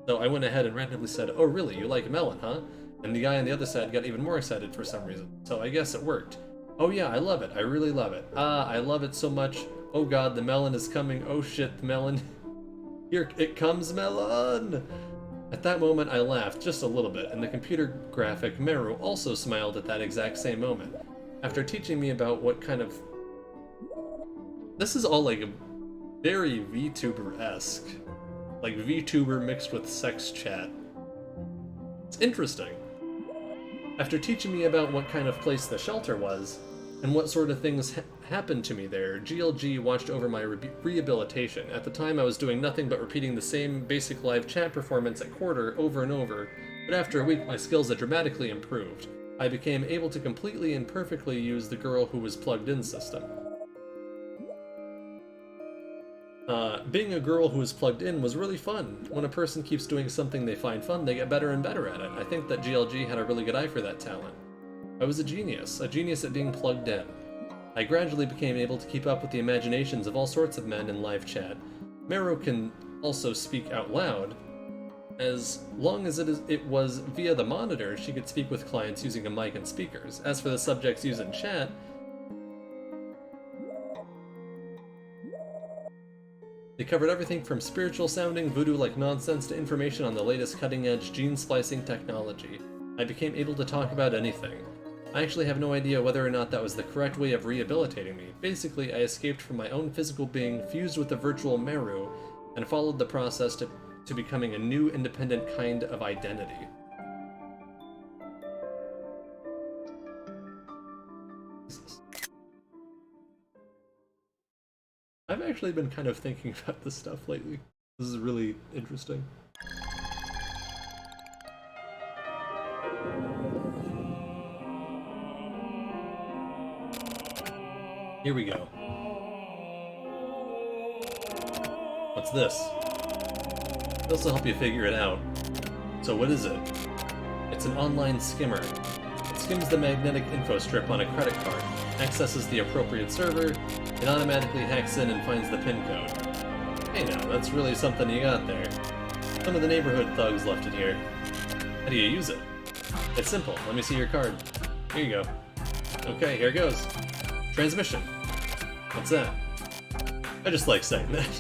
Speaker 1: So I went ahead and randomly said, "Oh really, you like melon, huh?" And the guy on the other side got even more excited for some reason. So I guess it worked. "Oh yeah, I love it. I really love it. Ah, I love it so much. Oh god, the melon is coming. Oh shit, the melon. Here it comes, melon!" At that moment, I laughed just a little bit, and the computer graphic Meru also smiled at that exact same moment. After teaching me about what kind of... This is all like a very VTuber-esque. Like VTuber mixed with sex chat. It's interesting. After teaching me about what kind of place the shelter was, and what sort of things happened to me there, GLG watched over my rehabilitation. At the time, I was doing nothing but repeating the same basic live chat performance at quarter over and over, but after a week, my skills had dramatically improved. I became able to completely and perfectly use the girl who was plugged in system. Being a girl who is plugged in was really fun. When a person keeps doing something they find fun, they get better and better at it. I think that GLG had a really good eye for that talent. I was a genius at being plugged in. I gradually became able to keep up with the imaginations of all sorts of men in live chat. Meru can also speak out loud. As long as it was via the monitor, she could speak with clients using a mic and speakers. As for the subjects used in chat, they covered everything from spiritual-sounding voodoo-like nonsense to information on the latest cutting-edge gene-splicing technology. I became able to talk about anything. I actually have no idea whether or not that was the correct way of rehabilitating me. Basically, I escaped from my own physical being, fused with the virtual Meru, and followed the process to becoming a new independent kind of identity. I've actually been kind of thinking about this stuff lately. This is really interesting. Here we go. What's this? It'll also help you figure it out. So what is it? It's an online skimmer. It skims the magnetic info strip on a credit card, accesses the appropriate server, it automatically hacks in and finds the PIN code. Hey now, that's really something you got there. Some of the neighborhood thugs left it here. How do you use it? It's simple. Let me see your card. Here you go. Okay, here goes. Transmission. What's that? I just like saying that.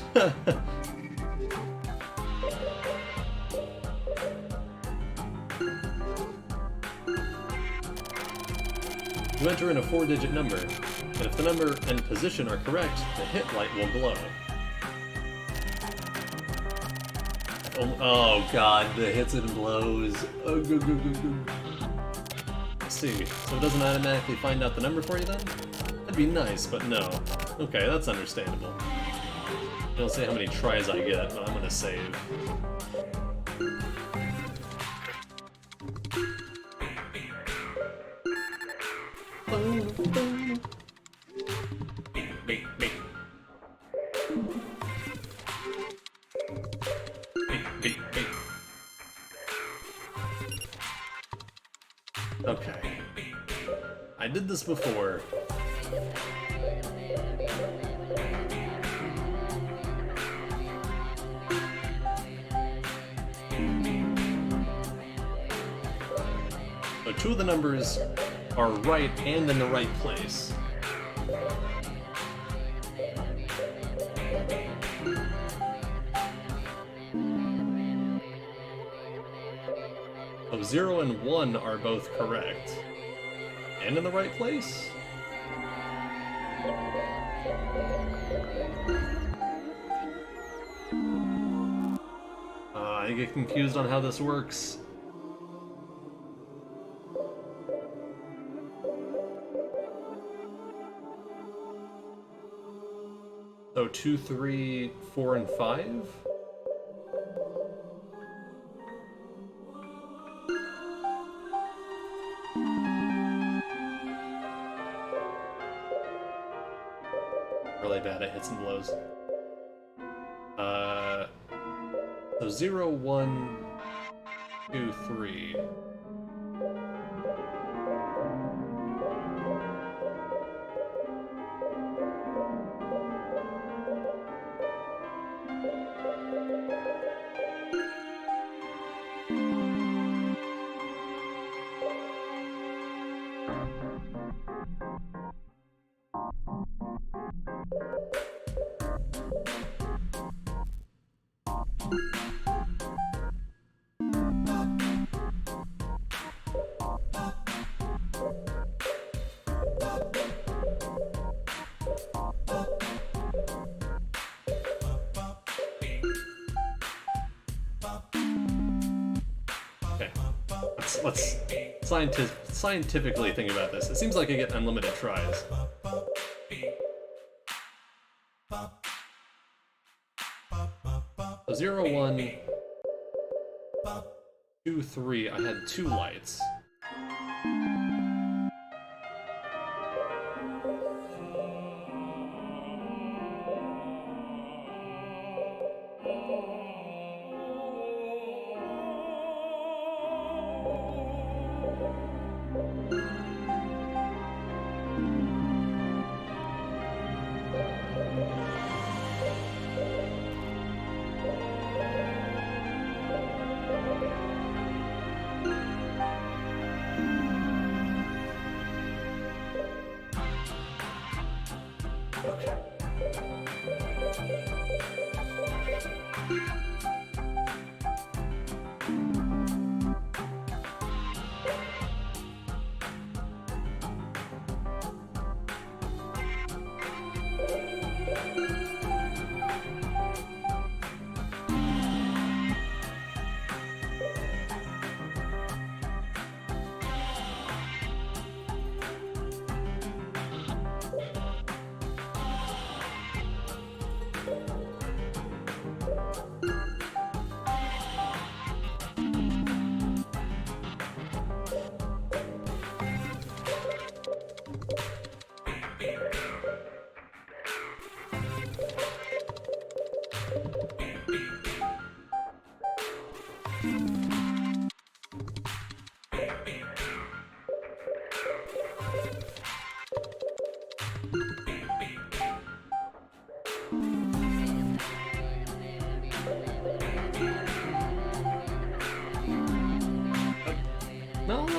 Speaker 1: You enter in a 4-digit number, and if the number and position are correct, the hit light will glow. Oh god, the hits and blows. Oh, go, go, go, go. Let's see, so it doesn't automatically find out the number for you then? That'd be nice, but no. Okay, that's understandable. I don't say how many tries I get, but I'm gonna save. Okay. I did this before. So 2 of the numbers are right and in the right place. So 0 and 1 are both correct. And in the right place? I get confused on how this works. So 2, 3, 4, and 5? Really bad at hits and blows. So 0, 1, 2, 3. Let's scientifically think about this. It seems like I get unlimited tries. So 0, 1, 2, 3. I had 2 lights.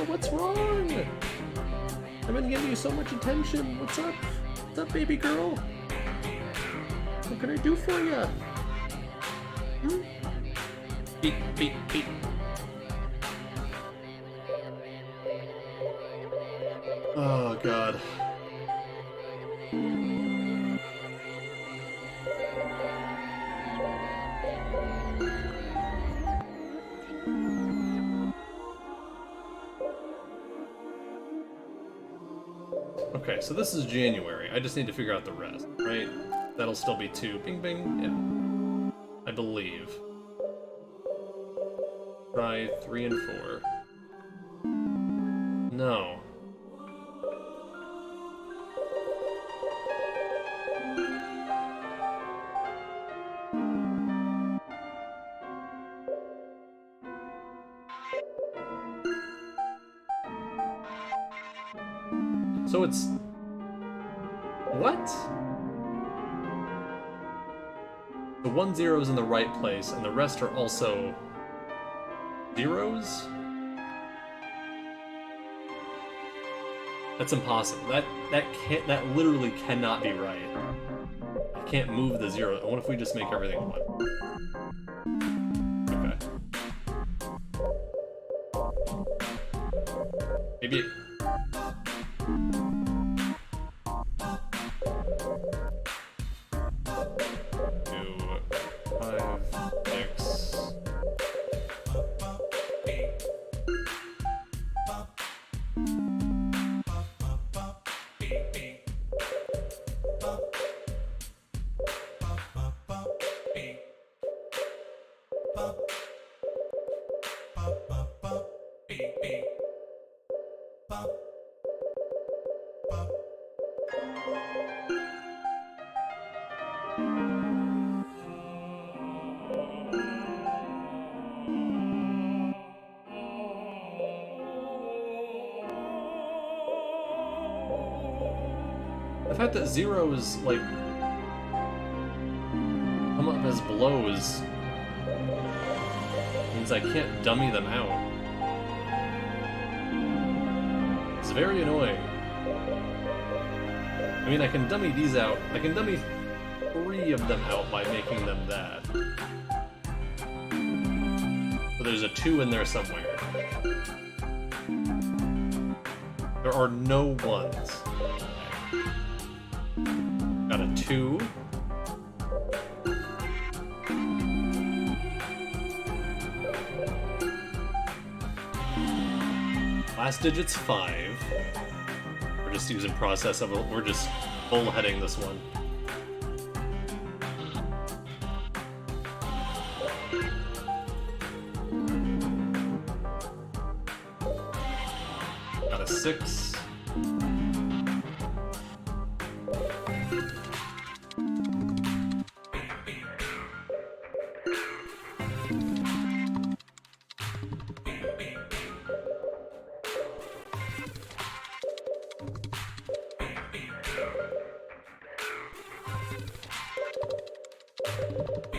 Speaker 1: What's wrong? I've been giving you so much attention. What's up? What's up, baby girl? What can I do for you? Beep, beep, beep. Oh, God. Okay, so this is January. I just need to figure out the rest, right? That'll still be 2. Bing, bing. Yeah. I believe. Try 3 and 4. No. So it's... What? The 1 0 is in the right place, and the rest are also... zeros? That's impossible. That literally cannot be right. I can't move the 0. What if we just make everything 1? Okay. Maybe... The fact that zeros, like, come up as blows means I can't dummy them out. It's very annoying. I mean, I can dummy these out. I can dummy 3 of them out by making them that. So there's a 2 in there somewhere. There are no 1s. Got a 2. Last digit's 5. We're just using process of it. We're just bullheading this one. Got a 6.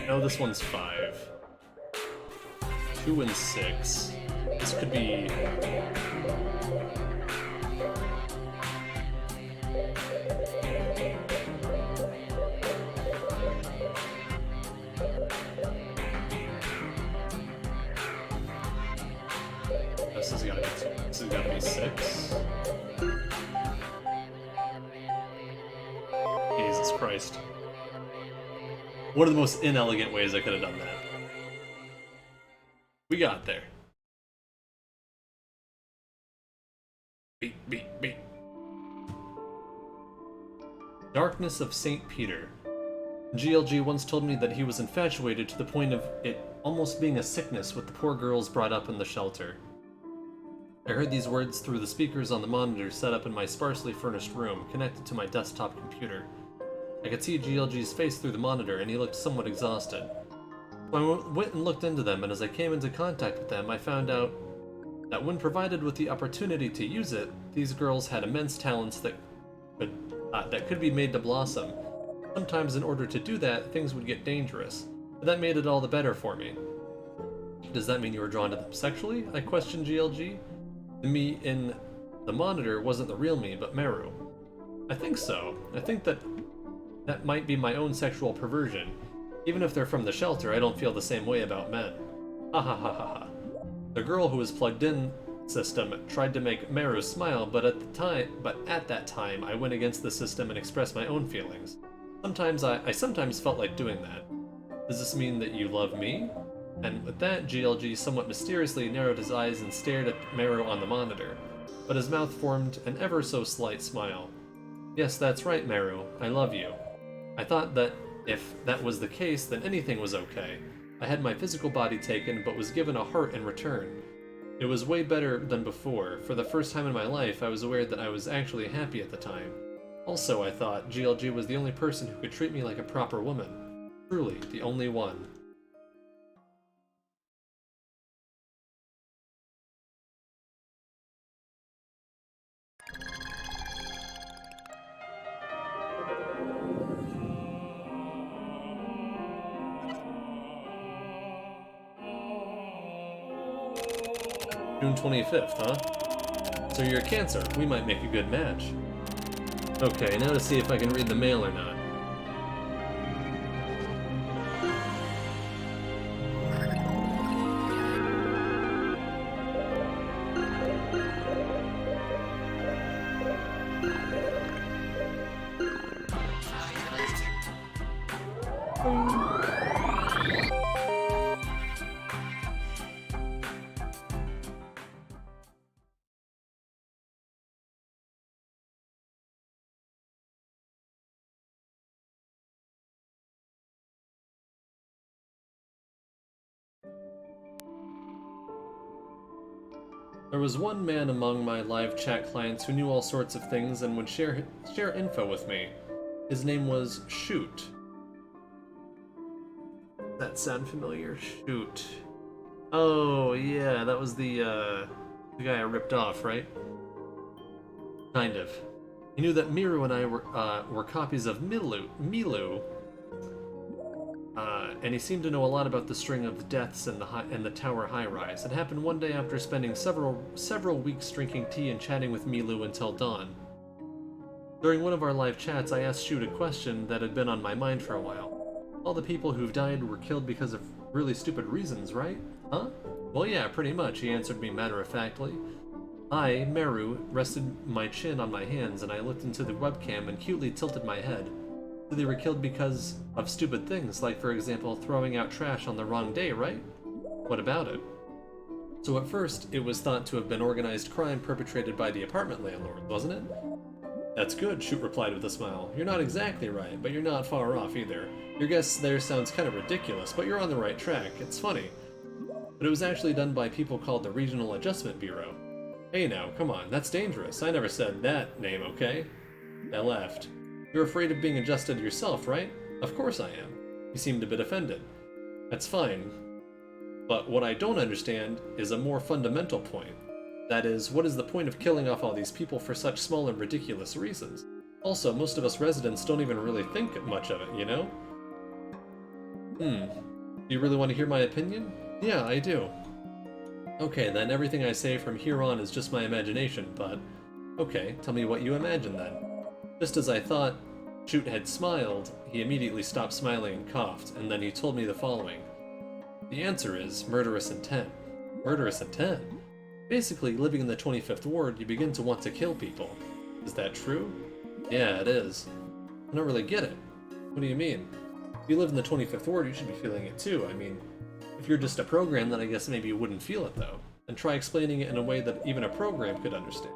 Speaker 1: No, this one's 5. 2 and 6. This could be... This has gotta be 2. This has gotta be 6. Jesus Christ. One of the most inelegant ways I could have done that. We got there. Beat, beat, beat. Darkness of St. Peter. GLG once told me that he was infatuated to the point of it almost being a sickness with the poor girls brought up in the shelter. I heard these words through the speakers on the monitor set up in my sparsely furnished room, connected to my desktop computer. I could see GLG's face through the monitor, and he looked somewhat exhausted. So I went and looked into them, and as I came into contact with them, I found out that when provided with the opportunity to use it, these girls had immense talents that could be made to blossom. Sometimes in order to do that, things would get dangerous, but that made it all the better for me. Does that mean you were drawn to them sexually? I questioned GLG. The me in the monitor wasn't the real me, but Meru. I think so. I think that might be my own sexual perversion. Even if they're from the shelter, I don't feel the same way about men. Ha ha ha ha ha. The girl who was plugged in system tried to make Meru smile, but at that time I went against the system and expressed my own feelings. I sometimes felt like doing that. Does this mean that you love me? And with that, GLG somewhat mysteriously narrowed his eyes and stared at Meru on the monitor, but his mouth formed an ever so slight smile. Yes, that's right, Meru. I love you. I thought that if that was the case, then anything was okay. I had my physical body taken, but was given a heart in return. It was way better than before. For the first time in my life, I was aware that I was actually happy at the time. Also, I thought GLG was the only person who could treat me like a proper woman. Truly, the only one. June 25th, huh? So you're a Cancer. We might make a good match. Okay, now to see if I can read the mail or not. There was one man among my live chat clients who knew all sorts of things and would share info with me. His name was Shoot. Does that sound familiar? Shoot. Oh, yeah, that was the guy I ripped off, right? Kind of. He knew that Miru and I were copies of Milu, and he seemed to know a lot about the string of deaths in the tower high-rise. It happened one day after spending several weeks drinking tea and chatting with Milu until dawn. During one of our live chats, I asked Shoot a question that had been on my mind for a while. All the people who've died were killed because of really stupid reasons, right? Huh? Well, yeah, pretty much, he answered me matter-of-factly. I, Meru, rested my chin on my hands and I looked into the webcam and cutely tilted my head. So they were killed because of stupid things, like for example, throwing out trash on the wrong day, right? What about it? So at first, it was thought to have been organized crime perpetrated by the apartment landlord, wasn't it? That's good, Shoot replied with a smile. You're not exactly right, but you're not far off either. Your guess there sounds kind of ridiculous, but you're on the right track. It's funny. But it was actually done by people called the Regional Adjustment Bureau. Hey now, come on, that's dangerous. I never said that name, okay? I laughed. You're afraid of being adjusted yourself, right? Of course I am. He seemed a bit offended. That's fine. But what I don't understand is a more fundamental point. That is, what is the point of killing off all these people for such small and ridiculous reasons? Also, most of us residents don't even really think much of it, you know? Do you really want to hear my opinion? Yeah, I do. Okay, then everything I say from here on is just my imagination, but... Okay, tell me what you imagine then. Just as I thought Shoot had smiled, he immediately stopped smiling and coughed, and then he told me the following. The answer is murderous intent. Murderous intent? Basically, living in the 25th Ward, you begin to want to kill people. Is that true? Yeah, it is. I don't really get it. What do you mean? If you live in the 25th Ward, you should be feeling it too. I mean, if you're just a program, then I guess maybe you wouldn't feel it though. And try explaining it in a way that even a program could understand.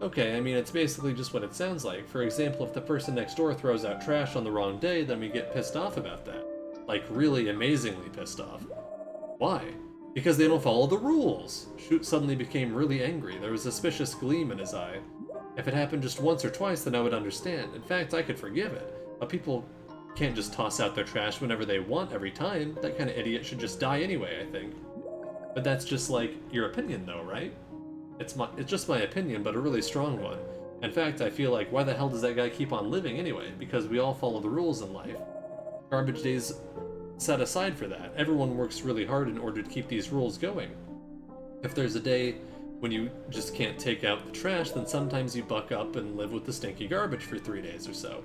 Speaker 1: Okay, I mean, it's basically just what it sounds like. For example, if the person next door throws out trash on the wrong day, then we get pissed off about that. Like, really amazingly pissed off. Why? Because they don't follow the rules! Shoot suddenly became really angry. There was a suspicious gleam in his eye. If it happened just once or twice, then I would understand. In fact, I could forgive it. But people can't just toss out their trash whenever they want every time. That kind of idiot should just die anyway, I think. But that's just, like, your opinion though, right? It's just my opinion, but a really strong one. In fact, I feel like, why the hell does that guy keep on living anyway? Because we all follow the rules in life. Garbage days set aside for that. Everyone works really hard in order to keep these rules going. If there's a day when you just can't take out the trash, then sometimes you buck up and live with the stinky garbage for 3 days or so.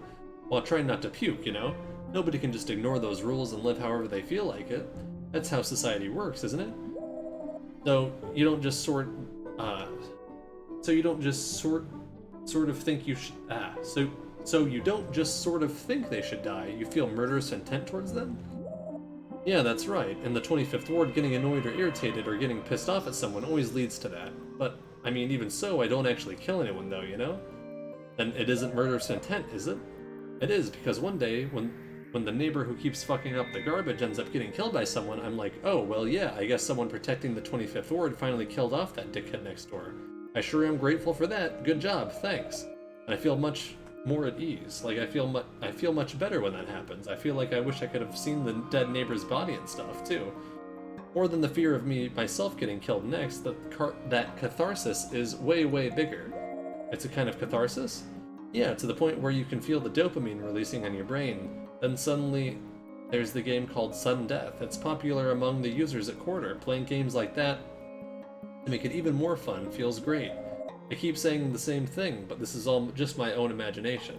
Speaker 1: While trying not to puke, you know? Nobody can just ignore those rules and live however they feel like it. That's how society works, isn't it? So you don't just sort of think you should so you don't just sort of think they should die, you feel murderous intent towards them? Yeah, that's right. In the 25th Ward, getting annoyed or irritated or getting pissed off at someone always leads to that. But, I mean, even so, I don't actually kill anyone though, you know? Then it isn't murderous intent, is it? It is, because one day, when the neighbor who keeps fucking up the garbage ends up getting killed by someone, I'm like, oh, well yeah, I guess someone protecting the 25th Ward finally killed off that dickhead next door. I sure am grateful for that. Good job, thanks. And I feel much more at ease. Like, I feel much better when that happens. I feel like I wish I could have seen the dead neighbor's body and stuff, too. More than the fear of myself getting killed next, that catharsis is way, way bigger. It's a kind of catharsis? Yeah, to the point where you can feel the dopamine releasing on your brain. Then suddenly, there's the game called Sudden Death. It's popular among the users at Quarter. Playing games like that to make it even more fun feels great. I keep saying the same thing, but this is all just my own imagination.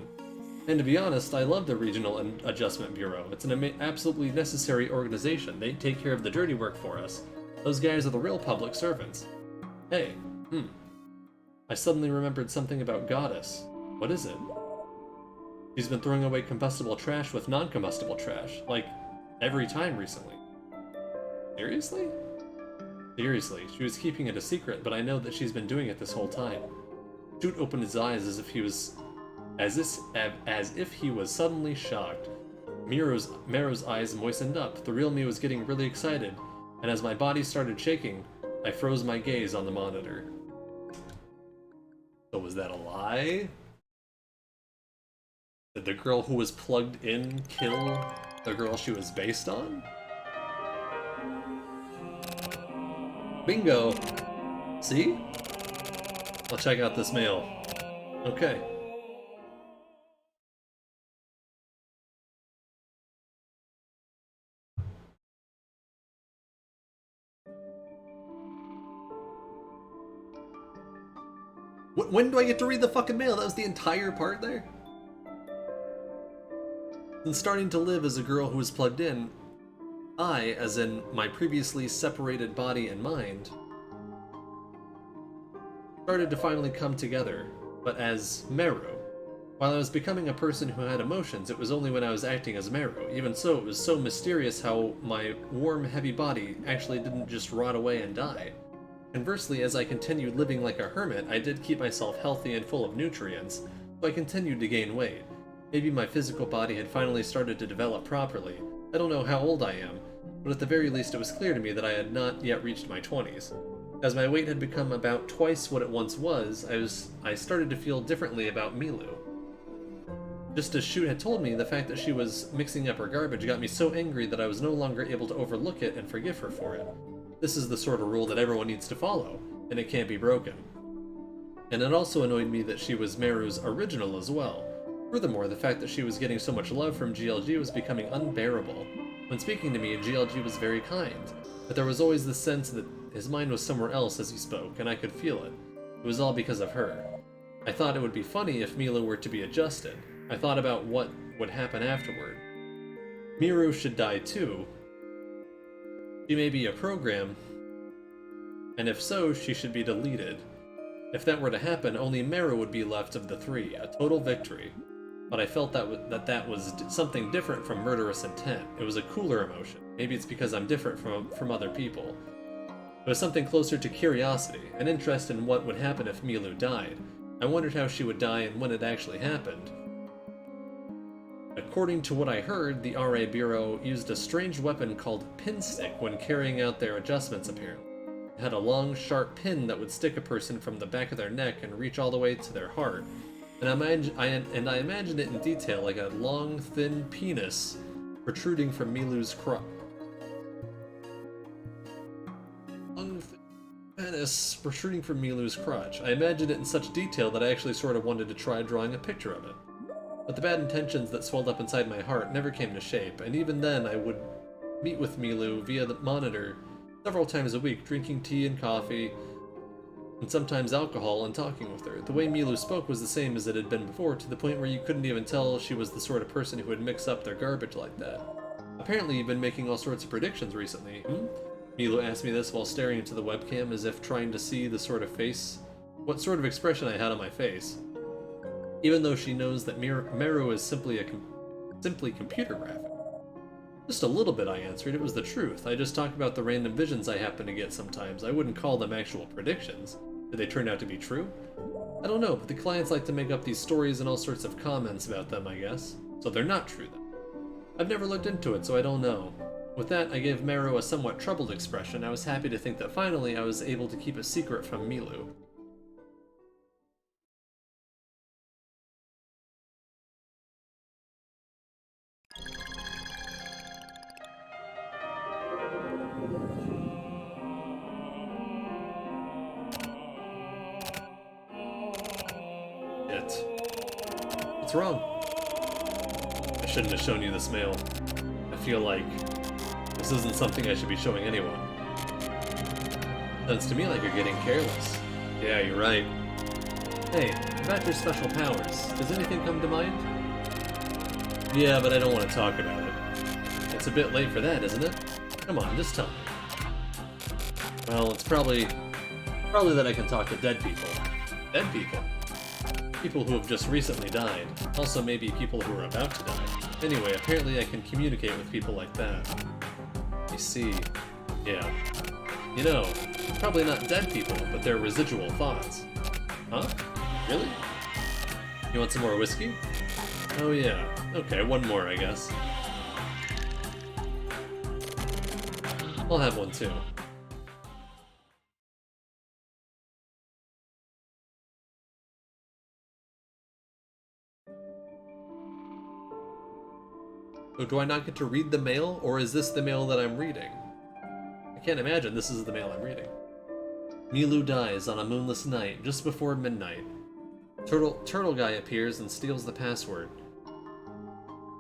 Speaker 1: And to be honest, I love the Regional Adjustment Bureau. It's an absolutely necessary organization. They take care of the dirty work for us. Those guys are the real public servants. Hey, I suddenly remembered something about Goddess. What is it? She's been throwing away combustible trash with non-combustible trash, like, every time recently. Seriously? Seriously, she was keeping it a secret, but I know that she's been doing it this whole time. Shoot opened his eyes as if he was suddenly shocked. Meru's eyes moistened up. The real me was getting really excited, and as my body started shaking, I froze my gaze on the monitor. So was that a lie? Did the girl who was plugged in kill the girl she was based on? Bingo! See? I'll check out this mail. Okay. When do I get to read the fucking mail? That was the entire part there? Since starting to live as a girl who was plugged in, I, as in my previously separated body and mind, started to finally come together, but as Meru. While I was becoming a person who had emotions, it was only when I was acting as Meru. Even so, it was so mysterious how my warm, heavy body actually didn't just rot away and die. Conversely, as I continued living like a hermit, I did keep myself healthy and full of nutrients, so I continued to gain weight. Maybe my physical body had finally started to develop properly. I don't know how old I am, but at the very least it was clear to me that I had not yet reached my 20s. As my weight had become about twice what it once was, I started to feel differently about Milu. Just as Shoot had told me, the fact that she was mixing up her garbage got me so angry that I was no longer able to overlook it and forgive her for it. This is the sort of rule that everyone needs to follow, and it can't be broken. And it also annoyed me that she was Meru's original as well. Furthermore, the fact that she was getting so much love from GLG was becoming unbearable. When speaking to me, GLG was very kind, but there was always the sense that his mind was somewhere else as he spoke, and I could feel it. It was all because of her. I thought it would be funny if Milu were to be adjusted. I thought about what would happen afterward. Miru should die too. She may be a program, and if so, she should be deleted. If that were to happen, only Meru would be left of the three, a total victory. But I felt that was something different from murderous intent. It was a cooler emotion. Maybe it's because I'm different from other people. It was something closer to curiosity, an interest in what would happen if Milu died. I wondered how she would die and when it actually happened. According to what I heard, the RA Bureau used a strange weapon called Pinstick when carrying out their adjustments, apparently. It had a long, sharp pin that would stick a person from the back of their neck and reach all the way to their heart. And I imagined it in detail like a long, thin penis protruding from Milu's crotch. Long, thin penis protruding from Milu's crotch. I imagined it in such detail that I actually sort of wanted to try drawing a picture of it. But the bad intentions that swelled up inside my heart never came to shape, and even then I would meet with Milu via the monitor several times a week, drinking tea and coffee, and sometimes alcohol, and talking with her. The way Milu spoke was the same as it had been before, to the point where you couldn't even tell she was the sort of person who would mix up their garbage like that. Apparently you've been making all sorts of predictions recently, Milu asked me this while staring into the webcam as if trying to see what sort of expression I had on my face. Even though she knows that Meru is simply computer graphic. Just a little bit, I answered. It was the truth. I just talk about the random visions I happen to get sometimes. I wouldn't call them actual predictions. Did they turn out to be true? I don't know, but the clients like to make up these stories and all sorts of comments about them, I guess. So they're not true then. I've never looked into it, so I don't know. With that, I gave Meru a somewhat troubled expression. I was happy to think that finally I was able to keep a secret from Milu. What's wrong? I shouldn't have shown you this mail. I feel like this isn't something I should be showing anyone. Sounds to me like you're getting careless. Yeah, you're right. Hey, about your special powers, does anything come to mind? Yeah, but I don't want to talk about it. It's a bit late for that, isn't it? Come on, just tell me. Well, it's probably that I can talk to dead people. Dead people? People who have just recently died. Also maybe people who are about to die. Anyway, apparently I can communicate with people like that. I see. Yeah. You know, probably not dead people, but their residual thoughts. Huh? Really? You want some more whiskey? Oh yeah. Okay, one more, I guess. I'll have one too. So do I not get to read the mail, or is this the mail that I'm reading? I can't imagine this is the mail I'm reading. Milu dies on a moonless night, just before midnight. Turtle Guy appears and steals the password.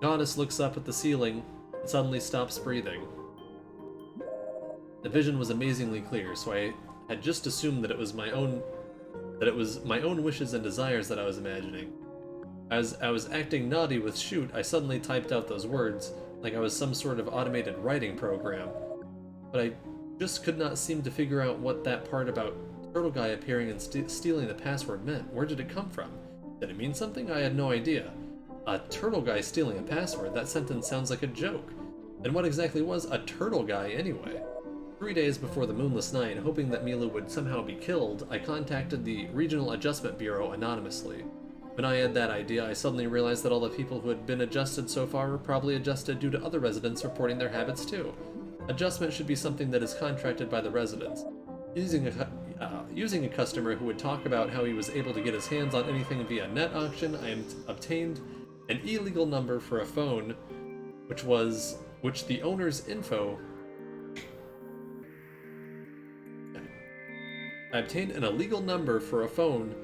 Speaker 1: Goddess looks up at the ceiling and suddenly stops breathing. The vision was amazingly clear, so I had just assumed that it was my own wishes and desires that I was imagining. As I was acting naughty with Shoot, I suddenly typed out those words, like I was some sort of automated writing program. But I just could not seem to figure out what that part about Turtle Guy appearing and stealing the password meant. Where did it come from? Did it mean something? I had no idea. A Turtle Guy stealing a password? That sentence sounds like a joke. And what exactly was a Turtle Guy anyway? 3 days before the moonless night, hoping that Milu would somehow be killed, I contacted the Regional Adjustment Bureau anonymously. When I had that idea, I suddenly realized that all the people who had been adjusted so far were probably adjusted due to other residents reporting their habits too. Adjustment should be something that is contracted by the residents. Using a customer who would talk about how he was able to get his hands on anything via net auction, I obtained an illegal number for a phone, which the owner's info. I obtained an illegal number for a phone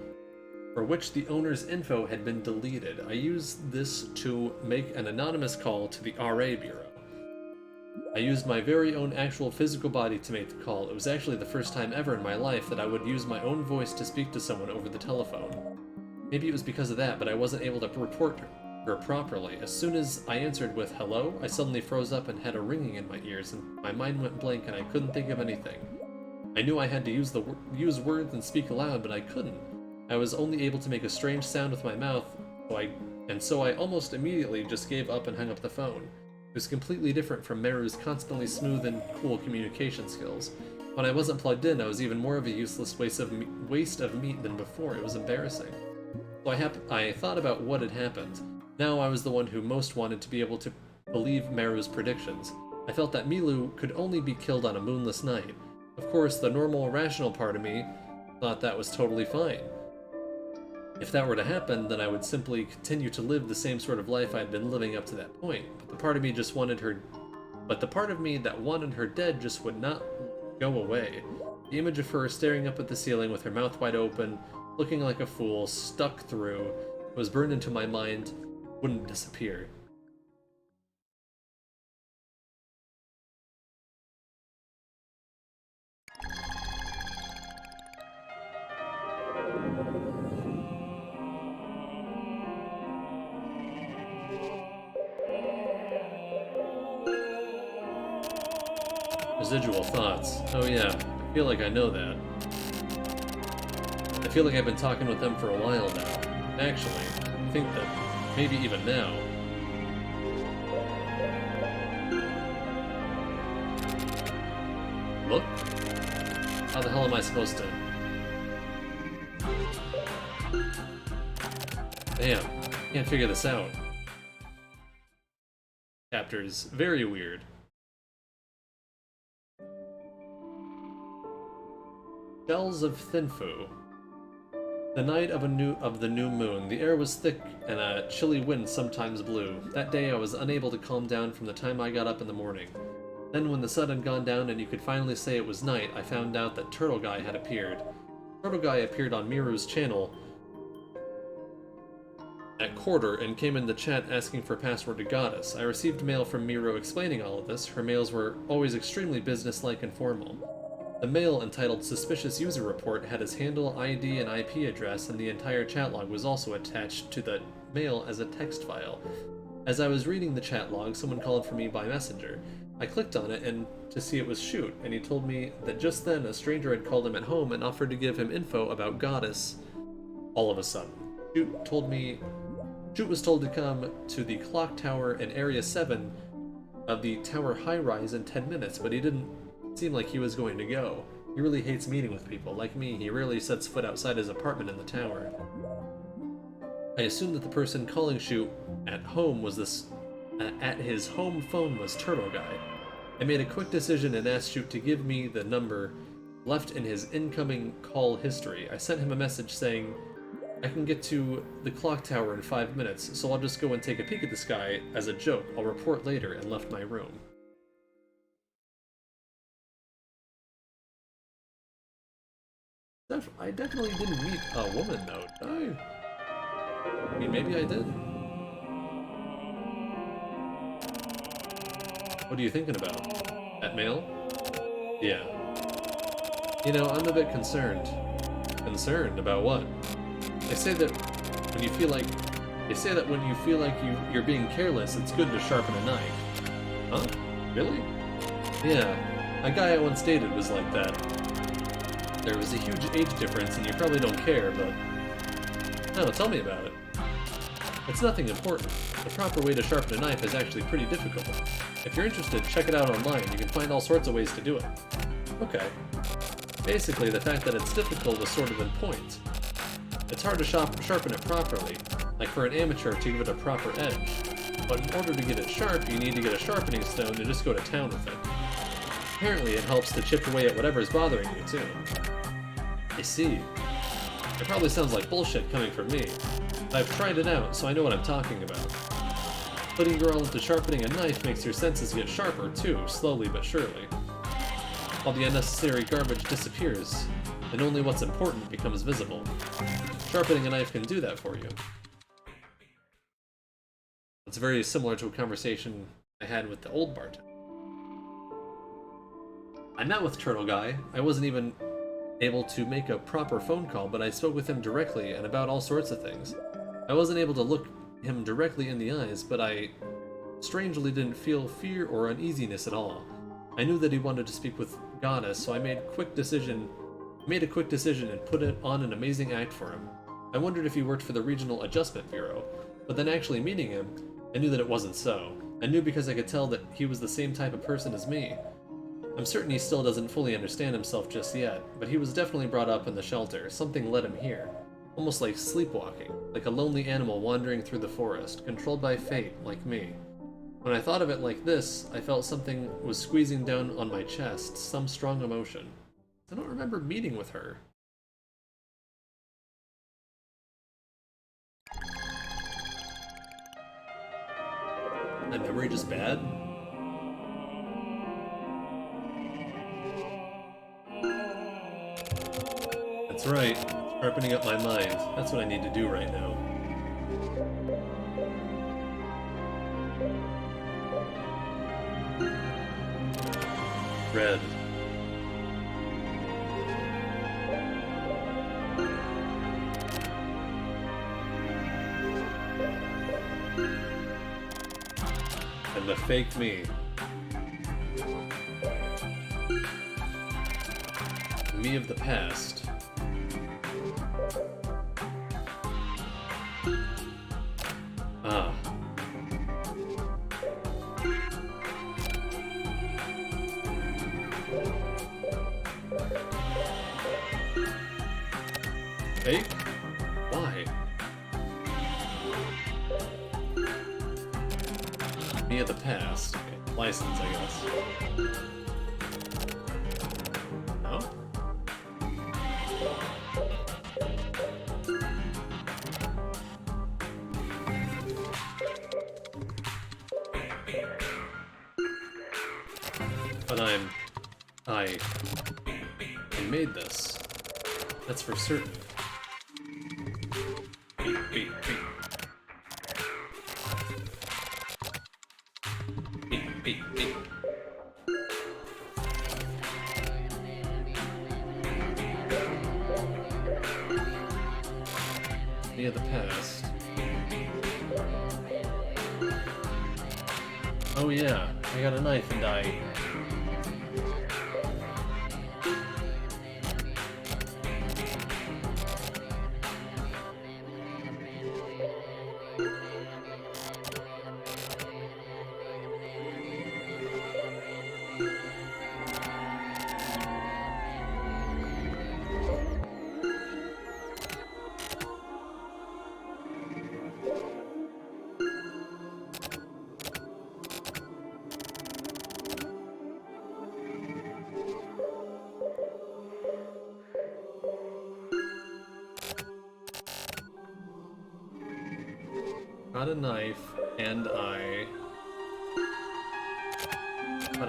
Speaker 1: for which the owner's info had been deleted. I used this to make an anonymous call to the RA Bureau. I used my very own actual physical body to make the call. It was actually the first time ever in my life that I would use my own voice to speak to someone over the telephone. Maybe it was because of that, but I wasn't able to report her properly. As soon as I answered with hello, I suddenly froze up and had a ringing in my ears, and my mind went blank and I couldn't think of anything. I knew I had to use words and speak aloud, but I couldn't. I was only able to make a strange sound with my mouth, so I almost immediately just gave up and hung up the phone. It was completely different from Meru's constantly smooth and cool communication skills. When I wasn't plugged in, I was even more of a useless waste of meat than before. It was embarrassing. So I thought about what had happened. Now I was the one who most wanted to be able to believe Meru's predictions. I felt that Milu could only be killed on a moonless night. Of course, the normal, rational part of me thought that was totally fine. If that were to happen, then I would simply continue to live the same sort of life I had been living up to that point. But the part of me that wanted her dead just would not go away. The image of her staring up at the ceiling with her mouth wide open, looking like a fool, stuck through, was burned into my mind, wouldn't disappear. Residual thoughts. Oh yeah, I feel like I know that. I feel like I've been talking with them for a while now. Actually, I think that maybe even now. Look? How the hell am I supposed to? Damn, can't figure this out. Chapter's very weird. Shells of Thinfu. The night of the new moon, the air was thick and a chilly wind sometimes blew. That day I was unable to calm down from the time I got up in the morning. Then when the sun had gone down and you could finally say it was night, I found out that Turtle Guy had appeared. Turtle Guy appeared on Miru's channel at quarter and came in the chat asking for password to Goddess. I received mail from Miru explaining all of this. Her mails were always extremely businesslike and formal. The mail entitled Suspicious User Report had his handle, ID, and IP address, and the entire chat log was also attached to the mail as a text file. As I was reading the chat log, someone called for me by messenger. I clicked on it and to see it was Shoot, and he told me that just then a stranger had called him at home and offered to give him info about Goddess. All of a sudden, Shoot was told to come to the clock tower in Area 7 of the tower high-rise in 10 minutes, but he didn't seem like he was going to go. He really hates meeting with people. Like me, he rarely sets foot outside his apartment in the tower. I assumed that the person calling Shoot at home was at his home phone was Turtle Guy. I made a quick decision and asked Shoot to give me the number left in his incoming call history. I sent him a message saying I can get to the clock tower in 5 minutes, so I'll just go and take a peek at the sky as a joke. I'll report later and left my room. I definitely didn't meet a woman, though, did I mean, maybe I did. What are you thinking about? That mail? Yeah. You know, I'm a bit concerned. Concerned about what? They say that when you feel like you're being careless, it's good to sharpen a knife. Huh? Really? Yeah. A guy I once dated was like that. There was a huge age difference, and you probably don't care, but... No, tell me about it. It's nothing important. The proper way to sharpen a knife is actually pretty difficult. If you're interested, check it out online. You can find all sorts of ways to do it. Okay. Basically, the fact that it's difficult is sort of the point. It's hard to sharpen it properly, like for an amateur to give it a proper edge. But in order to get it sharp, you need to get a sharpening stone and just go to town with it. Apparently, it helps to chip away at whatever's bothering you, too. I see. It probably sounds like bullshit coming from me. I've tried it out, so I know what I'm talking about. Putting your all into sharpening a knife makes your senses get sharper, too, slowly but surely. All the unnecessary garbage disappears, and only what's important becomes visible. Sharpening a knife can do that for you. It's very similar to a conversation I had with the old bartender. I met with Turtle Guy. I wasn't even able to make a proper phone call, but I spoke with him directly and about all sorts of things. I wasn't able to look him directly in the eyes, but I strangely didn't feel fear or uneasiness at all. I knew that he wanted to speak with Goddess, so I made a quick decision and put it on an amazing act for him. I wondered if he worked for the Regional Adjustment Bureau, but then actually meeting him, I knew that it wasn't so. I knew because I could tell that he was the same type of person as me. I'm certain he still doesn't fully understand himself just yet, but he was definitely brought up in the shelter. Something led him here. Almost like sleepwalking, like a lonely animal wandering through the forest, controlled by fate, like me. When I thought of it like this, I felt something was squeezing down on my chest, some strong emotion. I don't remember meeting with her. My memory just bad? That's right, sharpening up my mind. That's what I need to do right now. Red. And the fake me. Me of the past. Ah. Fake? Why? Me of the past. Okay. License, I guess. No? But I made this. That's for certain. Beep, beep, beep. Beep, beep, beep. Me of the past. Oh yeah, I got a knife and I... got a knife, and but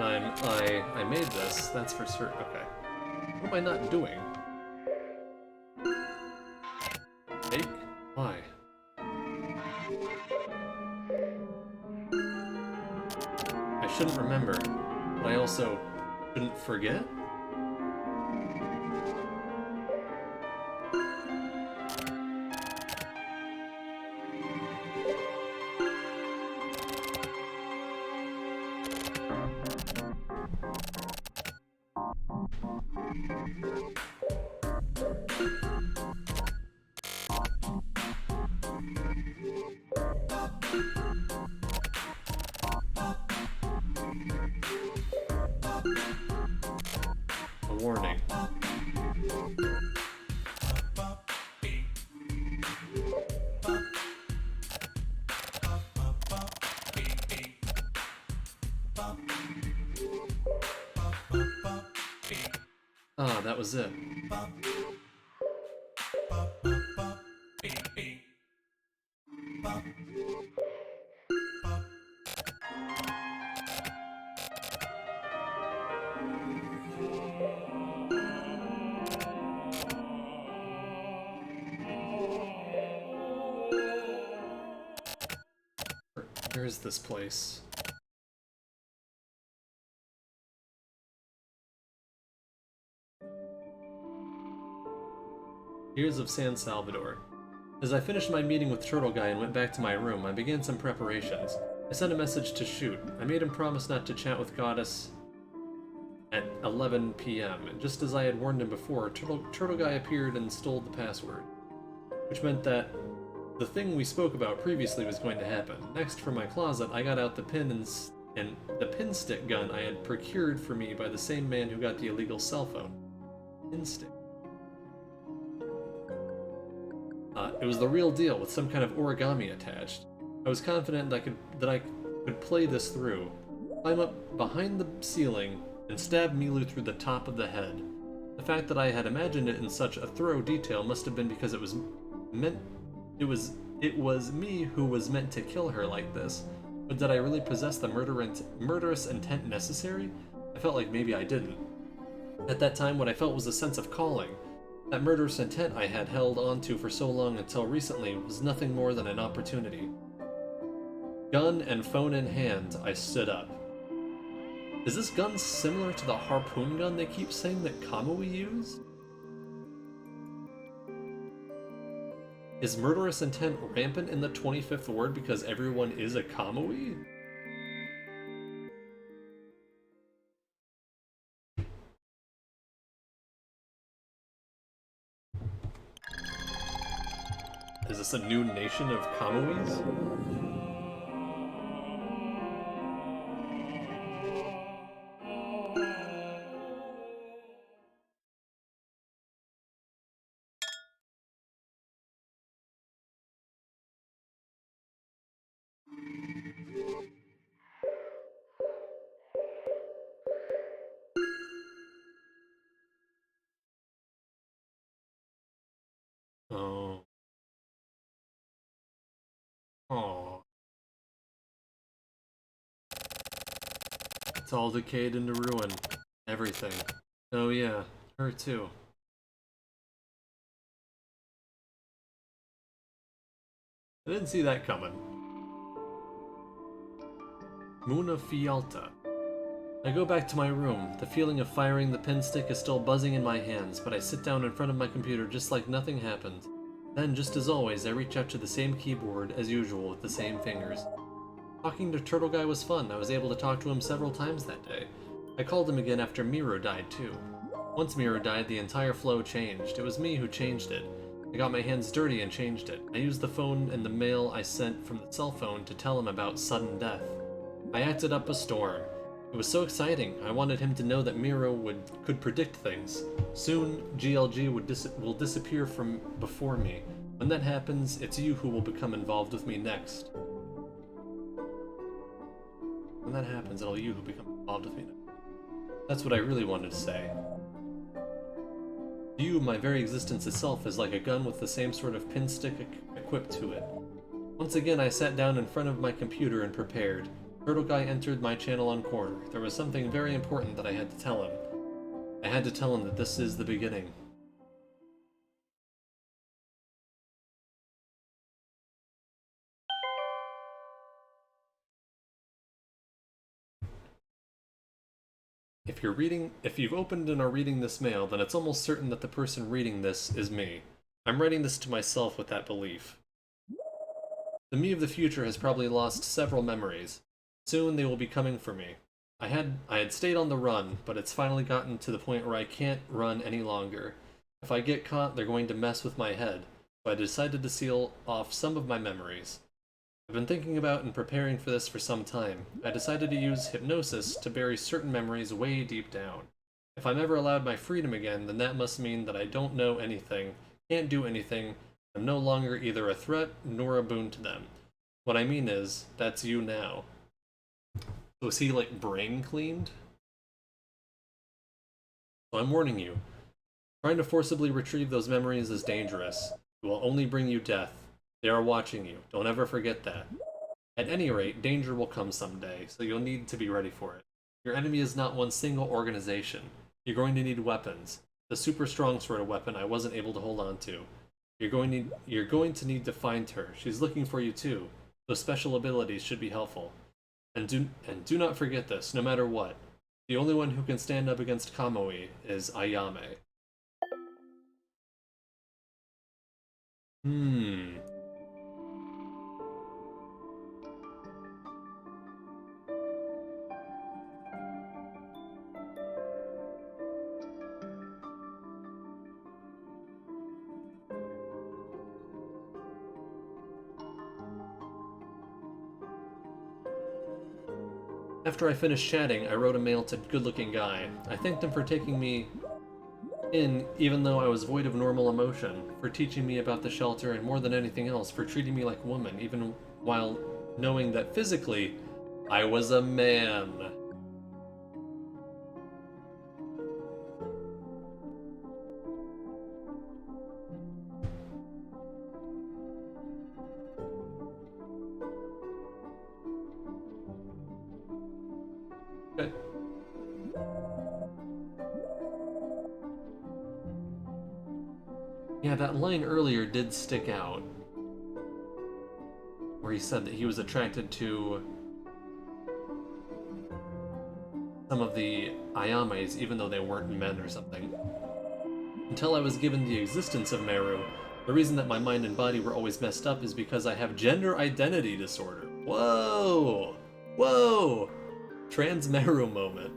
Speaker 1: I made this, that's for certain. Okay. What am I not doing? Take? Why? I shouldn't remember, but I also shouldn't forget? A warning. Ah, that was it. Where is this place? Tears of San Salvador. As I finished my meeting with Turtle Guy and went back to my room, I began some preparations. I sent a message to Shoot. I made him promise not to chat with Goddess at 11 p.m. And just as I had warned him before, Turtle Guy appeared and stole the password, which meant that the thing we spoke about previously was going to happen. Next, from my closet, I got out the pin and the pin stick gun I had procured for me by the same man who got the illegal cell phone. Pin stick. It was the real deal, with some kind of origami attached. I was confident that I could play this through, climb up behind the ceiling, and stab Milu through the top of the head. The fact that I had imagined it in such a thorough detail must have been because it was me who was meant to kill her like this. But did I really possess the murderous intent necessary? I felt like maybe I didn't. At that time, what I felt was a sense of calling. That murderous intent I had held onto for so long until recently was nothing more than an opportunity. Gun and phone in hand, I stood up. Is this gun similar to the harpoon gun they keep saying that Kamui used? Is murderous intent rampant in the 25th ward because everyone is a Kamui? Is this a new nation of Kamuis? Oh. Aww. It's all decayed into ruin. Everything. Oh yeah, her too. I didn't see that coming. Muna Fialta. I go back to my room. The feeling of firing the pin stick is still buzzing in my hands, but I sit down in front of my computer just like nothing happened. Then, just as always, I reach out to the same keyboard as usual with the same fingers. Talking to Turtle Guy was fun. I was able to talk to him several times that day. I called him again after Miro died too. Once Miro died, the entire flow changed. It was me who changed it. I got my hands dirty and changed it. I used the phone and the mail I sent from the cell phone to tell him about sudden death. I acted up a storm. It was so exciting. I wanted him to know that Miro could predict things. Soon, GLG will disappear from before me. When that happens, it's you who will become involved with me next. When that happens, it'll be you who become involved with me next. That's what I really wanted to say. To you, my very existence itself is like a gun with the same sort of pin stick equipped to it. Once again, I sat down in front of my computer and prepared. Turtle Guy entered my channel on Corner. There was something very important that I had to tell him. I had to tell him that this is the beginning. If you've opened and are reading this mail, then it's almost certain that the person reading this is me. I'm writing this to myself with that belief. The me of the future has probably lost several memories. Soon they will be coming for me. I had stayed on the run, but it's finally gotten to the point where I can't run any longer. If I get caught, they're going to mess with my head, so I decided to seal off some of my memories. I've been thinking about and preparing for this for some time. I decided to use hypnosis to bury certain memories way deep down. If I'm ever allowed my freedom again, then that must mean that I don't know anything, can't do anything, I'm no longer either a threat nor a boon to them. What I mean is, that's you now. So is he, like, brain cleaned? So I'm warning you. Trying to forcibly retrieve those memories is dangerous. It will only bring you death. They are watching you. Don't ever forget that. At any rate, danger will come someday, so you'll need to be ready for it. Your enemy is not one single organization. You're going to need weapons. The super strong sort of weapon I wasn't able to hold on to. You're going to need to find her. She's looking for you too. Those special abilities should be helpful. And do not forget this, no matter what. The only one who can stand up against Kamui is Ayame. After I finished chatting, I wrote a mail to Good Looking Guy. I thanked him for taking me in, even though I was void of normal emotion, for teaching me about the shelter, and more than anything else, for treating me like a woman, even while knowing that physically, I was a man. Okay. Yeah, that line earlier did stick out, where he said that he was attracted to some of the Ayames, even though they weren't men or something. Until I was given the existence of Meru, the reason that my mind and body were always messed up is because I have gender identity disorder. Whoa! Whoa! Trans Meru moment.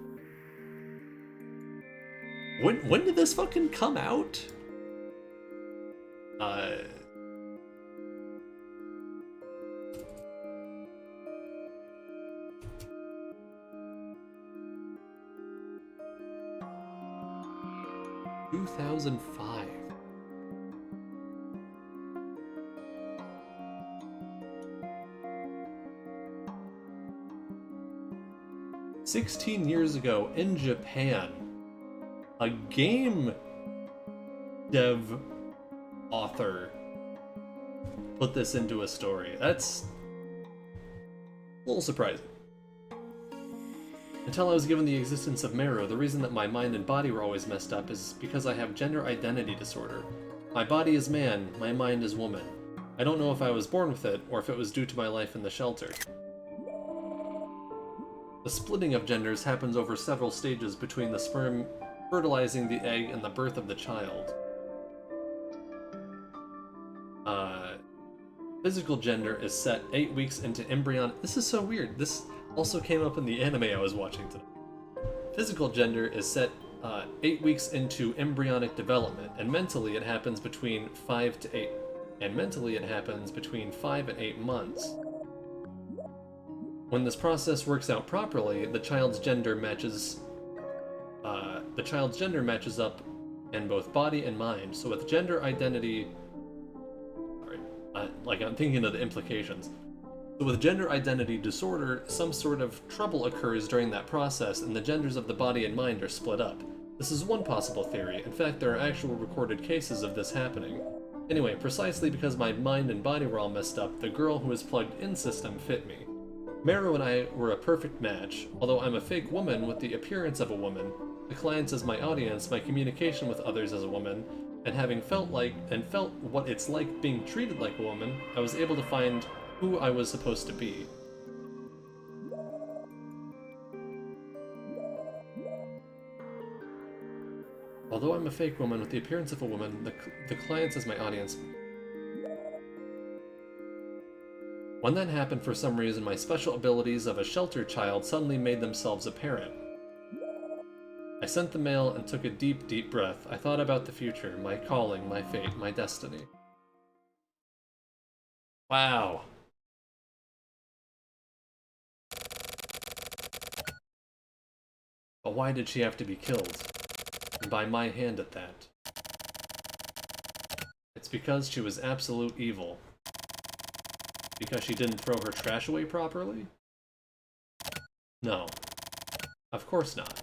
Speaker 1: When did this fucking come out? 2005. "16 years ago in Japan, a game dev author put this into a story." That's a little surprising. Until I was given the existence of Meru, the reason that my mind and body were always messed up is because I have gender identity disorder. My body is man, my mind is woman. I don't know if I was born with it, or if it was due to my life in the shelter. The splitting of genders happens over several stages between the sperm fertilizing the egg and the birth of the child. Physical gender is set 8 weeks into embryonic... This is so weird. This also came up in the anime I was watching today. Physical gender is set 8 weeks into embryonic development, and mentally it happens between 5 to 8. And mentally it happens between 5 and 8 months. When this process works out properly, the child's gender matches up in both body and mind. So with gender identity, like I'm thinking of the implications. So with gender identity disorder, some sort of trouble occurs during that process, and the genders of the body and mind are split up. This is one possible theory. In fact, there are actual recorded cases of this happening. Anyway, precisely because my mind and body were all messed up, the girl who was plugged in system fit me. Meru and I were a perfect match. Although I'm a fake woman with the appearance of a woman, the clients as my audience, my communication with others as a woman, and having felt what it's like being treated like a woman, I was able to find who I was supposed to be. Although I'm a fake woman with the appearance of a woman, the clients as my audience. When that happened, for some reason, my special abilities of a sheltered child suddenly made themselves apparent. I sent the mail and took a deep, deep breath. I thought about the future, my calling, my fate, my destiny. Wow. But why did she have to be killed? And by my hand at that. It's because she was absolute evil. Because she didn't throw her trash away properly? No. Of course not.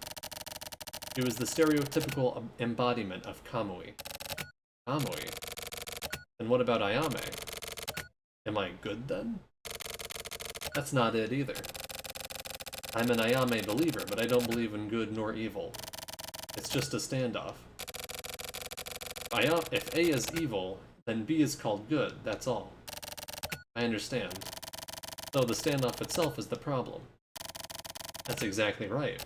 Speaker 1: She was the stereotypical embodiment of Kamui. Kamui? And what about Ayame? Am I good then? That's not it either. I'm an Ayame believer, but I don't believe in good nor evil. It's just a standoff. If A is evil, then B is called good, that's all. I understand. So the standoff itself is the problem. That's exactly right.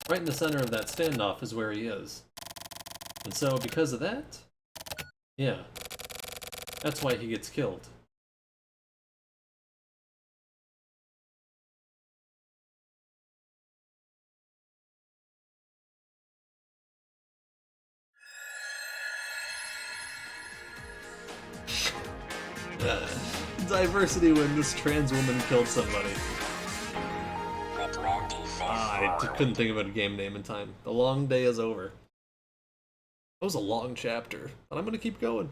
Speaker 1: Right in the center of that standoff is where he is. And so, because of that, yeah, that's why he gets killed. Diversity when this trans woman killed somebody. I couldn't think of a game name in time. The long day is over. That was a long chapter, but I'm gonna keep going.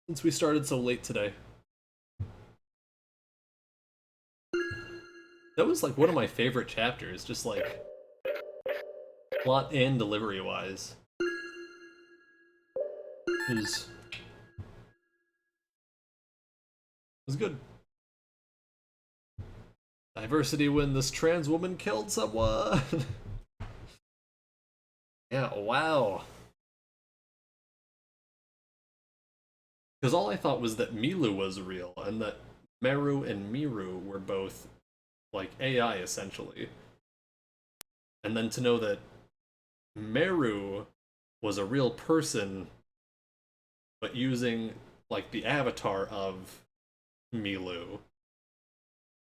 Speaker 1: Since we started so late today. That was like one of my favorite chapters, just like plot and delivery wise. It was good. Diversity when this trans woman killed someone. Yeah, wow. Because all I thought was that Milu was real, and that Meru and Miru were both, like, AI, essentially. And then to know that Meru was a real person, but using, like, the avatar of Milu.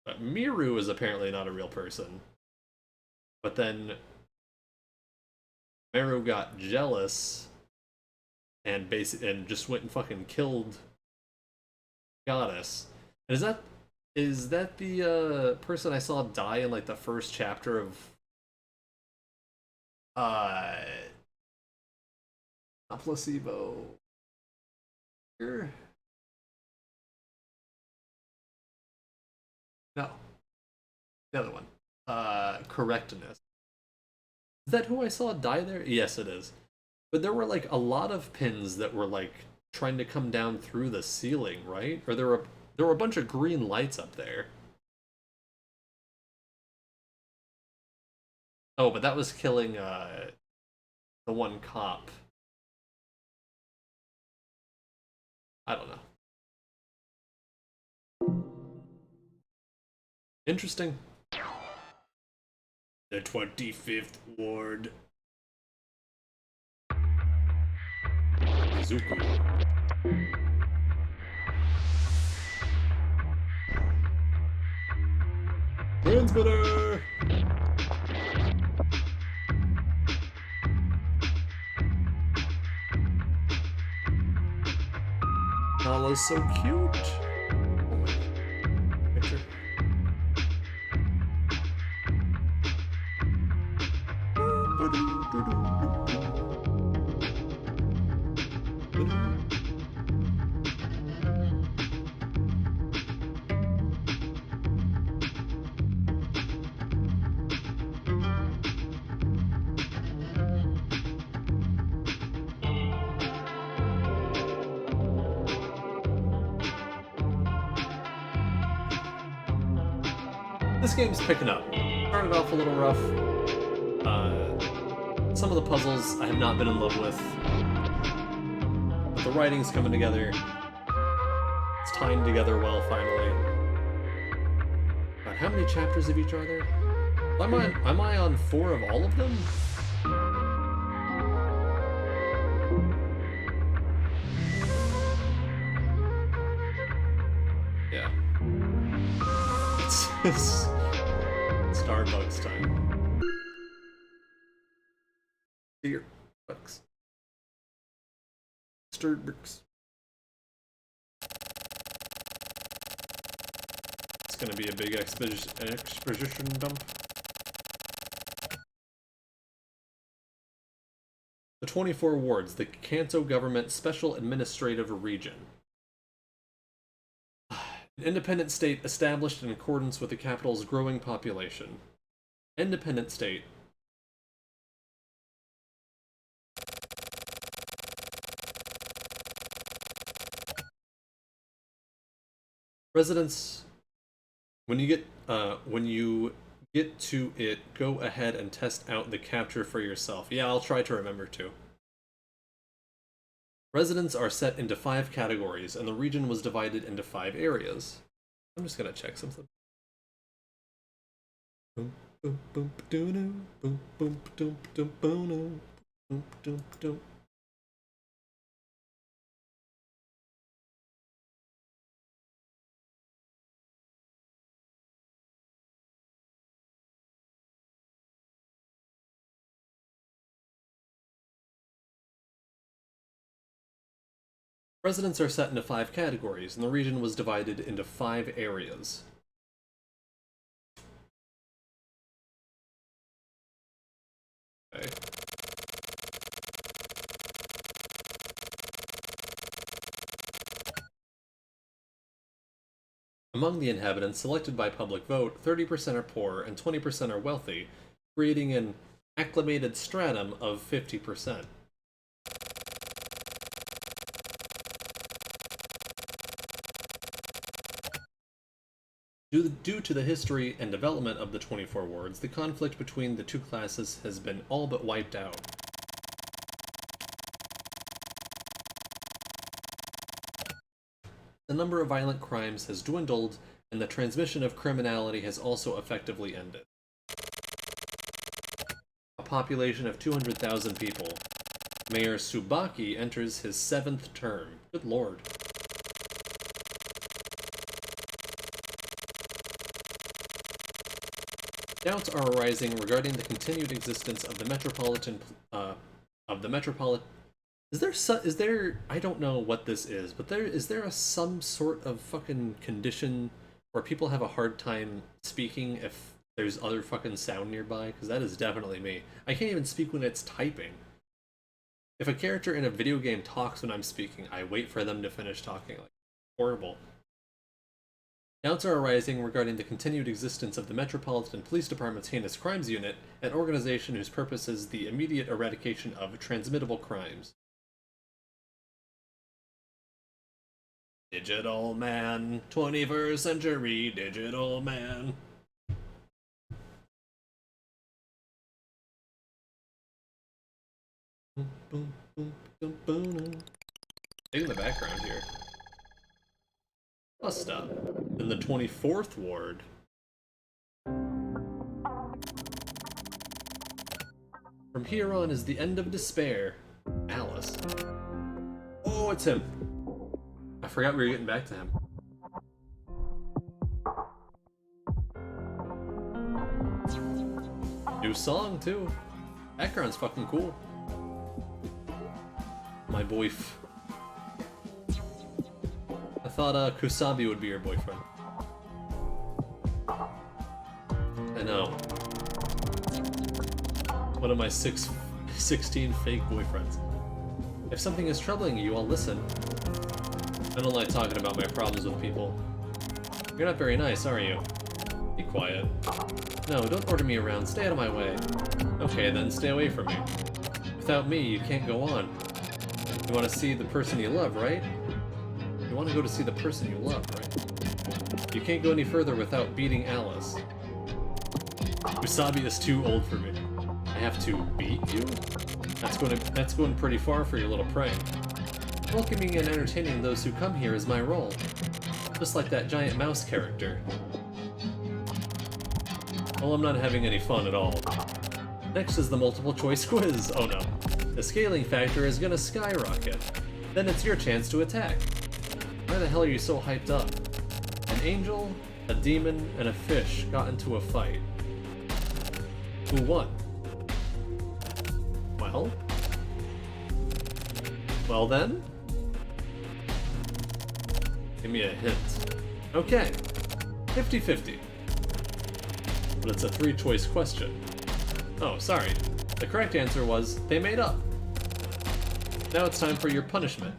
Speaker 1: But Miru is apparently not a real person. But then Meru got jealous and just went and fucking killed Goddess. And is that the person I saw die in like the first chapter of not Placebo. Here? No. The other one. Correctness. Is that who I saw die there? Yes, it is. But there were like a lot of pins that were like trying to come down through the ceiling, right? Or there were a bunch of green lights up there. Oh, but that was killing the one cop. I don't know. Interesting. The 25th Ward. Izuku. Transmitter! Nala's so cute. Oh my picture. This game's picking up. Started off a little rough. Some of the puzzles I have not been in love with. But the writing's coming together. It's tying together well, finally. God, how many chapters of each are there? Am I on 4 of all of them? Yeah. It's Starbucks time. Starbucks. Starbucks. It's gonna be a big exposition dump. The 24 wards, the Kanto Government Special Administrative Region. An independent state established in accordance with the capital's growing population. Independent state. Residents, when you get to it, go ahead and test out the capture for yourself. Yeah, I'll try to remember to. Residents are set into 5 categories, and the region was divided into 5 areas. I'm just gonna check something. Boom, boom, boom, boom, boom, boom, boom, boom, boom, boom, boom, boom. Residents are set into 5 categories, and the region was divided into 5 areas. Okay. Among the inhabitants selected by public vote, 30% are poor and 20% are wealthy, creating an acclimated stratum of 50%. Due to the history and development of the 24 wards, the conflict between the 2 classes has been all but wiped out. The number of violent crimes has dwindled, and the transmission of criminality has also effectively ended. A population of 200,000 people. Mayor Tsubaki enters his 7th term. Good lord. Doubts are arising regarding the continued existence of the metropolitan Is there I don't know what this is, but is there some sort of fucking condition where people have a hard time speaking if there's other fucking sound nearby? Because that is definitely me. I can't even speak when it's typing. If a character in a video game talks when I'm speaking, I wait for them to finish talking. Like, horrible. Doubts are arising regarding the continued existence of the Metropolitan Police Department's Heinous Crimes Unit, an organization whose purpose is the immediate eradication of transmittable crimes. Digital man, 21st century digital man. In the background here. Bus stop. In the 24th ward. From here on is the end of despair. Alice. Oh, it's him. I forgot we were getting back to him. New song, too. Background's fucking cool. My boyf. I thought Kusabi would be your boyfriend. I know. One of my 16 fake boyfriends. If something is troubling you, I'll listen. I don't like talking about my problems with people. You're not very nice, are you? Be quiet. No, don't order me around. Stay out of my way. Okay, then stay away from me. Without me, you can't go on. You want to see the person you love, right? You want to go to see the person you love, right? You can't go any further without beating Alice. Wasabi is too old for me. I have to beat you? That's going pretty far for your little prank. Welcoming and entertaining those who come here is my role. Just like that giant mouse character. Well, I'm not having any fun at all. Next is the multiple choice quiz. Oh no. The scaling factor is gonna skyrocket. Then it's your chance to attack. Why the hell are you so hyped up? An angel, a demon, and a fish got into a fight. Who won? Well then? Give me a hint. Okay. 50-50. But it's a 3-choice question. Oh, sorry. The correct answer was, they made up. Now it's time for your punishment.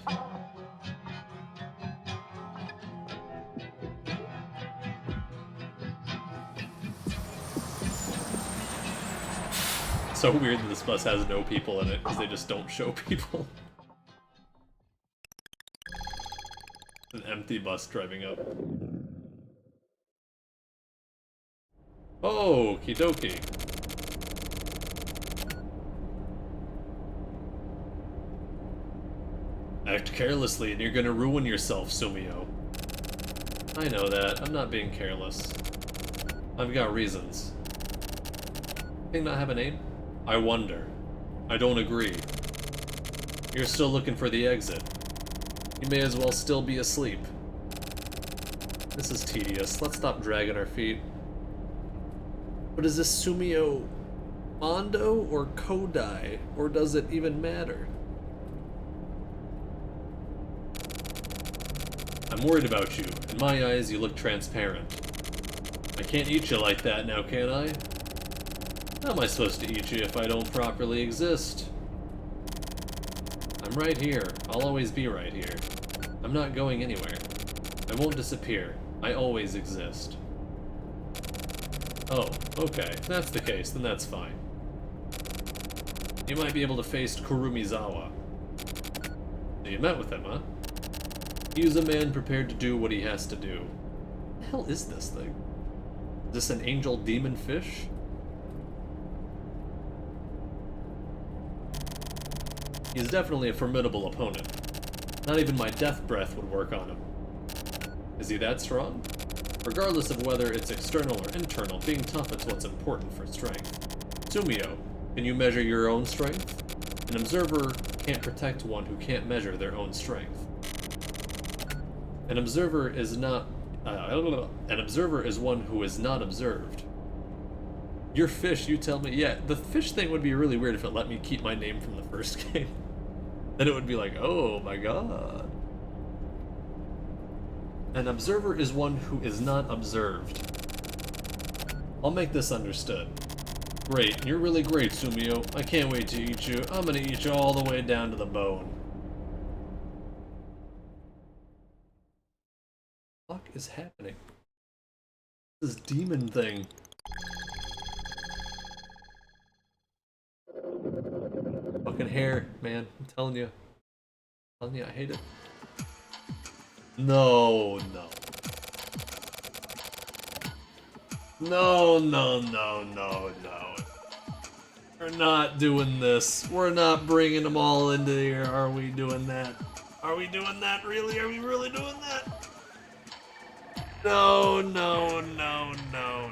Speaker 1: So weird that this bus has no people in it, because they just don't show people. An empty bus driving up. Oh, okie dokie. Act carelessly and you're gonna ruin yourself, Sumio. I know that. I'm not being careless. I've got reasons. Thing not have a name? I wonder. I don't agree. You're still looking for the exit. You may as well still be asleep. This is tedious. Let's stop dragging our feet. But is this Sumio Mondo or Kodai? Or does it even matter? I'm worried about you. In my eyes, you look transparent. I can't eat you like that now, can I? How am I supposed to eat you if I don't properly exist? I'm right here. I'll always be right here. I'm not going anywhere. I won't disappear. I always exist. Oh, okay. If that's the case, then that's fine. You might be able to face Kurumizawa. So you met with him, huh? He's a man prepared to do what he has to do. What the hell is this thing? Is this an angel demon fish? He's definitely a formidable opponent. Not even my death breath would work on him. Is he that strong? Regardless of whether it's external or internal, being tough is what's important for strength. Sumio, can you measure your own strength? An observer can't protect one who can't measure their own strength. An observer is not... an observer is one who is not observed. Your fish, you tell me. Yeah, the fish thing would be really weird if it let me keep my name from the first game. Then it would be like, oh my god. An observer is one who is not observed. I'll make this understood. Great, you're really great, Sumio. I can't wait to eat you. I'm gonna eat you all the way down to the bone. What is happening? This demon thing. Fucking hair, man. I'm telling you. I hate it. No, no. No, no, no, no, no. We're not doing this. We're not bringing them all into here. Are we doing that? Are we doing that, really? Are we really doing that? No, no, no, no, no.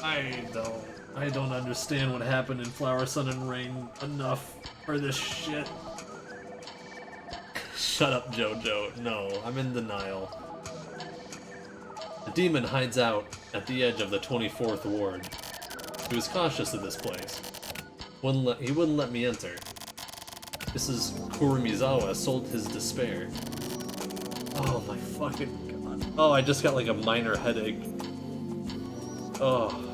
Speaker 1: I don't understand what happened in Flower, Sun, and Rain enough for this shit. Shut up, Jojo. No, I'm in denial. The demon hides out at the edge of the 24th ward. He was cautious of this place. He wouldn't let me enter. This is Kurumizawa sold his despair. Oh my fucking god. Oh, I just got like a minor headache. Oh.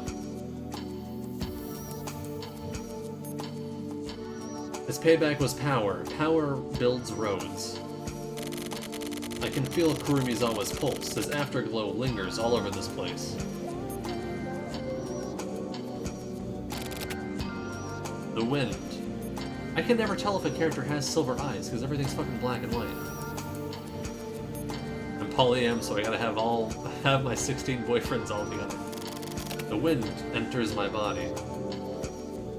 Speaker 1: His payback was power. Power builds roads. I can feel Kurumizawa's pulse. His afterglow lingers all over this place. The wind. I can never tell if a character has silver eyes because everything's fucking black and white. I'm polyam, so I gotta have my 16 boyfriends all together. The wind enters my body.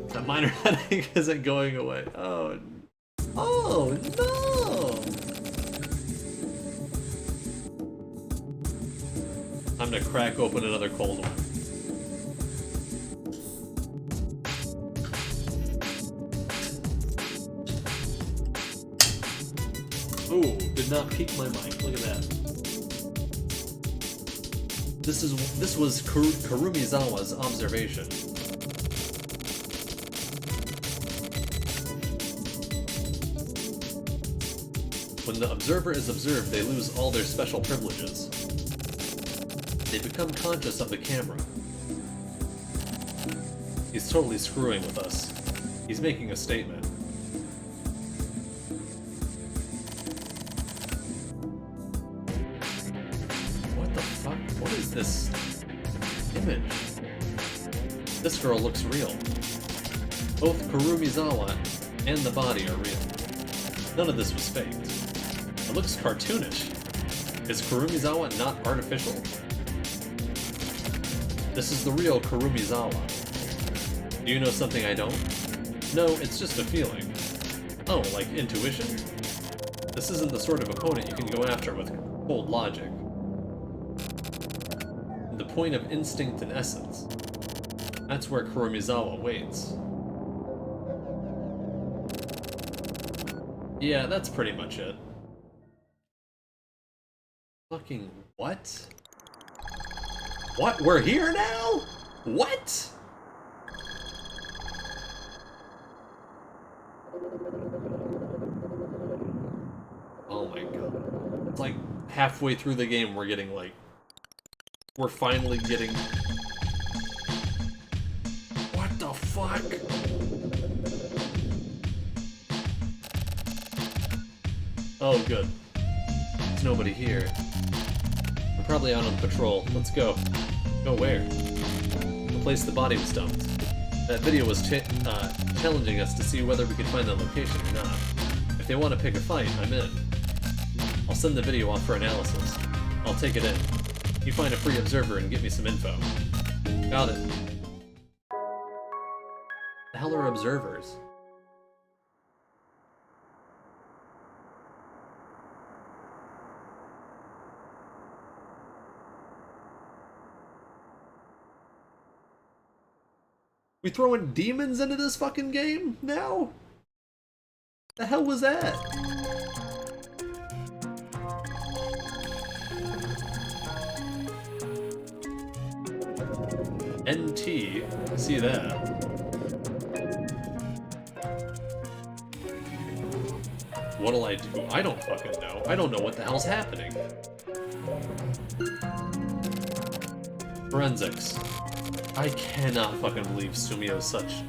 Speaker 1: That minor headache isn't going away. Oh, oh no! I'm gonna crack open another cold one. Ooh, did not peak my mic. Look at that. This was Karumizawa's observation. When the observer is observed, they lose all their special privileges. They become conscious of the camera. He's totally screwing with us. He's making a statement. What the fuck? What is this image? This girl looks real. Both Karumizawa and the body are real. None of this was faked. It looks cartoonish. Is Karumizawa not artificial? This is the real Karumizawa. Do you know something I don't? No, it's just a feeling. Oh, like intuition? This isn't the sort of opponent you can go after with cold logic. The point of instinct and essence. That's where Karumizawa waits. Yeah, that's pretty much it. Fucking what? What? We're here now? What? Oh my god. It's like halfway through the game we're getting like... We're finally getting... What the fuck? Oh good. There's nobody here. We're probably out on patrol. Let's go. Go where? The place the body was dumped. That video was challenging us to see whether we could find the location or not. If they want to pick a fight, I'm in. I'll send the video off for analysis. I'll take it in. You find a free observer and get me some info. Got it. The hell are observers? We throwing demons into this fucking game now? The hell was that? NT, see that. What'll I do? I don't fucking know. I don't know what the hell's happening. Forensics. I cannot fucking believe Sumio's such...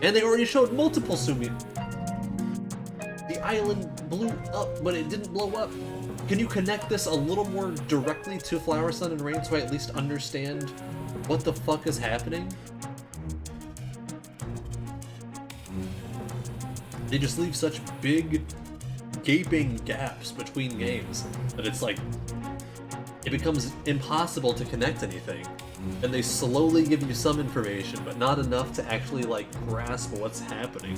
Speaker 1: And they already showed multiple Sumio. The island blew up, but it didn't blow up. Can you connect this a little more directly to Flower, Sun, and Rain so I at least understand what the fuck is happening? They just leave such big, gaping gaps between games that it's like... It becomes impossible to connect anything, and they slowly give you some information, but not enough to actually, like, grasp what's happening.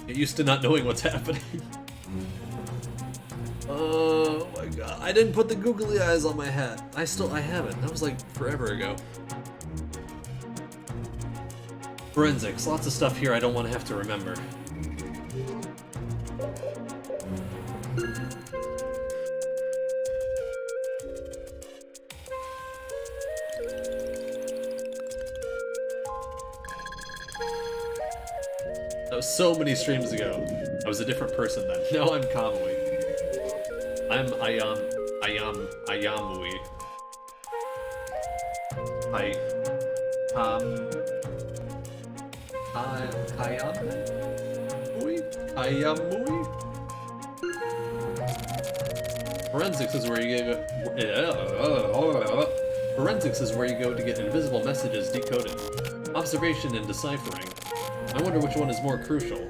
Speaker 1: Get used to not knowing what's happening. Oh my god, I didn't put the googly eyes on my hat. I haven't. That was like forever ago. Forensics, lots of stuff here I don't want to have to remember. That was so many streams ago. I was a different person then. Now I'm Kamui. I'm Ayamui. Ayamui? Forensics is where you go. Forensics is where you go to get invisible messages decoded. Observation and deciphering. I wonder which one is more crucial.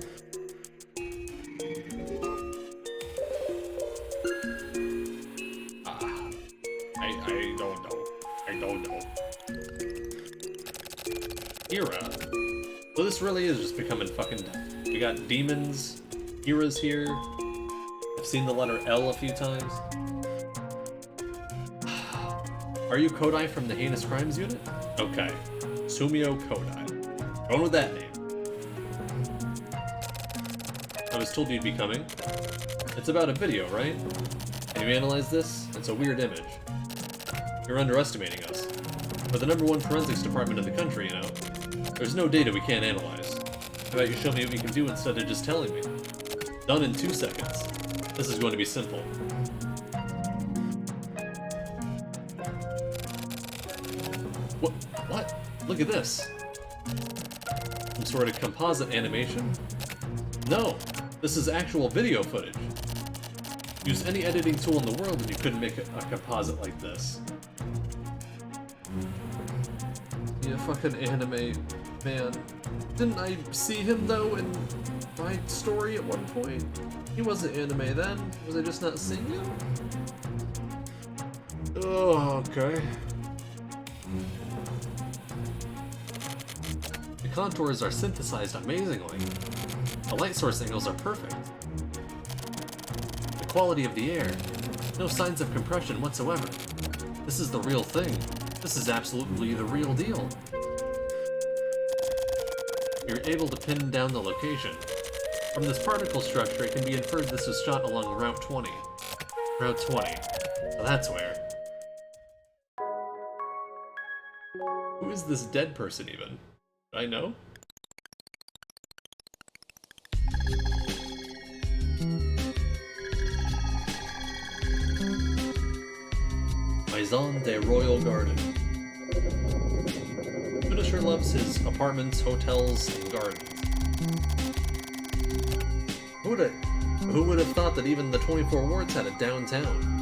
Speaker 1: So this really is just becoming fucking... We got demons, Kira's here. I've seen the letter L a few times. Are you Kodai from the Heinous Crimes Unit? Okay. Sumio Kodai. Going with that name. I was told you'd be coming. It's about a video, right? Can you analyze this? It's a weird image. You're underestimating us. We're the #1 forensics department in the country, you know. There's no data we can't analyze. How about you show me what we can do instead of just telling me? Done in 2 seconds. This is going to be simple. What? Look at this. Some sort of composite animation? No! This is actual video footage. Use any editing tool in the world and you couldn't make a composite like this. Yeah, fucking anime, man. Didn't I see him though in my story at one point? He wasn't anime then. Was I just not seeing him? Oh, okay. The contours are synthesized amazingly. The light source angles are perfect. The quality of the air. No signs of compression whatsoever. This is the real thing. This is absolutely the real deal. You're able to pin down the location. From this particle structure, it can be inferred this was shot along Route 20. Route 20. So that's where. Who is this dead person even? I know? Maison de Royal Garden. Punisher loves his apartments, hotels, and gardens. Who would have thought that even the 24 wards had a downtown?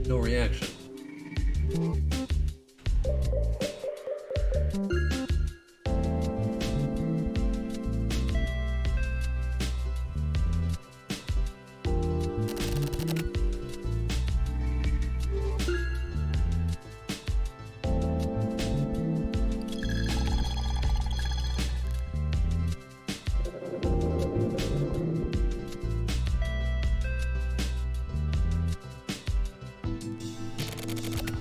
Speaker 1: No reaction.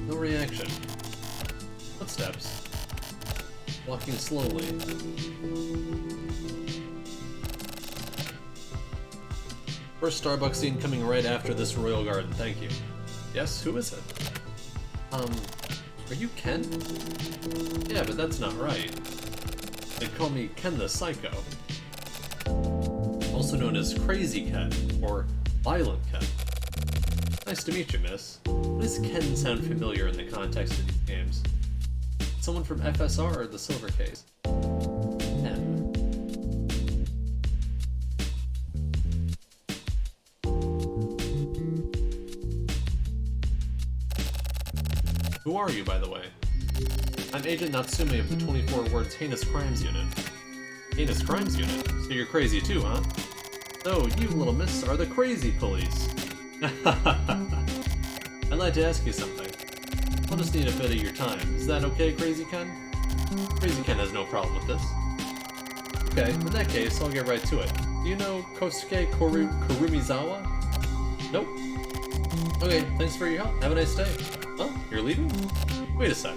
Speaker 1: No reaction. Footsteps. Walking slowly. First Starbucks scene coming right after this Royal Garden, thank you. Yes, who is it? Are you Ken? Yeah, but that's not right. They call me Ken the Psycho. Also known as Crazy Ken, or Violent Ken. Nice to meet you, miss. Why does Ken sound familiar in the context of these games? Someone from FSR or the Silver Case? Ken. Who are you, by the way? I'm Agent Natsume of the 24 Wards Heinous Crimes Unit. Heinous Crimes Unit? So you're crazy too, huh? So, you little miss are the crazy police. I'd like to ask you something. I'll just need a bit of your time. Is that okay, Crazy Ken? Crazy Ken has no problem with this. Okay, in that case, I'll get right to it. Do you know Kosuke Kurumizawa? Nope. Okay, thanks for your help. Have a nice day. Huh? You're leaving? Wait a sec.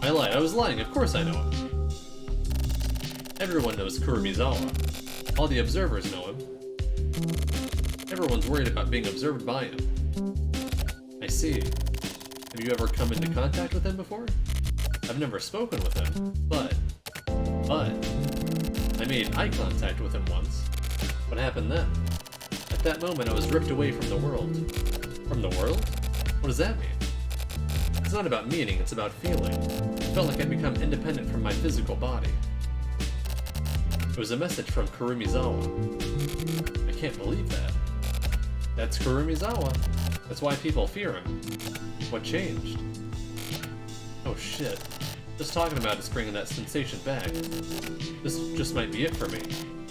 Speaker 1: I lied. I was lying. Of course I know him. Everyone knows Kurumizawa. All the observers know him. Everyone's worried about being observed by him. I see. Have you ever come into contact with him before? I've never spoken with him, but I made eye contact with him once. What happened then? At that moment, I was ripped away from the world. From the world? What does that mean? It's not about meaning, it's about feeling. It felt like I'd become independent from my physical body. It was a message from Kurumizawa. I can't believe that. That's Kurumizawa. That's why people fear him. What changed? Oh shit. Just talking about is bringing that sensation back. This just might be it for me.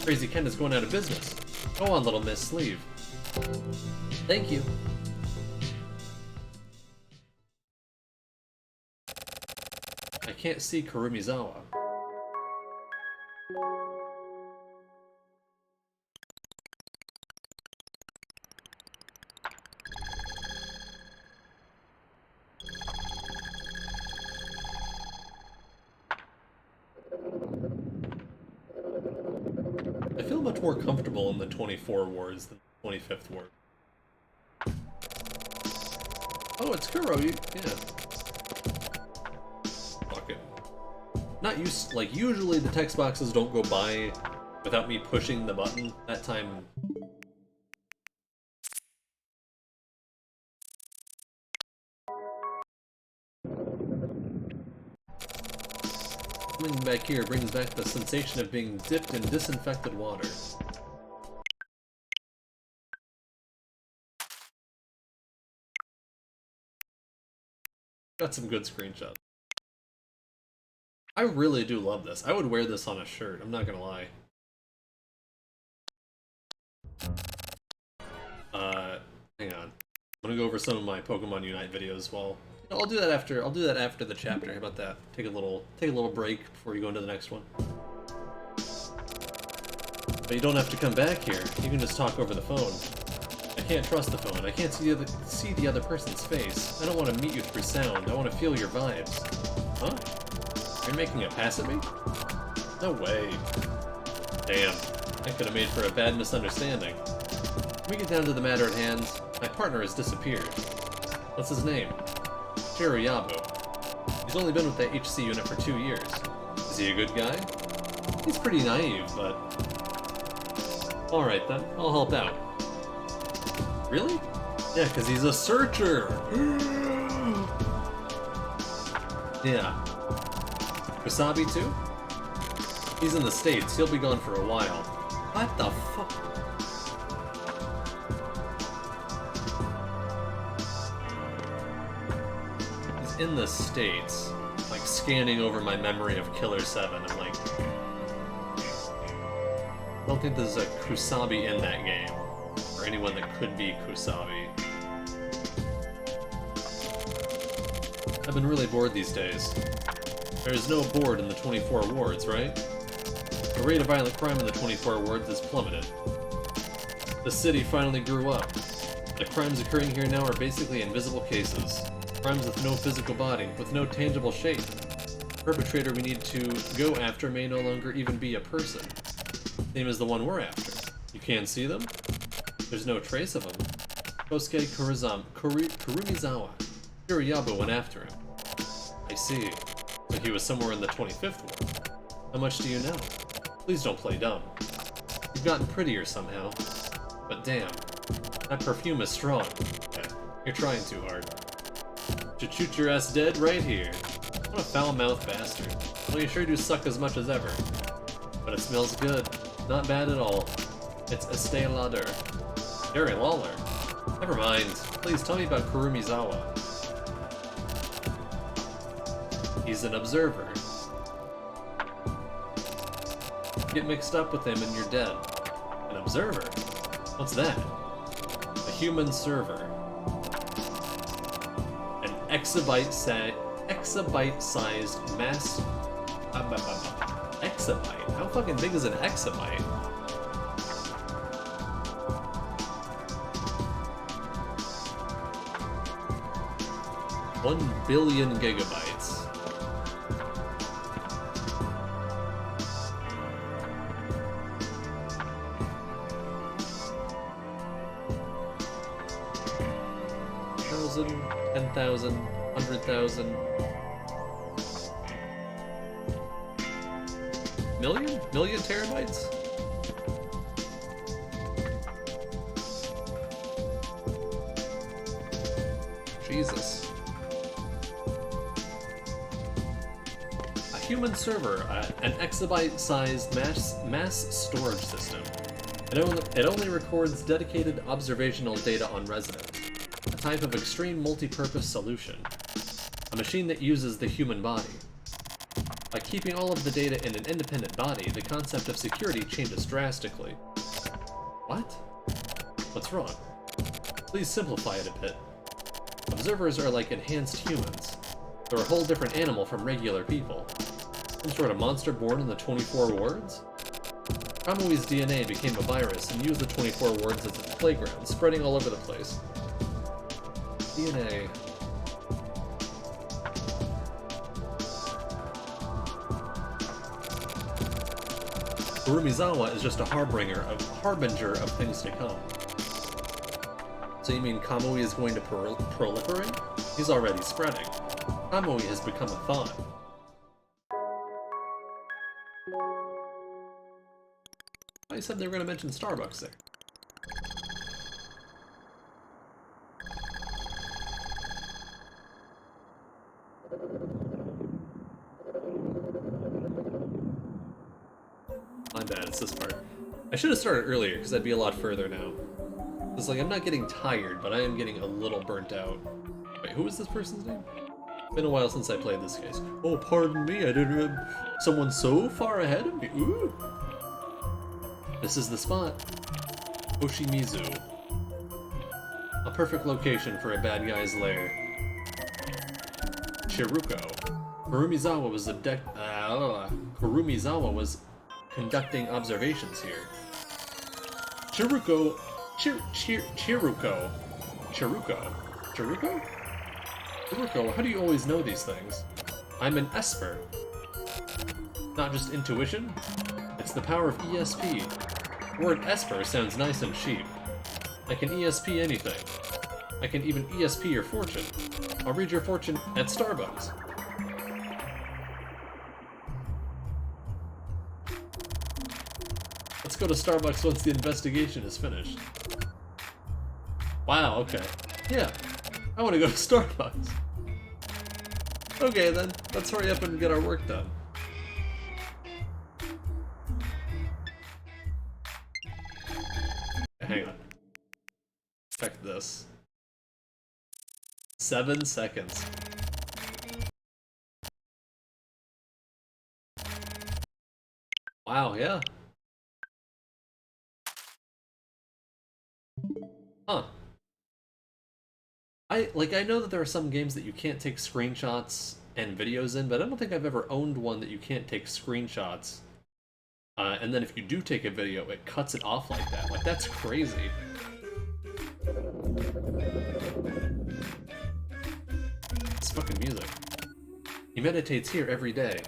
Speaker 1: Crazy Ken is going out of business. Go on, little Miss Sleeve. Thank you. I can't see Kurumizawa. I feel much more comfortable in the 24 wards than the 25th ward. Oh, it's Kuro, yeah. Fuck it. Not used, like, usually the text boxes don't go by without me pushing the button. That time... Coming back here brings back the sensation of being dipped in disinfected water. Got some good screenshots. I really do love this. I would wear this on a shirt, I'm not gonna lie. Hang on. I'm gonna go over some of my Pokemon Unite videos while... I'll do that after the chapter. How about that? Take a little break before you go into the next one. But you don't have to come back here. You can just talk over the phone. I can't trust the phone. I can't see the other person's face. I don't want to meet you through sound. I want to feel your vibes. Huh? You're making a pass at me? No way. Damn. That could have made for a bad misunderstanding. We get down to the matter at hand. My partner has disappeared. What's his name? Shiroyabu. He's only been with the HC unit for 2 years. Is he a good guy? He's pretty naive, but... Alright then, I'll help out. Really? Yeah, because he's a searcher! Yeah. Kusabi too? He's in the States, he'll be gone for a while. What the fuck? In the States, like scanning over my memory of Killer 7, I'm like, I don't think there's a Kusabi in that game, or anyone that could be Kusabi. I've been really bored these days. There's no board in the 24 wards, right? The rate of violent crime in the 24 wards has plummeted. The city finally grew up. The crimes occurring here now are basically invisible cases. Crimes with no physical body, with no tangible shape. The perpetrator we need to go after may no longer even be a person. Same as the one we're after. You can't see them? There's no trace of him. Kosuke Kurumizawa. Shiroyabu went after him. I see. So he was somewhere in the 25th ward. How much do you know? Please don't play dumb. You've gotten prettier somehow. But damn, that perfume is strong. Okay, you're trying too hard. Should shoot your ass dead right here. What a foul-mouthed bastard. Well, you sure do suck as much as ever. But it smells good. Not bad at all. It's Estee Lauder. Jerry Lawler. Never mind. Please tell me about Kurumizawa. He's an observer. Get mixed up with him and you're dead. An observer? What's that? A human server. Exabyte-sized mass... Exabyte? How fucking big is an exabyte? $1 billion gigabytes. $1,000, 10,000, 100,000. Million terabytes? Jesus. A human server, an exabyte-sized mass storage system. It only records dedicated observational data on residents. type of extreme multi-purpose solution. A machine that uses the human body. By keeping all of the data in an independent body, the concept of security changes drastically. What? What's wrong? Please simplify it a bit. Observers are like enhanced humans. They're a whole different animal from regular people. Some sort of monster born in the 24 wards? Kamui's DNA became a virus and used the 24 wards as its playground, spreading all over the place. DNA... Kurumizawa is just a harbinger of things to come. So you mean Kamui is going to proliferate? He's already spreading. Kamui has become a thought. I said they were going to mention Starbucks there. My bad, it's this part. I should have started earlier, because I'd be a lot further now. It's like, I'm not getting tired, but I am getting a little burnt out. Wait, who is this person's name? Been a while since I played this case. Oh, pardon me, I didn't remember. Someone so far ahead of me. Ooh. This is the spot. Oshimizu. A perfect location for a bad guy's lair. Chiruko. Kurumizawa was conducting observations here. Chiruko. Chiruko, how do you always know these things? I'm an Esper. Not just intuition? It's the power of ESP. Word Esper sounds nice and cheap. I can ESP anything. I can even ESP your fortune. I'll read your fortune at Starbucks. Let's go to Starbucks once the investigation is finished. Wow, okay. Yeah, I want to go to Starbucks. Okay then, let's hurry up and get our work done. Hang on. Check this. 7 seconds. Wow, yeah. Huh. I know that there are some games that you can't take screenshots and videos in, but I don't think I've ever owned one that you can't take screenshots. And then if you do take a video, it cuts it off like that. Like, that's crazy. It's fucking music. He meditates here every day.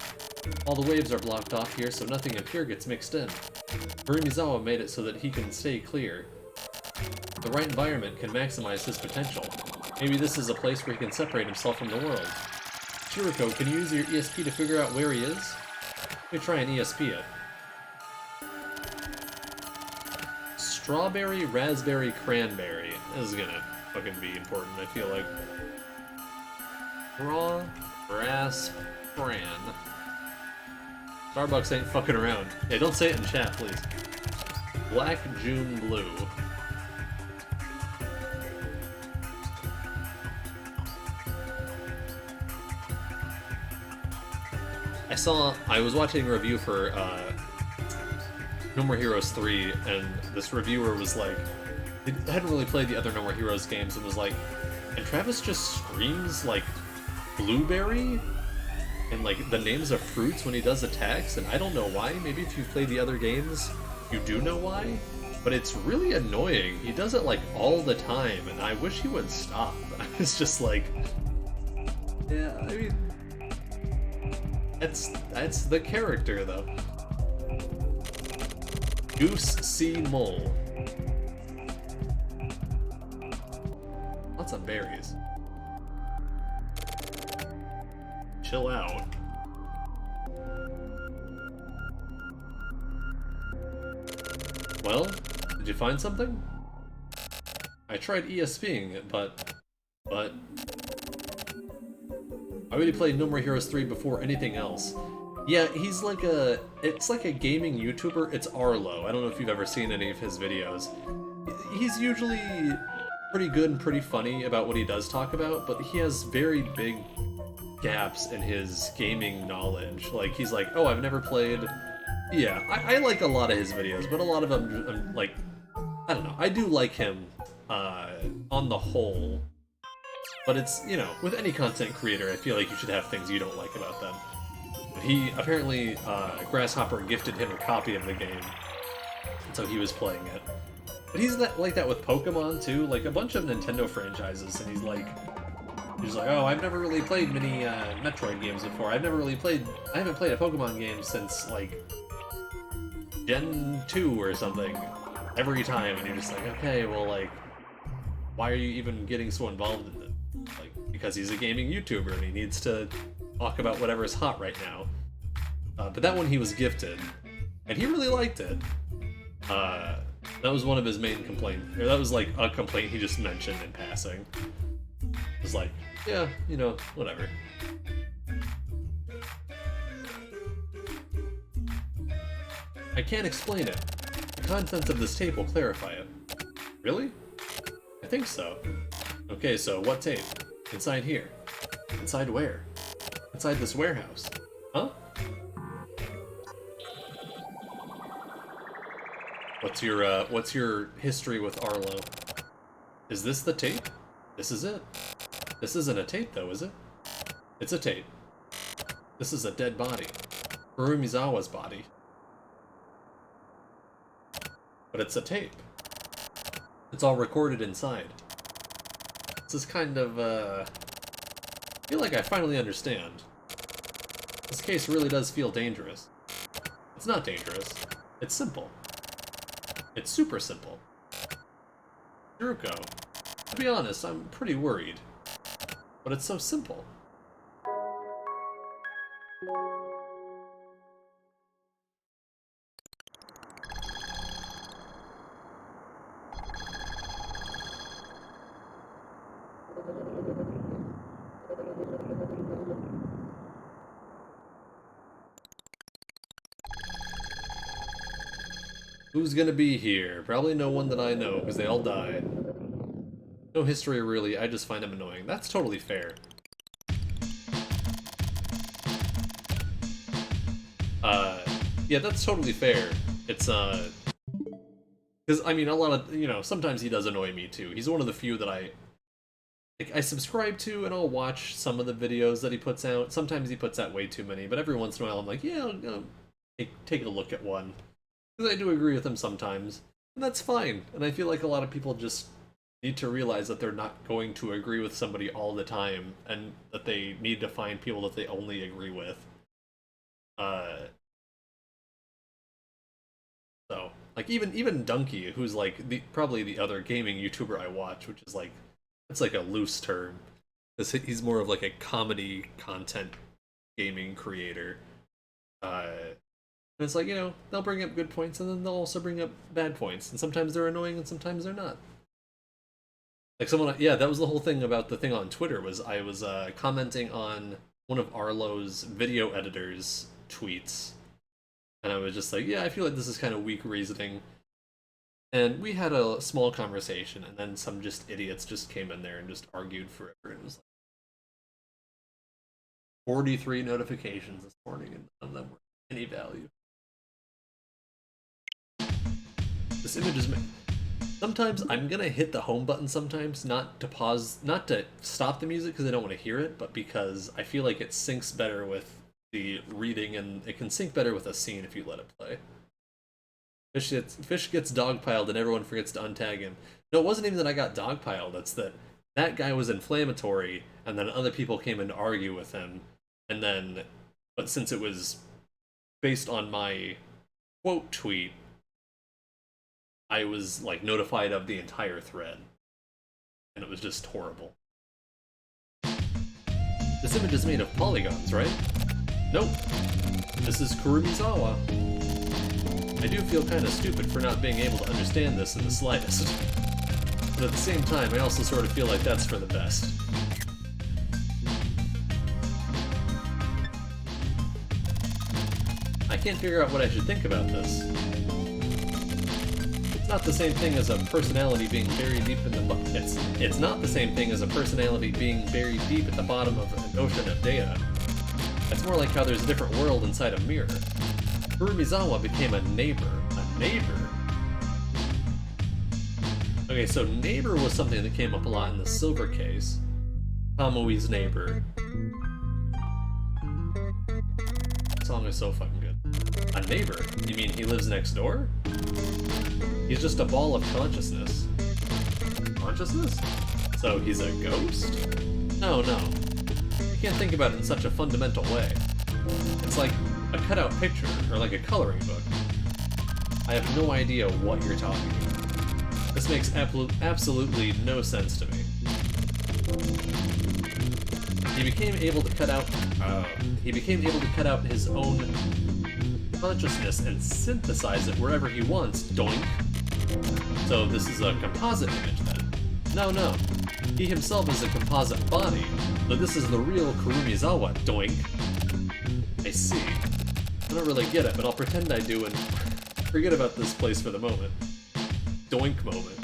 Speaker 1: All the waves are blocked off here, so nothing impure gets mixed in. Kurumizawa made it so that he can stay clear. The right environment can maximize his potential. Maybe this is a place where he can separate himself from the world. Chiruko, can you use your ESP to figure out where he is? Let me try and ESP it. Strawberry, raspberry, cranberry. This is gonna fucking be important, I feel like. Raw, rasp, cran. Starbucks ain't fucking around. Hey, don't say it in chat, please. Black June Blue. I was watching a review for No More Heroes 3, and this reviewer was like, he hadn't really played the other No More Heroes games, and was like, and Travis just screams like blueberry and like the names of fruits when he does attacks, and I don't know why. Maybe if you've played the other games, you do know why, but it's really annoying. He does it like all the time, and I wish he would stop. I was just like, yeah, I mean, that's the character though. Goose C. Mole. Lots of berries. Chill out. Well, did you find something? I tried ESPing it, but I already played No More Heroes 3 before anything else. Yeah, he's like it's like a gaming YouTuber. It's Arlo. I don't know if you've ever seen any of his videos. He's usually pretty good and pretty funny about what he does talk about, but he has very big gaps in his gaming knowledge. Like, he's like, oh, I've never played... Yeah, I like a lot of his videos, but a lot of them, I'm like, I don't know. I do like him on the whole, but it's, you know, with any content creator, I feel like you should have things you don't like about them. He apparently, Grasshopper gifted him a copy of the game, and so he was playing it. But he's like that with Pokemon too, like a bunch of Nintendo franchises, and he's like, oh, I've never really played many Metroid games before. I haven't played a Pokemon game since like Gen 2 or something. Every time, and you're just like, okay, well, like, why are you even getting so involved in it? Like, because he's a gaming YouTuber and he needs to talk about whatever is hot right now. But that one he was gifted, and he really liked it. That was one of his main complaints, or that was like a complaint he just mentioned in passing. It was like, yeah, you know, whatever. I can't explain it. The contents of this tape will clarify it. Really? I think so. Okay, so what tape? Inside here. Inside where? Inside this warehouse. Huh? What's your history with Arlo? Is this the tape? This is it. This isn't a tape though, is it? It's a tape. This is a dead body. Kurumizawa's body. But it's a tape. It's all recorded inside. This is kind of, I feel like I finally understand. This case really does feel dangerous. It's not dangerous. It's simple. It's super simple. Juruko, to be honest, I'm pretty worried. But it's so simple. Who's gonna be here? Probably no one that I know, because they all died. No history really, I just find them annoying. That's totally fair. Yeah, that's totally fair. It's, because, I mean, a lot of, you know, sometimes he does annoy me too. He's one of the few that I subscribe to, and I'll watch some of the videos that he puts out. Sometimes he puts out way too many, but every once in a while I'm like, yeah, I'll take a look at one. Because I do agree with him sometimes, and that's fine. And I feel like a lot of people just need to realize that they're not going to agree with somebody all the time, and that they need to find people that they only agree with. So, like, even Donkey, who's like probably the other gaming YouTuber I watch, which is like, it's like a loose term, because he's more of like a comedy content gaming creator. And it's like, you know, they'll bring up good points, and then they'll also bring up bad points, and sometimes they're annoying, and sometimes they're not. Like yeah, that was the whole thing about the thing on Twitter, was I was commenting on one of Arlo's video editor's tweets, and I was just like, yeah, I feel like this is kind of weak reasoning. And we had a small conversation, and then some just idiots just came in there and just argued forever, and it was like 43 notifications this morning, and none of them were any value. This image is sometimes I'm gonna hit the home button sometimes, not to pause, not to stop the music because I don't want to hear it, but because I feel like it syncs better with the reading, and it can sync better with a scene if you let it play. Fish gets dogpiled and everyone forgets to untag him. No, it wasn't even that I got dogpiled, it's that guy was inflammatory, and then other people came in to argue with him, and then, but since it was based on my quote tweet, I was like notified of the entire thread, and it was just horrible. This image is made of polygons, right? Nope. This is Kurumizawa. I do feel kind of stupid for not being able to understand this in the slightest. But at the same time, I also sort of feel like that's for the best. I can't figure out what I should think about this. It's not the same thing as a personality being buried deep in the it's not the same thing as a personality being buried deep at the bottom of an ocean of data. It's more like how there's a different world inside a mirror. Kurumizawa became a neighbor. A neighbor? Okay, so neighbor was something that came up a lot in the Silver case. Kamui's neighbor. That song is so fucking good. A neighbor? You mean he lives next door? He's just a ball of consciousness. Consciousness? So he's a ghost? No, no. You can't think about it in such a fundamental way. It's like a cutout picture, or like a coloring book. I have no idea what you're talking about. This makes absolutely no sense to me. He became able to cut out his own consciousness and synthesize it wherever he wants, doink. So this is a composite image then? No, no. He himself is a composite body, but this is the real Kurumizawa, doink. I see. I don't really get it, but I'll pretend I do and forget about this place for the moment. Doink moment.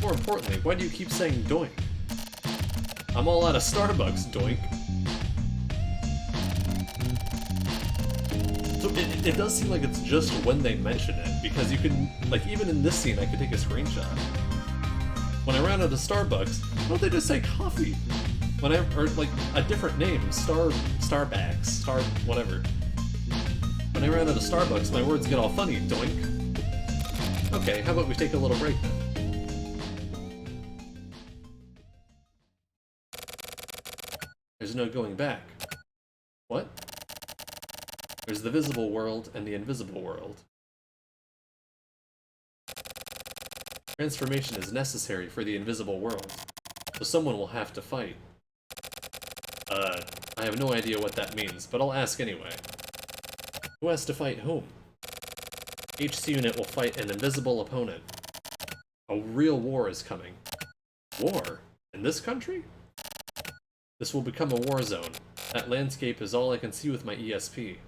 Speaker 1: More importantly, why do you keep saying doink? I'm all out of Starbucks, doink. So it does seem like it's just when they mention it, because you can, like, even in this scene I could take a screenshot. When I ran out of Starbucks, why don't they just say coffee? Or like a different name, Starbucks, Star whatever. When I ran out of Starbucks, my words get all funny, doink. Okay, how about we take a little break then? There's no going back. What? There's the visible world and the invisible world. Transformation is necessary for the invisible world, so someone will have to fight. I have no idea what that means, but I'll ask anyway. Who has to fight whom? Each unit will fight an invisible opponent. A real war is coming. War? In this country? This will become a war zone. That landscape is all I can see with my ESP.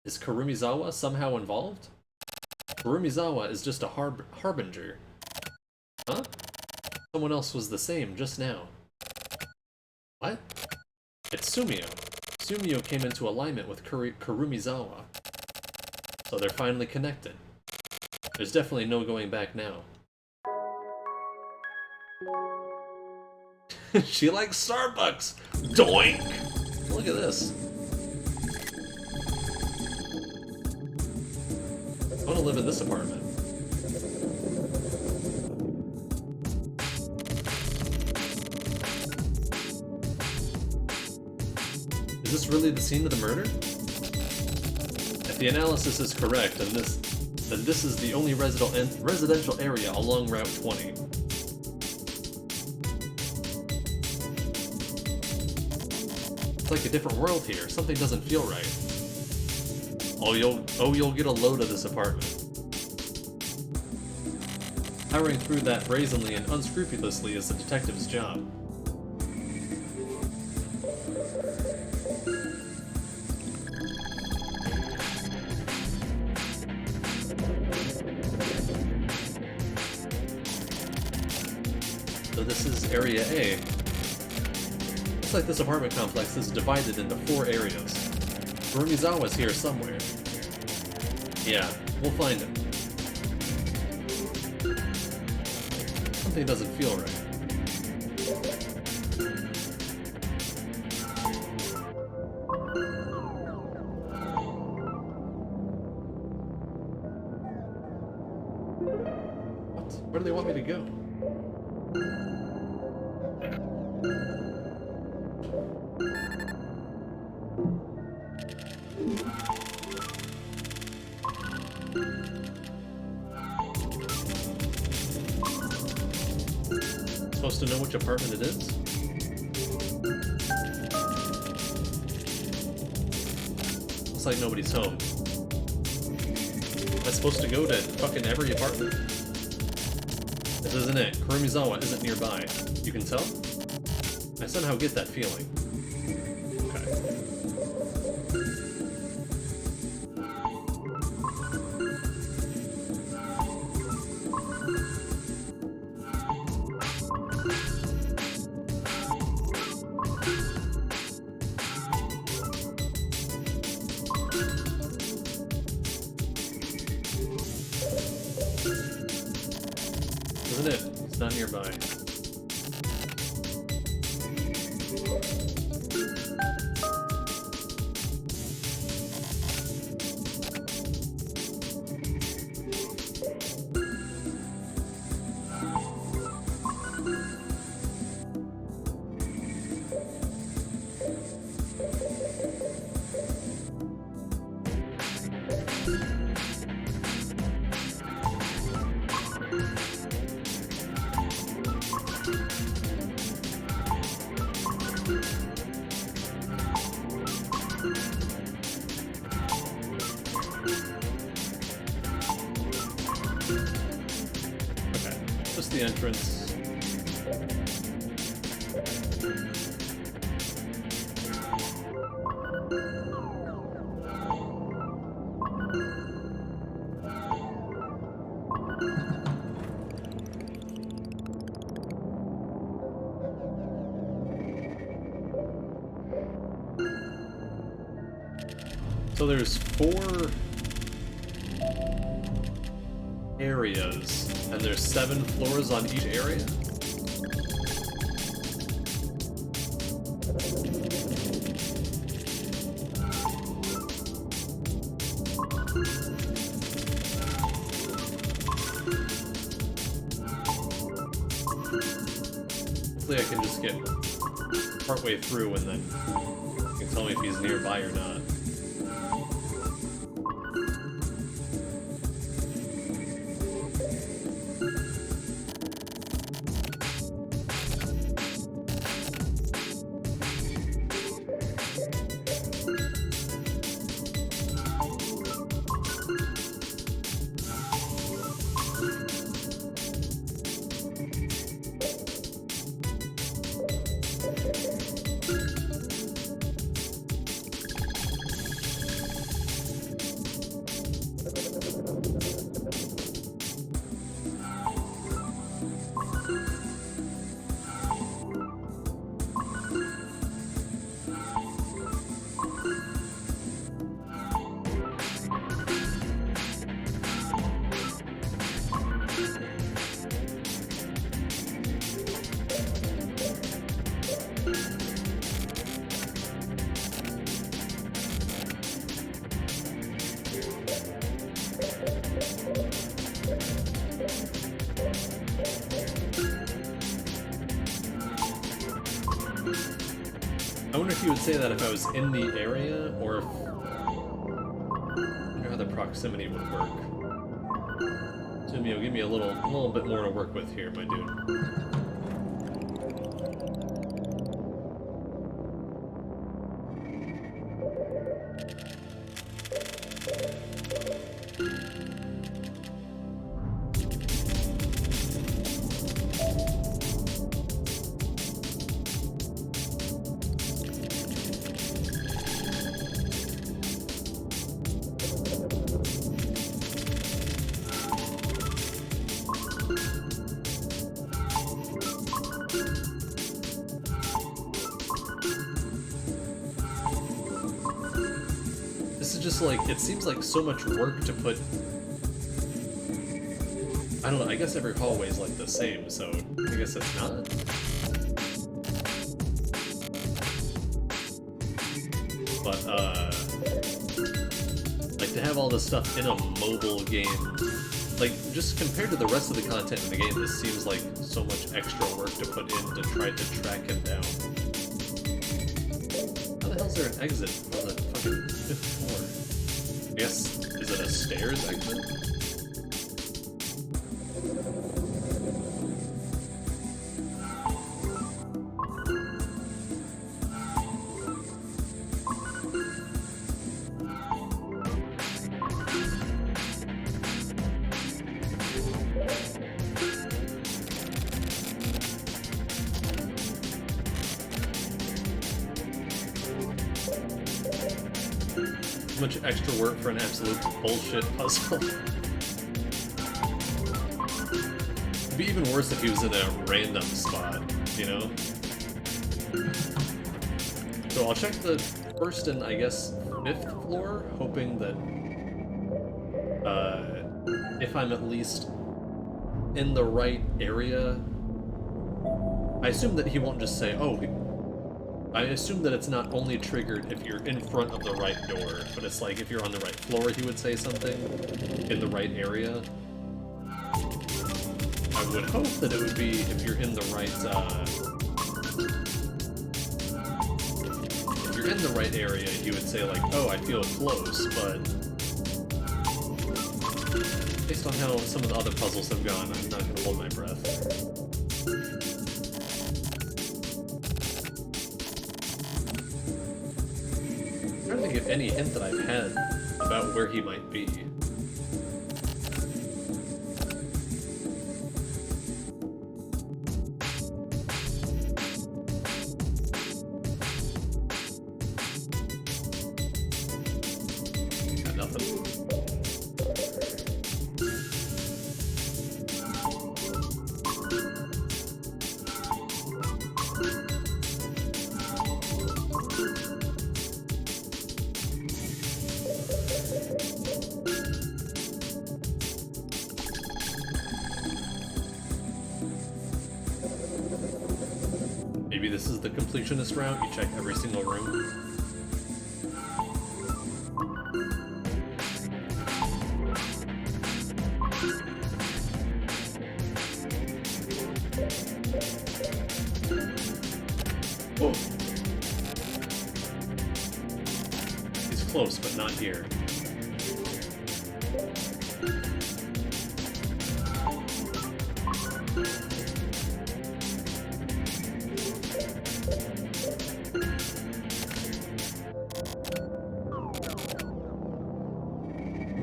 Speaker 1: Is Kurumizawa somehow involved? Kurumizawa is just a harbinger. Huh? Someone else was the same just now. What? It's Sumio. Sumio came into alignment with Kurumizawa. So they're finally connected. There's definitely no going back now. She likes Starbucks! Doink! Look at this. I want to live in this apartment. Is this really the scene of the murder? If the analysis is correct, then this is the only residential area along Route 20. It's like a different world here. Something doesn't feel right. Oh, you'll get a load of this apartment. Powering through that brazenly and unscrupulously is the detective's job. So this is Area A. Looks like this apartment complex is divided into 4 areas. Kurumizawa's here somewhere. Yeah, we'll find him. Something doesn't feel right. What? Where do they want me to go? Supposed to know which apartment it is? Looks like nobody's home. Am I supposed to go to fucking every apartment? This isn't it. Kurumizawa isn't nearby. You can tell? I somehow get that feeling. Okay. not nearby. The entrance. So there's 4 areas, and there's 7 floors on each area? Hopefully I can just get partway through and then you can tell me if he's nearby or not. I wonder if you would say that if I was in the area, or if... I wonder how the proximity would work. Jimmy, give me a little bit more to work with here, my dude. Like, it seems like so much work to put... I don't know, I guess every hallway is like the same, so I guess it's not. But, like, to have all this stuff in a mobile game, like, just compared to the rest of the content in the game, this seems like so much extra work to put in to try to track him down. How the hell is there an exit on the fucking 5th floor? I guess, is it a stairs exit? Much extra work for an absolute bullshit puzzle. It'd be even worse if he was in a random spot, you know? So I'll check the 1st and, I guess, 5th floor, hoping that, if I'm at least in the right area, I assume that he won't just say, oh, I assume that it's not only triggered if you're in front of the right door, but it's like if you're on the right floor, he would say something in the right area. I would hope that it would be if you're in the right, if you're in the right area, he would say like, oh, I feel close, but based on how some of the other puzzles have gone, I'm not gonna hold my breath. I'm trying to think of any hint that I've had about where he might be. Got nothing. Maybe this is the completionist route, you check every single room. Oh! He's close, but not here.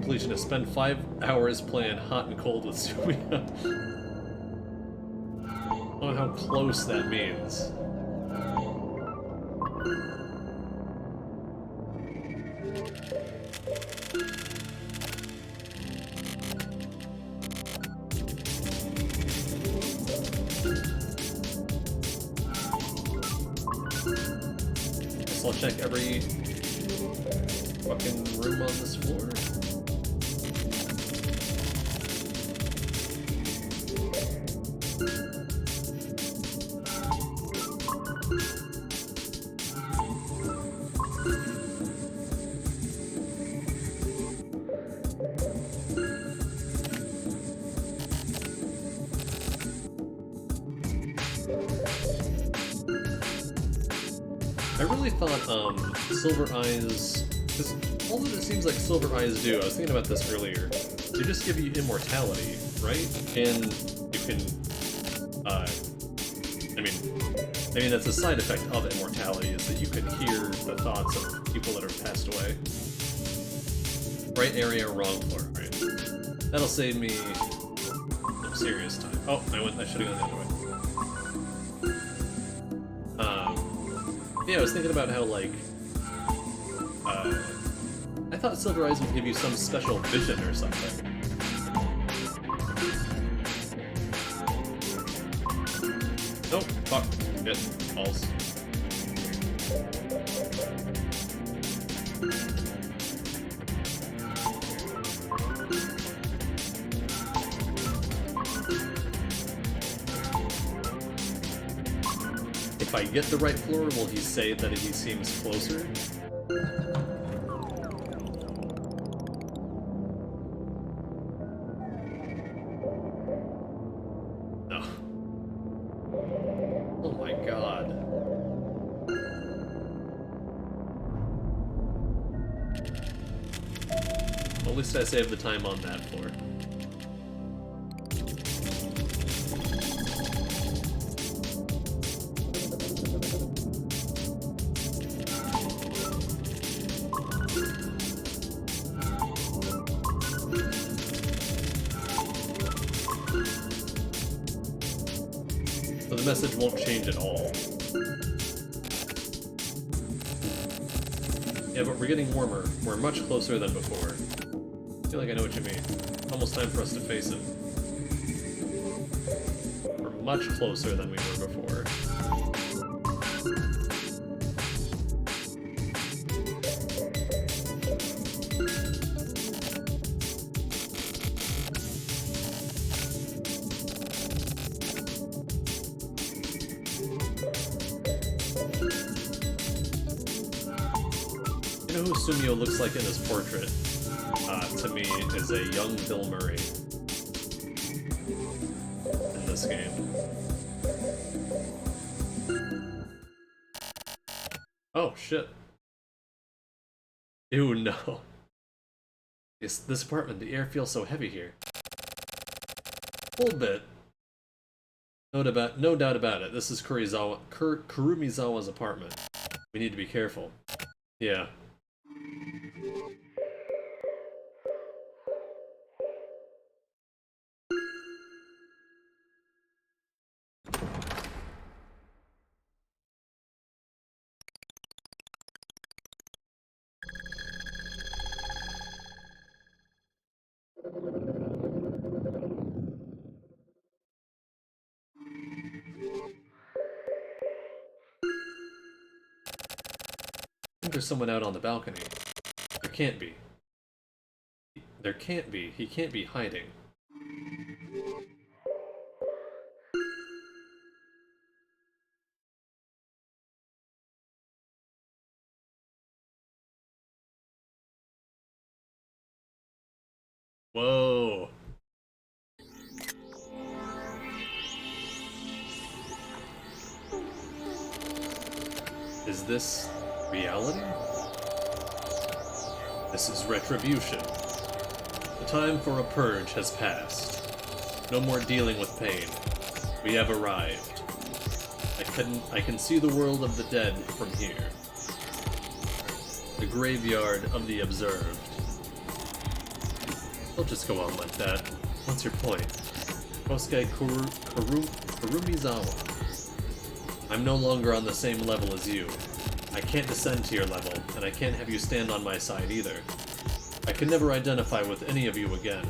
Speaker 1: Completionist, spend 5 hours playing hot and cold with Suya. I don't know how close that means. Guess I'll check every fucking room on this floor. I really thought, Silver Eyes, because all that it seems like Silver Eyes do, I was thinking about this earlier, they just give you immortality, right? And you can, I mean that's a side effect of immortality, is that you can hear the thoughts of people that have passed away. Right area, wrong floor, right? That'll save me some serious time. Oh, I should have gone the other way. Yeah, I was thinking about how, like, I thought Silver Eyes would give you some special vision or something. Nope, fuck, shit, false. If I get the right floor, will he say that he seems closer? No. Oh my god. At least I saved the time on that floor. So the message won't change at all. Yeah, but we're getting warmer. We're much closer than before. I feel like I know what you mean. Almost time for us to face him. We're much closer than we were before. know who Sumio looks like in his portrait? To me, is a young Bill Murray in this game. Oh, shit. Ew, no. This apartment, the air feels so heavy here. A little bit. No doubt about it. This is Kurumizawa's apartment. We need to be careful. Yeah. I think there's someone out on the balcony. There can't be. There can't be. He can't be hiding. Whoa. Is this reality? This is retribution. The time for a purge has passed. No more dealing with pain. We have arrived. I can see the world of the dead from here. The graveyard of the observed. Don't just go on like that. What's your point? Kosuke Kurumizawa. I'm no longer on the same level as you. I can't descend to your level, and I can't have you stand on my side either. I can never identify with any of you again.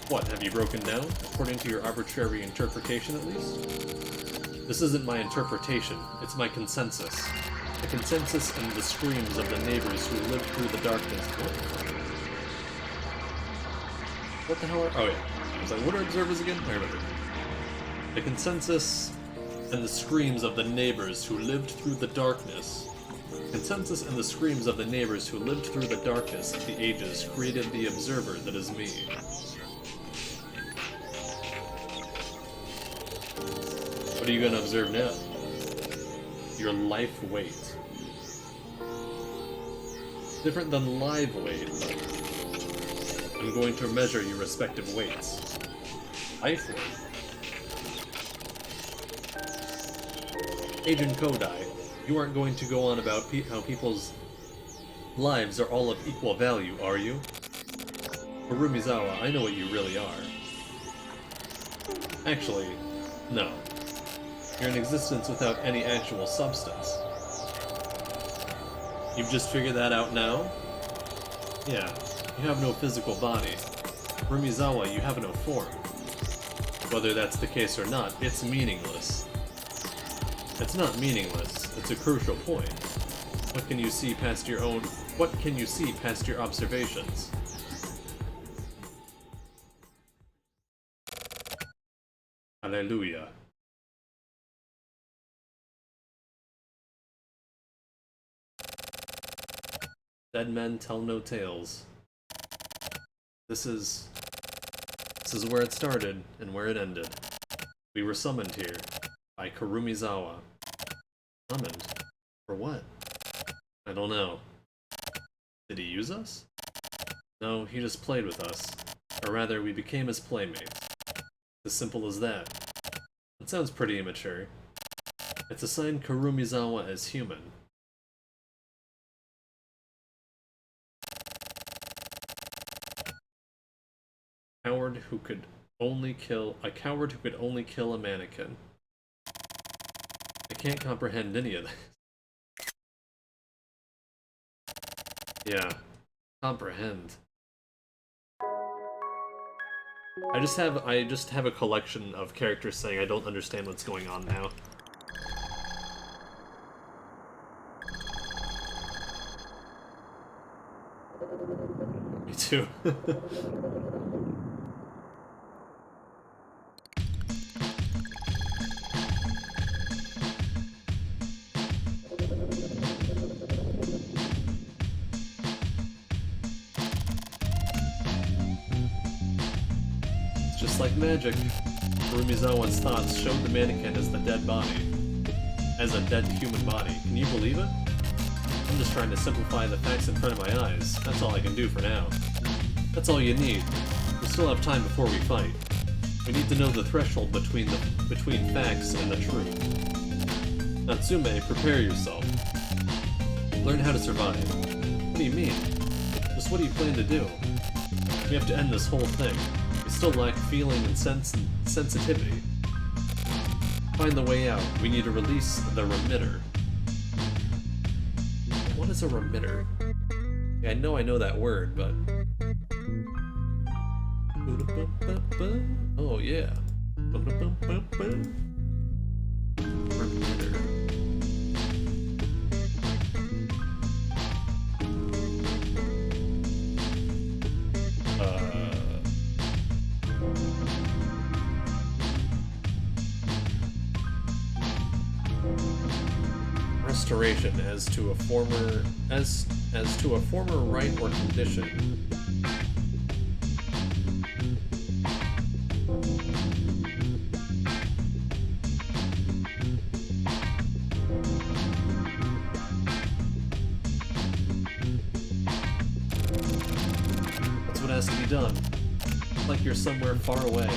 Speaker 1: What, have you broken down? According to your arbitrary interpretation, at least? This isn't my interpretation, it's my consensus. The consensus and the screams of the neighbors who lived through the darkness. What the hell are... Oh yeah. I was like, what are observers again? I remember. The consensus and the screams of the neighbors who lived through the darkness. Consensus and the screams of the neighbors who lived through the darkness of the ages created the observer that is me. What are you gonna observe now? Your life weight. Different than live weight, but I'm going to measure your respective weights. Life weight. Agent Kodai, you aren't going to go on about how people's lives are all of equal value, are you? Kurumizawa, I know what you really are. Actually, no. You're an existence without any actual substance. You've just figured that out now? Yeah, you have no physical body. Kurumizawa, you have no form. Whether that's the case or not, it's meaningless. It's not meaningless, it's a crucial point. What can you see past your observations? Hallelujah. Dead men tell no tales. This is where it started and where it ended. We were summoned here by Kurumizawa. Summoned? For what? I don't know. Did he use us? No, he just played with us. Or rather, we became his playmates. As simple as that. It sounds pretty immature. It's assigned Kurumizawa as human. A coward who could only kill a mannequin. I can't comprehend any of this. Yeah, comprehend. I just have a collection of characters saying I don't understand what's going on now. Me too. Just like magic, Kurumizawa's thoughts showed the mannequin as the dead body. As a dead human body. Can you believe it? I'm just trying to simplify the facts in front of my eyes. That's all I can do for now. That's all you need. We still have time before we fight. We need to know the threshold between facts and the truth. Natsume, prepare yourself. Learn how to survive. What do you mean? Just what do you plan to do? We have to end this whole thing. We still lack feeling and sensitivity. Find the way out. We need to release the remitter. What is a remitter? Yeah, I know that word, but... Oh yeah. Remitter. Restoration as to a former right or condition. That's what has to be done. It's like you're somewhere far away.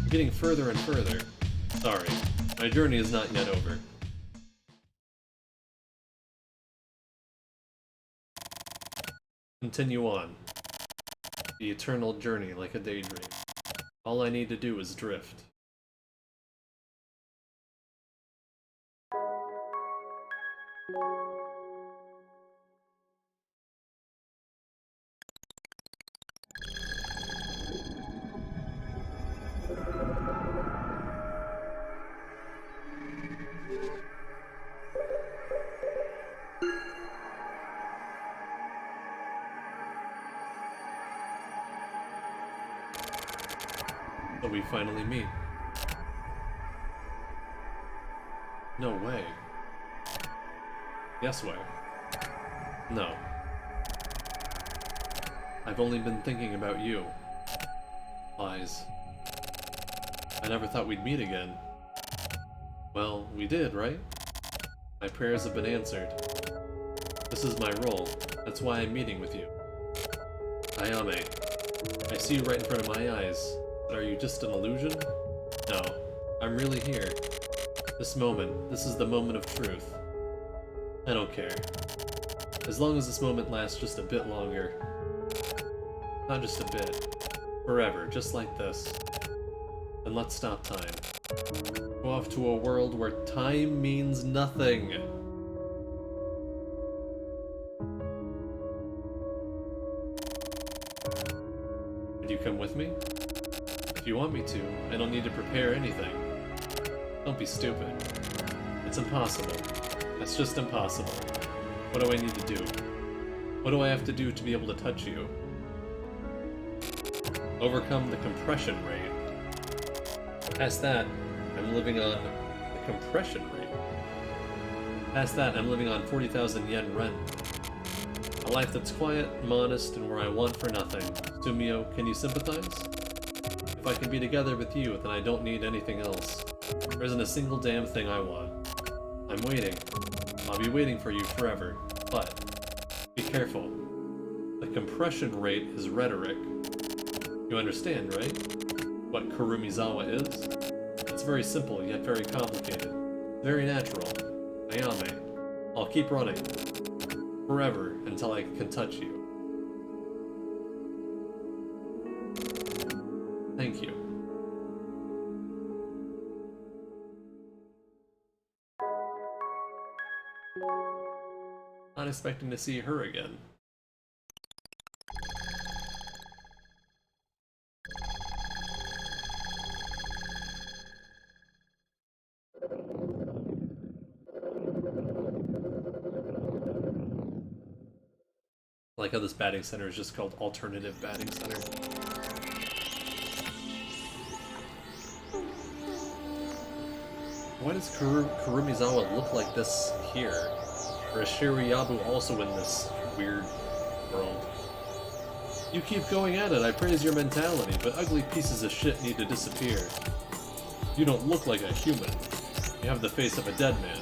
Speaker 1: You're getting further and further. Sorry, my journey is not yet over. Continue on. The eternal journey like a daydream. All I need to do is drift. So we finally meet. No way. Yes way. No. I've only been thinking about you. Lies. I never thought we'd meet again. Well, we did, right? My prayers have been answered. This is my role. That's why I'm meeting with you. Ayame, I see you right in front of my eyes. But are you just an illusion? No. I'm really here. This moment. This is the moment of truth. I don't care. As long as this moment lasts just a bit longer. Not just a bit. Forever, just like this. Then let's stop time. Go off to a world where time means nothing. Would you come with me? If you want me to, I don't need to prepare anything. Don't be stupid. It's impossible. It's just impossible. What do I need to do? What do I have to do to be able to touch you? Overcome the compression rate. Past that, I'm living on the compression rate. Past that, I'm living on 40,000 yen rent. A life that's quiet, modest, and where I want for nothing. Sumio, can you sympathize? If I can be together with you, then I don't need anything else. There isn't a single damn thing I want. I'm waiting. I'll be waiting for you forever. But be careful. The compression rate is rhetoric. You understand, right? What Kurumizawa is? It's very simple, yet very complicated. Very natural. Ayame. I'll keep running. Forever, until I can touch you. Thank you. Not expecting to see her again. I like how this batting center is just called Alternative Batting Center. Why does Kurumizawa look like this here? Or is Shiryabu also in this weird world? You keep going at it, I praise your mentality, but ugly pieces of shit need to disappear. You don't look like a human. You have the face of a dead man.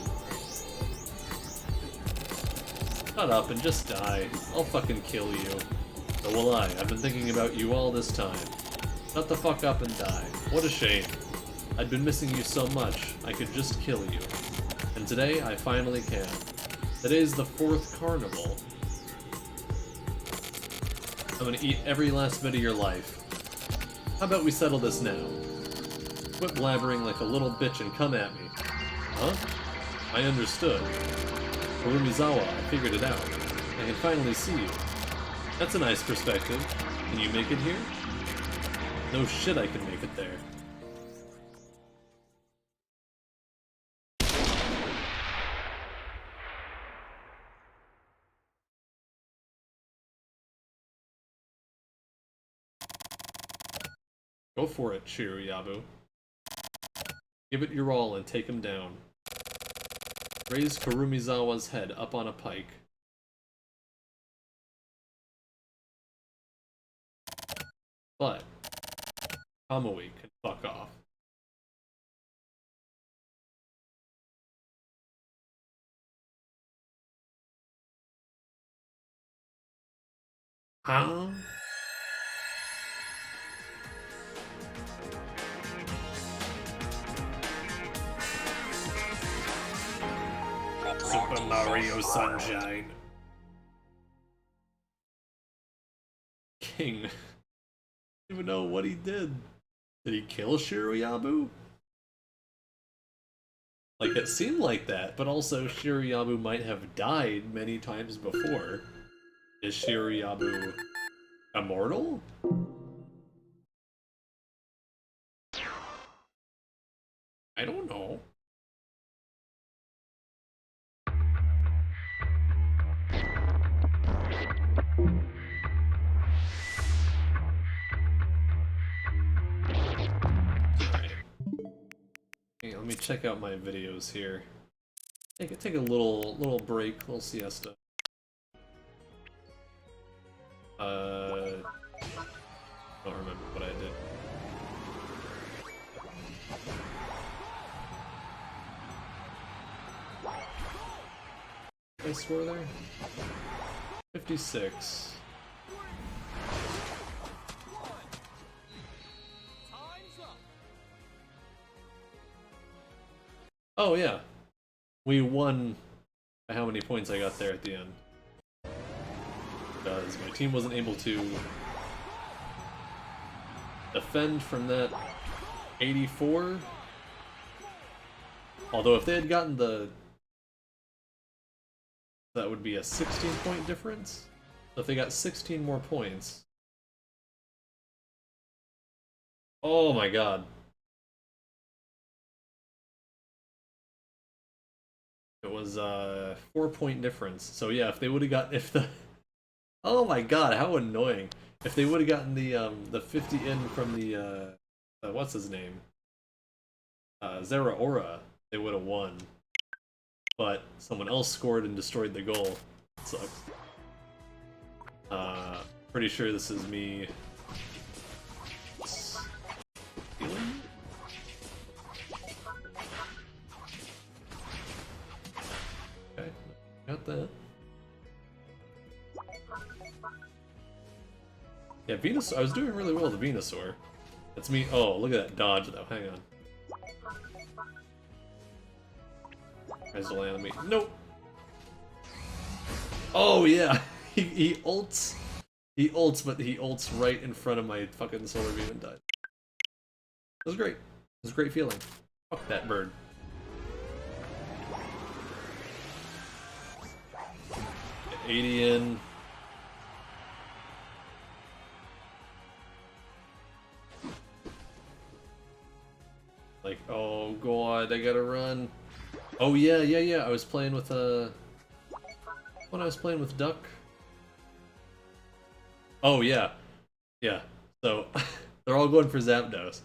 Speaker 1: Shut up and just die. I'll fucking kill you. So will I. I've been thinking about you all this time. Shut the fuck up and die. What a shame. I'd been missing you so much, I could just kill you. And today, I finally can. Today's the 4th carnival. I'm gonna eat every last bit of your life. How about we settle this now? Quit blabbering like a little bitch and come at me. Huh? I understood. Kurumizawa, I figured it out. I can finally see you. That's a nice perspective. Can you make it here? No shit I can make it there. Go for it, Shiroyabu. Give it your all and take him down. Raise Kurumizawa's head up on a pike. But Kamui can fuck off. Huh? Super Mario Sunshine. King. I don't even know what he did. Did he kill Shiroyabu? Like, it seemed like that, but also Shiroyabu might have died many times before. Is Shiroyabu immortal? I don't know. Okay, let me check out my videos here. Take a little break, little siesta. Don't remember what I did. Did I score there? 56. Oh yeah, we won by how many points I got there at the end. Because my team wasn't able to defend from that 84. Although if they had gotten the... that would be a 16-point difference. So if they got 16 more points... oh my god. It was a 4-point difference. So yeah, if they would have got... if the... oh my god, how annoying. If they would have gotten the 50 in from the, what's his name? Zeraora, they would have won. But someone else scored and destroyed the goal. It sucks. Pretty sure this is me... stealing? Okay, got that. Yeah, Venusaur. I was doing really well with the Venusaur. That's me. Oh, look at that dodge, though. Hang on. Tries to land on me. Nope. Oh yeah, he ults. He ults, but he ults right in front of my fucking solar beam and died. It was great. It was a great feeling. Fuck that bird. Get 80 in. Like, oh god, I gotta run. Oh yeah, I was playing with when I was playing with Duck. Oh yeah. Yeah. So they're all going for Zapdos.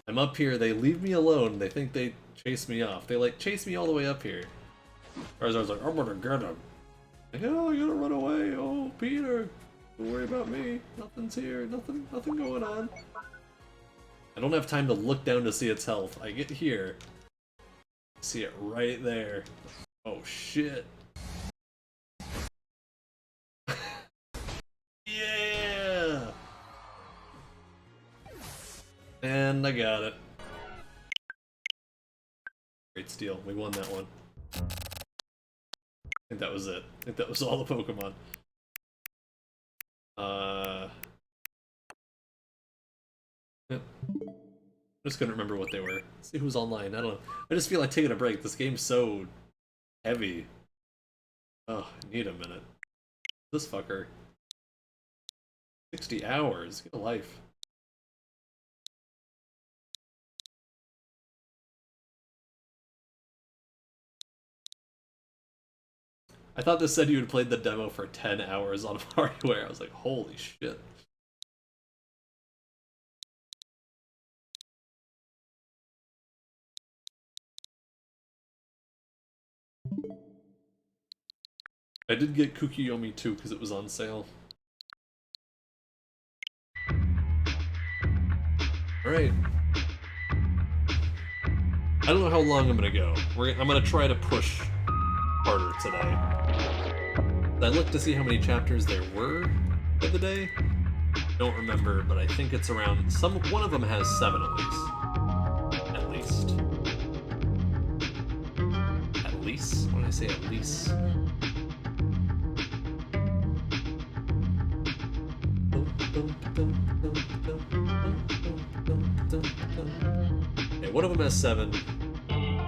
Speaker 1: I'm up here, they leave me alone, they think they chase me off. They like chase me all the way up here. Whereas I was like, I'm gonna get him. Like, oh, I gotta run away, oh Peter. Don't worry about me. Nothing's here. Nothing going on. I don't have time to look down to see its health. I get here. See it right there. Oh shit. Yeah! And I got it. Great steal. We won that one. I think that was it. I think that was all the Pokemon. Yep. I just couldn't remember what they were. Let's see who's online. I don't know. I just feel like taking a break. This game's so heavy. Oh, I need a minute. This fucker. 60 hours. Get a life. I thought this said you had played the demo for 10 hours on hardware. I was like, holy shit. I did get Kukiyomi too because it was on sale. Alright. I don't know how long I'm gonna go. I'm gonna try to push harder today. I looked to see how many chapters there were for the day. Don't remember, but I think it's around one of them has 7 at least. At least. At least? When I say at least. Okay, one of them has 7.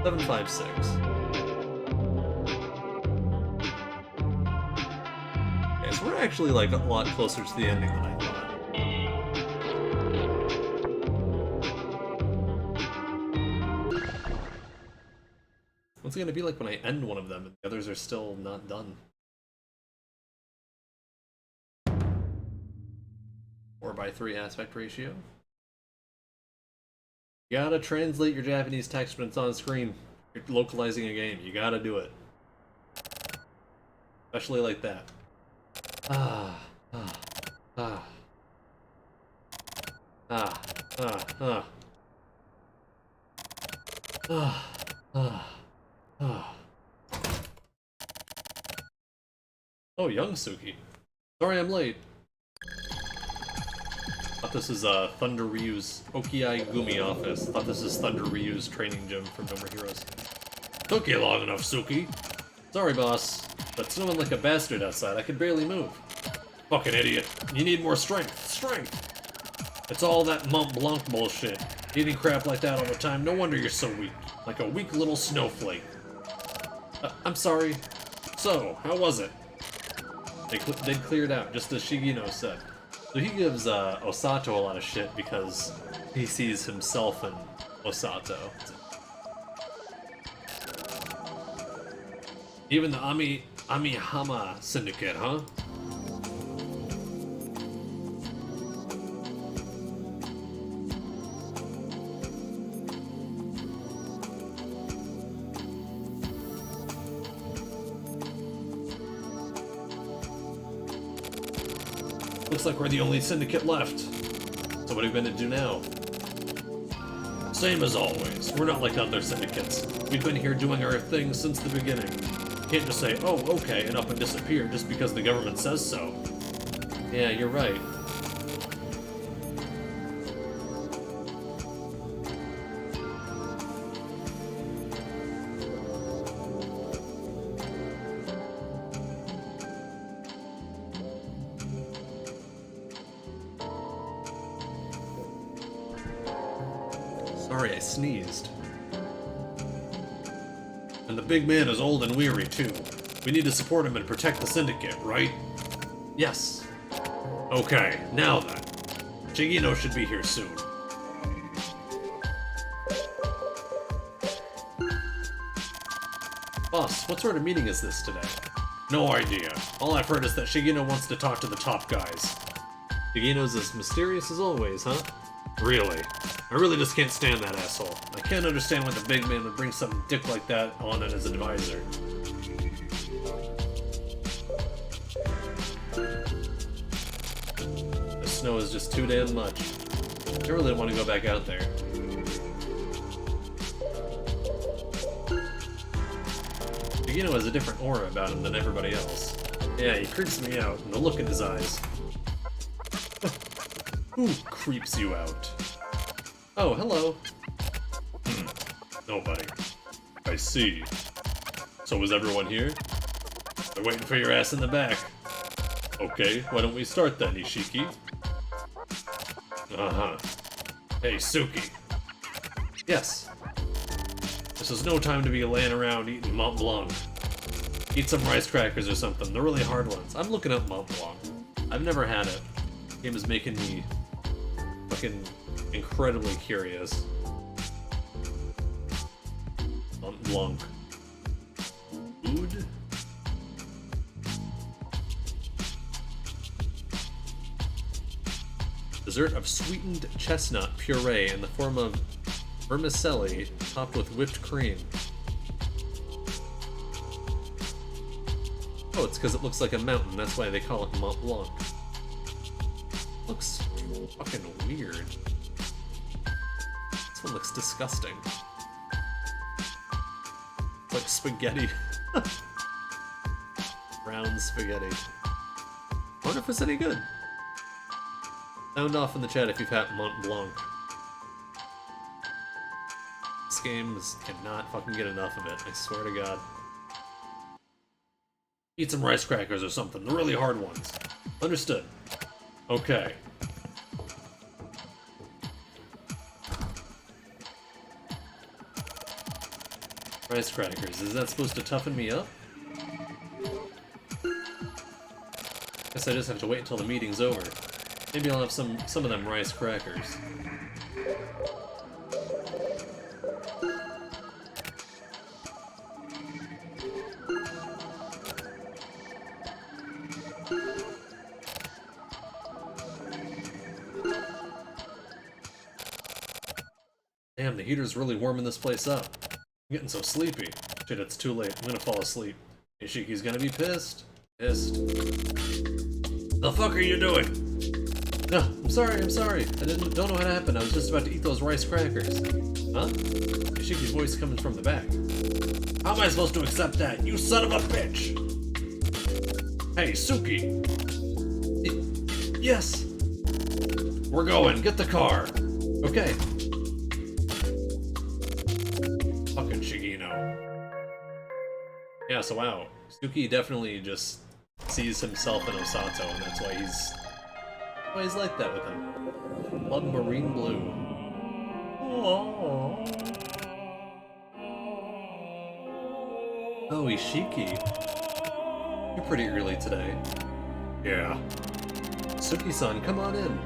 Speaker 1: 7, 5, 6. Okay, so we're actually like a lot closer to the ending than I thought. What's it gonna be like when I end one of them and the others are still not done? 4:3 aspect ratio. You gotta translate your Japanese text when it's on screen. You're localizing a game. You gotta do it. Especially like that. Oh, young Suki. Sorry I'm late. Thought this is Thunder Ryu's Okiai Gumi office. Thought this is Thunder Ryu's training gym from No More Heroes. Took you long enough, Suki. Sorry, boss, but snowing like a bastard outside. I could barely move. Fucking idiot. You need more strength. Strength! It's all that Mont Blanc bullshit. Eating crap like that all the time. No wonder you're so weak. Like a weak little snowflake. I'm sorry. So, how was it? They cleared out, just as Shigino said. So he gives Osato a lot of shit because he sees himself in Osato. Even the Amihama Syndicate, huh? Looks like we're the only syndicate left. So what are we going to do now? Same as always. We're not like other syndicates. We've been here doing our thing since the beginning. Can't just say, oh, okay, and up and disappear just because the government says so. Yeah, you're right. Sorry, I sneezed. And the big man is old and weary, too. We need to support him and protect the Syndicate, right? Yes. Okay, now then. Shigino should be here soon. Boss, what sort of meeting is this today? No idea. All I've heard is that Shigino wants to talk to the top guys. Shigino's as mysterious as always, huh? Really? I really just can't stand that asshole. I can't understand why the big man would bring some dick like that on as an advisor. was just too damn much. I really didn't want to go back out there. Shigino has a different aura about him than everybody else. Yeah, he creeps me out, and the look in his eyes. Who creeps you out? Oh, hello. Nobody. I see. So is everyone here? They're waiting for your ass in the back. Okay, why don't we start then, Ishiki? Uh-huh. Hey, Suki. Yes. This is no time to be laying around eating Mont Blanc. Eat some rice crackers or something, the really hard ones. I'm looking up Mont Blanc. I've never had it. The game is making me fucking incredibly curious. Mont Blanc. Food? Dessert of sweetened chestnut puree in the form of vermicelli topped with whipped cream. Oh, it's because it looks like a mountain, that's why they call it Mont Blanc. Looks fucking weird. This one looks disgusting. It's like spaghetti. Brown spaghetti. I wonder if it's any good. Sound off in the chat if you've had Mont Blanc. This game cannot fucking get enough of it, I swear to God. Eat some rice crackers or something, the really hard ones. Understood. Okay. Rice crackers, is that supposed to toughen me up? Guess I just have to wait until the meeting's over. Maybe I'll have some of them rice crackers. Damn, the heater's really warming this place up. I'm getting so sleepy. Shit, it's too late. I'm gonna fall asleep. Ishiki's gonna be pissed. Pissed. The fuck are you doing? No, I'm sorry. I don't know what happened. I was just about to eat those rice crackers. Huh? Ishiki's voice coming from the back. How am I supposed to accept that? You son of a bitch! Hey, Suki! Yes! We're going. Get the car. Okay. Fucking Shigino. Yeah, so wow. Suki definitely just sees himself in Osato, and that's why he's like that with him. Love marine blue. Aww. Oh, Ishiki. You're pretty early today. Yeah. Suki-san, come on in.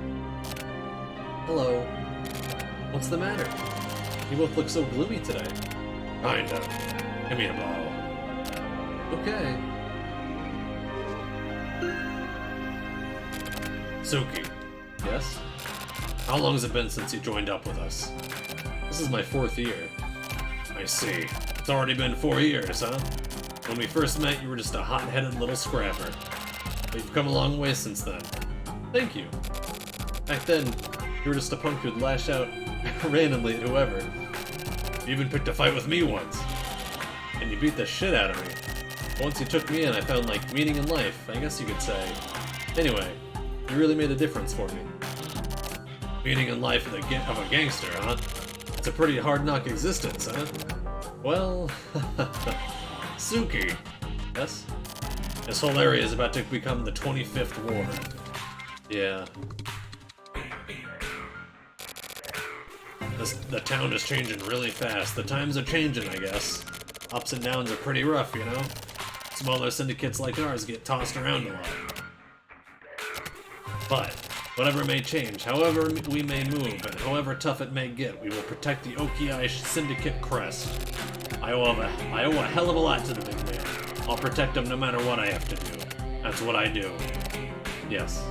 Speaker 1: Hello. What's the matter? You both look so gloomy today. Kinda. Give me a bottle. Okay. Suki. Yes? How long has it been since you joined up with us? This is my 4th year. I see. It's already been 4 years, huh? When we first met, you were just a hot-headed little scrapper. But you've come a long way since then. Thank you. Back then, you were just a punk who'd lash out randomly at whoever. You even picked a fight with me once. And you beat the shit out of me. Once you took me in, I found, like, meaning in life, I guess you could say. Anyway, you really made a difference for me. Meaning in life of a gangster, huh? It's a pretty hard-knock existence, huh? Well... Suki. Yes? This whole area is about to become the 25th ward. Yeah. The town is changing really fast. The times are changing, I guess. Ups and downs are pretty rough, you know? Smaller syndicates like ours get tossed around a lot. But, whatever may change, however we may move, and however tough it may get, we will protect the Okiai Syndicate crest. I owe a hell of a lot to the big man. I'll protect him no matter what I have to do. That's what I do. Yes.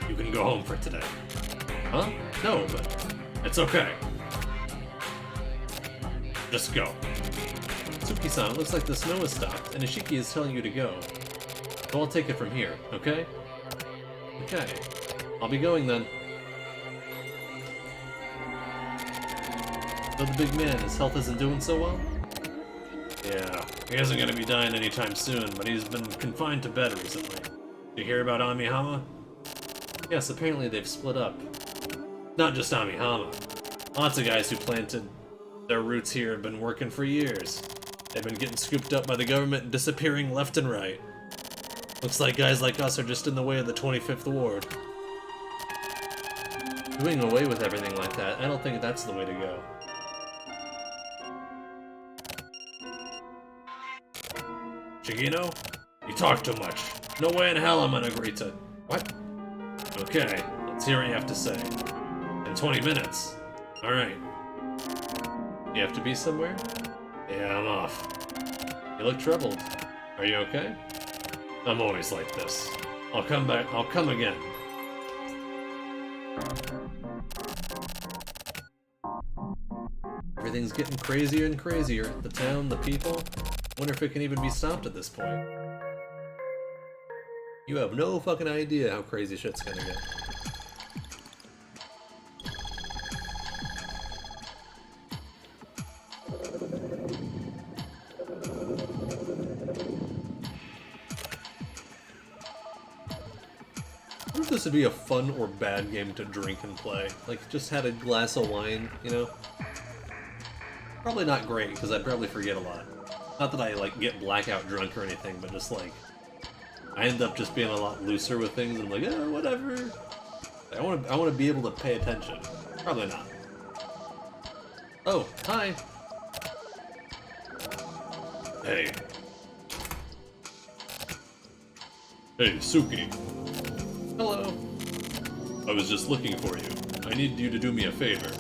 Speaker 1: You can go home for today. Huh? No, but it's okay. Just go. Suki-san, it looks like the snow has stopped, and Ishiki is telling you to go. So I'll take it from here, okay? Okay, I'll be going then. So the big man, his health isn't doing so well? Yeah, he isn't gonna be dying anytime soon, but he's been confined to bed recently. You hear about Amihama? Yes, apparently they've split up. Not just Amihama. Lots of guys who planted their roots here have been working for years. They've been getting scooped up by the government and disappearing left and right. Looks like guys like us are just in the way of the 25th Ward. Doing away with everything like that, I don't think that's the way to go. Shigino? You talk too much. No way in hell I'm gonna agree to... What? Okay, let's hear what you have to say. In 20 minutes. Alright. You have to be somewhere? Yeah, I'm off. You look troubled. Are you okay? I'm always like this. I'll come back. I'll come again. Everything's getting crazier and crazier. The town, the people. Wonder if it can even be stopped at this point. You have no fucking idea how crazy shit's gonna get. I wonder if this would be a fun or bad game to drink and play. Like, just had a glass of wine, you know? Probably not great, because I'd probably forget a lot. Not that I, like, get blackout drunk or anything, but just, like, I end up just being a lot looser with things, and I'm like, oh, whatever. I want to be able to pay attention. Probably not. Oh, hi. Hey. Hey, Suki. Hello. I was just looking for you. I need you to do me a favor.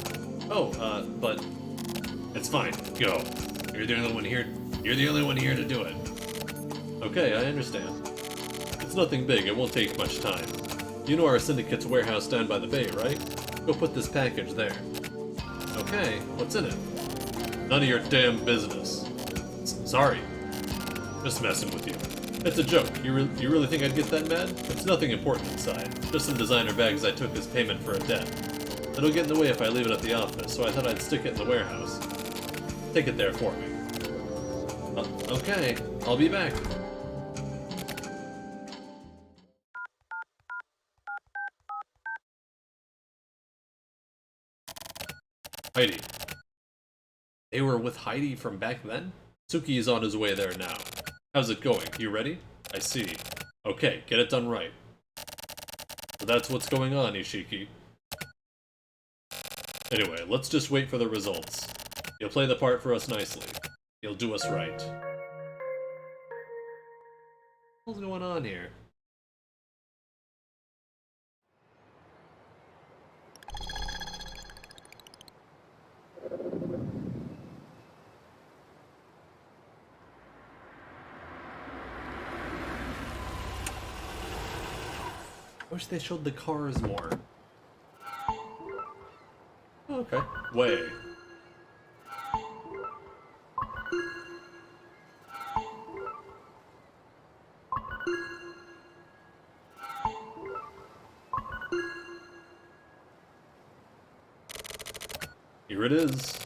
Speaker 1: Oh, but... It's fine. Go. You're the only one here. You're the only one here to do it. Okay, I understand. It's nothing big. It won't take much time. You know our syndicate's warehouse down by the bay, right? Go put this package there. Okay, what's in it? None of your damn business. Sorry. Just messing with you. It's a joke. You really think I'd get that mad? It's nothing important inside. Just some designer bags I took as payment for a debt. It'll get in the way if I leave it at the office, so I thought I'd stick it in the warehouse. Take it there for me. Okay, I'll be back. Heidi. They were with Heidi from back then? Suki is on his way there now. How's it going? You ready? I see. Okay, get it done right. So that's what's going on, Ishiki. Anyway, let's just wait for the results. You'll play the part for us nicely. You'll do us right. What's going on here? I wish they showed the cars more. Okay. Way. Here it is.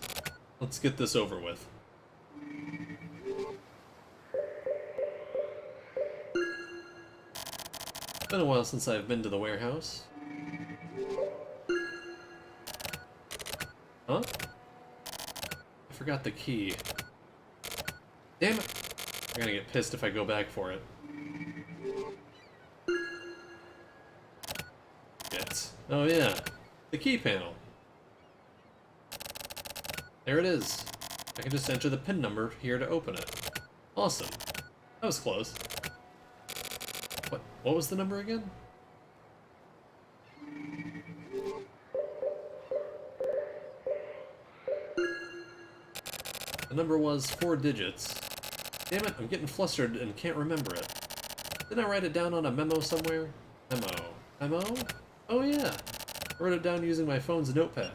Speaker 1: Let's get this over with. It's been a while since I've been to the warehouse. Huh? I forgot the key. Damn it! I'm gonna get pissed if I go back for it. Yes. Oh yeah. The key panel. There it is. I can just enter the PIN number here to open it. Awesome. That was close. What was the number again? The number was 4 digits. Damn it, I'm getting flustered and can't remember it. Didn't I write it down on a memo somewhere? Memo? Oh yeah. I wrote it down using my phone's notepad.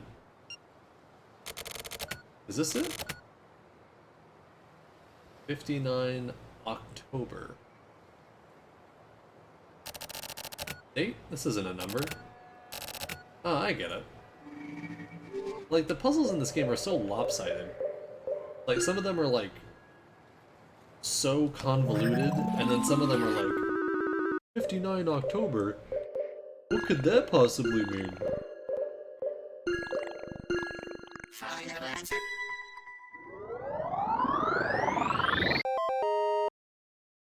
Speaker 1: Is this it? 59 October. 8? This isn't a number. Oh, I get it. Like, the puzzles in this game are so lopsided. Like, some of them are, like, so convoluted, and then some of them are like, 59 October? What could that possibly mean?
Speaker 7: Final answer.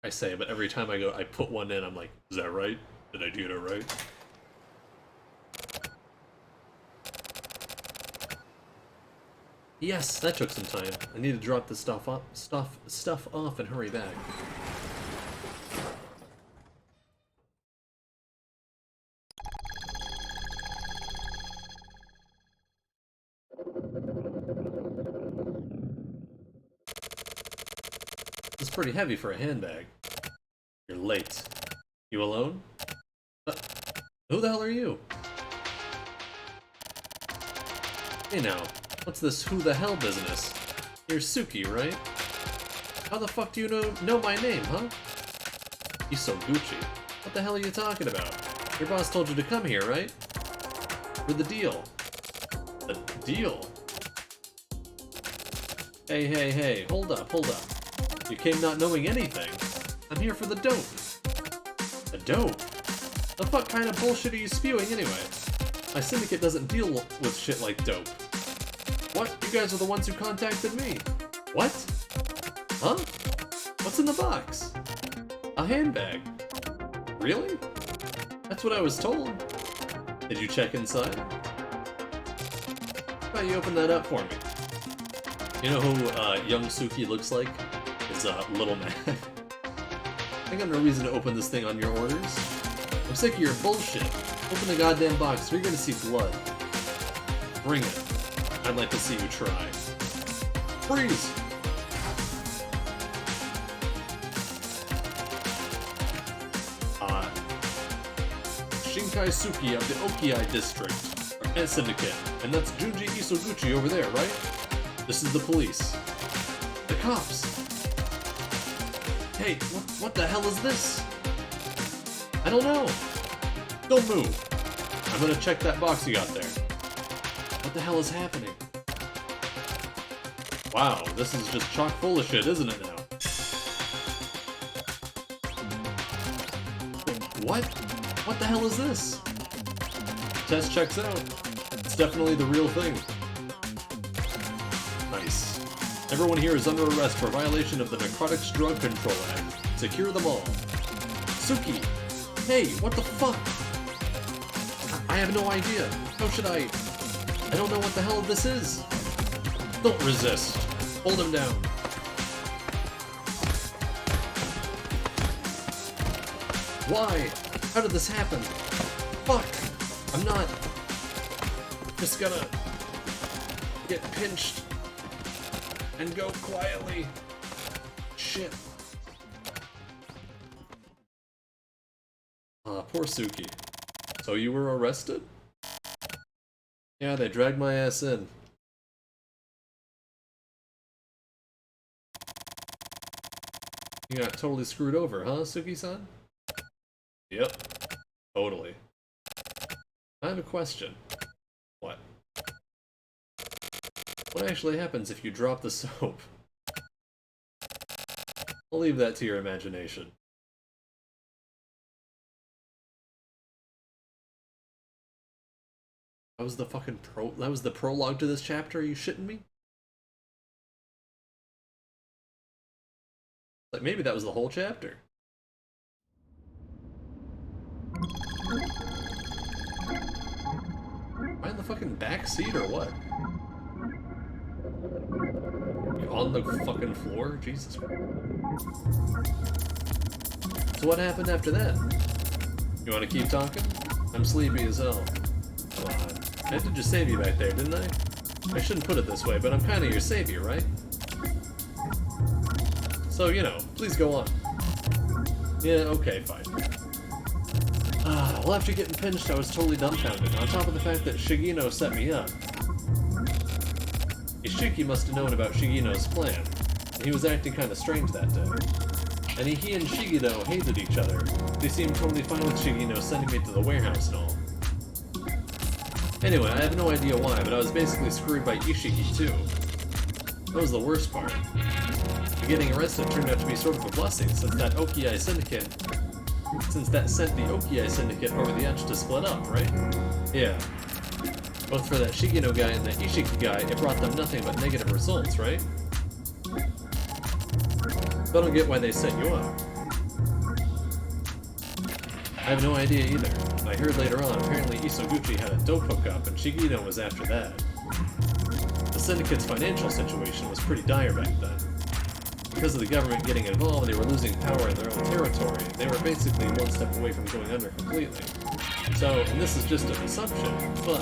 Speaker 1: I say, but every time I put one in, I'm like, is that right? Did I do it right? Yes, that took some time. I need to drop this stuff off and hurry back. It's pretty heavy for a handbag. You're late. You alone? Who the hell are you? Hey now, what's this who the hell business? You're Suki, right? How the fuck do you know my name, huh? Iso Gucci. What the hell are you talking about? Your boss told you to come here, right? For the deal. The deal? Hey, hold up. You came not knowing anything. I'm here for the dope. The dope? The fuck kind of bullshit are you spewing anyway? My syndicate doesn't deal with shit like dope. What? You guys are the ones who contacted me. What? Huh? What's in the box? A handbag. Really? That's what I was told. Did you check inside? How about you open that up for me? You know who young Suki looks like? Is Little Mac. I got no reason to open this thing on your orders. I'm sick of your bullshit. Open the goddamn box, or you're gonna see blood. Bring it. I'd like to see you try. Freeze! Shinkai Suki of the Okiai District, or Syndicate, and that's Junji Isoguchi over there, right? This is the police. The cops! Hey, what the hell is this? I don't know. Don't move. I'm gonna check that box you got there. What the hell is happening? Wow, this is just chock full of shit, isn't it now? What? What the hell is this? Test checks out. It's definitely the real thing. Nice. Everyone here is under arrest for violation of the Narcotics Drug Control Act. Secure them all. Suki! Hey, what the fuck? I have no idea. How should I don't know what the hell this is. Don't resist. Hold him down. Why? How did this happen? Fuck! I'm not just gonna get pinched and go quietly. Shit. Poor Suki. So you were arrested? Yeah, they dragged my ass in. You got totally screwed over, huh, Suki-san? Yep. Totally. I have a question. What? What actually happens if you drop the soap? I'll leave that to your imagination. That was the fucking that was the prologue to this chapter? Are you shitting me? Like, maybe that was the whole chapter. Am I in the fucking back seat or what? You on the fucking floor? Jesus Christ. So what happened after that? You want to keep talking? I'm sleepy as hell. Come on. I did just save you back there, didn't I? I shouldn't put it this way, but I'm kind of your savior, right? So, you know, please go on. Yeah, okay, fine. Well, after getting pinched, I was totally dumbfounded, on top of the fact that Shigino set me up. Ishiki must have known about Shigino's plan, and he was acting kind of strange that day. And he and Shigino hated each other. They seemed totally fine with Shigino sending me to the warehouse and all. Anyway, I have no idea why, but I was basically screwed by Ishiki too. That was the worst part. Getting arrested turned out to be sort of a blessing, since that sent the Okiai Syndicate over the edge to split up, right? Yeah. Both for that Shigino guy and that Ishiki guy, it brought them nothing but negative results, right? I don't get why they set you up. I have no idea either. I heard later on, apparently Isoguchi had a dope hookup and Shigino was after that. The Syndicate's financial situation was pretty dire back then. Because of the government getting involved, they were losing power in their own territory. They were basically one step away from going under completely. So, and this is just an assumption, but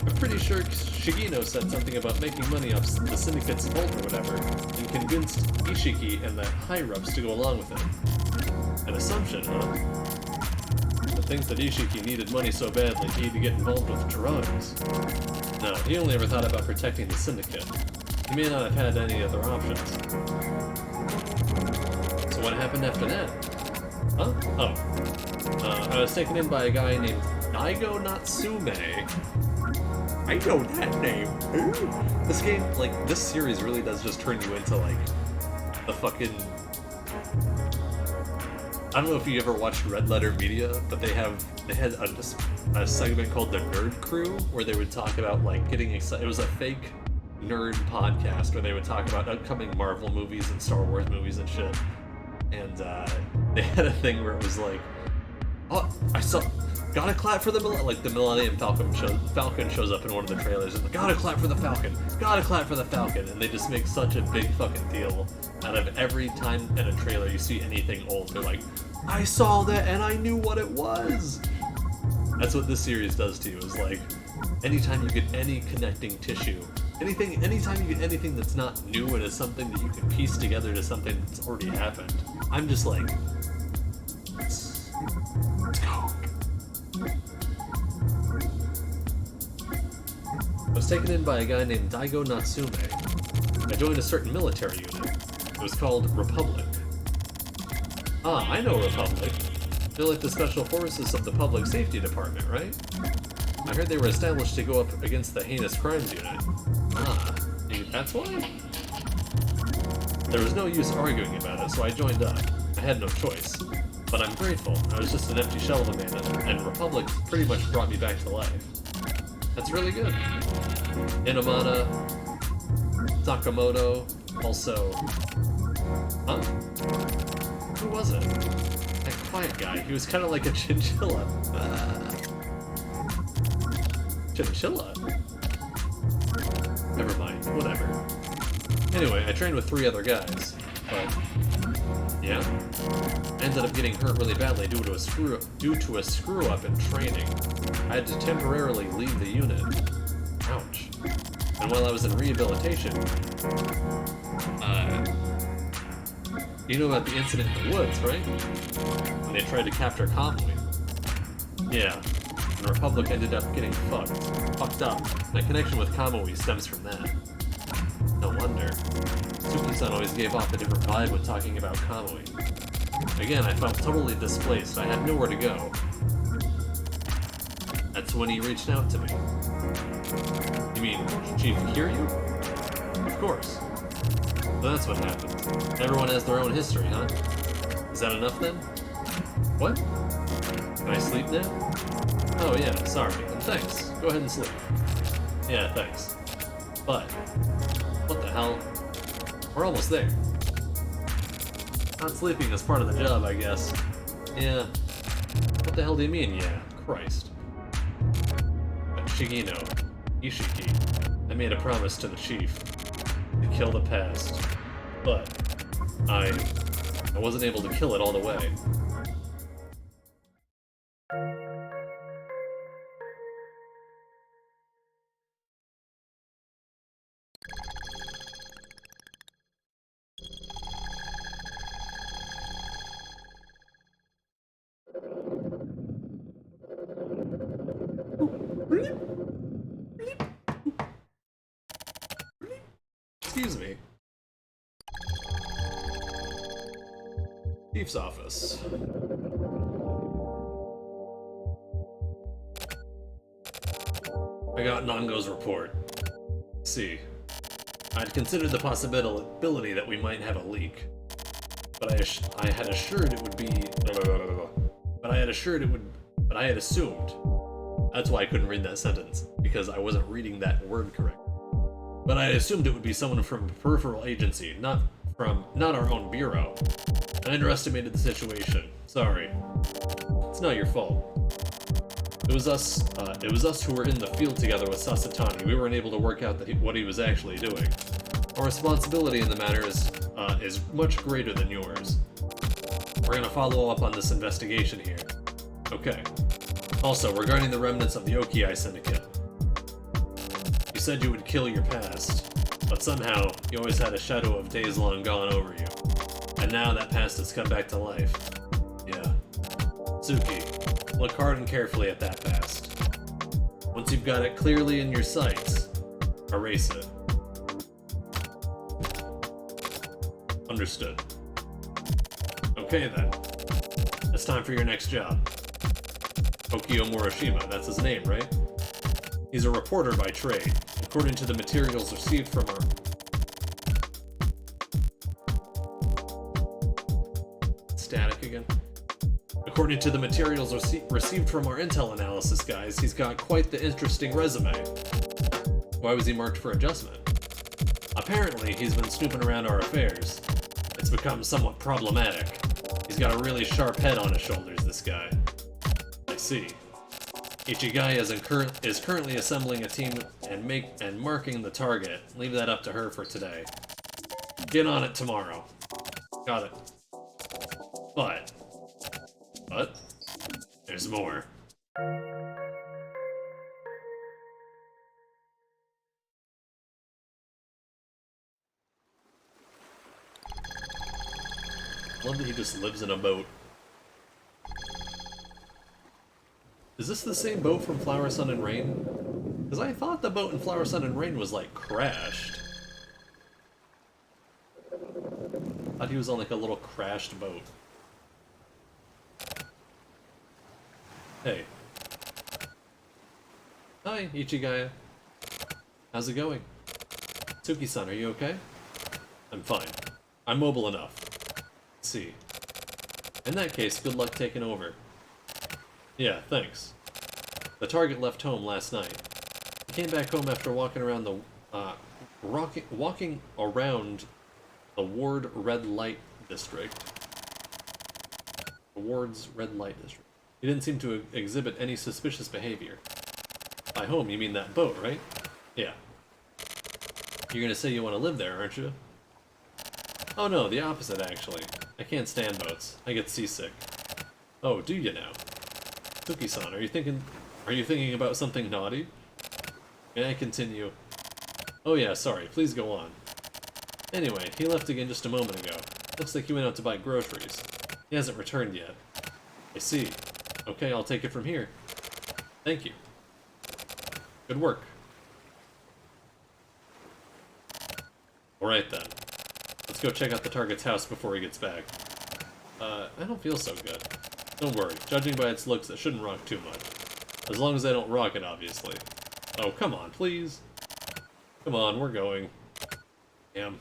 Speaker 1: I'm pretty sure Shigino said something about making money off the Syndicate's vault or whatever, and convinced Ishiki and the higher-ups to go along with it. An assumption, huh? But thinks that Ishiki needed money so badly he had to get involved with drugs. No, he only ever thought about protecting the Syndicate. He may not have had any other options. So what happened after that? Huh? Oh. I was taken in by a guy named Daigo Natsume. I know that name. Ooh. This game, like, this series really does just turn you into, like, the fucking... I don't know if you ever watched Red Letter Media, but they had a segment called The Nerd Crew, where they would talk about, like, getting excited. It was a fake nerd podcast where they would talk about upcoming Marvel movies and Star Wars movies and shit. And they had a thing where it was like, oh, I saw, gotta clap for the Millennium Falcon shows up in one of the trailers and gotta clap for the Falcon, gotta clap for the Falcon, and they just make such a big fucking deal out of every time in a trailer you see anything old. They're like, I saw that and I knew what it was. That's what this series does to you, is like, anytime you get any connecting tissue, anytime you get anything that's not new and is something that you can piece together to something that's already happened, I'm just like, let's go. I was taken in by a guy named Daigo Natsume. I joined a certain military unit. It was called Republic. Ah, I know Republic. They're like the special forces of the Public Safety Department, right? I heard they were established to go up against the Heinous Crimes Unit. Ah, that's why? There was no use arguing about it, so I joined up. I had no choice. But I'm grateful. I was just an empty shell of a man, and Republic pretty much brought me back to life. That's really good. Inamata, Sakamoto, also... Huh? Who was it? That quiet guy. He was kind of like a chinchilla. Chinchilla? Never mind, whatever. Anyway, I trained with 3 other guys, but... yeah? I ended up getting hurt really badly due to a screw-up in training. I had to temporarily leave the unit. Ouch. And while I was in rehabilitation... you know about the incident in the woods, right? When they tried to capture Kamui. Yeah. And Republic ended up getting fucked up. My connection with Kamui stems from that. No wonder. Suki-san always gave off a different vibe when talking about Kamui. Again, I felt totally displaced. I had nowhere to go. That's when he reached out to me. You mean, Chief Kiryu? Of course. So that's what happened. Everyone has their own history, huh? Is that enough then? What? Can I sleep now? Oh yeah, sorry. And thanks. Go ahead and sleep. Yeah, thanks. But, what the hell? We're almost there. Not sleeping is part of the job, I guess. Yeah. What the hell do you mean, yeah? Christ. But Shigino, Ishiki, I made a promise to the chief. To kill the past. But, I wasn't able to kill it all the way. Excuse me. Chief's office. I got Nongo's report. See, I'd considered the possibility that we might have a leak, but I had assumed it would be. But I had assumed. That's why I couldn't read that sentence, because I wasn't reading that word correct. But I assumed it would be someone from a peripheral agency, not our own bureau. I underestimated the situation. Sorry. It's not your fault. It was us who were in the field together with Sasatani. We weren't able to work out what he was actually doing. Our responsibility in the matter is much greater than yours. We're gonna follow up on this investigation here. Okay. Also, regarding the remnants of the Okiai Syndicate. You said you would kill your past, but somehow you always had a shadow of days long gone over you. And now that past has come back to life. Yeah. Suki, look hard and carefully at that past. Once you've got it clearly in your sights, erase it. Understood. Okay then. It's time for your next job. Tokyo Morishima, that's his name, right? He's a reporter by trade. According to the materials received from our... Static again. According to the materials received from our intel analysis guys, he's got quite the interesting resume. Why was he marked for adjustment? Apparently, he's been snooping around our affairs. It's become somewhat problematic. He's got a really sharp head on his shoulders, this guy. I see. Ichigai is currently assembling a team and marking the target. Leave that up to her for today. Get on it tomorrow. Got it. But there's more. I love that he just lives in a boat. Is this the same boat from Flower, Sun, and Rain? Because I thought the boat in Flower, Sun, and Rain was, like, crashed. I thought he was on, like, a little crashed boat. Hey. Hi, Ichigaya. How's it going? Tsuki-san, are you okay? I'm fine. I'm mobile enough. Let's see. In that case, good luck taking over. Yeah, thanks. The target left home last night. He came back home after walking around the walking around the Ward Red Light District. The Ward's Red Light District. He didn't seem to exhibit any suspicious behavior. By home, you mean that boat, right? Yeah. You're gonna say you want to live there, aren't you? Oh no, the opposite actually. I can't stand boats. I get seasick. Oh, do you now? Tsuki-san, are you thinking about something naughty? May I continue? Oh yeah, sorry, please go on. Anyway, he left again just a moment ago. Looks like he went out to buy groceries. He hasn't returned yet. I see. Okay, I'll take it from here. Thank you. Good work. Alright then. Let's go check out the target's house before he gets back. I don't feel so good. Don't worry, judging by its looks, it shouldn't rock too much. As long as I don't rock it, obviously. Oh, come on, please. Come on, we're going. Damn.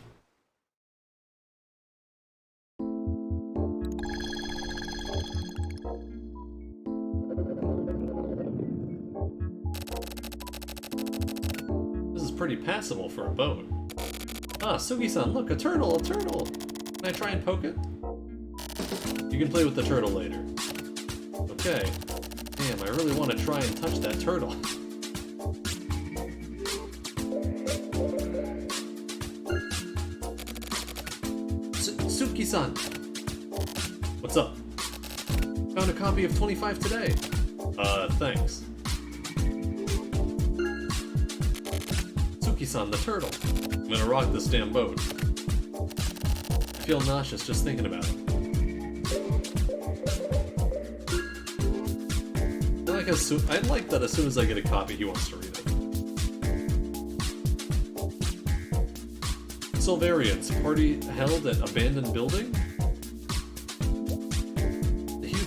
Speaker 1: This is pretty passable for a boat. Ah, Sugi-san, look, a turtle, a turtle! Can I try and poke it? You can play with the turtle later. Okay. Damn, I really want to try and touch that turtle. Suki-san! What's up? Found a copy of 25 today. Thanks. Suki-san, the turtle. I'm gonna rock this damn boat. I feel nauseous just thinking about it. I like that as soon as I get a copy, he wants to read it. Silverians, party held at abandoned building?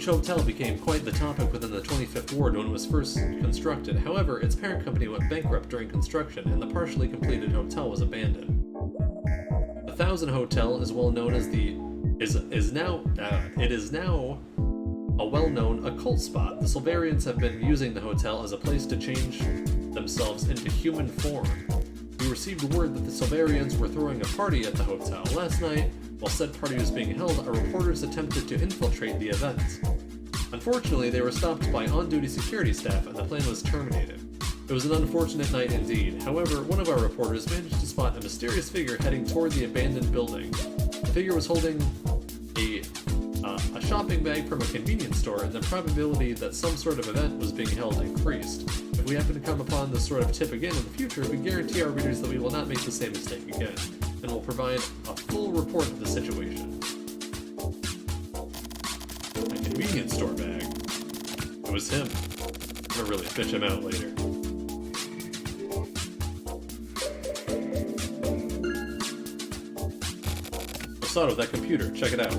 Speaker 1: hotel became quite the topic within the 25th ward when it was first constructed. However, its parent company went bankrupt during construction, and the partially completed hotel was abandoned. The Thousand Hotel is well known as it is now a well-known occult spot. The Silverians have been using the hotel as a place to change themselves into human form. We received word that the Silverians were throwing a party at the hotel. Last night, while said party was being held, our reporters attempted to infiltrate the event. Unfortunately, they were stopped by on-duty security staff and the plan was terminated. It was an unfortunate night indeed. However, one of our reporters managed to spot a mysterious figure heading toward the abandoned building. The figure was holding a shopping bag from a convenience store, and the probability that some sort of event was being held increased. If we happen to come upon this sort of tip again in the future, we guarantee our readers that we will not make the same mistake again, and will provide a full report of the situation. A convenience store bag. It was him. I'm gonna really fish him out later. Osato, that computer, check it out.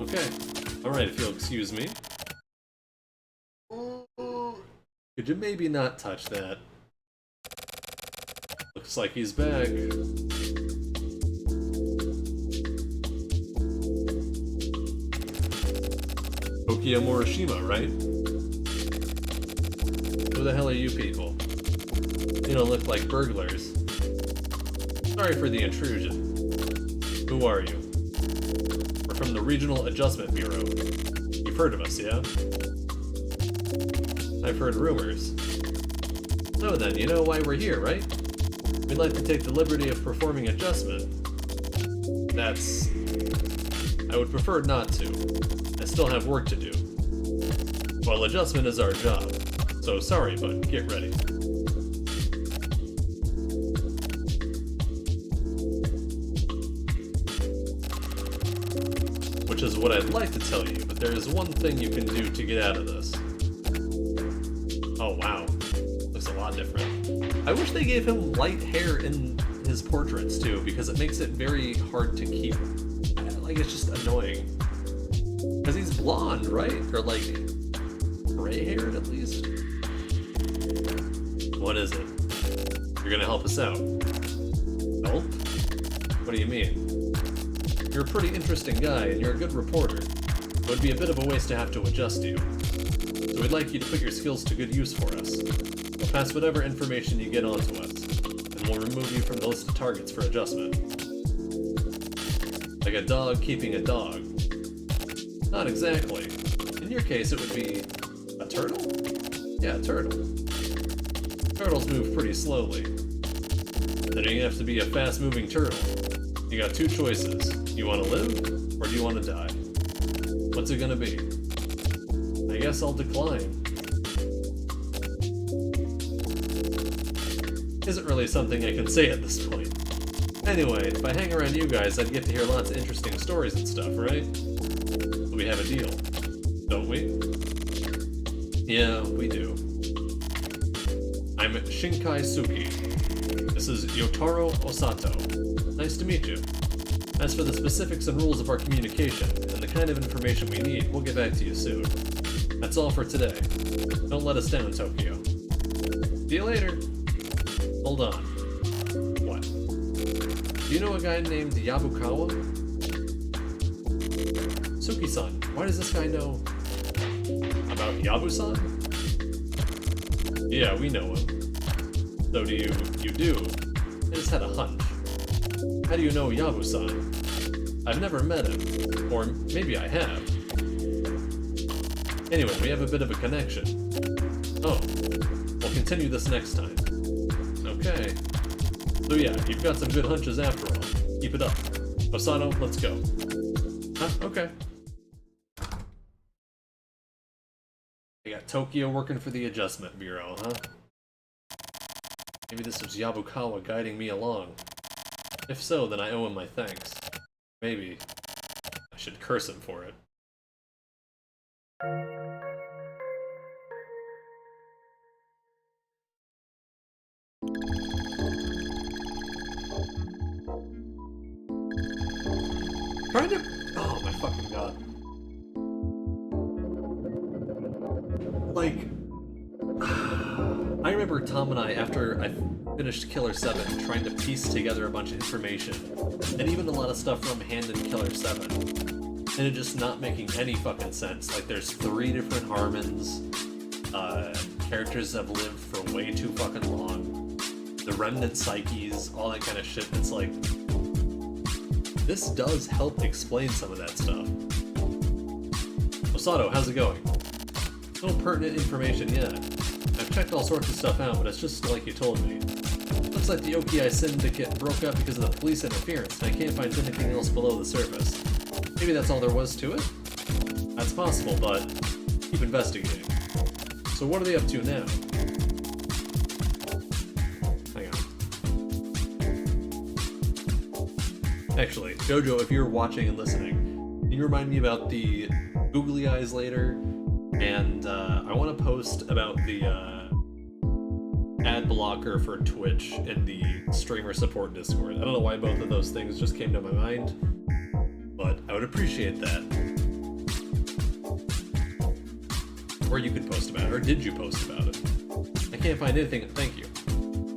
Speaker 1: Okay. Alright, if you'll excuse me. Could you maybe not touch that? Looks like he's back. Tokyo Morishima, right? Who the hell are you people? You don't look like burglars. Sorry for the intrusion. Who are you? We're from the Regional Adjustment Bureau. You've heard of us, yeah? I've heard rumors. So then, you know why we're here, right? We'd like to take the liberty of performing adjustment. I would prefer not to. I still have work to do. Well, adjustment is our job. So sorry, but get ready. Which is what I'd like to tell you, but there is one thing you can do to get out of this. Oh wow, looks a lot different. I wish they gave him light hair in his portraits too, because it makes it very hard to keep. Like, it's just annoying. Because he's blonde, right? Or like, gray-haired at least? What is it? You're gonna help us out? Help? What do you mean? You're a pretty interesting guy, and you're a good reporter. It would be a bit of a waste to have to adjust you. So we'd like you to put your skills to good use for us. We'll pass whatever information you get on to us, and we'll remove you from the list of targets for adjustment. Like a dog keeping a dog. Not exactly. In your case, it would be a turtle? Yeah, a turtle. Turtles move pretty slowly. Then you have to be a fast-moving turtle. You got two choices. You want to live, or do you want to die? What's it gonna be? I guess I'll decline. Isn't really something I can say at this point. Anyway, if I hang around you guys, I'd get to hear lots of interesting stories and stuff, right? So we have a deal, don't we? Yeah, we do. I'm Shinkai Suki. This is Yotaro Osato. Nice to meet you. As for the specifics and rules of our communication, and the kind of information we need, we'll get back to you soon. That's all for today. Don't let us down, Tokyo. See you later. Hold on. What? Do you know a guy named Yabukawa? Suki-san, why does this guy know about Yabu-san? Yeah, we know him. So do you? You do? I just had a hunch. How do you know Yabu-san? I've never met him. Or maybe I have. Anyway, we have a bit of a connection. Oh. We'll continue this next time. Okay. So yeah, you've got some good hunches after all. Keep it up. Osato, let's go. Huh? Okay. I got Tokyo working for the Adjustment Bureau, huh? Maybe this was Yabukawa guiding me along. If so, then I owe him my thanks. Maybe I should curse him for it. Trying to... Oh my fucking god. like, I remember Tom and I, after I finished Killer 7, trying to piece together a bunch of information, and even a lot of stuff from Hand in Killer 7, and it just not making any fucking sense. Like, there's 3 different Harmons, characters have lived for way too fucking long, the remnant psyches, all that kind of shit. It's like, this does help explain some of that stuff. Osato, how's it going? No pertinent information yet. I've checked all sorts of stuff out, but it's just like you told me. Looks like the Oki Syndicate broke up because of the police interference, and I can't find anything else below the surface. Maybe that's all there was to it? That's possible, but keep investigating. So what are they up to now? Hang on. Actually, Jojo, if you're watching and listening, can you remind me about the googly eyes later? And I want to post about the ad blocker for Twitch in the streamer support Discord. I don't know why both of those things just came to my mind, but I would appreciate that. Or you could post about it, or did you post about it? I can't find anything, thank you.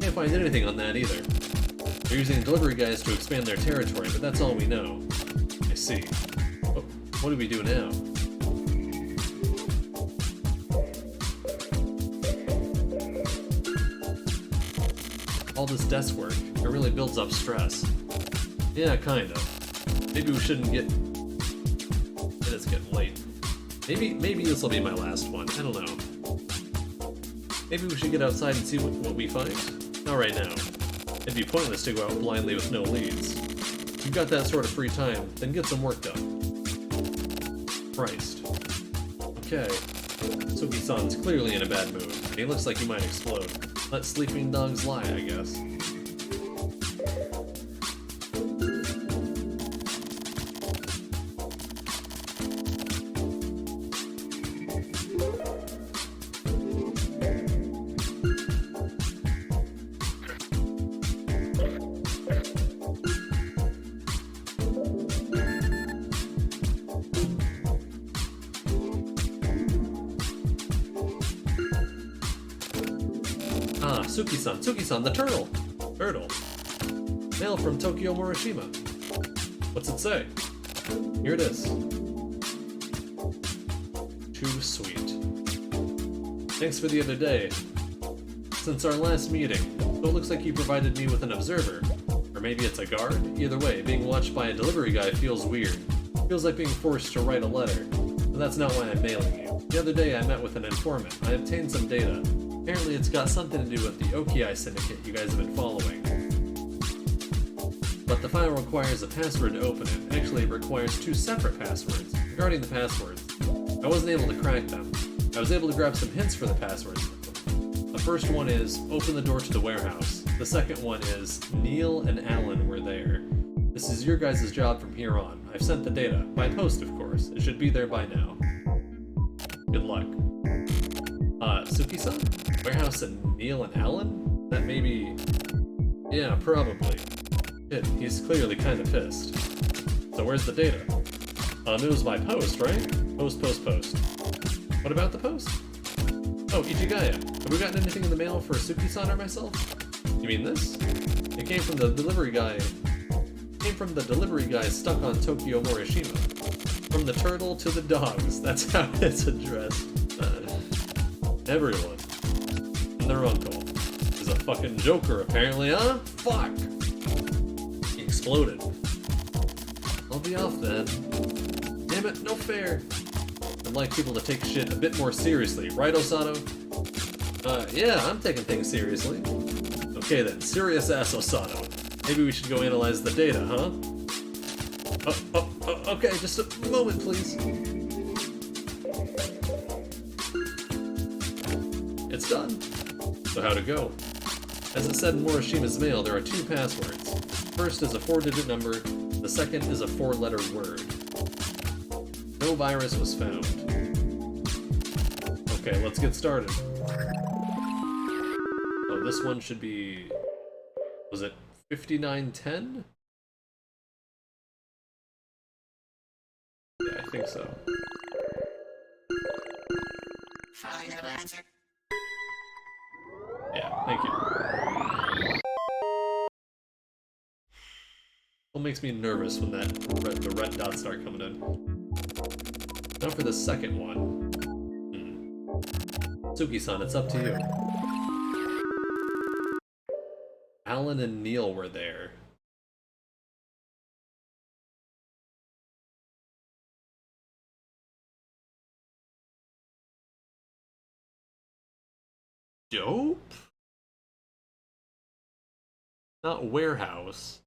Speaker 1: Can't find anything on that either. They're using delivery guys to expand their territory, but that's all we know. I see. Oh, what do we do now? All this desk work, it really builds up stress. Yeah, kinda. Maybe we shouldn't get... It's getting late. Maybe this will be my last one, I don't know. Maybe we should get outside and see what we find? Not right now. It'd be pointless to go out blindly with no leads. If you've got that sort of free time, then get some work done. Christ. Okay. Suki-san's clearly in a bad mood, and he looks like he might explode. Let sleeping dogs lie, I guess. Ah, Suki-san, Suki-san, the turtle! Turtle. Mail from Tokyo Morishima. What's it say? Here it is. Too sweet. Thanks for the other day. Since our last meeting, so it looks like you provided me with an observer. Or maybe it's a guard? Either way, being watched by a delivery guy feels weird. Feels like being forced to write a letter. But that's not why I'm mailing you. The other day I met with an informant. I obtained some data. Apparently it's got something to do with the Oki Syndicate you guys have been following. But the file requires a password to open it. Actually, it requires 2 separate passwords. Regarding the passwords, I wasn't able to crack them. I was able to grab some hints for the passwords. The first one is, open the door to the warehouse. The second one is, Neil and Alan were there. This is your guys' job from here on. I've sent the data. By post, of course. It should be there by now. Good luck. Suki-san? Warehouse and Neil and Alan? That may be... Yeah, probably. Shit, he's clearly kind of pissed. So where's the data? It was by post, right? Post. What about the post? Oh, Ichigaya. Have we gotten anything in the mail for Suki-san or myself? You mean this? It came from the delivery guy... stuck on Tokyo Morishima. From the turtle to the dogs. That's how it's addressed. Everyone. And their uncle. Is a fucking joker, apparently, huh? Fuck! He exploded. I'll be off then. Damn it, no fair. I'd like people to take shit a bit more seriously, right, Osato? Yeah, I'm taking things seriously. Okay then, serious ass Osato. Maybe we should go analyze the data, huh? Okay, just a moment, please. It's done. So how'd it go? As it said in Morishima's mail, there are 2 passwords. First is a 4-digit number, the second is a 4-letter word. No virus was found. Okay, let's get started. Oh, this one should be... Was it 5910? Yeah, I think so.
Speaker 7: Final answer.
Speaker 1: Yeah, thank you. It makes me nervous when the red dots start coming in. Now for the second one. Suki-san, it's up to you. Alan and Neil were there. Dope? Not warehouse.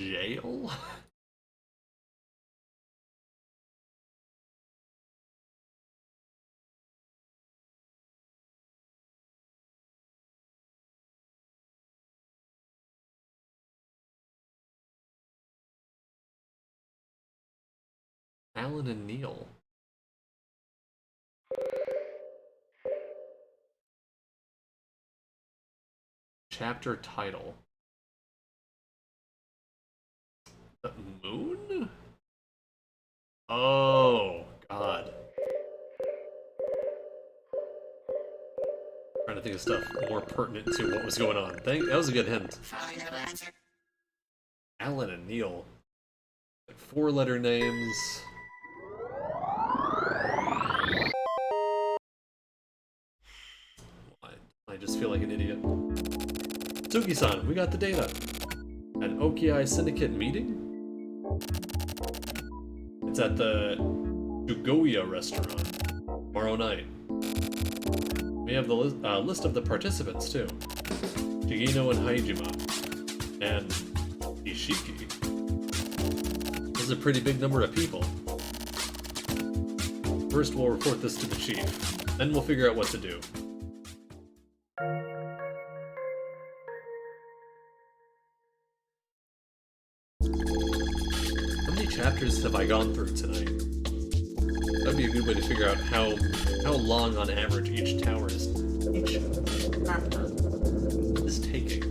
Speaker 1: Jail? Alan and Neil. Chapter title. The moon? Oh, God. Trying to think of stuff more pertinent to what was going on. That was a good hint.
Speaker 7: Final answer.
Speaker 1: Alan and Neil. Like 4-letter names. I just feel like an idiot. Suki-san, we got the data. An Okiai Syndicate meeting? It's at the Jugoya restaurant tomorrow night. We have the list of the participants too. Shigino and Haijima. And Ishiki. This is a pretty big number of people. First we'll report this to the chief. Then we'll figure out what to do. Chapters have I gone through tonight? That'd be a good way to figure out how long on average each chapter is taking.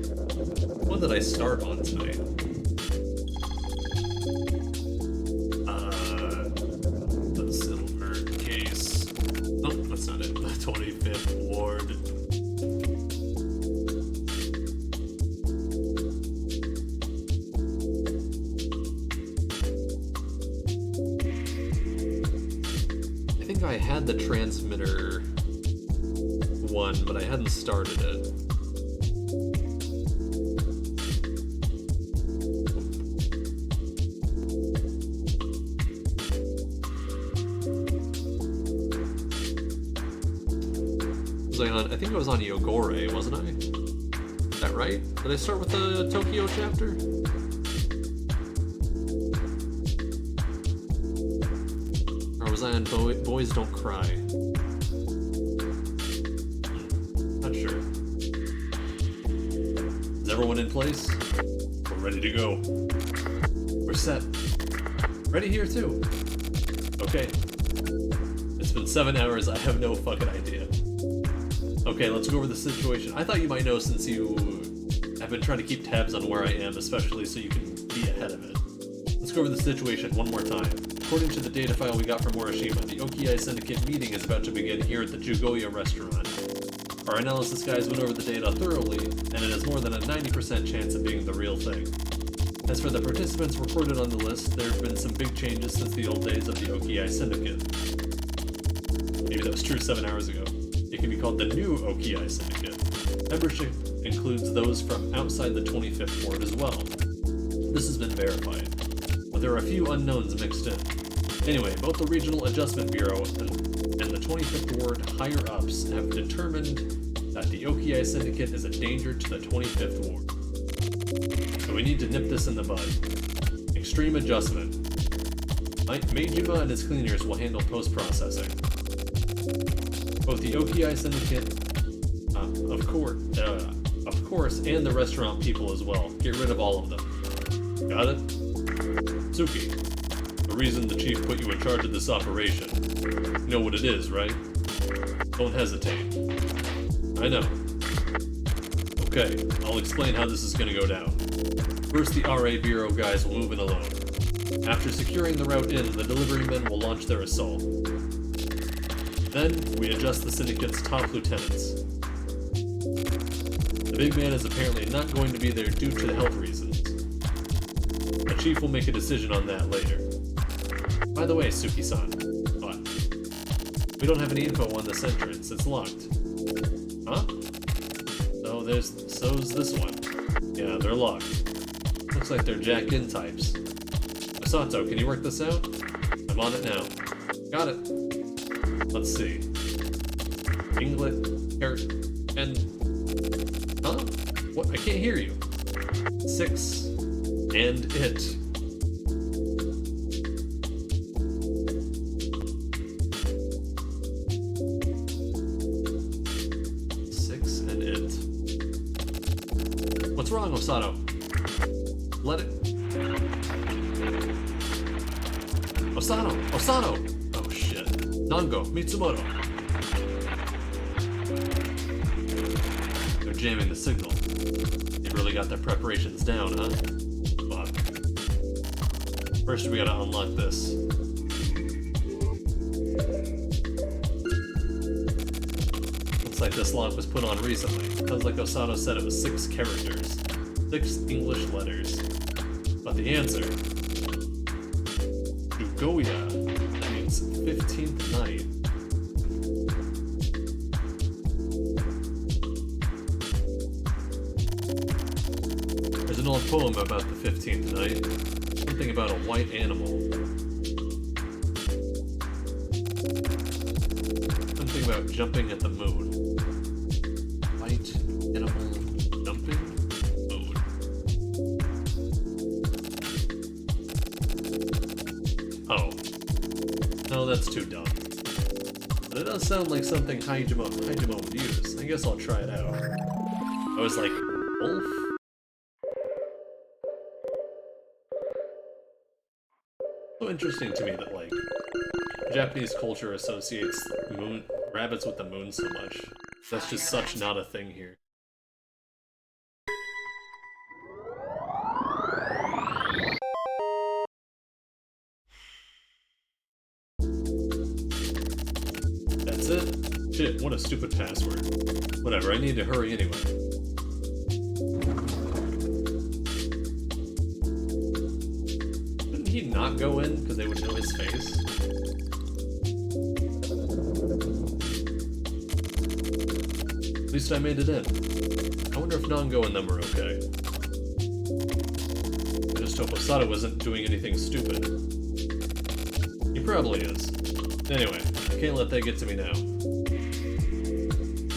Speaker 1: What did I start on tonight? The silver case. Oh, that's not it. The 25th ward. I had the transmitter one, but I hadn't started it. Was I on? I think I was on Yogore, wasn't I? Is that right? Did I start with the Tokyo chapter? Was I on Boys Don't Cry? Not sure. Is everyone in place? We're ready to go. We're set. Ready here too. Okay. It's been 7 hours, I have no fucking idea. Okay, let's go over the situation. I thought you might know since you have been trying to keep tabs on where I am, especially so you can be ahead of it. Let's go over the situation one more time. According to the data file we got from Morishima, the Okiai Syndicate meeting is about to begin here at the Jugoya restaurant. Our analysis guys went over the data thoroughly, and it has more than a 90% chance of being the real thing. As for the participants reported on the list, there have been some big changes since the old days of the Okiai Syndicate. Maybe that was true 7 hours ago. It can be called the new Okiai Syndicate. Membership includes those from outside the 25th ward as well. This has been verified, but there are a few unknowns mixed in. Anyway, both the Regional Adjustment Bureau and the 25th Ward higher-ups have determined that the Okiai Syndicate is a danger to the 25th Ward. So we need to nip this in the bud. Extreme adjustment. Meijima and his cleaners will handle post-processing. Both the Okiai Syndicate, of course, and the restaurant people as well. Get rid of all of them. Got it? Suki, the reason the chief put you in charge of this operation. You know what it is, right? Don't hesitate. I know. Okay, I'll explain how this is gonna go down. First, the RA Bureau guys will move in alone. After securing the route in, the delivery men will launch their assault. Then, we adjust the Syndicate's top lieutenants. The big man is apparently not going to be there due to the health reasons. The chief will make a decision on that later. By the way, Suki-san, what? We don't have any info on this entrance, it's locked. Huh? So's this one. Yeah, they're locked. Looks like they're jack-in types. Masato, can you work this out? I'm on it now. Got it. Let's see. English, and... Huh? What? I can't hear you. 6, and it. What's wrong, Osato? Let it... Osato! Osato! Oh shit. Nango, Mitsumoto. They're jamming the signal. They've really got their preparations down, huh? Fuck. First we gotta unlock this. Looks like this lock was put on recently. Sounds like Osato said it was 6 characters. 6 English letters. But the answer... Ugoya. That means 15th night. There's an old poem about the 15th night. Something about a white animal. Something about jumping at the moon. White animal jumping moon. Oh. No, that's too dumb. But it does sound like something Hajime would use. I guess I'll try it out. I was like, wolf? So interesting to me that, like, Japanese culture associates rabbits with the moon so much. That's just such not a thing here. That's it? Shit, what a stupid password. Whatever, I need to hurry anyway. Couldn't he not go in because they would know his face? At least I made it in. I wonder if Nango and them are okay. I just hope Osato wasn't doing anything stupid. He probably is. Anyway, I can't let that get to me now.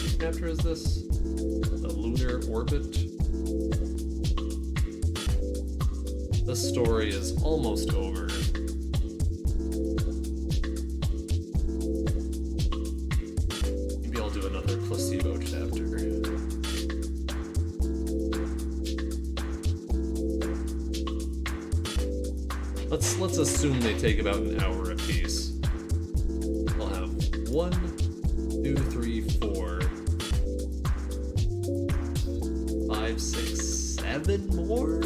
Speaker 1: What chapter is this? The lunar orbit? This story is almost over. Maybe I'll do another placebo chapter. Let's assume they take about an hour apiece. I'll have 1, 2, 3, 4, 5, 6, 7 more?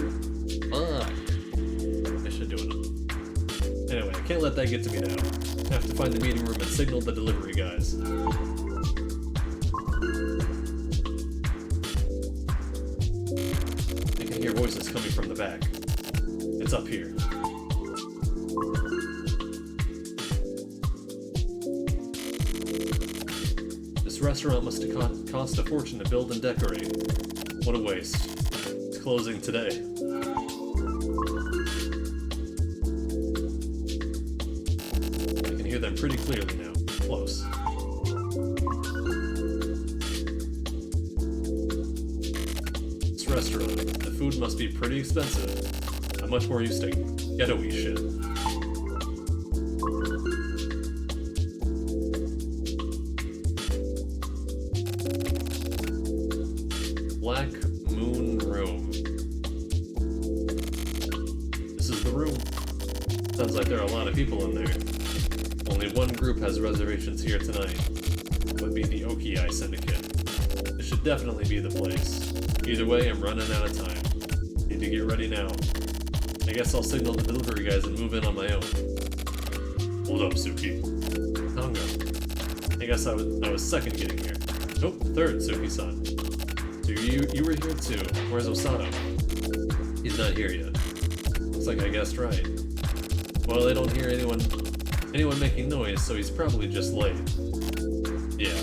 Speaker 1: Fuck. I should do enough. Anyway, I can't let that get to me now. I have to find the meeting room and signal the delivery guys. I can hear voices coming from the back. It's up here. This restaurant must have cost a fortune to build and decorate. What a waste. It's closing today. I can hear them pretty clearly now. Close. This restaurant, the food must be pretty expensive. I'm much more used to ghetto-y shit. Black Moon Room. This is the room. Sounds like there are a lot of people in there. Only one group has reservations here tonight. It would be the Okiai Syndicate. This should definitely be the place. Either way, I'm running out of time. Need to get ready now. I guess I'll signal the delivery guys and move in on my own. Hold up, Suki. Tonga. I guess I was second getting here. Nope, third, Suki-san. So you were here too. Where's Osato? He's not here yet. Looks like I guessed right. Well, I don't hear anyone making noise, so he's probably just late. Yeah.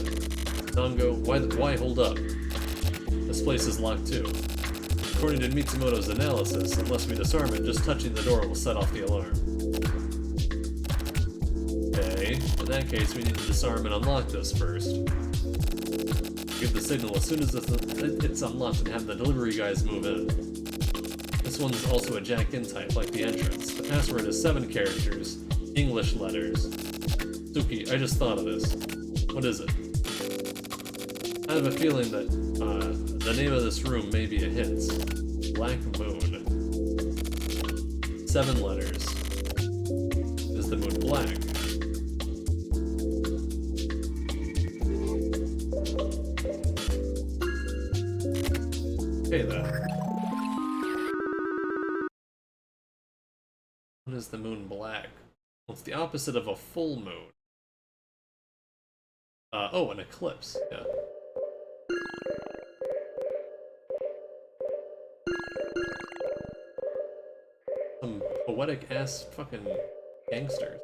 Speaker 1: Tongo, why hold up? This place is locked too. According to Mitsumoto's analysis, unless we disarm it, just touching the door will set off the alarm. Okay, in that case we need to disarm and unlock this first. Give the signal as soon as it's unlocked and have the delivery guys move in. This one's also a jack-in type, like the entrance. The password is 7 characters, English letters. Suki, I just thought of this. What is it? I have a feeling that the name of this room may be a hint. Black Moon. 7 letters. Is the moon black? Okay then. When is the moon black? Well, it's the opposite of a full moon. Oh, an eclipse, yeah. Some poetic-ass fucking gangsters.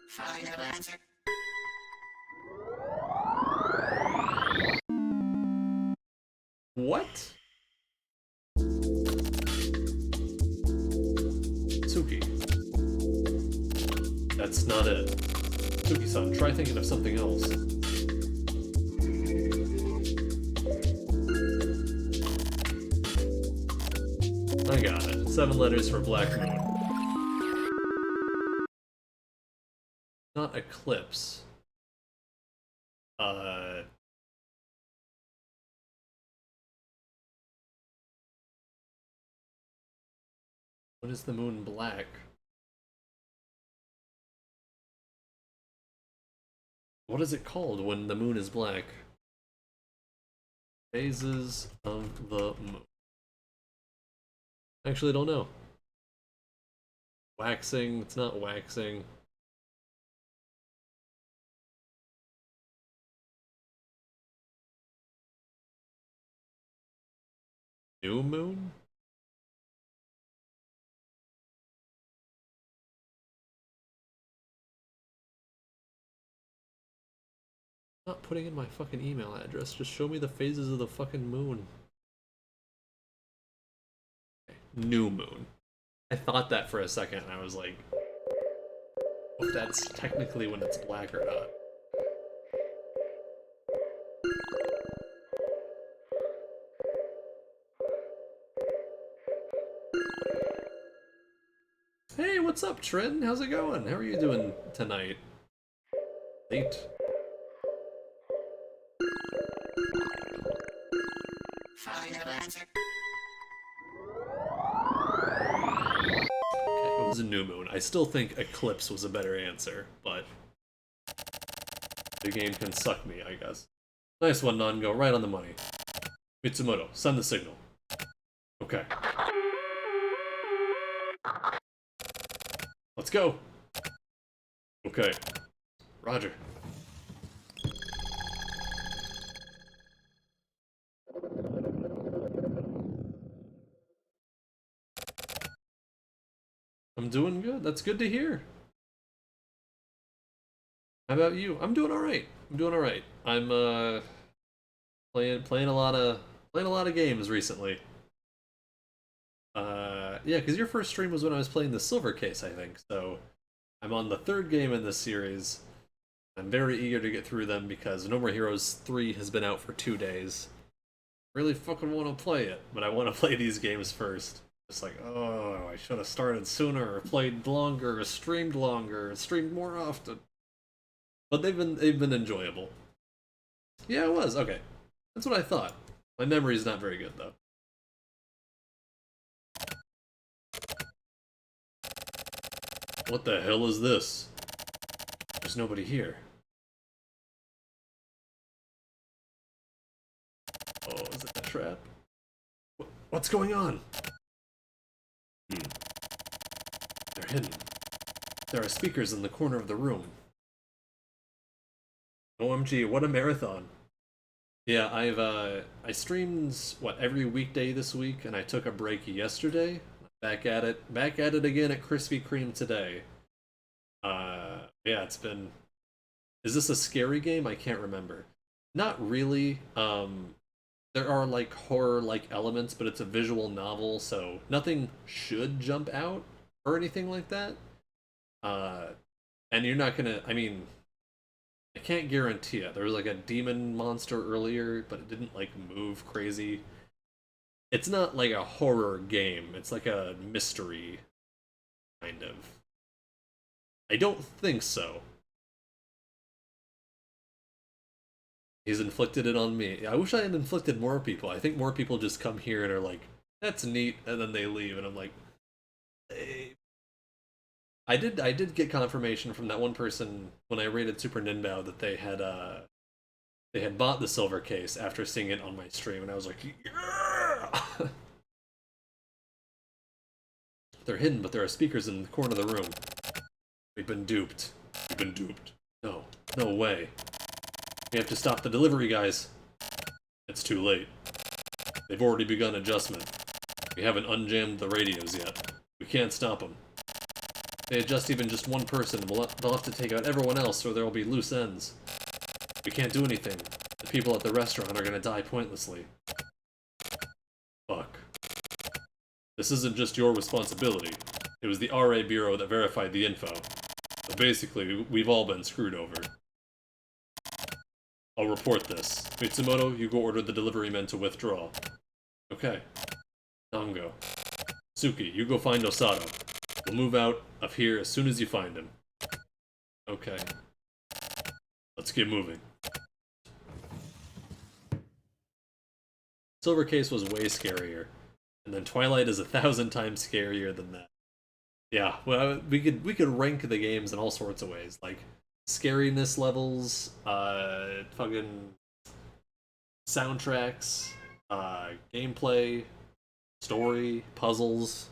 Speaker 7: Final answer.
Speaker 1: What? Suki. That's not it. Suki-san, try thinking of something else. I got it. 7 letters for Black Moon. Not eclipse. When is the moon black? What is it called when the moon is black? Phases of the moon. Actually, I don't know. Waxing, it's not waxing. New moon? Not putting in my fucking email address, just show me the phases of the fucking moon. Okay. New moon. I thought that for a second and I was like, if that's technically when it's black or not. Hey, what's up, Trin? How's it going? How are you doing tonight? Late.
Speaker 7: Final answer.
Speaker 1: Okay, it was a new moon. I still think eclipse was a better answer, but the game can suck me, I guess. Nice one, Nango. Right on the money. Mitsumoto, send the signal. Okay. Let's go. Okay. Roger. I'm doing good. That's good to hear. How about you? I'm doing all right. I'm doing all right. I'm playing a lot of games recently. Yeah, because your first stream was when I was playing the Silver Case, I think. So I'm on the 3rd game in this series. I'm very eager to get through them because No More Heroes 3 has been out for 2 days. Really fucking want to play it, but I want to play these games first. It's like, oh, I should have started sooner, or played longer, or streamed longer, or streamed more often. But they've been enjoyable. Yeah, it was. Okay. That's what I thought. My memory's not very good, though. What the hell is this? There's nobody here. Is it a trap? What's going on? They're hidden. There are speakers in the corner of the room. OMG, what a marathon. Yeah, I streamed, every weekday this week, and I took a break yesterday. Back at it again at Krispy Kreme today. Yeah, it's been... Is this a scary game? I can't remember. Not really. There are, like, horror-like elements, but it's a visual novel, so nothing should jump out or anything like that. And you're not gonna... I mean... I can't guarantee it. There was like a demon monster earlier, but it didn't like move crazy. It's not like a horror game. It's like a mystery, kind of. I don't think so. He's inflicted it on me. I wish I had inflicted more people. I think more people just come here and are like, that's neat, and then they leave, and I'm like, hey. I did get confirmation from that one person when I raided Super Ninbao that they had bought the silver case after seeing it on my stream, and I was like, yeah! They're hidden, but there are speakers in the corner of the room. We've been duped. We've been duped. No. No way. We have to stop the delivery, guys. It's too late. They've already begun adjustment. We haven't unjammed the radios yet. We can't stop them. They adjust even just one person, they'll have to take out everyone else or there will be loose ends. We can't do anything. The people at the restaurant are gonna die pointlessly. Fuck. This isn't just your responsibility. It was the RA Bureau that verified the info. So basically, we've all been screwed over. I'll report this. Mitsumoto, you go order the delivery men to withdraw. Okay. Nango. Suki, you go find Osato. We'll move out of here as soon as you find him. Okay. Let's get moving. Silver Case was way scarier. And then Twilight is 1,000 times scarier than that. Yeah, well, we could rank the games in all sorts of ways. Like, scariness levels, fucking soundtracks, gameplay, story, puzzles.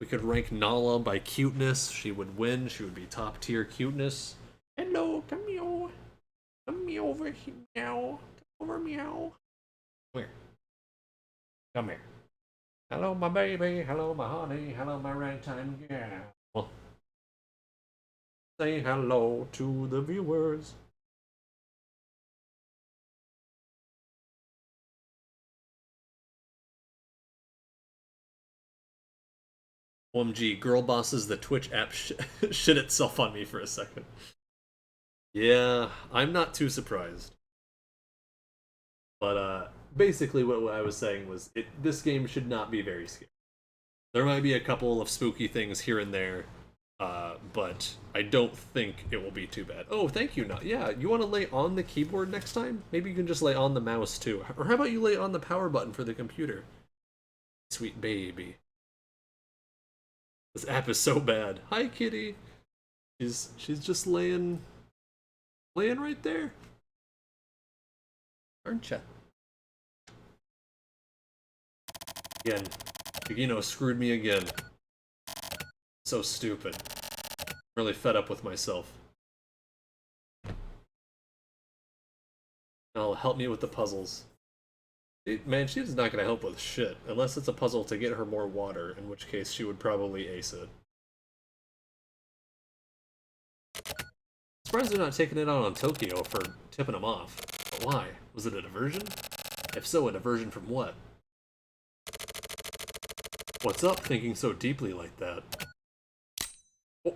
Speaker 1: We could rank Nala by cuteness. She would win. She would be top tier cuteness. Hello, come here. Come here over here, meow. Come over, meow. Come here. Come here. Hello, my baby. Hello, my honey. Hello, my ragtime gal. Say hello to the viewers. OMG, girl bosses, the Twitch app shit itself on me for a second. Yeah, I'm not too surprised. But, basically what I was saying was, this game should not be very scary. There might be a couple of spooky things here and there, but I don't think it will be too bad. Oh, thank you, yeah, you want to lay on the keyboard next time? Maybe you can just lay on the mouse, too. Or how about you lay on the power button for the computer? Sweet baby. This app is so bad. Hi, kitty. She's just laying right there. Aren't ya? Again, Higino screwed me again. So stupid. I'm really fed up with myself. Now help me with the puzzles. Man, she's not gonna help with shit, unless it's a puzzle to get her more water, in which case she would probably ace it. Surprised they're not taking it out on Tokyo for tipping him off. But why? Was it a diversion? If so, a diversion from what? What's up, thinking so deeply like that? Oh.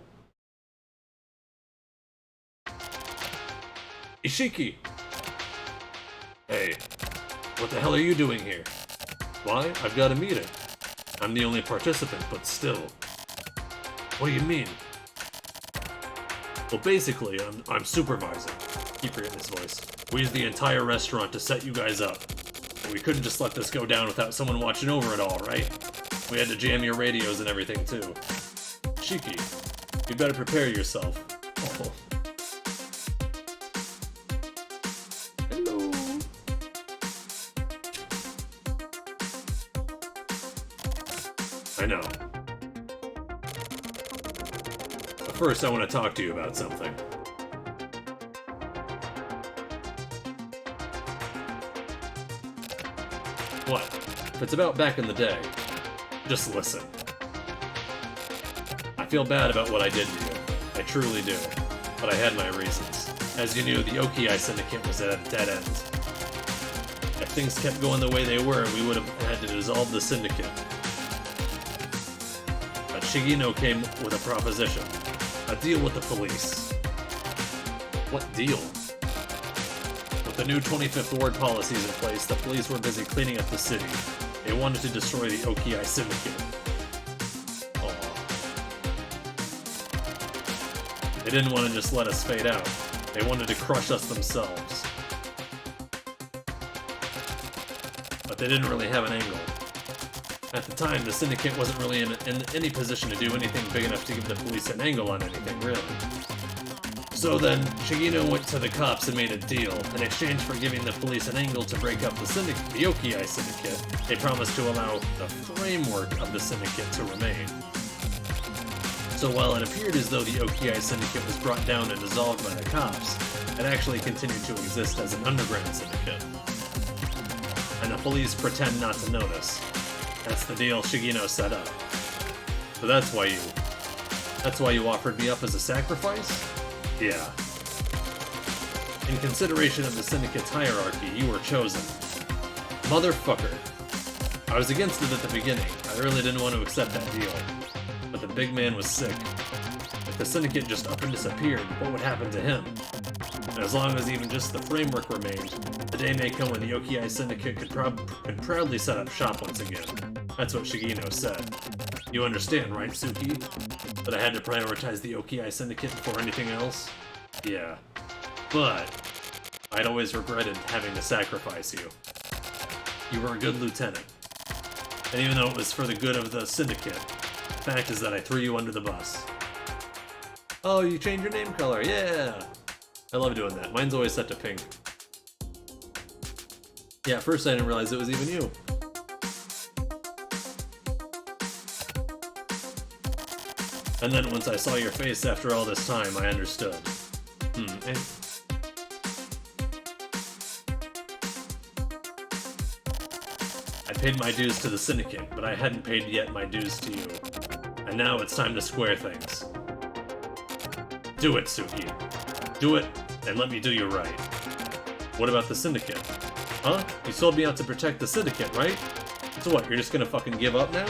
Speaker 1: Ishiki! Hey. What the hell are you doing here? Why? I've got a meeting. I'm the only participant, but still. What do you mean? Well, basically, I'm supervising. Keep forgetting his voice. We used the entire restaurant to set you guys up. And we couldn't just let this go down without someone watching over it all, right? We had to jam your radios and everything, too. Shiki, you better prepare yourself. Oh. Hello. I know. But first, I want to talk to you about something. What? If it's about back in the day, just listen. I feel bad about what I did to you. I truly do. But I had my reasons. As you knew, the Oki Syndicate was at a dead end. If things kept going the way they were, we would have had to dissolve the Syndicate. But Shigino came with a proposition. A deal with the police. What deal? With the new 25th Ward policies in place, the police were busy cleaning up the city. They wanted to destroy the Oki Syndicate. Aww. They didn't want to just let us fade out. They wanted to crush us themselves. But they didn't really have an angle. At the time, the Syndicate wasn't really in any position to do anything big enough to give the police an angle on anything, really. So then, Shigino went to the cops and made a deal. In exchange for giving the police an angle to break up the Syndicate, the Oki Syndicate, they promised to allow the framework of the Syndicate to remain. So while it appeared as though the Oki Syndicate was brought down and dissolved by the cops, it actually continued to exist as an underground syndicate. And the police pretend not to notice. That's the deal Shigino set up. So that's why you offered me up as a sacrifice? Yeah. In consideration of the Syndicate's hierarchy, you were chosen. Motherfucker. I was against it at the beginning. I really didn't want to accept that deal. But the big man was sick. If the Syndicate just up and disappeared, what would happen to him? And as long as even just the framework remained, the day may come when the Oki Syndicate could proudly set up shop once again. That's what Shigino said. You understand, right, Suki? That I had to prioritize the Oki Syndicate before anything else? Yeah. But I'd always regretted having to sacrifice you. You were a good lieutenant. And even though it was for the good of the Syndicate, the fact is that I threw you under the bus. Oh, you changed your name color, yeah! I love doing that. Mine's always set to pink. Yeah, at first I didn't realize it was even you. And then once I saw your face after all this time, I understood. I paid my dues to the Syndicate, but I hadn't paid yet my dues to you. And now it's time to square things. Do it, Suki. Do it, and let me do you right. What about the Syndicate? Huh? You sold me out to protect the Syndicate, right? So what, you're just gonna fucking give up now?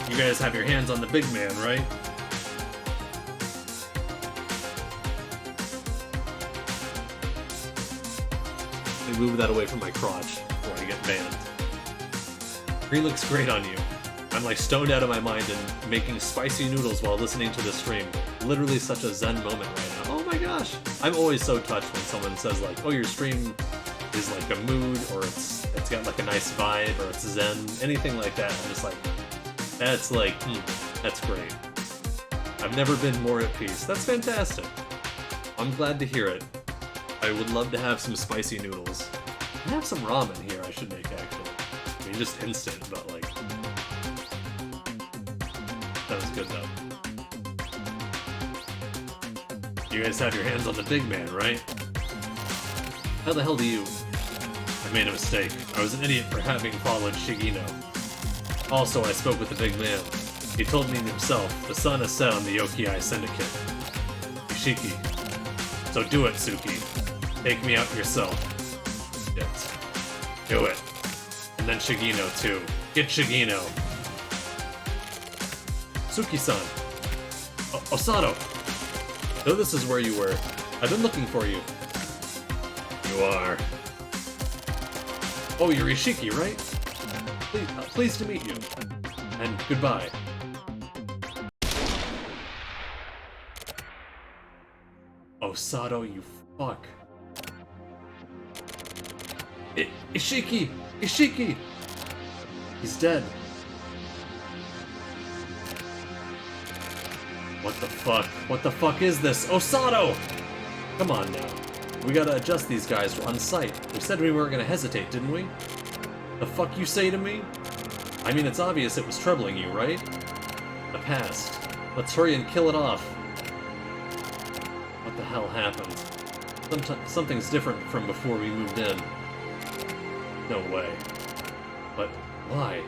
Speaker 1: You guys have your hands on the big man, right? Let me move that away from my crotch before I get banned. Green looks great on you. I'm like stoned out of my mind and making spicy noodles while listening to the stream. Literally such a zen moment right now. Oh my gosh! I'm always so touched when someone says like, oh, your stream is like a mood, or it's got like a nice vibe, or it's zen, anything like that. I'm just like, that's like, that's great. I've never been more at peace. That's fantastic. I'm glad to hear it. I would love to have some spicy noodles. I have some ramen here I should make, actually. I mean, just instant, but like... That was good, though. You guys have your hands on the big man, right? How the hell do you... I made a mistake. I was an idiot for having followed Shigino. Also, I spoke with the big man. He told me himself, the sun has set on the Oki Syndicate. Ishiki. So do it, Suki. Take me out yourself. Yes. Do it. And then Shigino, too. Get Shigino. Suki-san. Osato. Though this is where you were, I've been looking for you. You are. Oh, you're Ishiki, right? Pleased to meet you. And goodbye. Osato, you fuck. Ishiki! Ishiki! He's dead. What the fuck? What the fuck is this? Osato! Come on now. We gotta adjust these guys on site. We said we weren't gonna hesitate, didn't we? The fuck you say to me? I mean, it's obvious it was troubling you, right? The past. Let's hurry and kill it off. What the hell happened? Something's different from before we moved in. No way. But why?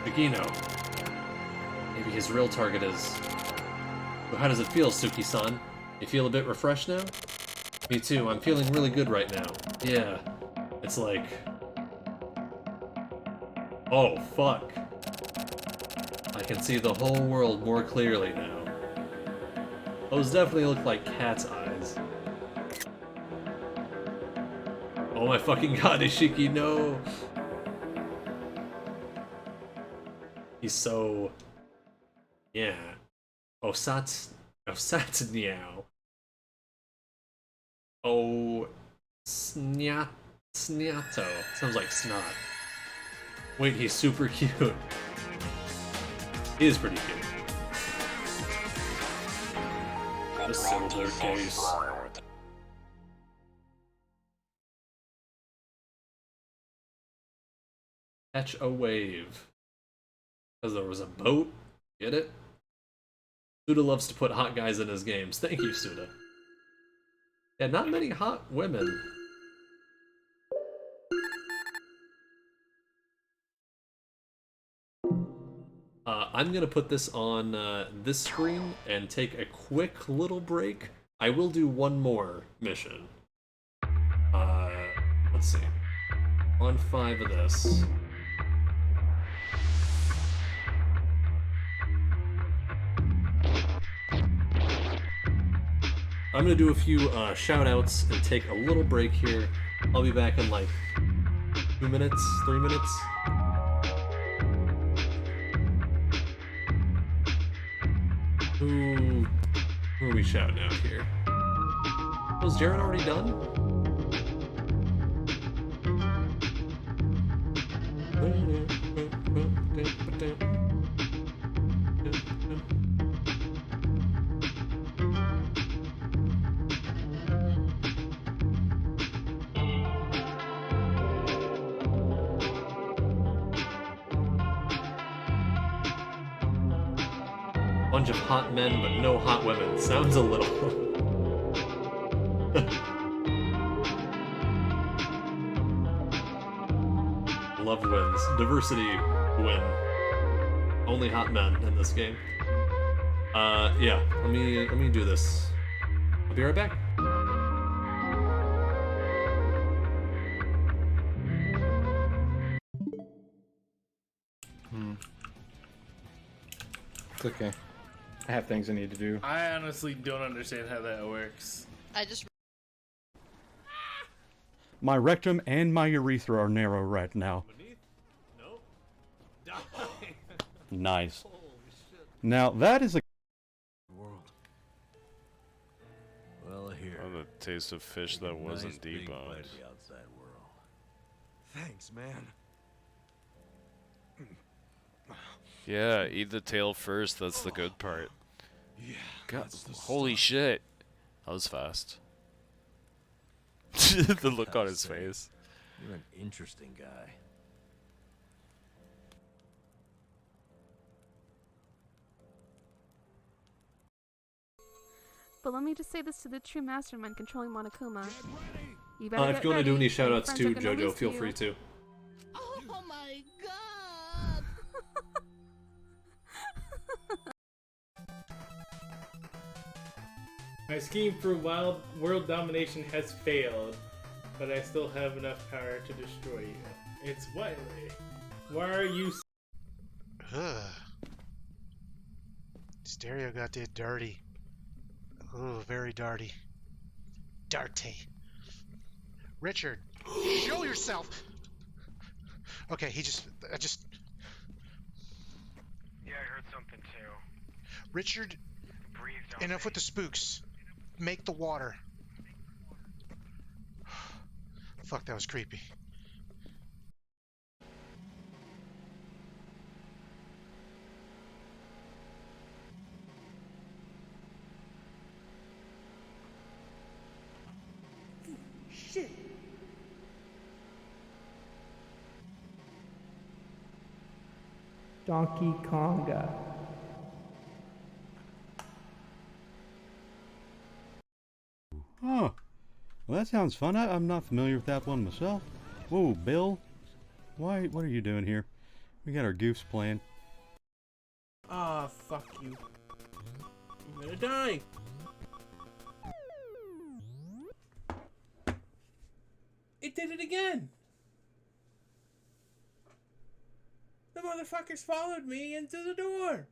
Speaker 1: Nagino. Maybe his real target is... So how does it feel, Suki-san? You feel a bit refreshed now? Me too, I'm feeling really good right now. Yeah. It's like... Oh, fuck. I can see the whole world more clearly now. Those definitely look like cat's eyes. Oh my fucking god, Ishiki, no! He's so... Yeah. Osatsunyao. Oh... Snyato. Sounds like snot. Wait, he's super cute. He is pretty cute. A silver case. Catch a wave. Because there was a boat? Get it? Suda loves to put hot guys in his games. Thank you, Suda. Yeah, not many hot women. I'm gonna put this on this screen and take a quick little break. I will do one more mission. Let's see. On 5 of this. I'm gonna do a few shout-outs and take a little break here. I'll be back in like 2 minutes, 3 minutes. Who are we shouting out here? Was Jared already done? Bunch of hot men, but no hot women. Sounds a little... Love wins. Diversity win. Only hot men in this game. Yeah. Let me do this. I'll be right back.
Speaker 2: It's okay. I have things I need to do.
Speaker 8: I honestly don't understand how that works.
Speaker 14: I just...
Speaker 3: My rectum and my urethra are narrow right now. Nice. Now that is a
Speaker 15: world. Well, here.
Speaker 12: Oh, the taste of fish that wasn't
Speaker 15: nice big
Speaker 12: deboned.
Speaker 15: bite of the outside world. Thanks, man.
Speaker 12: Yeah, eat the tail first. That's the good part.
Speaker 15: Yeah.
Speaker 12: God, holy shit! That was fast. The look on his face.
Speaker 15: You're an interesting guy.
Speaker 6: But let me just say this to the true mastermind controlling Monokuma. You better
Speaker 1: If
Speaker 6: get
Speaker 1: you want to do
Speaker 6: ready.
Speaker 1: any shoutouts
Speaker 6: Friends
Speaker 1: too,
Speaker 6: are gonna
Speaker 1: JoJo,
Speaker 6: lose
Speaker 1: feel
Speaker 6: you.
Speaker 1: free to.
Speaker 10: Oh my god!
Speaker 8: My scheme for world domination has failed, but I still have enough power to destroy you. It's Wiley. Why are you...
Speaker 11: Ugh. Stereo got that dirty. Oh, very dirty. Dirty. Richard, show yourself! Okay, I just...
Speaker 16: Yeah, I heard something too.
Speaker 11: Richard,
Speaker 16: Breathed on
Speaker 11: enough
Speaker 16: me.
Speaker 11: with the spooks. Make the water. Fuck, that was creepy.
Speaker 17: Shit.
Speaker 14: Donkey Konga.
Speaker 3: Oh, well, that sounds fun. I'm not familiar with that one myself. Whoa, Bill. What are you doing here? We got our goofs playing.
Speaker 17: Ah, fuck you. I'm gonna die. It did it again. The motherfuckers followed me into the door.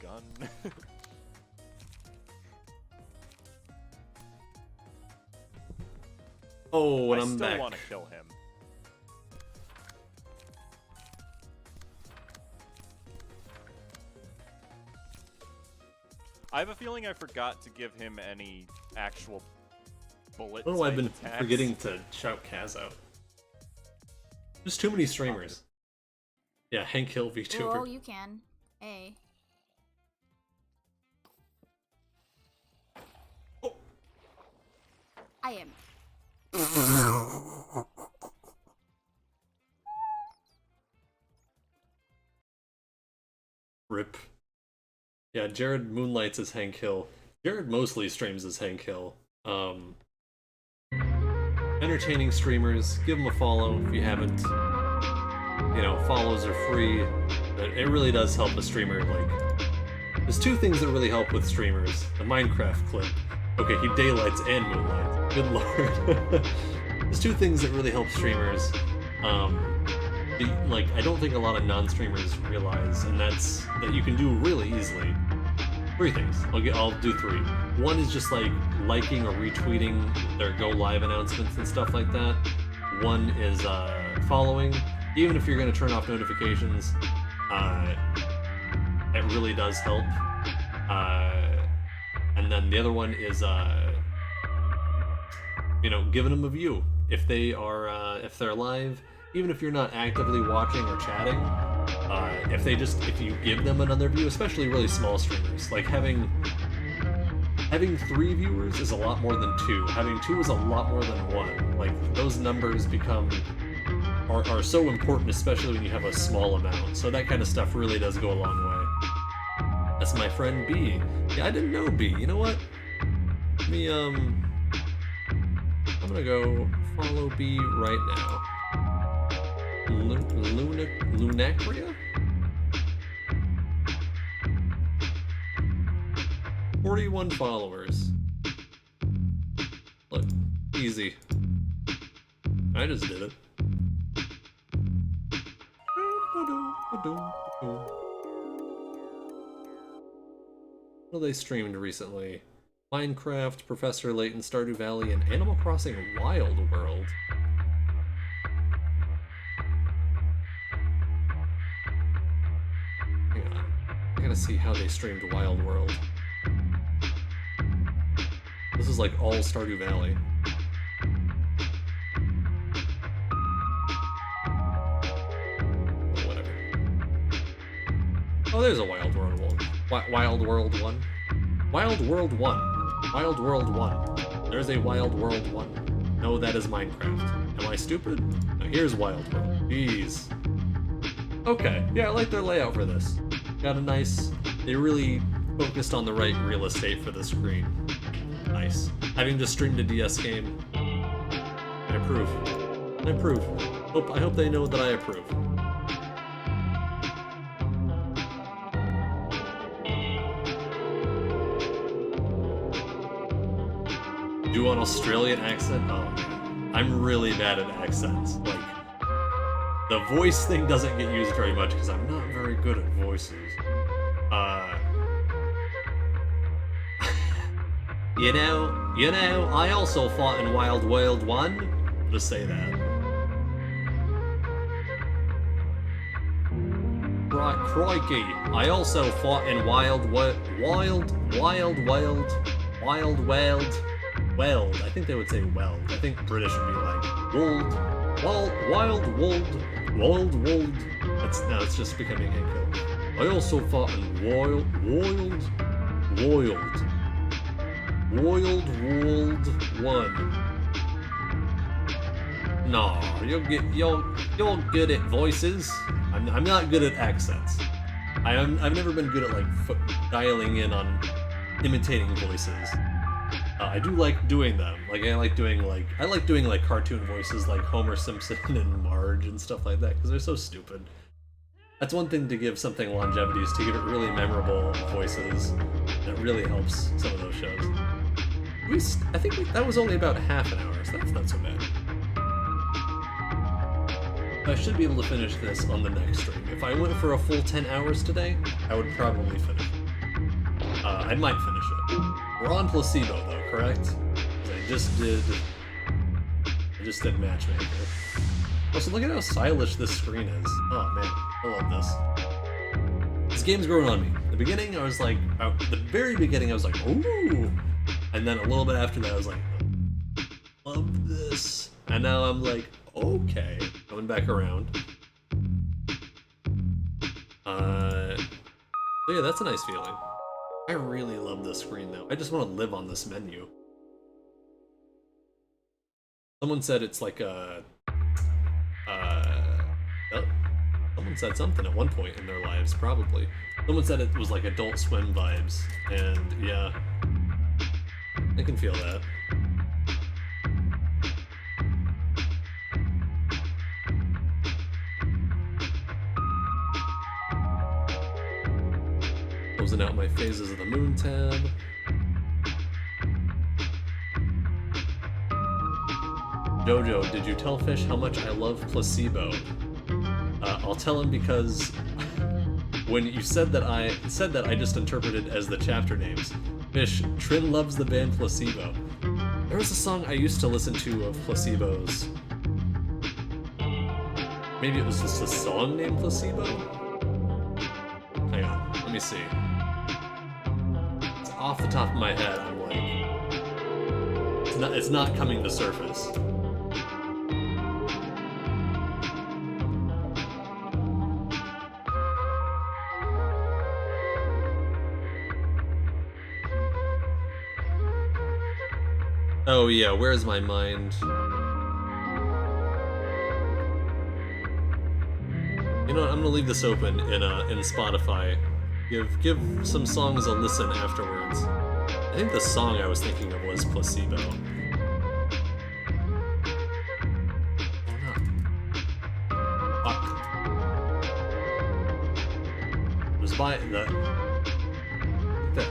Speaker 18: Gun.
Speaker 1: Oh, and
Speaker 18: I
Speaker 1: I'm
Speaker 18: still
Speaker 1: back.
Speaker 18: want to kill him. I have a feeling I forgot to give him any actual bullet.
Speaker 1: I don't know why I've been
Speaker 18: attacks.
Speaker 1: forgetting to shout Kaz out. There's too many streamers. Yeah, Hank Hill VTuber.
Speaker 19: Oh, you can. Hey.
Speaker 1: Oh.
Speaker 19: I am.
Speaker 1: Rip. Yeah, Jared moonlights as Hank Hill. Jared mostly streams as Hank Hill. Entertaining streamers. Give him a follow if you haven't. You know, follows are free. It really does help a streamer. Like, there's two things that really help with streamers. The Minecraft clip. Okay, he daylights and moonlights. Good lord. There's two things that really help streamers. Like, I don't think a lot of non-streamers realize, and that's that you can do really easily. Three things. I'll do three. One is just like liking or retweeting their go live announcements and stuff like that. One is following. Even if you're going to turn off notifications, it really does help. And then the other one is, you know, giving them a view. If they are, if they're live, even if you're not actively watching or chatting, if you give them another view, especially really small streamers, like having 3 viewers is a lot more than 2. Having 2 is a lot more than 1. Like, those numbers are so important, especially when you have a small amount. So that kind of stuff really does go a long way. That's my friend B. Yeah, I didn't know B. You know what? Let me, I'm gonna go follow B right now. Lunacria? 41 followers. Look, easy. I just did it. What they streamed recently? Minecraft, Professor Layton, Stardew Valley, and Animal Crossing Wild World. Hang on. I gotta see how they streamed Wild World. This is like all Stardew Valley. Oh, whatever. Oh, there's a Wild World 1. Wild World 1. Wild World 1. Wild World 1. There's a Wild World 1. No, that is Minecraft. Am I stupid? Now here's Wild World. Jeez. Okay, yeah, I like their layout for this. Got a nice... They really focused on the right real estate for the screen. Nice. Having just streamed a DS game, I approve. I approve. I hope they know that I approve. Do an Australian accent? Oh man, I'm really bad at accents. Like, the voice thing doesn't get used very much because I'm not very good at voices. You know, I also fought in Wild World 1. Just say that. Right, crikey. I also fought in Wild World. I think they would say weld. I think British would be like Wild Wold. It's just becoming Hank Hill. I also fought in World World 1. No, you're good at voices. I'm not good at accents. I've never been good at like dialing in on imitating voices. I do like doing them. Like I like doing like cartoon voices like Homer Simpson and Marge and stuff like that because they're so stupid. That's one thing to give something longevity is to give it really memorable voices. And it really helps some of those shows. I think that was only about half an hour, so that's not so bad. I should be able to finish this on the next stream. If I went for a full 10 hours today, I would probably finish it. I might finish it. We're on Placebo though, correct? 'Cause I just did Matchmaker. Also, look at how stylish this screen is. Oh man, I love this. This game's growing on me. In the beginning, I was like, the very beginning, I was like, ooh! And then a little bit after that, I was like, love this. And now I'm like, okay, coming back around. So yeah, that's a nice feeling. I really love this screen though. I just want to live on this menu. Someone said it's like a... someone said something at one point in their lives, probably. Someone said it was like Adult Swim vibes, and yeah, I can feel that. Closing out my Phases of the Moon tab. Jojo, did you tell Fish how much I love Placebo? I'll tell him because when you said that I just interpreted as the chapter names. Fish, Trin loves the band Placebo. There was a song I used to listen to of Placebo's. Maybe it was just a song named Placebo? Hang on, let me see. It's off the top of my head, I'm like... It's not coming to surface. Oh yeah, where's my mind? You know what, I'm gonna leave this open in Spotify. Give some songs a listen afterwards. I think the song I was thinking of was Placebo. Fuck. It was by the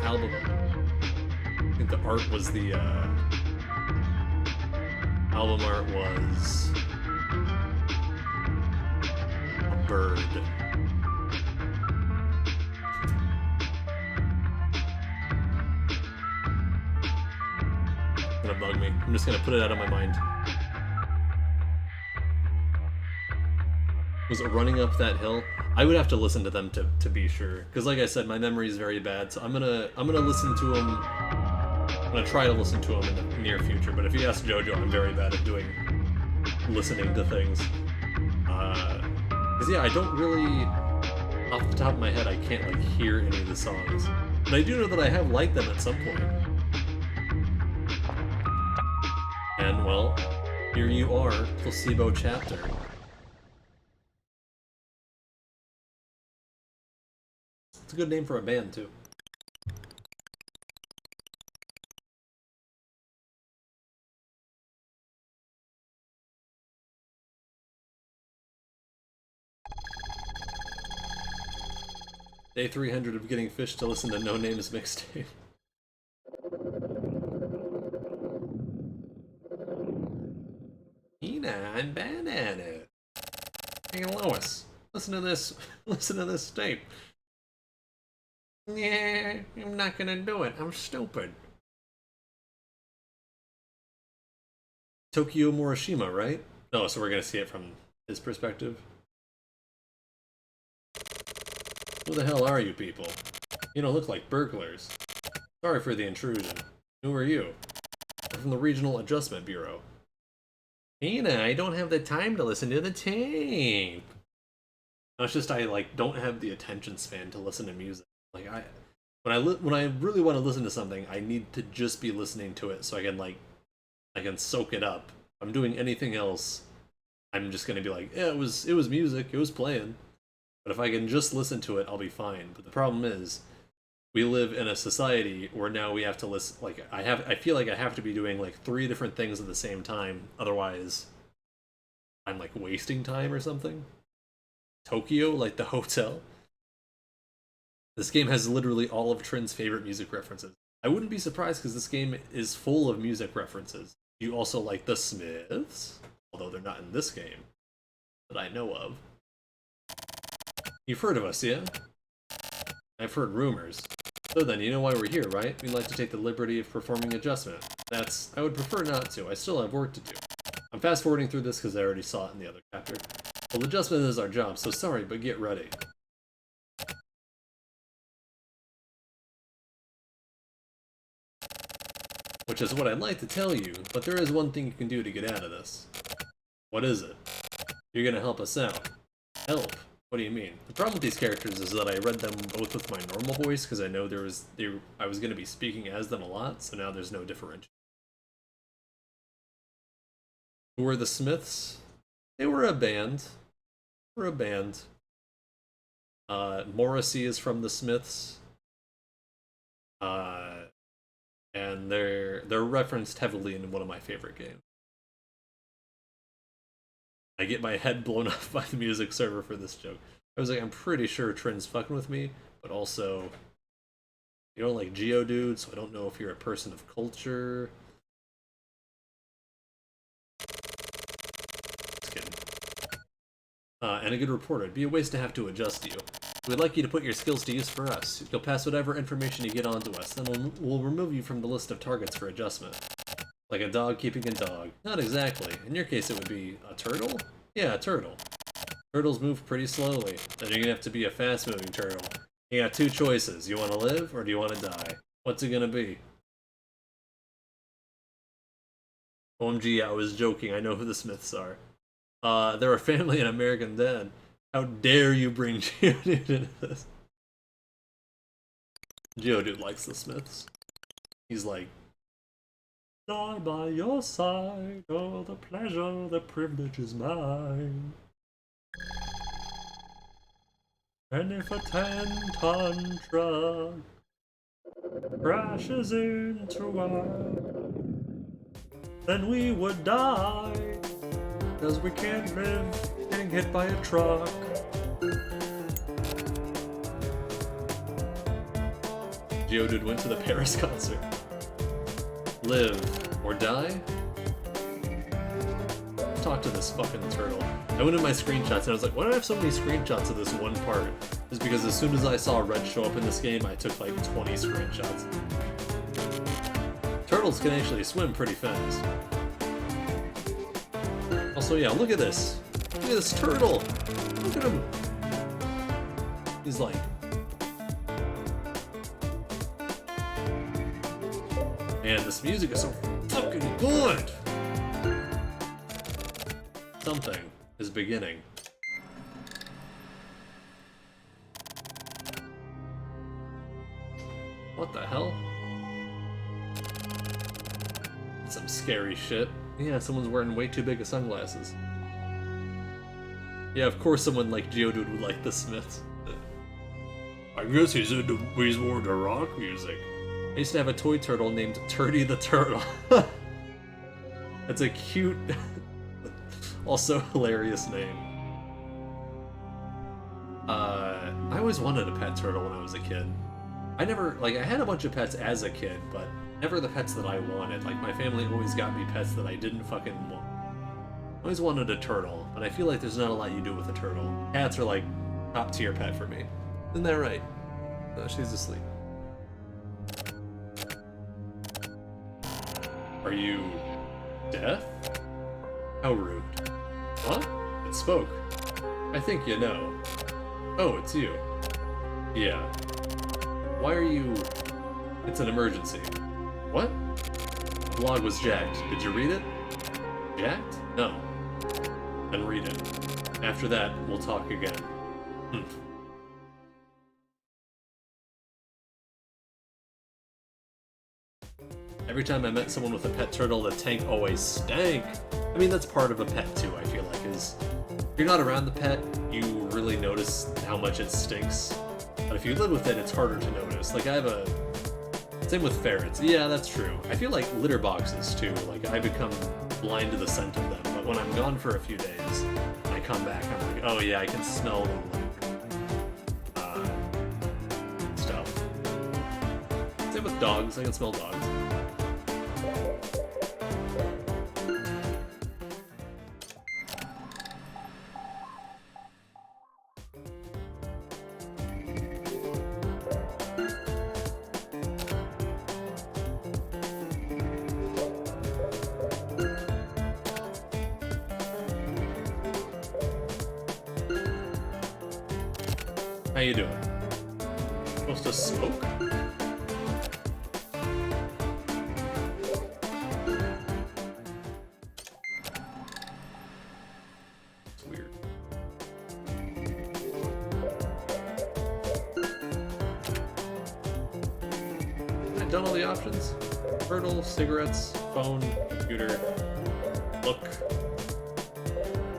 Speaker 1: album. I think the art was the album art was a bird. It's gonna bug me. I'm just gonna put it out of my mind. Was it Running Up That Hill? I would have to listen to them to be sure, because like I said, my memory is very bad. So I'm gonna listen to them. I'm gonna try to listen to them in the near future, but if you ask JoJo, I'm very bad at listening to things. Cause yeah, I don't really, off the top of my head, I can't like hear any of the songs. But I do know that I have liked them at some point. And well, here you are, Placebo Chapter. It's a good name for a band too. Day 300 of getting Fish to listen to No Name's mixtape. Ina, I'm bad at it. Hey Lois, listen to this tape. Yeah, I'm not gonna do it. I'm stupid. Tokyo Morishima, right? Oh, so we're gonna see it from his perspective. Who the hell are you people? You don't look like burglars. Sorry for the intrusion. Who are you? I'm from the Regional Adjustment Bureau. Ina, I don't have the time to listen to the tape. No, it's just I like don't have the attention span to listen to music. Like when I really want to listen to something, I need to just be listening to it so I can soak it up. If I'm doing anything else, I'm just gonna be like, yeah, it was music, it was playing. But if I can just listen to it, I'll be fine. But the problem is, we live in a society where now we have to listen. Like I feel like I have to be doing like 3 different things at the same time. Otherwise, I'm like wasting time or something. Tokyo, like the hotel. This game has literally all of Trin's favorite music references. I wouldn't be surprised because this game is full of music references. You also like the Smiths, although they're not in this game that I know of. You've heard of us, yeah? I've heard rumors. So then, you know why we're here, right? We'd like to take the liberty of performing adjustment. I would prefer not to. I still have work to do. I'm fast forwarding through this because I already saw it in the other chapter. Well, adjustment is our job, so sorry, but get ready. Which is what I'd like to tell you, but there is one thing you can do to get out of this. What is it? You're gonna help us out. Help? What do you mean? The problem with these characters is that I read them both with my normal voice because I know I was going to be speaking as them a lot, so now there's no differential. Who were the Smiths? They were a band. Morrissey is from the Smiths. And they're referenced heavily in one of my favorite games. I get my head blown off by the music server for this joke. I was like, I'm pretty sure Trin's fucking with me, but also, you don't like Geodude, so I don't know if you're a person of culture. Just kidding. And a good reporter. It'd be a waste to have to adjust you. We'd like you to put your skills to use for us. You'll pass whatever information you get on to us, then we'll remove you from the list of targets for adjustment. Like a dog keeping a dog. Not exactly. In your case, it would be a turtle? Yeah, a turtle. Turtles move pretty slowly. Then you're gonna have to be a fast-moving turtle. You got 2 choices. You want to live, or do you want to die? What's it gonna be? OMG, I was joking. I know who the Smiths are. They're a family in American Dad. How dare you bring Geodude into this? Geodude likes the Smiths. He's like, die by your side, oh the pleasure, the privilege is mine. And if a 10-ton truck crashes into us, then we would die, cause we can't live getting hit by a truck. Geodude went to the Paris concert. Live or die? Talk to this fucking turtle. I went in my screenshots and I was like, why do I have so many screenshots of this one part? It's because as soon as I saw Red show up in this game, I took like 20 screenshots. Turtles can actually swim pretty fast. Also, yeah, look at this. Look at this turtle. Look at him. He's like... Man, this music is so fucking good! Something is beginning. What the hell? Some scary shit. Yeah, someone's wearing way too big of sunglasses. Yeah, of course someone like Geodude would like the Smiths. I guess he's more into rock music. I used to have a toy turtle named Turdy the Turtle. That's a cute, also hilarious name. I always wanted a pet turtle when I was a kid. I had a bunch of pets as a kid, but never the pets that I wanted. Like, my family always got me pets that I didn't fucking want. I always wanted a turtle, but I feel like there's not a lot you do with a turtle. Cats are like top tier pet for me. Isn't that right? Oh, she's asleep. Are you deaf? How rude. What? It spoke. I think you know. Oh, it's you. Yeah. Why are you... It's an emergency. What? The blog was jacked. Did you read it? Jacked? No. Then read it. After that, we'll talk again. Every time I met someone with a pet turtle, the tank always stank. I mean, that's part of a pet too, I feel like, is if you're not around the pet, you really notice how much it stinks. But if you live with it, it's harder to notice. Like, I have a... Same with ferrets. Yeah, that's true. I feel like litter boxes too. Like, I become blind to the scent of them. But when I'm gone for a few days, I come back, I'm like, oh yeah, I can smell them. Stuff. Same with dogs. I can smell dogs. How you doing? Supposed to smoke? It's weird. I've done all the options. Turtle, cigarettes, phone, computer, look,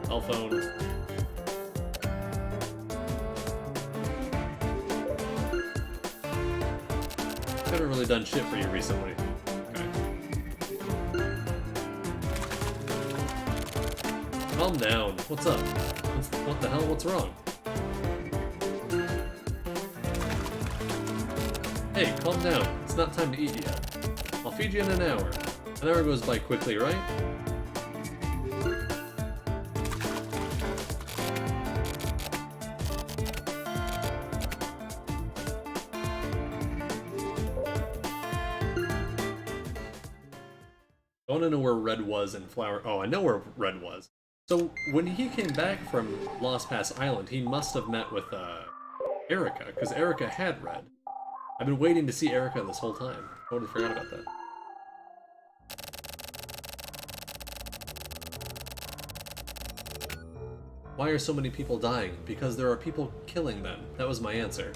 Speaker 1: cell phone. Haven't really done shit for you recently. Okay. Calm down. What's up? What the hell? What's wrong? Hey, calm down. It's not time to eat yet. I'll feed you in an hour. An hour goes by quickly, right? I want to know where Red was in Flower... Oh, I know where Red was. So, when he came back from Lost Pass Island, he must have met with, Erica, because Erica had Red. I've been waiting to see Erica this whole time. Totally forgot about that. Why are so many people dying? Because there are people killing them. That was my answer.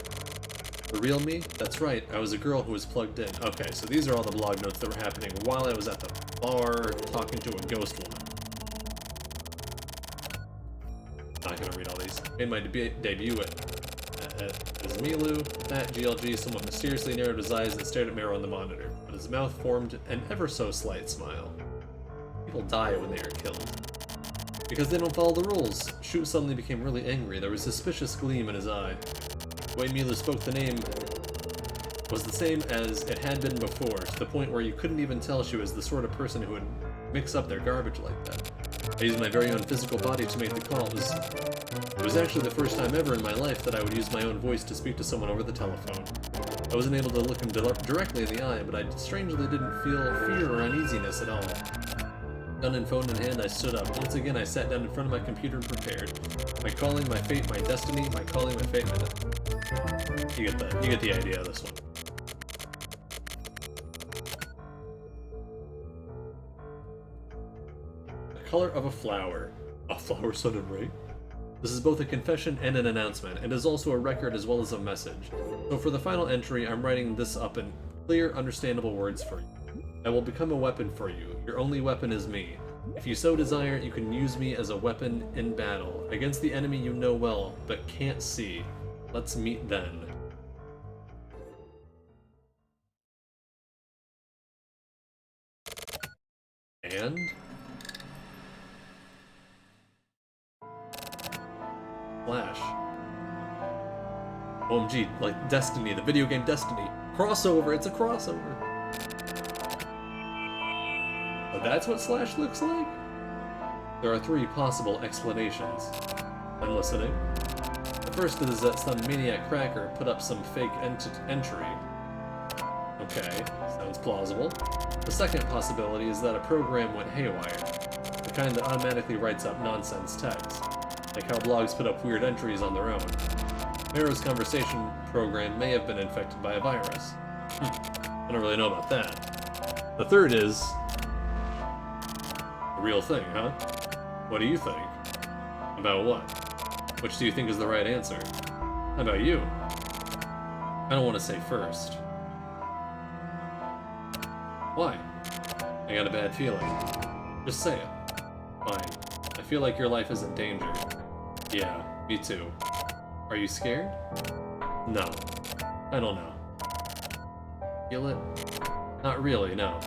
Speaker 1: The real me? That's right, I was a girl who was plugged in. Okay, so these are all the blog notes that were happening while I was at the bar talking to a ghost woman. Not gonna read all these. Made my debut as Milu. Fat GLG somewhat mysteriously narrowed his eyes and stared at Mero on the monitor, but his mouth formed an ever so slight smile. People die when they are killed. Because they don't follow the rules. Shu suddenly became really angry. There was a suspicious gleam in his eye. The way Milu spoke the name was the same as it had been before, to the point where you couldn't even tell she was the sort of person who would mix up their garbage like that. I used my very own physical body to make the call. It was actually the first time ever in my life that I would use my own voice to speak to someone over the telephone. I wasn't able to look him directly in the eye, but I strangely didn't feel fear or uneasiness at all. Gun and phone in hand, I stood up. Once again, I sat down in front of my computer and prepared. My calling, my fate, my destiny, my calling, my fate, my destiny. You get the idea of this one. The color of a flower. A flower sounded right. This is both a confession and an announcement, and is also a record as well as a message. So for the final entry, I'm writing this up in clear, understandable words for you. I will become a weapon for you. Your only weapon is me. If you so desire, you can use me as a weapon in battle, against the enemy you know well, but can't see. Let's meet then. And? Flash. OMG, like Destiny, the video game Destiny. Crossover, it's a crossover. Oh, that's what Slash looks like? There are 3 possible explanations. I'm listening. The first is that some maniac cracker put up some fake entry. Okay, sounds plausible. The second possibility is that a program went haywire. The kind that automatically writes up nonsense text. Like how blogs put up weird entries on their own. Mero's conversation program may have been infected by a virus. I don't really know about that. The third is... a real thing, huh? What do you think? About what? Which do you think is the right answer? How about you? I don't want to say first. Why? I got a bad feeling. Just say it. Fine. I feel like your life is in danger. Yeah, me too. Are you scared? No. I don't know. Feel it? Not really, no.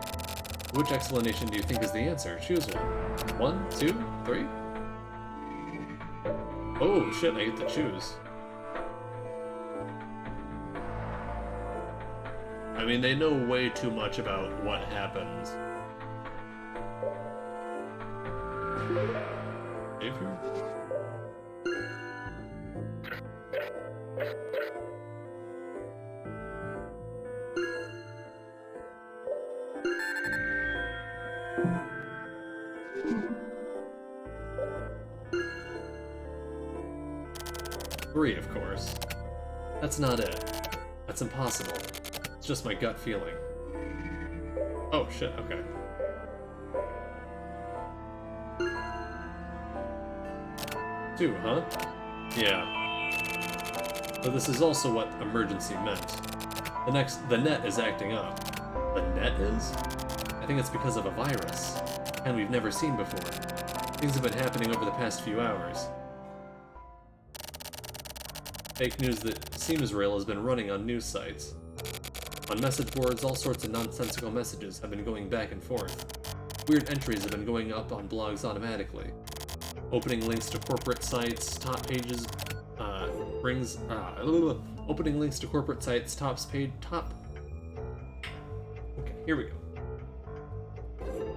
Speaker 1: Which explanation do you think is the answer? Choose one. 1, 2, 3? Oh shit, I get to choose. I mean, they know way too much about what happens. Savior? 3, of course. That's not it. That's impossible. It's just my gut feeling. Oh shit, okay. Two, huh? Yeah. But this is also what emergency meant. The net is acting up. The net is? I think it's because of a virus. And we've never seen before. Things have been happening over the past few hours. Fake news that seems real has been running on news sites. On message boards, all sorts of nonsensical messages have been going back and forth. Weird entries have been going up on blogs automatically. Opening links to corporate sites, top pages, opening links to corporate sites, Okay, here we go.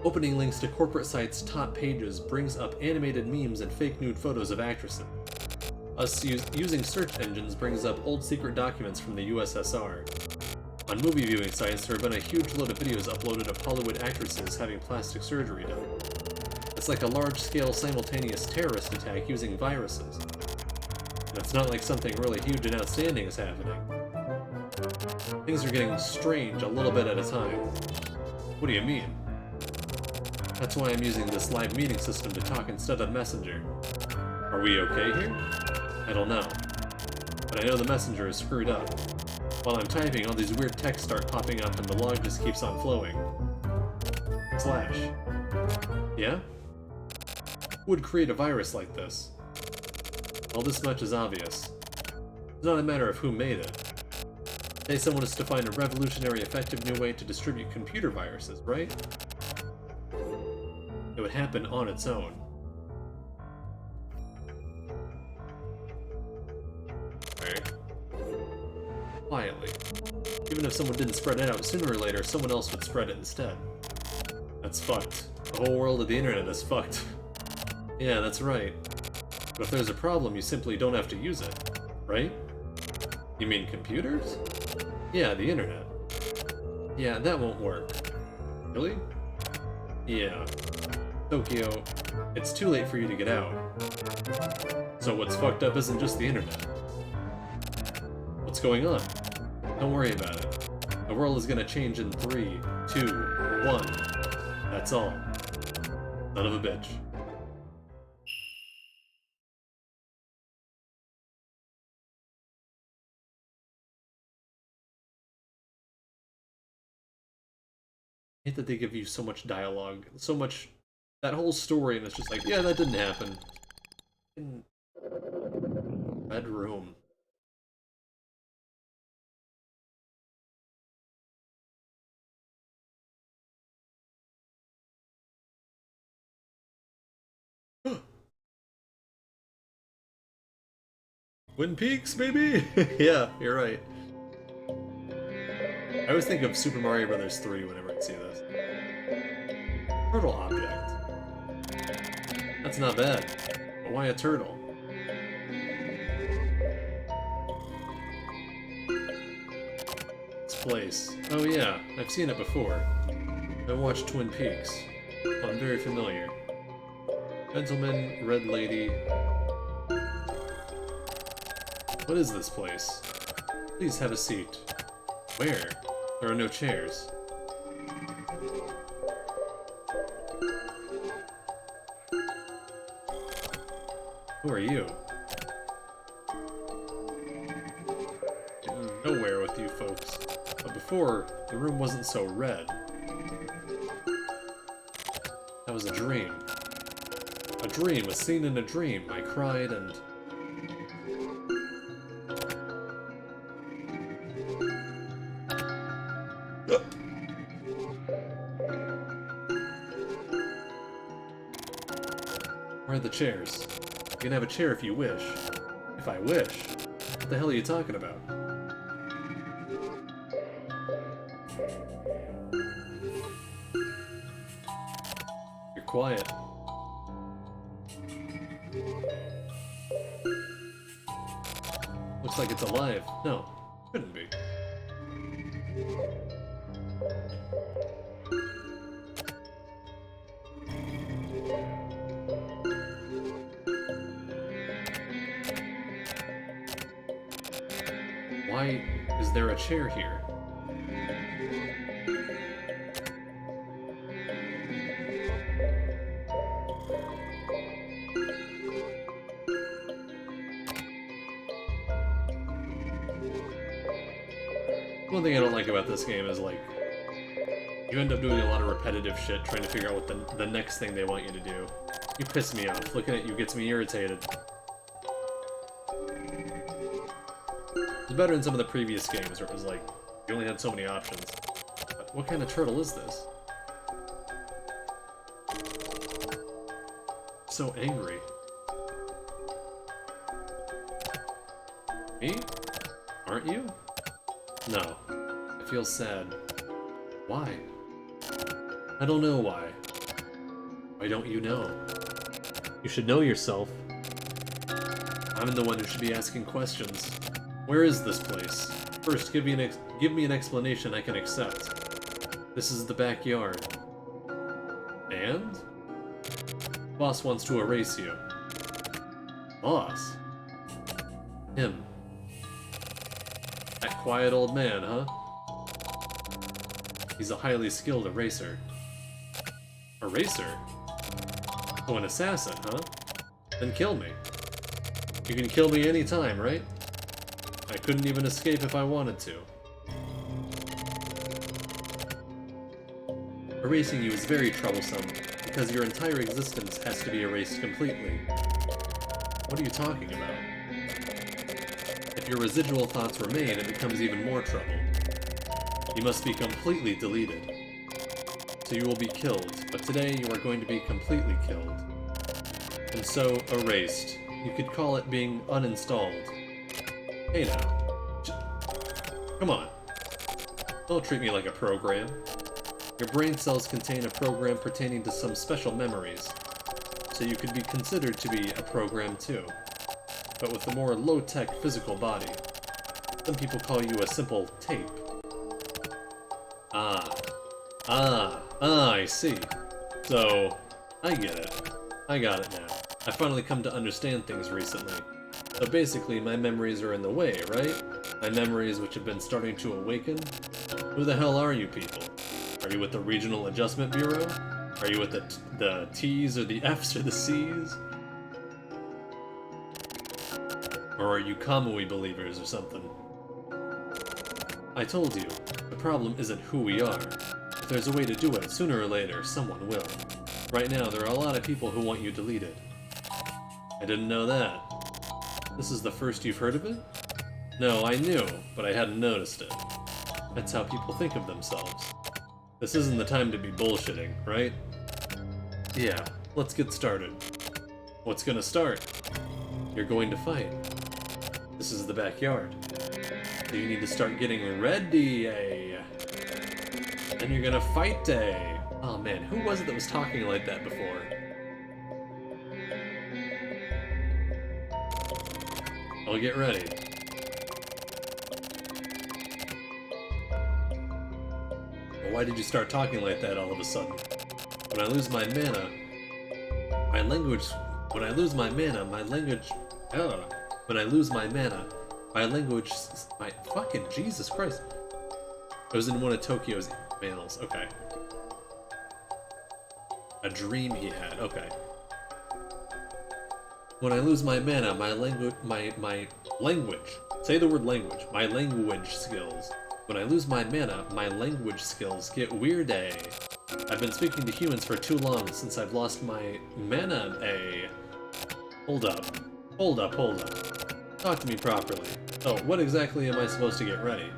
Speaker 1: Opening links to corporate sites' top pages brings up animated memes and fake nude photos of actresses. Us using search engines brings up old secret documents from the USSR. On movie viewing sites, there have been a huge load of videos uploaded of Hollywood actresses having plastic surgery done. It's like a large-scale simultaneous terrorist attack using viruses. And it's not like something really huge and outstanding is happening. Things are getting strange a little bit at a time. What do you mean? That's why I'm using this live meeting system to talk instead of Messenger. Are we okay here? I don't know. But I know the Messenger is screwed up. While I'm typing, all these weird texts start popping up and the log just keeps on flowing. Slash. Yeah? Who would create a virus like this? Well, this much is obvious. It's not a matter of who made it. Say someone is to find a revolutionary, effective new way to distribute computer viruses, right? It would happen on its own.
Speaker 12: Okay.
Speaker 1: Quietly. Even if someone didn't spread it out, sooner or later, someone else would spread it instead. That's fucked. The whole world of the internet is fucked. Yeah, that's right. But if there's a problem, you simply don't have to use it, right? You mean computers? Yeah, the internet. Yeah, that won't work. Really? Yeah. Tokyo, it's too late for you to get out. So what's fucked up isn't just the internet. What's going on? Don't worry about it. The world is gonna change in 3, 2, 1. That's all. Son of a bitch. I hate that they give you so much dialogue, so much, that whole story, and it's just like, yeah, that didn't happen. Bedroom. Twin Peaks, baby! Yeah, you're right. I always think of Super Mario Bros. 3 whenever I see this. Turtle object. That's not bad. But why a turtle? This place. Oh yeah, I've seen it before. I watched Twin Peaks. Well, I'm very familiar. Gentleman, red lady. What is this place? Please have a seat. Where? There are no chairs. Who are you? folks. But before, the room wasn't so red. That was a dream. A dream, a scene in a dream. I cried and... Where are the chairs? You can have a chair if you wish. If I wish? What the hell are you talking about? You're quiet. Looks like it's alive. No, couldn't be. Why is there a chair here? One thing I don't like about this game is, like, you end up doing a lot of repetitive shit trying to figure out what the next thing they want you to do. You piss me off. Looking at you gets me irritated. It's better in some of the previous games where it was like, you only had so many options. But what kind of turtle is this? So angry. Me? Aren't you? No. I feel sad. Why? I don't know why. Why don't you know? You should know yourself. I'm the one who should be asking questions. Where is this place? First, give me an explanation I can accept. This is the backyard. And? Boss wants to erase you. Boss? Him. That quiet old man, huh? He's a highly skilled eraser. Eraser? Oh, an assassin, huh? Then kill me. You can kill me anytime, right? I couldn't even escape if I wanted to. Erasing you is very troublesome, because your entire existence has to be erased completely. What are you talking about? If your residual thoughts remain, it becomes even more trouble. You must be completely deleted. So you will be killed, but today you are going to be completely killed. And so, erased. You could call it being uninstalled. Hey now. Come on. Don't treat me like a program. Your brain cells contain a program pertaining to some special memories, so you could be considered to be a program too, but with a more low-tech physical body. Some people call you a simple tape. I see. So, I get it. I got it now. I finally come to understand things recently. So basically, my memories are in the way, right? My memories which have been starting to awaken? Who the hell are you people? Are you with the Regional Adjustment Bureau? Are you with the T's or the F's or the C's? Or are you Kamui believers or something? I told you, the problem isn't who we are. If there's a way to do it, sooner or later, someone will. Right now, there are a lot of people who want you deleted. I didn't know that. This is the first you've heard of it? No, I knew, but I hadn't noticed it. That's how people think of themselves. This isn't the time to be bullshitting, right? Yeah, let's get started. What's gonna start? You're going to fight. This is the backyard. So you need to start getting ready, and you're gonna fight, Oh man, who was it that was talking like that before? I'll get ready. Well, why did you start talking like that all of a sudden? When I lose my mana, my language... When I lose my mana, my language... When I lose my mana, my language... My fucking Jesus Christ. I was in one of Tokyo's manuals. Okay. A dream he had. Okay. When I lose my mana, my language... My language. Say the word language. My language skills When I lose my mana, my language skills get weird-ay. I've been speaking to humans for too long since I've lost my mana-ay. Hold up. Hold up, hold up. Talk to me properly. Oh, what exactly am I supposed to get ready?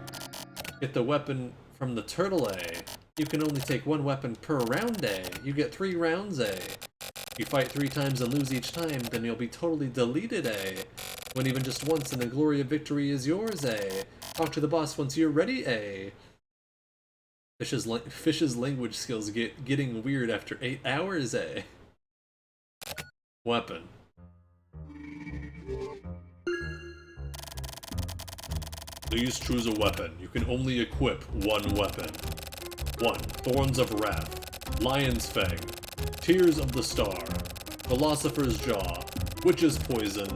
Speaker 1: Get the weapon from the turtle-ay. You can only take one weapon per round-ay. You get 3 rounds-ay. You fight 3 times and lose each time, then you'll be totally deleted-ay. When even just once and the glory of victory is yours-ay. Talk to the boss once you're ready-ay. Fish's language skills getting weird after 8 hours-ay. Weapon. Please choose a weapon. You can only equip one weapon. 1. Thorns of Wrath. Lion's Fang. Tears of the Star. Philosopher's Jaw. Witch's Poison.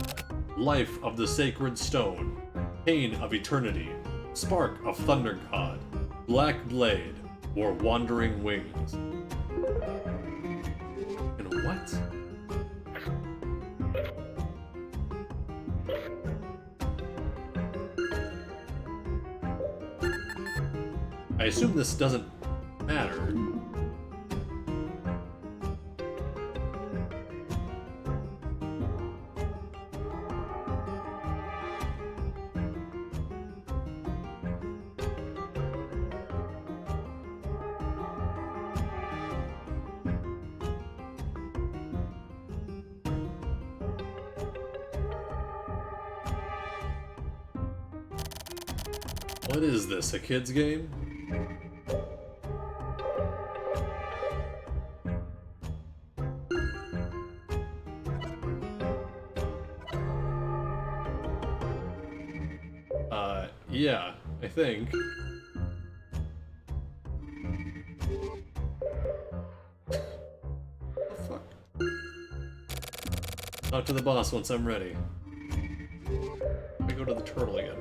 Speaker 1: Life of the Sacred Stone. Pain of Eternity. Spark of Thunder God. Black Blade. Or Wandering Wings. And what? I assume this doesn't matter. What is this, a kid's game? Yeah, I think. What the fuck? Talk to the boss once I'm ready. I go to the turtle again.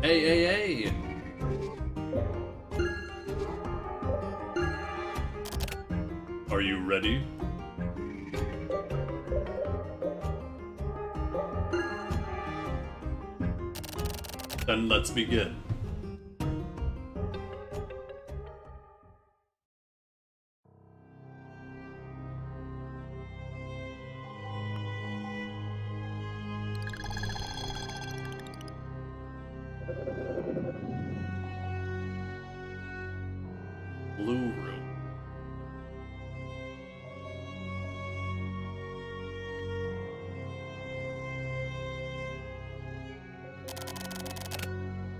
Speaker 1: Hey! Are you ready? Then let's begin. Blue room.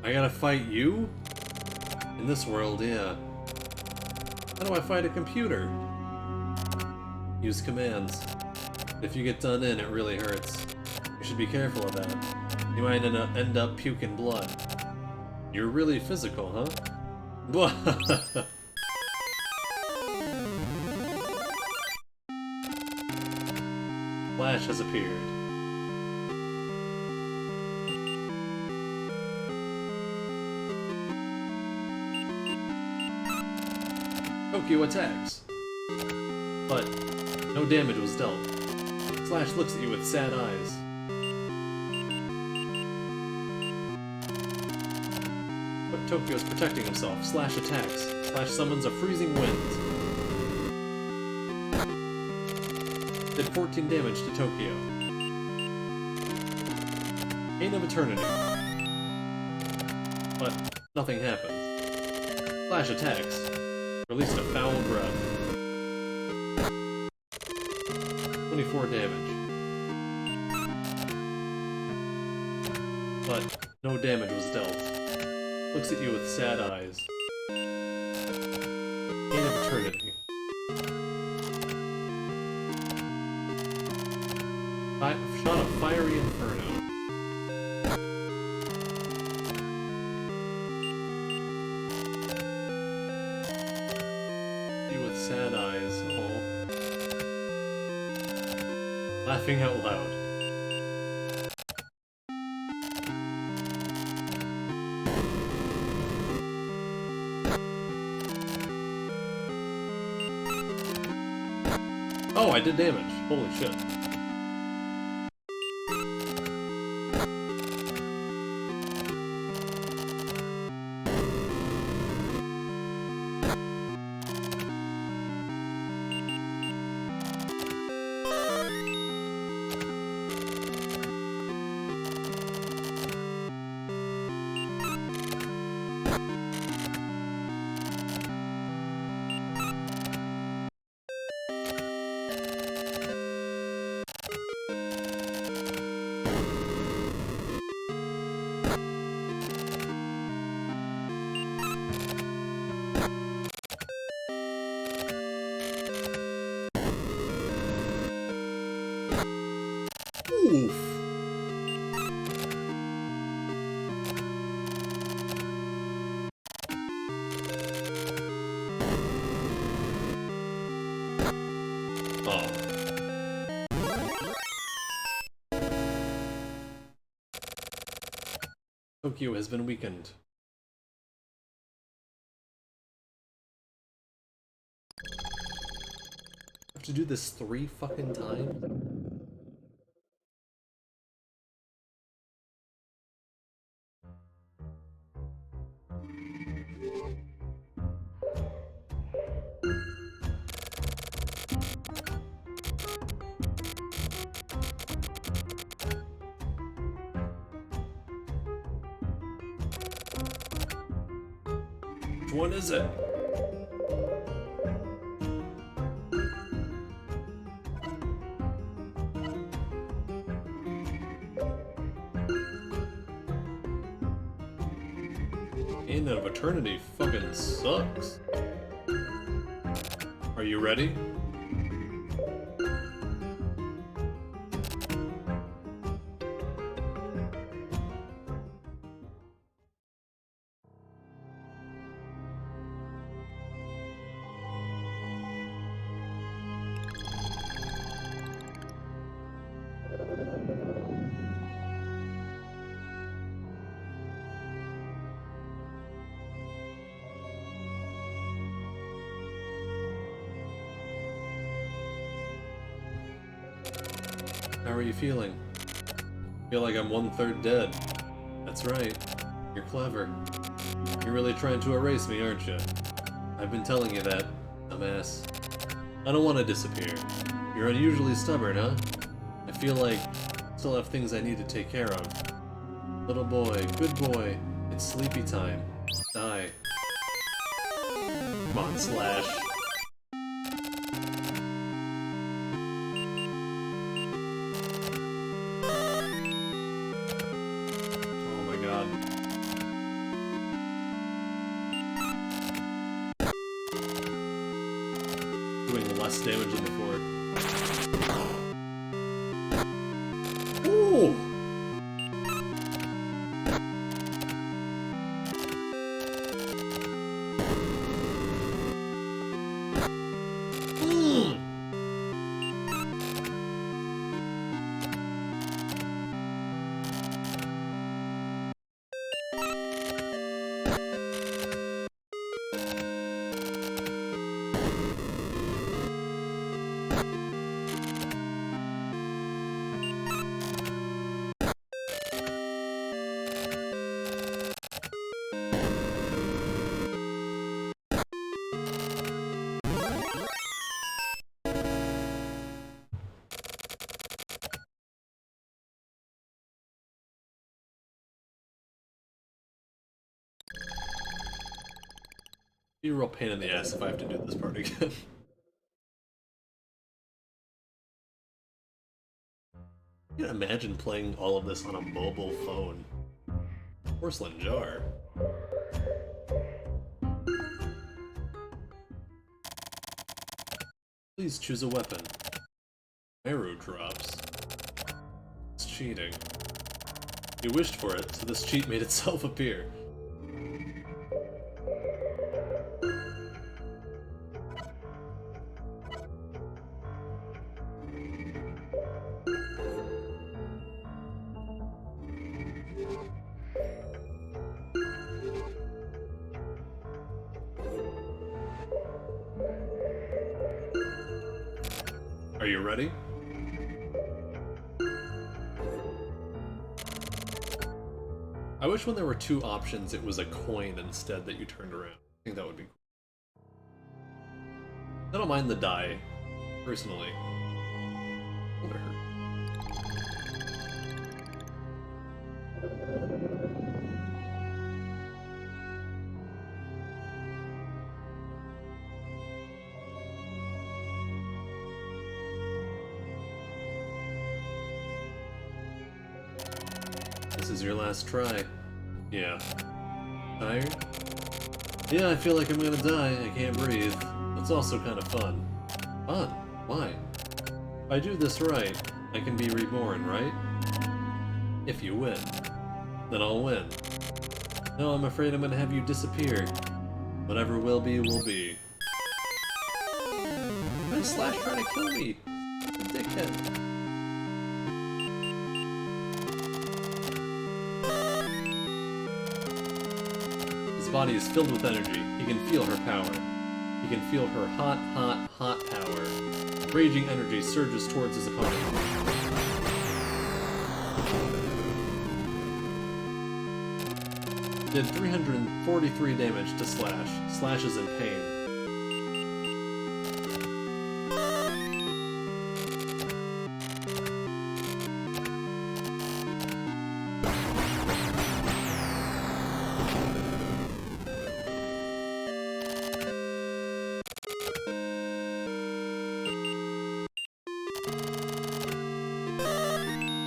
Speaker 1: I gotta fight you? In this world, yeah. How do I fight a computer? Use commands. If you get done in, it really hurts. You should be careful of that. You might end up puking blood. You're really physical, huh? Flash has appeared. Tokyo attacks. But no damage was dealt. Slash looks at you with sad eyes. But Tokyo's protecting himself. Slash attacks. Slash summons a freezing wind. Did 14 damage to Tokyo. Pain of Eternity. But nothing happens. Slash attacks. Released a foul breath. 24 damage. But no damage was dealt. Looks at you with sad eyes. Pain of Eternity. Shot of Fiery Inferno. Sad eyes. Oh. Laughing out loud. Oh, I did damage. Holy shit. Oof. Oh. Tokyo has been weakened. I have to do this 3 fucking times? Which one is it? End of Eternity fucking sucks. Are you ready? How are you feeling? Feel like I'm 1/3 dead. That's right. You're clever. You're really trying to erase me, aren't you? I've been telling you that, dumbass. I don't want to disappear. You're unusually stubborn, huh? I feel like I still have things I need to take care of. Little boy, good boy. It's sleepy time. Die. Come on, Slash. Less damage than before. Ooh! Be a real pain in the ass if I have to do this part again. You can imagine playing all of this on a mobile phone. Porcelain jar. Please choose a weapon. Arrow drops. It's cheating. You wished for it, so this cheat made itself appear. Are you ready? I wish when there were two options, it was a coin instead that you turned around. I think that would be cool. I don't mind the die, personally. What hurt? This is your last try. Yeah. Tired? Yeah, I feel like I'm gonna die. I can't breathe. It's also kind of fun. Fun? Why? If I do this right, I can be reborn, right? If you win. Then I'll win. No, I'm afraid I'm gonna have you disappear. Whatever will be, will be. Why is Slash trying to kill me? The dickhead. His body is filled with energy. He can feel her power. He can feel her hot, hot, hot power. Raging energy surges towards his opponent. Did 343 damage to Slash. Slash is in pain.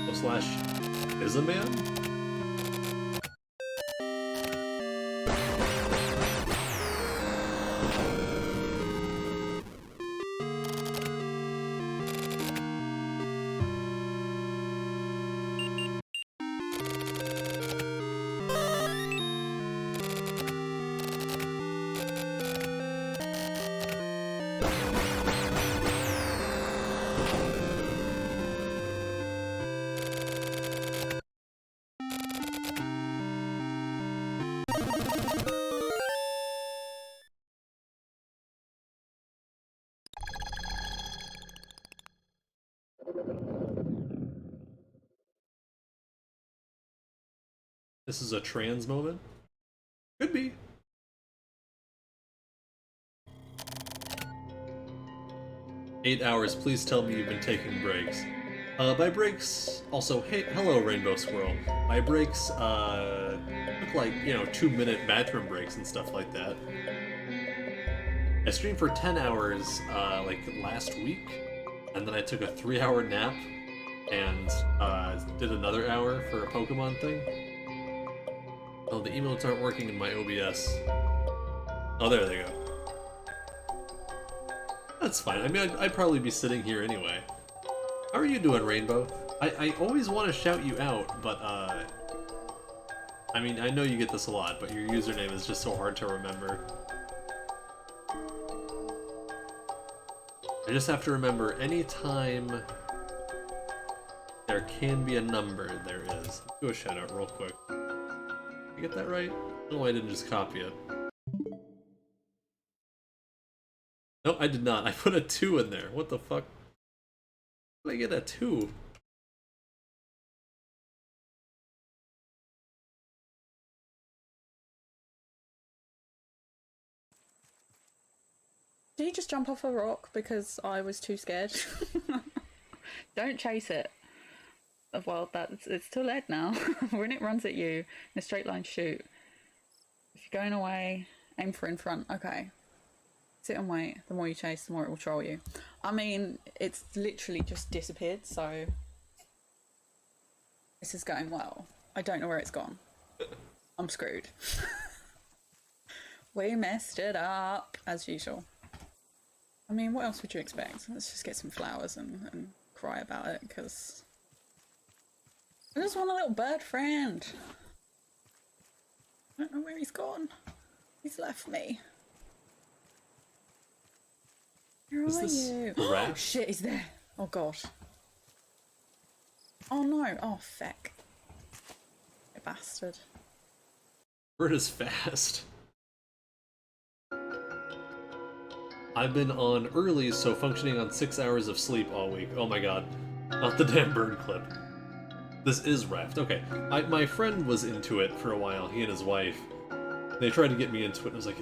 Speaker 1: So Slash is a man? This is a trans moment? Could be. "8 hours, please tell me you've been taking breaks." By breaks, also, hey, hello Rainbow Squirrel. By breaks, took like, 2-minute bathroom breaks and stuff like that. I streamed for 10 hours, like last week, and then I took a 3-hour nap, and did another hour for a Pokemon thing. Oh, the emotes aren't working in my OBS. Oh, there they go. That's fine. I mean, I'd probably be sitting here anyway. How are you doing, Rainbow? I always want to shout you out, but, I mean, I know you get this a lot, but your username is just so hard to remember. I just have to remember anytime there can be a number, there is. Do a shout out real quick. You get that right? No, I didn't just copy it. No, I did not. I put a 2 in there. What the fuck? How did I get a 2?
Speaker 14: Did he just jump off a rock because I was too scared? Don't chase it. Well, it's too late now. When it runs at you in a straight line, shoot. If you're going away, aim for in front. Okay. Sit and wait. The more you chase, the more it will troll you. I mean, it's literally just disappeared, so this is going well. I don't know where it's gone. I'm screwed. We messed it up, as usual. I mean, what else would you expect? Let's just get some flowers and cry about it, because I just want a little bird friend. I don't know where he's gone. He's left me. Where are you? Oh shit, he's there. Oh god. Oh no. Oh feck. You bastard.
Speaker 1: Bird is fast. I've been on early, so functioning on 6 hours of sleep all week. Oh my god. Not the damn bird clip. This is Raft. Okay. My friend was into it for a while, he and his wife. They tried to get me into it, and I was like,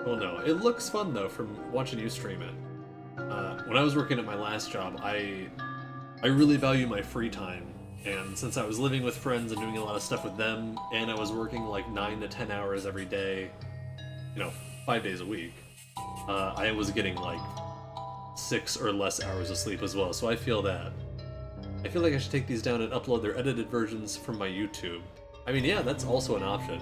Speaker 1: oh no. It looks fun, though, from watching you stream it. When I was working at my last job, I really value my free time. And since I was living with friends and doing a lot of stuff with them, and I was working like 9 to 10 hours every day, 5 days a week, I was getting like 6 or less hours of sleep as well, so I feel that. I feel like I should take these down and upload their edited versions from my YouTube. I mean, yeah, that's also an option.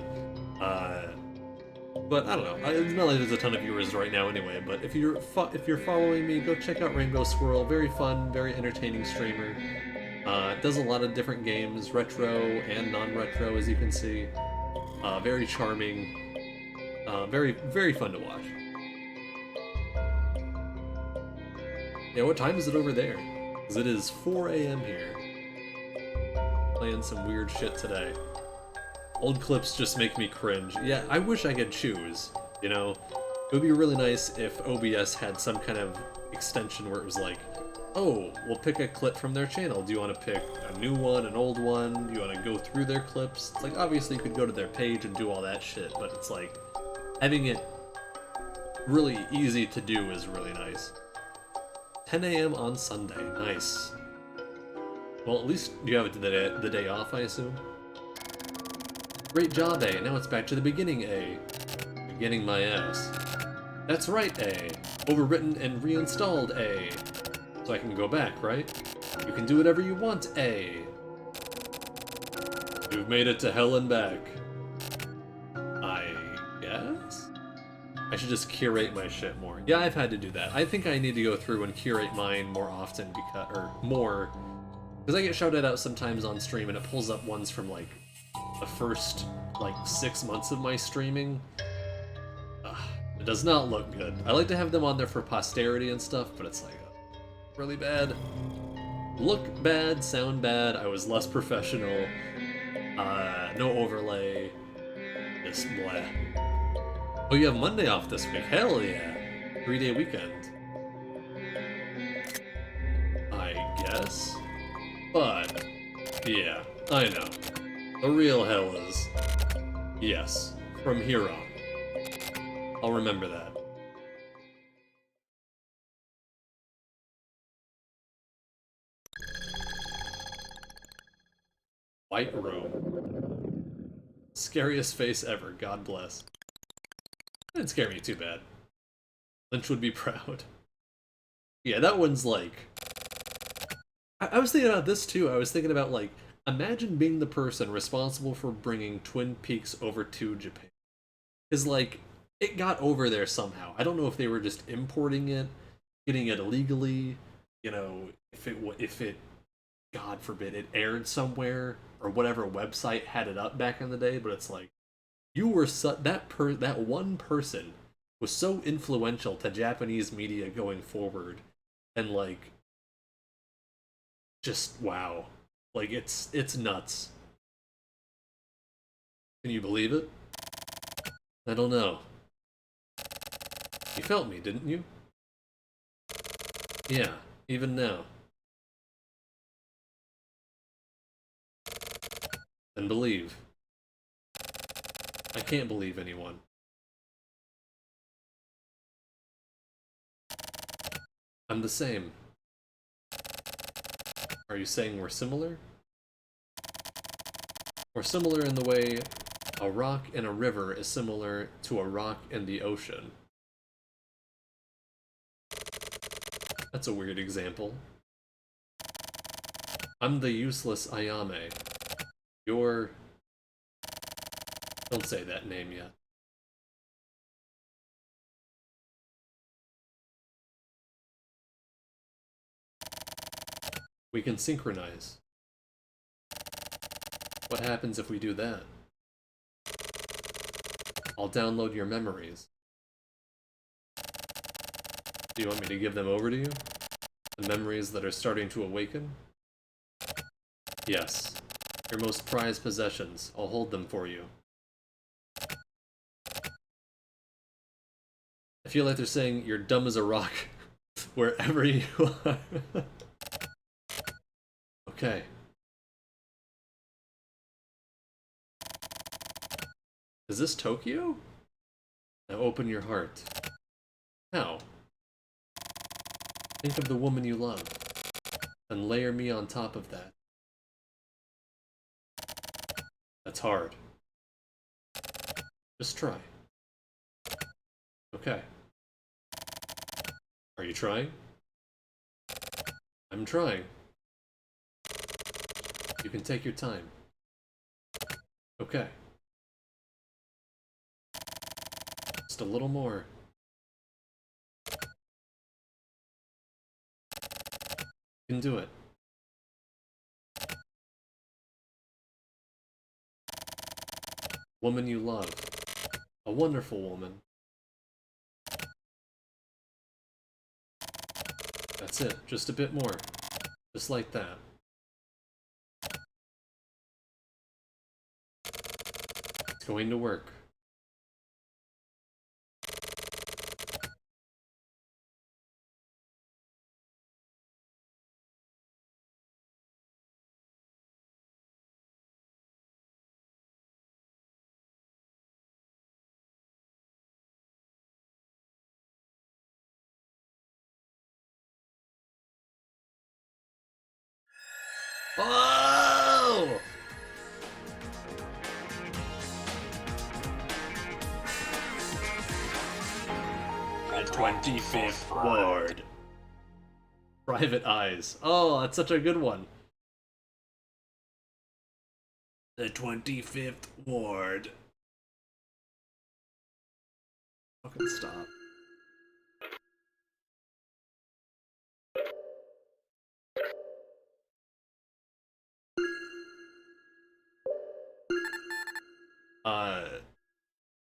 Speaker 1: But I don't know. It's not like there's a ton of viewers right now anyway, but if you're following me, go check out Rainbow Squirrel. Very fun, very entertaining streamer. Does a lot of different games, retro and non-retro, as you can see. Very charming. Very, very fun to watch. Yeah, what time is it over there? Because it is 4 a.m. here. Playing some weird shit today. Old clips just make me cringe. Yeah, I wish I could choose, It would be really nice if OBS had some kind of extension where it was like, oh, we'll pick a clip from their channel. Do you want to pick a new one, an old one? Do you want to go through their clips? It's like, obviously you could go to their page and do all that shit, but it's like, having it really easy to do is really nice. 10 a.m. on Sunday. Nice. Well, at least you have the day off, I assume? Great job, A. Now it's back to the beginning, A. Beginning my ass. That's right, A. Overwritten and reinstalled, A. So I can go back, right? You can do whatever you want, A. You've made it to hell and back. I guess? I should just curate my shit more. Yeah, I've had to do that. I think I need to go through and curate mine more often because I get shouted out sometimes on stream and it pulls up ones from like the first 6 months of my streaming. It does not look good. I like to have them on there for posterity and stuff, but it's like really bad. Look bad, sound bad. I was less professional. No overlay. Just blah. Oh, you have Monday off this week. Hell yeah. 3-day weekend. I guess. But, yeah, I know. The real hell is, yes, from here on. I'll remember that. White room. Scariest face ever, God bless. Didn't scare me too bad. Lynch would be proud. Yeah, that one's like... I was thinking about this too. I was thinking about imagine being the person responsible for bringing Twin Peaks over to Japan. Because it got over there somehow. I don't know if they were just importing it, getting it illegally, if it, God forbid, it aired somewhere, or whatever website had it up back in the day, but it's like, you were that one person was so influential to Japanese media going forward, and just wow, it's nuts. Can you believe it? I don't know. You felt me, didn't you? Yeah, even now. And believe. I can't believe anyone. I'm the same. Are you saying we're similar? We're similar in the way a rock in a river is similar to a rock in the ocean. That's a weird example. I'm the useless Ayame. You're... Don't say that name yet. We can synchronize. What happens if we do that? I'll download your memories. Do you want me to give them over to you? The memories that are starting to awaken? Yes. Your most prized possessions. I'll hold them for you. feel like they're saying you're dumb as a rock wherever you are. Okay. Is this Tokyo? Now open your heart. How? Think of the woman you love, and layer me on top of that. That's hard. Just try. Okay. Are you trying? I'm trying. You can take your time. Okay. Just a little more. You can do it. Woman you love. A wonderful woman. That's it. Just a bit more. Just like that. It's going to work. Oh! The 25th Ward. Private Eyes. Oh, that's such a good one. The 25th Ward. Fucking stop.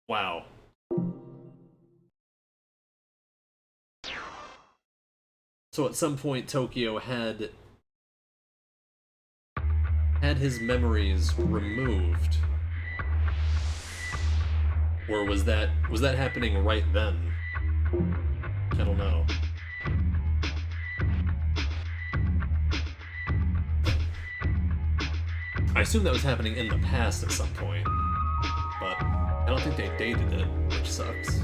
Speaker 1: Wow. So at some point Tokyo had his memories removed. Or was that happening right then? I don't know. I assume that was happening in the past at some point, but I don't think they dated it, which sucks.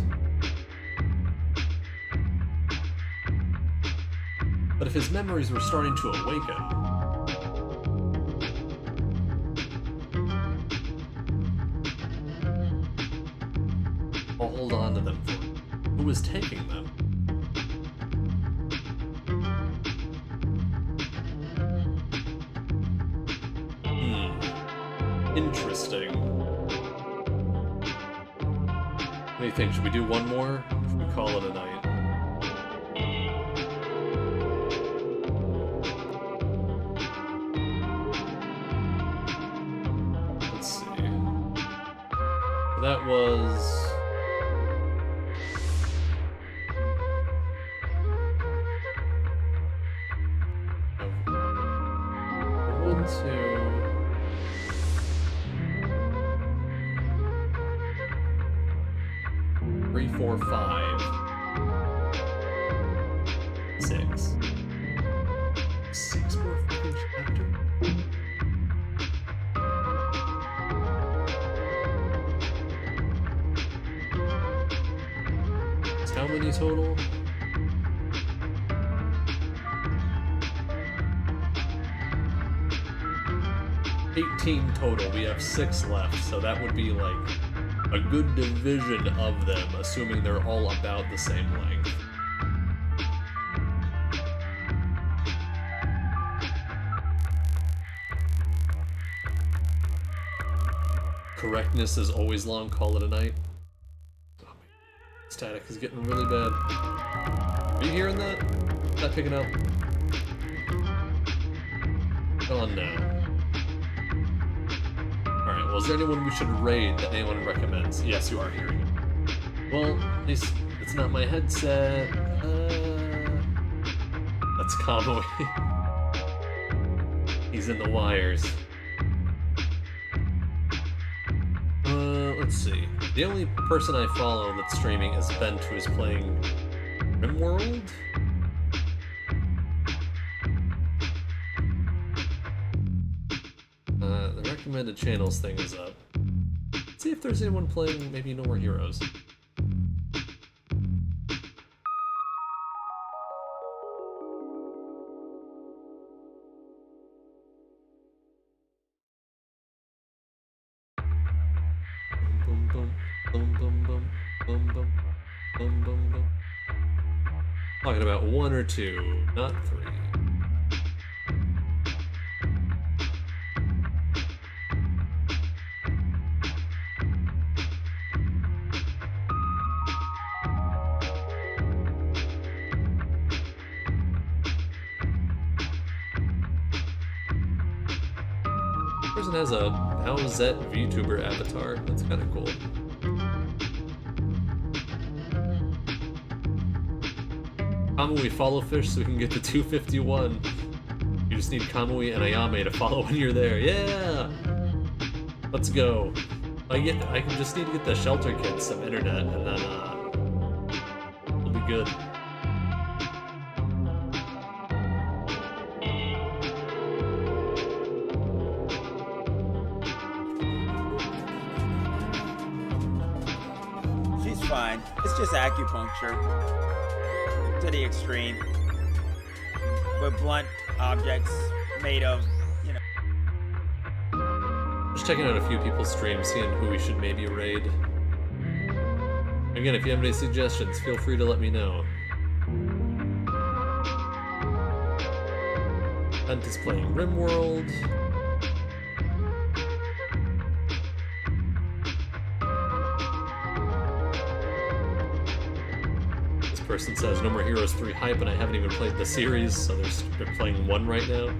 Speaker 1: But if his memories were starting to awaken, I'll hold on to them for who was taking them. Interesting. What do you think? Should we do one more? Or should we call it a night? Let's see. That was... One, two... 3, 4, 5, 6. 6 more fucking chapter? It's how many total? Total. We have 6 left, so that would be like a good division of them, assuming they're all about the same length. Correctness is always long, call it a night. Oh, man. Static is getting really bad. Are you hearing that? Is that picking up? Oh no. Alright, well, is there anyone we should raid that anyone recommends? Yes, you are hearing it. Well, at least it's not my headset. That's Kamui. He's in the wires. Let's see. The only person I follow that's streaming is Bent, who is playing RimWorld. The recommended channels thing is up. Let's see if there's anyone playing maybe No More Heroes. Boom, boom, boom, boom, boom, boom, boom, boom, boom, boom. Talking about 1 or 2, not 3. Person has a Bowsette VTuber avatar. That's kind of cool. Kamui follow fish so we can get to 251. You just need Kamui and Ayame to follow when you're there. Yeah! Let's go. I can just need to get the shelter kit, some internet, and then we'll be good.
Speaker 20: She's fine. It's just acupuncture. To the extreme. With blunt objects made of, you know.
Speaker 1: Just checking out a few people's streams, seeing who we should maybe raid. Again, if you have any suggestions, feel free to let me know. Bent is playing RimWorld. Person says No More Heroes 3 hype, and I haven't even played the series, so they're playing 1 right now.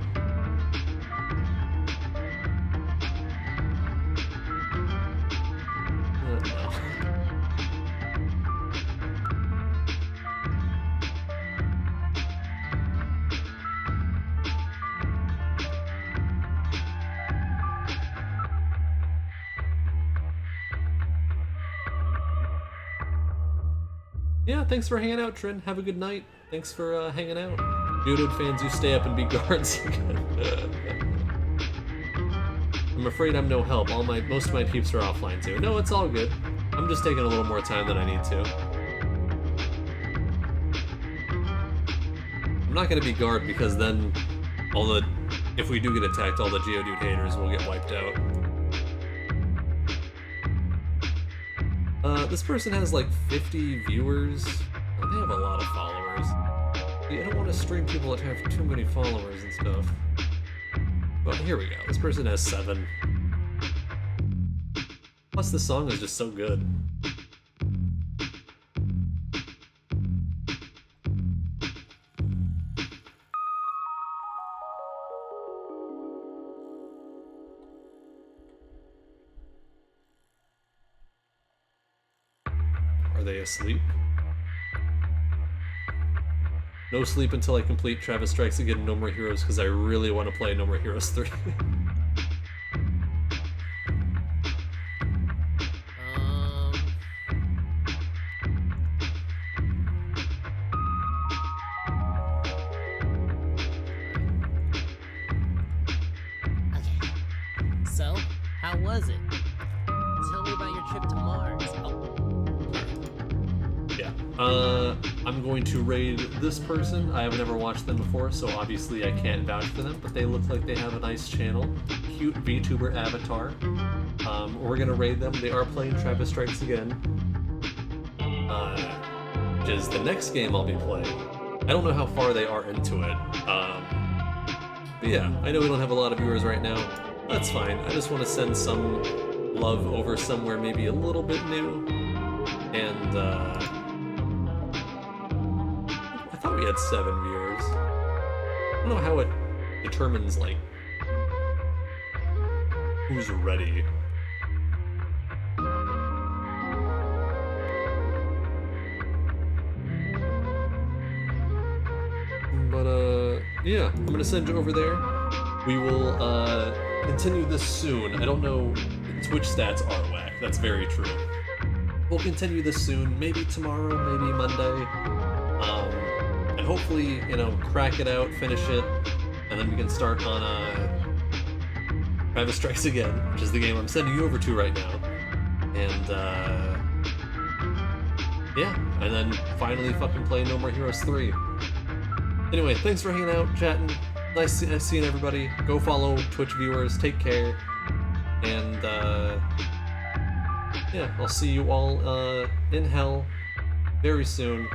Speaker 1: No. Yeah, thanks for hanging out, Trin. Have a good night. Thanks for hanging out. Geodude fans, you stay up and be guards again. I'm afraid I'm no help. Most of my peeps are offline too. No, it's all good. I'm just taking a little more time than I need to. I'm not gonna be guard because then if we do get attacked, all the Geodude haters will get wiped out. This person has like 50 viewers. Oh, they have a lot of followers. I don't want to stream people that have too many followers and stuff. But here we go. This person has 7. Plus, the song is just so good. Are they asleep? No sleep until I complete Travis Strikes Again and No More Heroes because I really want to play No More Heroes 3.
Speaker 21: So, how was it? Tell me about your trip to Mars.
Speaker 1: Yeah. I'm going to raid this person. I have never watched them before, so obviously I can't vouch for them, but they look like they have a nice channel. Cute VTuber avatar. We're gonna raid them. They are playing Travis Strikes Again. Which is the next game I'll be playing. I don't know how far they are into it. But yeah, I know we don't have a lot of viewers right now. That's fine. I just want to send some love over somewhere maybe a little bit new. And, I thought we had 7 viewers. I don't know how it determines, like, who's ready. But, yeah, I'm gonna send you over there. We will, continue this soon. I don't know, Twitch stats are whack. That's very true. we'll continue this soon. Maybe tomorrow, maybe Monday. And hopefully, you know, crack it out, finish it, and then we can start on Travis Strikes Again, which is the game I'm sending you over to right now. And, yeah, and then finally fucking play No More Heroes 3. Anyway, thanks for hanging out, chatting. Nice seeing everybody. Go follow Twitch viewers. Take care. And, yeah, I'll see you all in hell very soon.